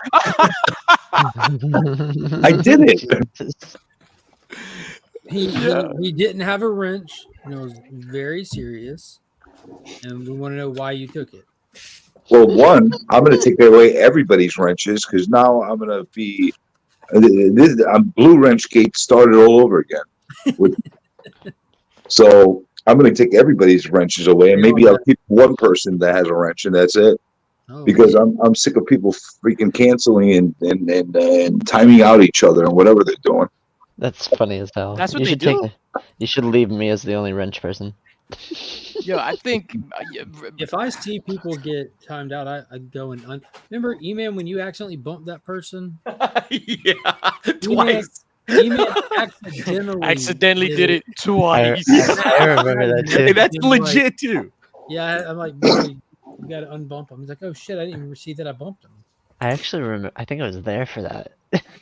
I didn't. He didn't have a wrench, and it was very serious. And we want to know why you took it. Well, one, I'm going to take away everybody's wrenches because now I'm going to be. Blue Wrench Gate started all over again. So I'm going to take everybody's wrenches away, and maybe I'll keep one person that has a wrench, and that's it. Because I'm sick of people freaking canceling and timing out each other and whatever they're doing. That's funny as hell. That's what you they should do? You should leave me as the only wrench person. Yo, I think if I see people get timed out, I go and remember Eman when you accidentally bumped that person? Yeah, twice. Eman accidentally did it twice. I remember that too. Hey, that's legit too. Yeah, I'm like, bro, you got to unbump him. He's like, oh shit, I didn't even see that I bumped him. I actually remember. I think I was there for that.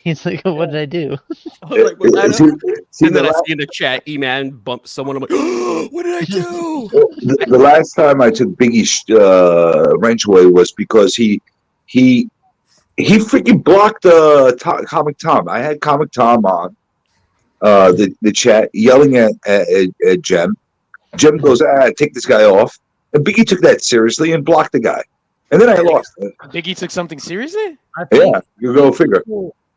He's like, "What did I do?" I was like, "What?" See, And then I see in the chat, Eman bump someone. I'm like, oh, what did I do? The last time I took Biggie's wrench away was because he freaking blocked Comic Tom. I had Comic Tom on the chat yelling at Jem. Jem goes, take this guy off. And Biggie took that seriously and blocked the guy. And then I lost it. Biggie took something seriously? Yeah, you go figure.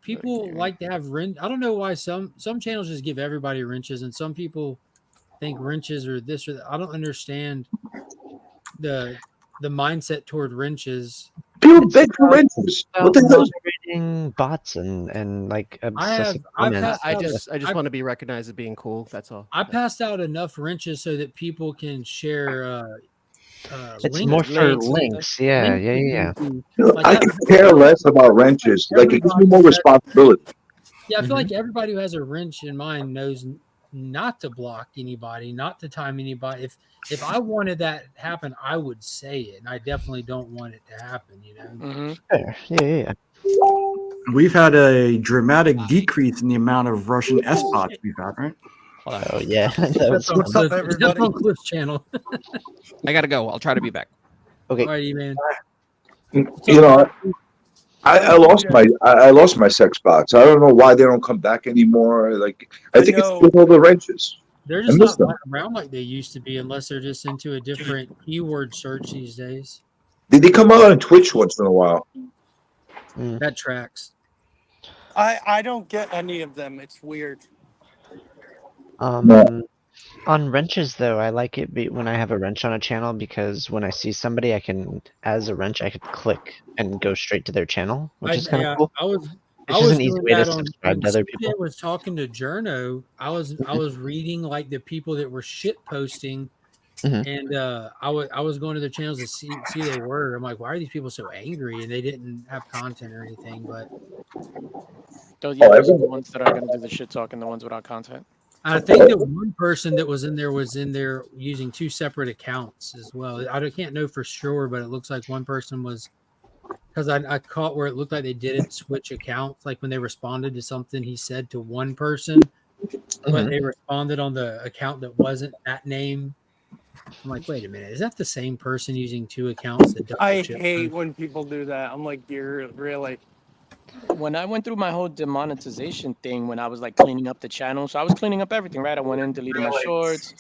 People like to have wrench. I don't know why some channels just give everybody wrenches, and some people think wrenches are this or that. I don't understand the mindset toward wrenches. People beg for wrenches. What the hell? Moderating bots and like obsessive I comments. just want to be recognized as being cool. That's all. I passed out enough wrenches so that people can share. It's more for links. Yeah. I could care less about wrenches. Like, it gives me more responsibility. Yeah, I feel like everybody who has a wrench in mind knows not to block anybody, not to time anybody. If I wanted that to happen, I would say it, and I definitely don't want it to happen. You know. Yeah. We've had a dramatic decrease in the amount of Russian S-bots we've had, right? Oh yeah. What's up, everybody? On Cliff's channel. I gotta go. I'll try to be back. Okay. All right, man. You know, I lost my sex bots. I don't know why they don't come back anymore. Like, I think it's with all the wrenches. They're just not around like they used to be, unless they're just into a different keyword search these days. They come out on Twitch once in a while. That tracks. I don't get any of them. It's weird. On wrenches though, I like it when I have a wrench on a channel, because when I see somebody, I can, as a wrench, I could click and go straight to their channel, which is kind of cool. It's just an easy way to subscribe to other people. I was talking to Journo. I was reading like the people that were shit posting, and I was going to their channels to see who they were. I'm like, why are these people so angry? And they didn't have content or anything. But those are the ones that are going to do the shit talking, the ones without content. I think that one person that was in there using two separate accounts as well. I can't know for sure, but it looks like one person was, because I caught where it looked like they didn't switch accounts, like when they responded to something he said to one person, but they responded on the account that wasn't that name. I'm like, wait a minute, is that the same person using two accounts? I hate when people do that. I'm like, you're really... When I went through my whole demonetization thing, when I was like cleaning up the channel, so I was cleaning up everything, right? I went in, deleted my shorts.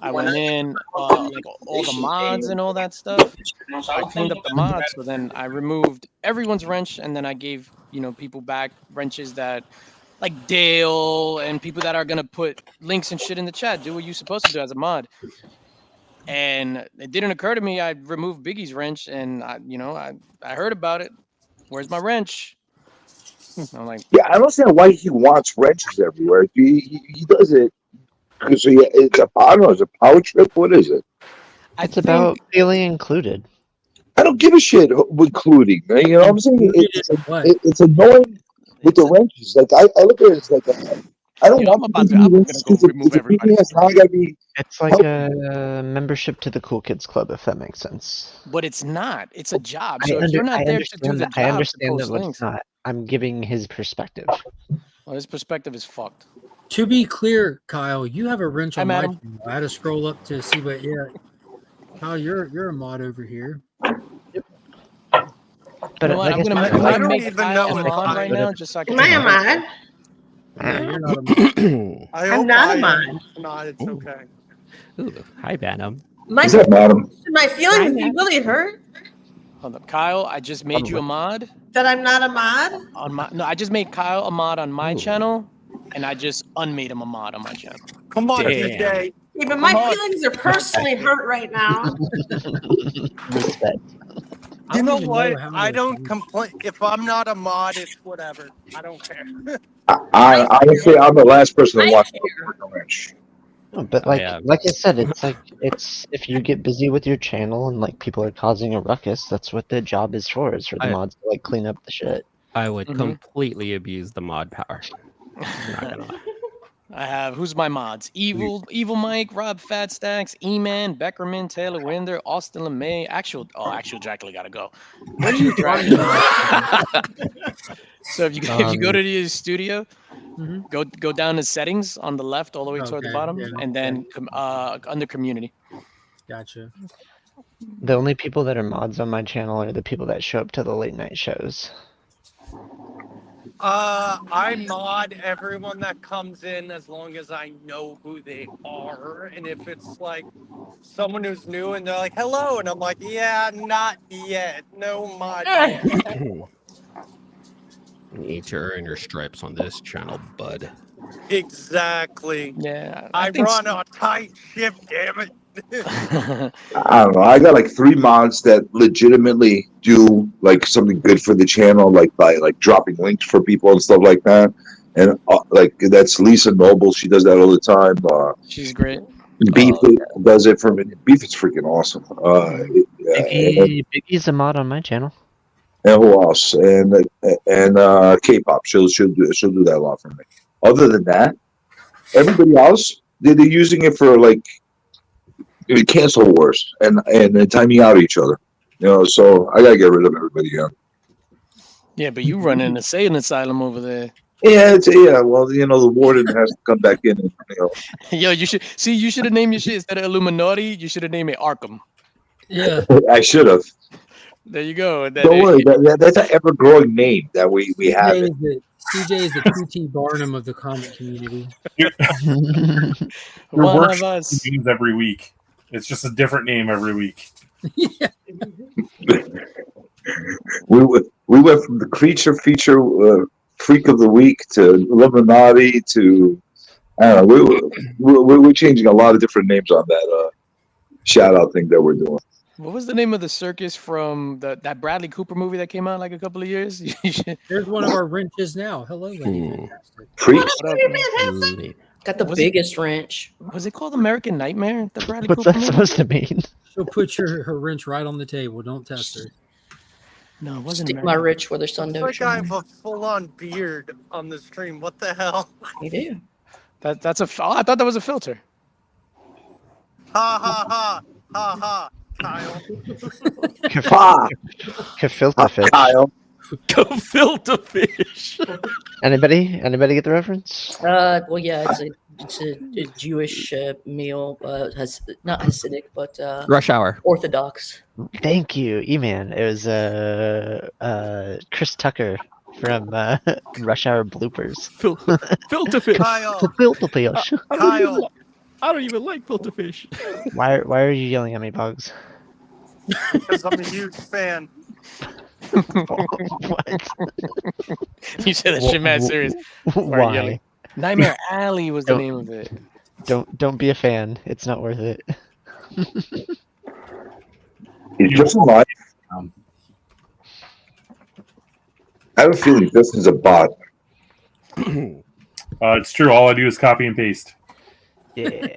I went in, like all the mods and all that stuff. So I cleaned up the mods. So then I removed everyone's wrench, and then I gave, people back wrenches that, like Dale and people that are gonna put links and shit in the chat. Do what you're supposed to do as a mod. And it didn't occur to me. I removed Biggie's wrench, and I heard about it. Where's my wrench? I'm like, yeah, I don't understand why he wants wrenches everywhere. He does it because it's a power trip. What is it? It's about feeling included. I don't give a shit with including. You know what I'm saying? It's annoying with the wrenches. Like I look at it as like I don't want I'm gonna go remove everybody. It's like a membership to the Cool Kids Club, if that makes sense. But it's not. It's a job. So if you're not there to do the job, I understand that, but links. it's not. I'm giving his perspective. Well, his perspective is fucked. To be clear, Kyle, you have a wrench on my madam. channel. I had to scroll up to see, but yeah, Kyle, you're a mod over here. But I'm gonna make Kyle a mod right now, just so I can. Am I a mod? Yeah, you're not a mod. I'm not a mod. Not, it's okay. Ooh, hi, Bantam. My feelings be really hurt Hold up, Kyle. I just made you a mod. that I'm not a mod. I just made Kyle a mod on my channel, and I just unmade him a mod on my channel. Come on, Damn. TJ. Yeah, but my feelings are personally hurt right now. Respect. You know even what? know how I to- don't complain. If I'm not a mod, it's whatever. I don't care. I honestly, I'm the last person to watch the ranch. No, but like I said, it's if you get busy with your channel and like people are causing a ruckus, that's what the job is for the mods to like clean up the shit. I would completely abuse the mod power. I'm not gonna lie. I have who's my mods? Evil Mike, Rob Fatstacks, Eman, Beckerman, Taylor Winder, Austin LeMay, Actual Dracula gotta go. Where do you Dracula? So if you go to the studio, go down to settings on the left all the way toward the bottom, and then under community. Gotcha. The only people that are mods on my channel are the people that show up to the late night shows. I mod everyone that comes in as long as I know who they are. And if it's like someone who's new and they're like, hello, and I'm like, yeah, not yet. No mod yet. You need to earn your stripes on this channel, bud. Exactly. Yeah. I run a tight ship, damn it. I don't know. I got like 3 mods that legitimately do like something good for the channel, like by like dropping links for people and stuff like that. And like that's Lisa Noble. She does that all the time. She's great. Beef does it for me. Beef is freaking awesome. Biggie's a mod on my channel. And who else? And K-pop. She'll do that a lot for me. Other than that, everybody else they're using it for like cancel wars and timing out each other. You know, so I gotta get rid of everybody again. Yeah, but you run in a insane asylum over there. Yeah, well, you know, the warden has to come back in. And, you know. Yo, you should have named your shit instead of Illuminati. You should have named it Arkham. Yeah, I should have. There you go. Don't worry, that's an ever-growing name that we have. CJ is the P.T. Barnum of the comic community. Your One work of us. names every week. It's just a different name every week. We went from the creature feature freak of the week to Illuminati to I don't know. We're changing a lot of different names on that shout out thing that we're doing. What was the name of the circus from that Bradley Cooper movie that came out like a couple of years? There's one of our wrenches now. Hello, Lady Fantastic. Freak. Got the biggest wrench. Was it called American Nightmare? The Bradley What's Cooper that movie? supposed to mean? She'll put her wrench right on the table. Don't test her. No, it wasn't. Stick my rich where the sun don't Like I shine. have a full-on beard on the stream. What the hell? You do. That's a. Oh, I thought that was a filter. Ha ha ha ha ha. Kyle. Gefilte fish. Kyle. Gefilte fish. Anybody get the reference? Well, yeah, it's a Jewish meal. Has not Hasidic, but Rush Hour. Orthodox. Thank you, E-Man. It was Chris Tucker from Rush Hour bloopers. Filter fish. Kyle. Gefilte fish. Kyle. I don't even like filter fish. Why are you yelling at me, Bugs? Because I'm a huge fan. What? You said that shit mad serious. Why? Nightmare Alley was the name of it. Don't be a fan. It's not worth it. He's just alive. I have a feeling this is a bot. It's true. All I do is copy and paste. Yeah,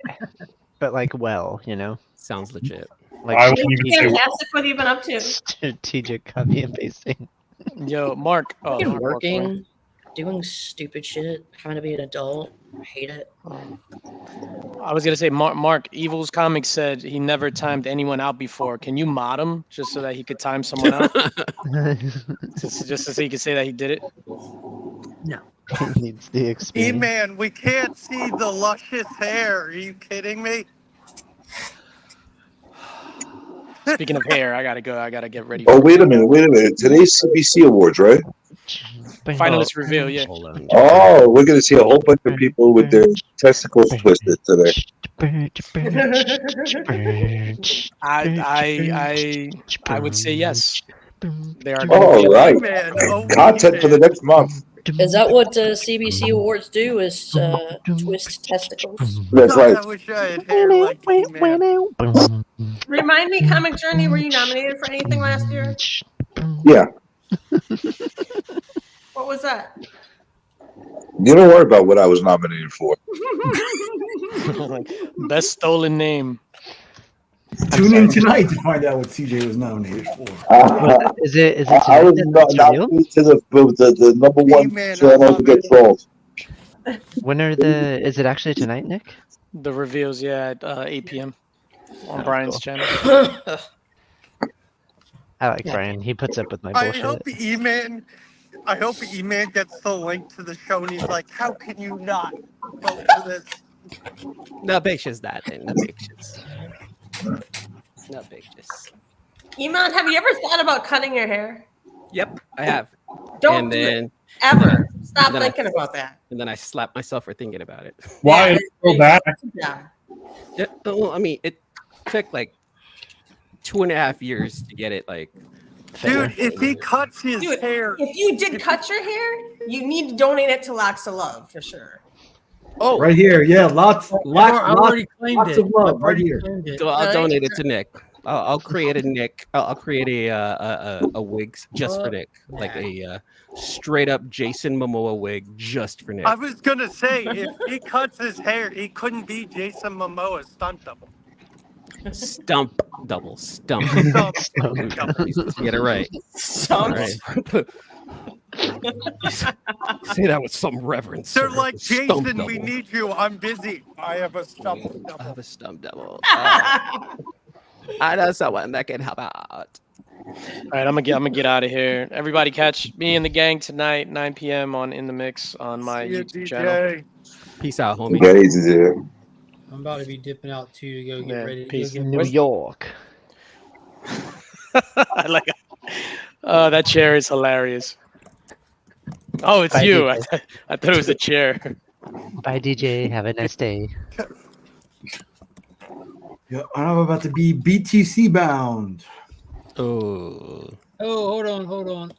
but like, well, you know, sounds legit. Like, I wouldn't even say Fantastic. What have you been up to? strategic copy and pasting. Yo, Mark. Oh, Been Mark, working, doing stupid shit, having to be an adult. I hate it. I was gonna say, Mark. Evil's Comics said he never timed anyone out before. Can you mod him just so that he could time someone out? just so he could say that he did it. No. Needs the experience. E-Man, we can't see the luscious hair. Are you kidding me? Speaking of hair, I gotta go. I gotta get ready. Oh, wait a minute. Today's CBC Awards, right? Finalist reveal, yeah. Oh, we're going to see a whole bunch of people with their testicles twisted today. I would say yes. They are. All right. Content for the next month. Is that what CBC Awards do? Is twist testicles? That's right. I wish I had hair like He-Man. Remind me, Comic Journey, were you nominated for anything last year? Yeah. What was that? You don't worry about what I was nominated for. Best stolen name. Tune in tonight to find out what CJ was nominated for. Is it I was tonight that's revealed? nominated to the number one channel to get trolled. When are the? Is it actually tonight, Nick? The reveals, yeah, at 8 p.m. on Oh, Brian's cool. channel. I like Brian. He puts up with my I bullshit. hope E-Man gets the link to the show and he's like, how can you not vote for this? No pictures, that no pictures. No pictures. Iman, have you ever thought about cutting your hair? Yep, I have. Don't and do then, it. Ever. Stop and then thinking about that. And then I slap myself for thinking about it. Why is it so bad? Yeah. Yeah, well, I mean, it took like 2.5 years to get it like. Dude, if he cuts his hair. If you did cut your hair, you need to donate it to Locks of Love for sure. Oh, Right here, yeah, lots of love right here. So I'll donate it to Nick. I'll create a Nick. I'll create a wig just for Nick, like a straight up Jason Momoa wig just for Nick. I was gonna say, if he cuts his hair, he couldn't be Jason Momoa's stunt double. Stump double. Stump. Get it right. Stump. Right. Say that with some reverence. They're sir. like, Stump Jason, we double. need you. I'm busy. I have a stump double. I have a stump double. I know someone that can help out. All right, I'm gonna get out of here. Everybody, catch me and the gang tonight, 9 p.m. on In the Mix on my YouTube channel. Peace out, homie. I'm about to be dipping out too to go get ready. To peace. go get New York. I like. That chair is hilarious. Oh, it's Bye, you. DJ. I thought it was a chair. Bye, DJ. Have a nice day. Yeah, I'm about to be BTC bound. Oh. Oh, hold on.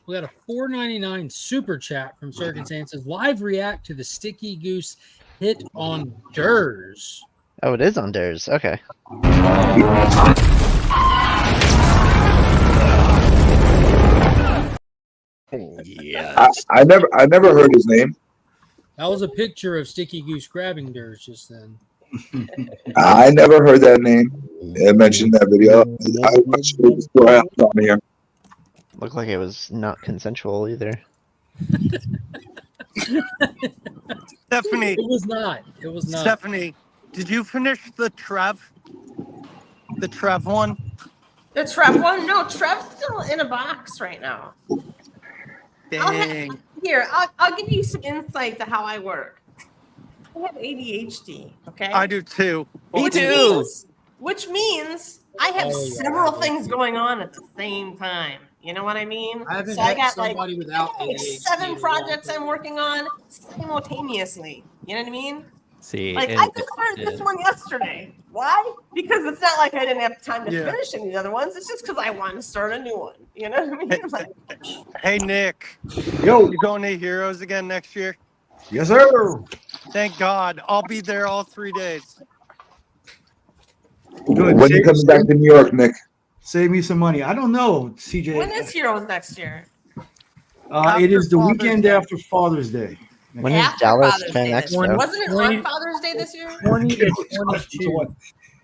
We got a $4.99 super chat from Circumstances. Live react to the Sticky Goose hit on Durs. Oh, it is on Durs. Okay. Yeah. I never heard his name. That was a picture of Sticky Goose grabbing Durs just then. I never heard that name. I mentioned that video. I watched it before I hopped on here. Looked like it was not consensual either. Stephanie. It was not. Stephanie, did you finish the Trev? The Trev one? The Trev one? No, Trev's still in a box right now. Dang. I'll give you some insight to how I work. I have ADHD, okay? I do too. Which means I have several things going on at the same time. You know what I mean? I haven't So I met got somebody without like ADHD 7 projects I'm working on simultaneously. You know what I mean? See, Like I just started this one yesterday. Why? Because it's not like I didn't have time to finish any of the other ones. It's just because I want to start a new one. You know what I mean? Like, Hey, Nick. Yo. You going to Heroes again next year? Yes, sir. Thank God. I'll be there all 3 days. Good. When you coming back to New York, Nick? Save me some money. I don't know, CJ. when is Heroes next year? It is the weekend after Father's Day. When is After Dallas Father's Fan Day this year. Expo? Wasn't it on Father's Day this year? 20 to 22.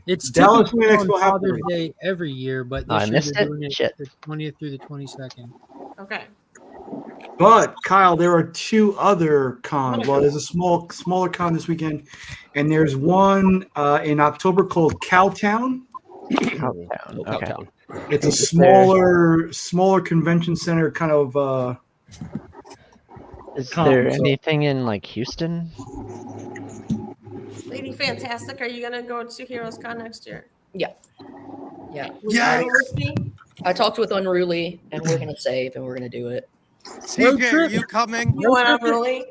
It's Dallas typically Fan on Expo Father's happened. Day every year, but I this year missed they're it? doing it Shit. the 20th through the 22nd. Okay. But Kyle, there are 2 other cons. Well, there's a smaller con this weekend, and there's one in October called Cowtown. Cowtown. Okay. Cowtown. It's a smaller convention center kind of. Is con, there so- anything in like Houston? Lady Fantastic, are you gonna go to Heroes Con next year? Yeah. Will you go with me? I talked with Unruly, and we're gonna save, and we're gonna do it. CJ, are you coming? You want Unruly?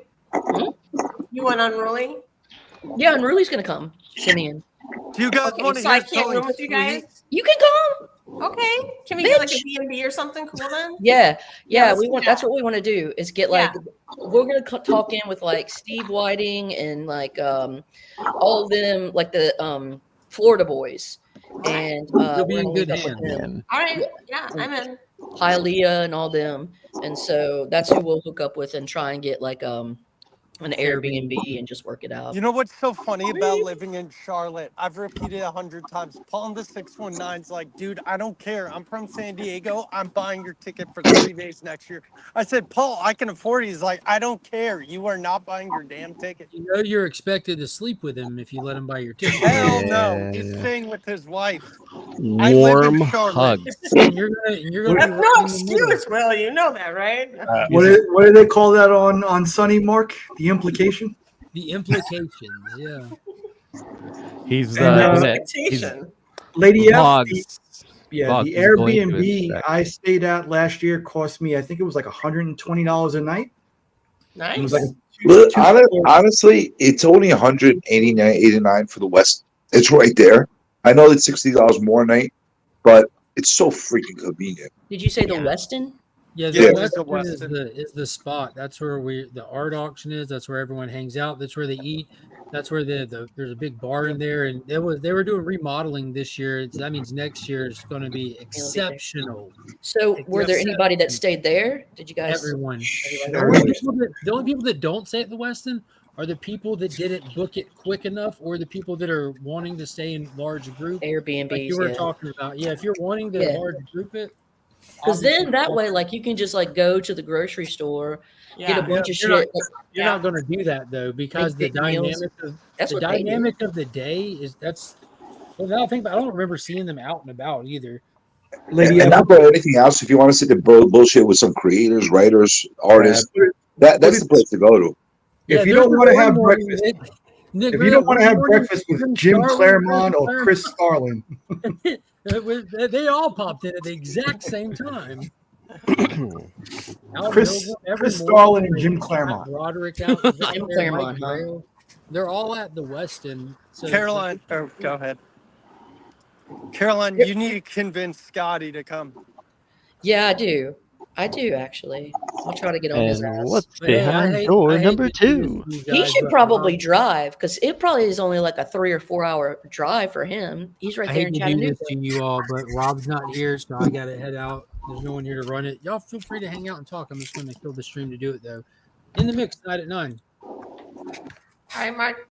You want Unruly? Yeah, Unruly's gonna come. Simeon. Do you guys Okay, want to so I hear can't room something with you sweet? guys? You can come. Okay. Can we get like a B&B or something cool then? Yeah, let's we do want. that. That's what we want to do. Is get like we're gonna talk in with like Steve Whiting and like all of them, like the Florida boys, and You'll be we're in gonna good link up with hands. them. All right. Yeah, I'm in. Hialeah and all them, and so that's who we'll hook up with and try and get like an Airbnb and just work it out. You know what's so funny about living in Charlotte? I've repeated 100 times. Paul in the 619's like, dude, I don't care. I'm from San Diego. I'm buying your ticket for 3 days next year. I said, Paul, I can afford it. He's like, I don't care. You are not buying your damn ticket. You know you're expected to sleep with him if you let him buy your ticket. Hell no. He's staying with his wife. Warm hugs. And you're gonna be That's right no in the middle. excuse, Will. You know that, right? What do they call that on Sunny, Mark? The implication? The implications, yeah. He's Lady F. Boggs. The Boggs is going to Airbnb expect. I stayed at last year cost me, I think it was like $120 a night. Nice. It was like Look, honestly, it's only $189 for the West. It's right there. I know it's $60 more a night, but it's so freaking convenient. Did you say the Westin? Yeah, Yeah. the Westin is the spot. That's where the art auction is. That's where everyone hangs out. That's where they eat. That's where there's a big bar in there, and they were doing remodeling this year. That means next year is going to be exceptional. So, were there anybody that stayed there? Did you guys? Everyone. Everybody? The only people that don't stay at the Westin are the people that didn't book it quick enough, or the people that are wanting to stay in large group. Airbnbs, like you were yeah. talking about. Yeah, if you're wanting to large group it, Because then that way, like you can just like go to the grocery store, get a bunch of You're not- shit. You're not going to do that though, because the Make big meals. dynamic of the day is that's. Well, now I think, I don't remember seeing them out and about either. And not for anything else. If you want to sit there bullshit with some creators, writers, artists, that's the place to go to. If you don't want to have breakfast, if you don't want to have breakfast with Jim Claremont or Chris Starling, They all popped in at the exact same time. Chris Starling and Jim Claremont. Roderick out. Jim Claremont, huh? They're all at the Westin. So Caroline, go ahead. Caroline, you need to convince Scotty to come. Yeah, I do. I do actually. I'll try to get on his And ass. what's behind door number 2? He should probably drive because it probably is only like a 3 or 4 hour drive for him. He's right I there hate in to do Chattanooga. this to you all, but Rob's not here, so I got to head out. There's no one here to run it. Y'all feel free to hang out and talk. I'm just going to kill the stream to do it, though. In the mix tonight at 9. Hi, Mark.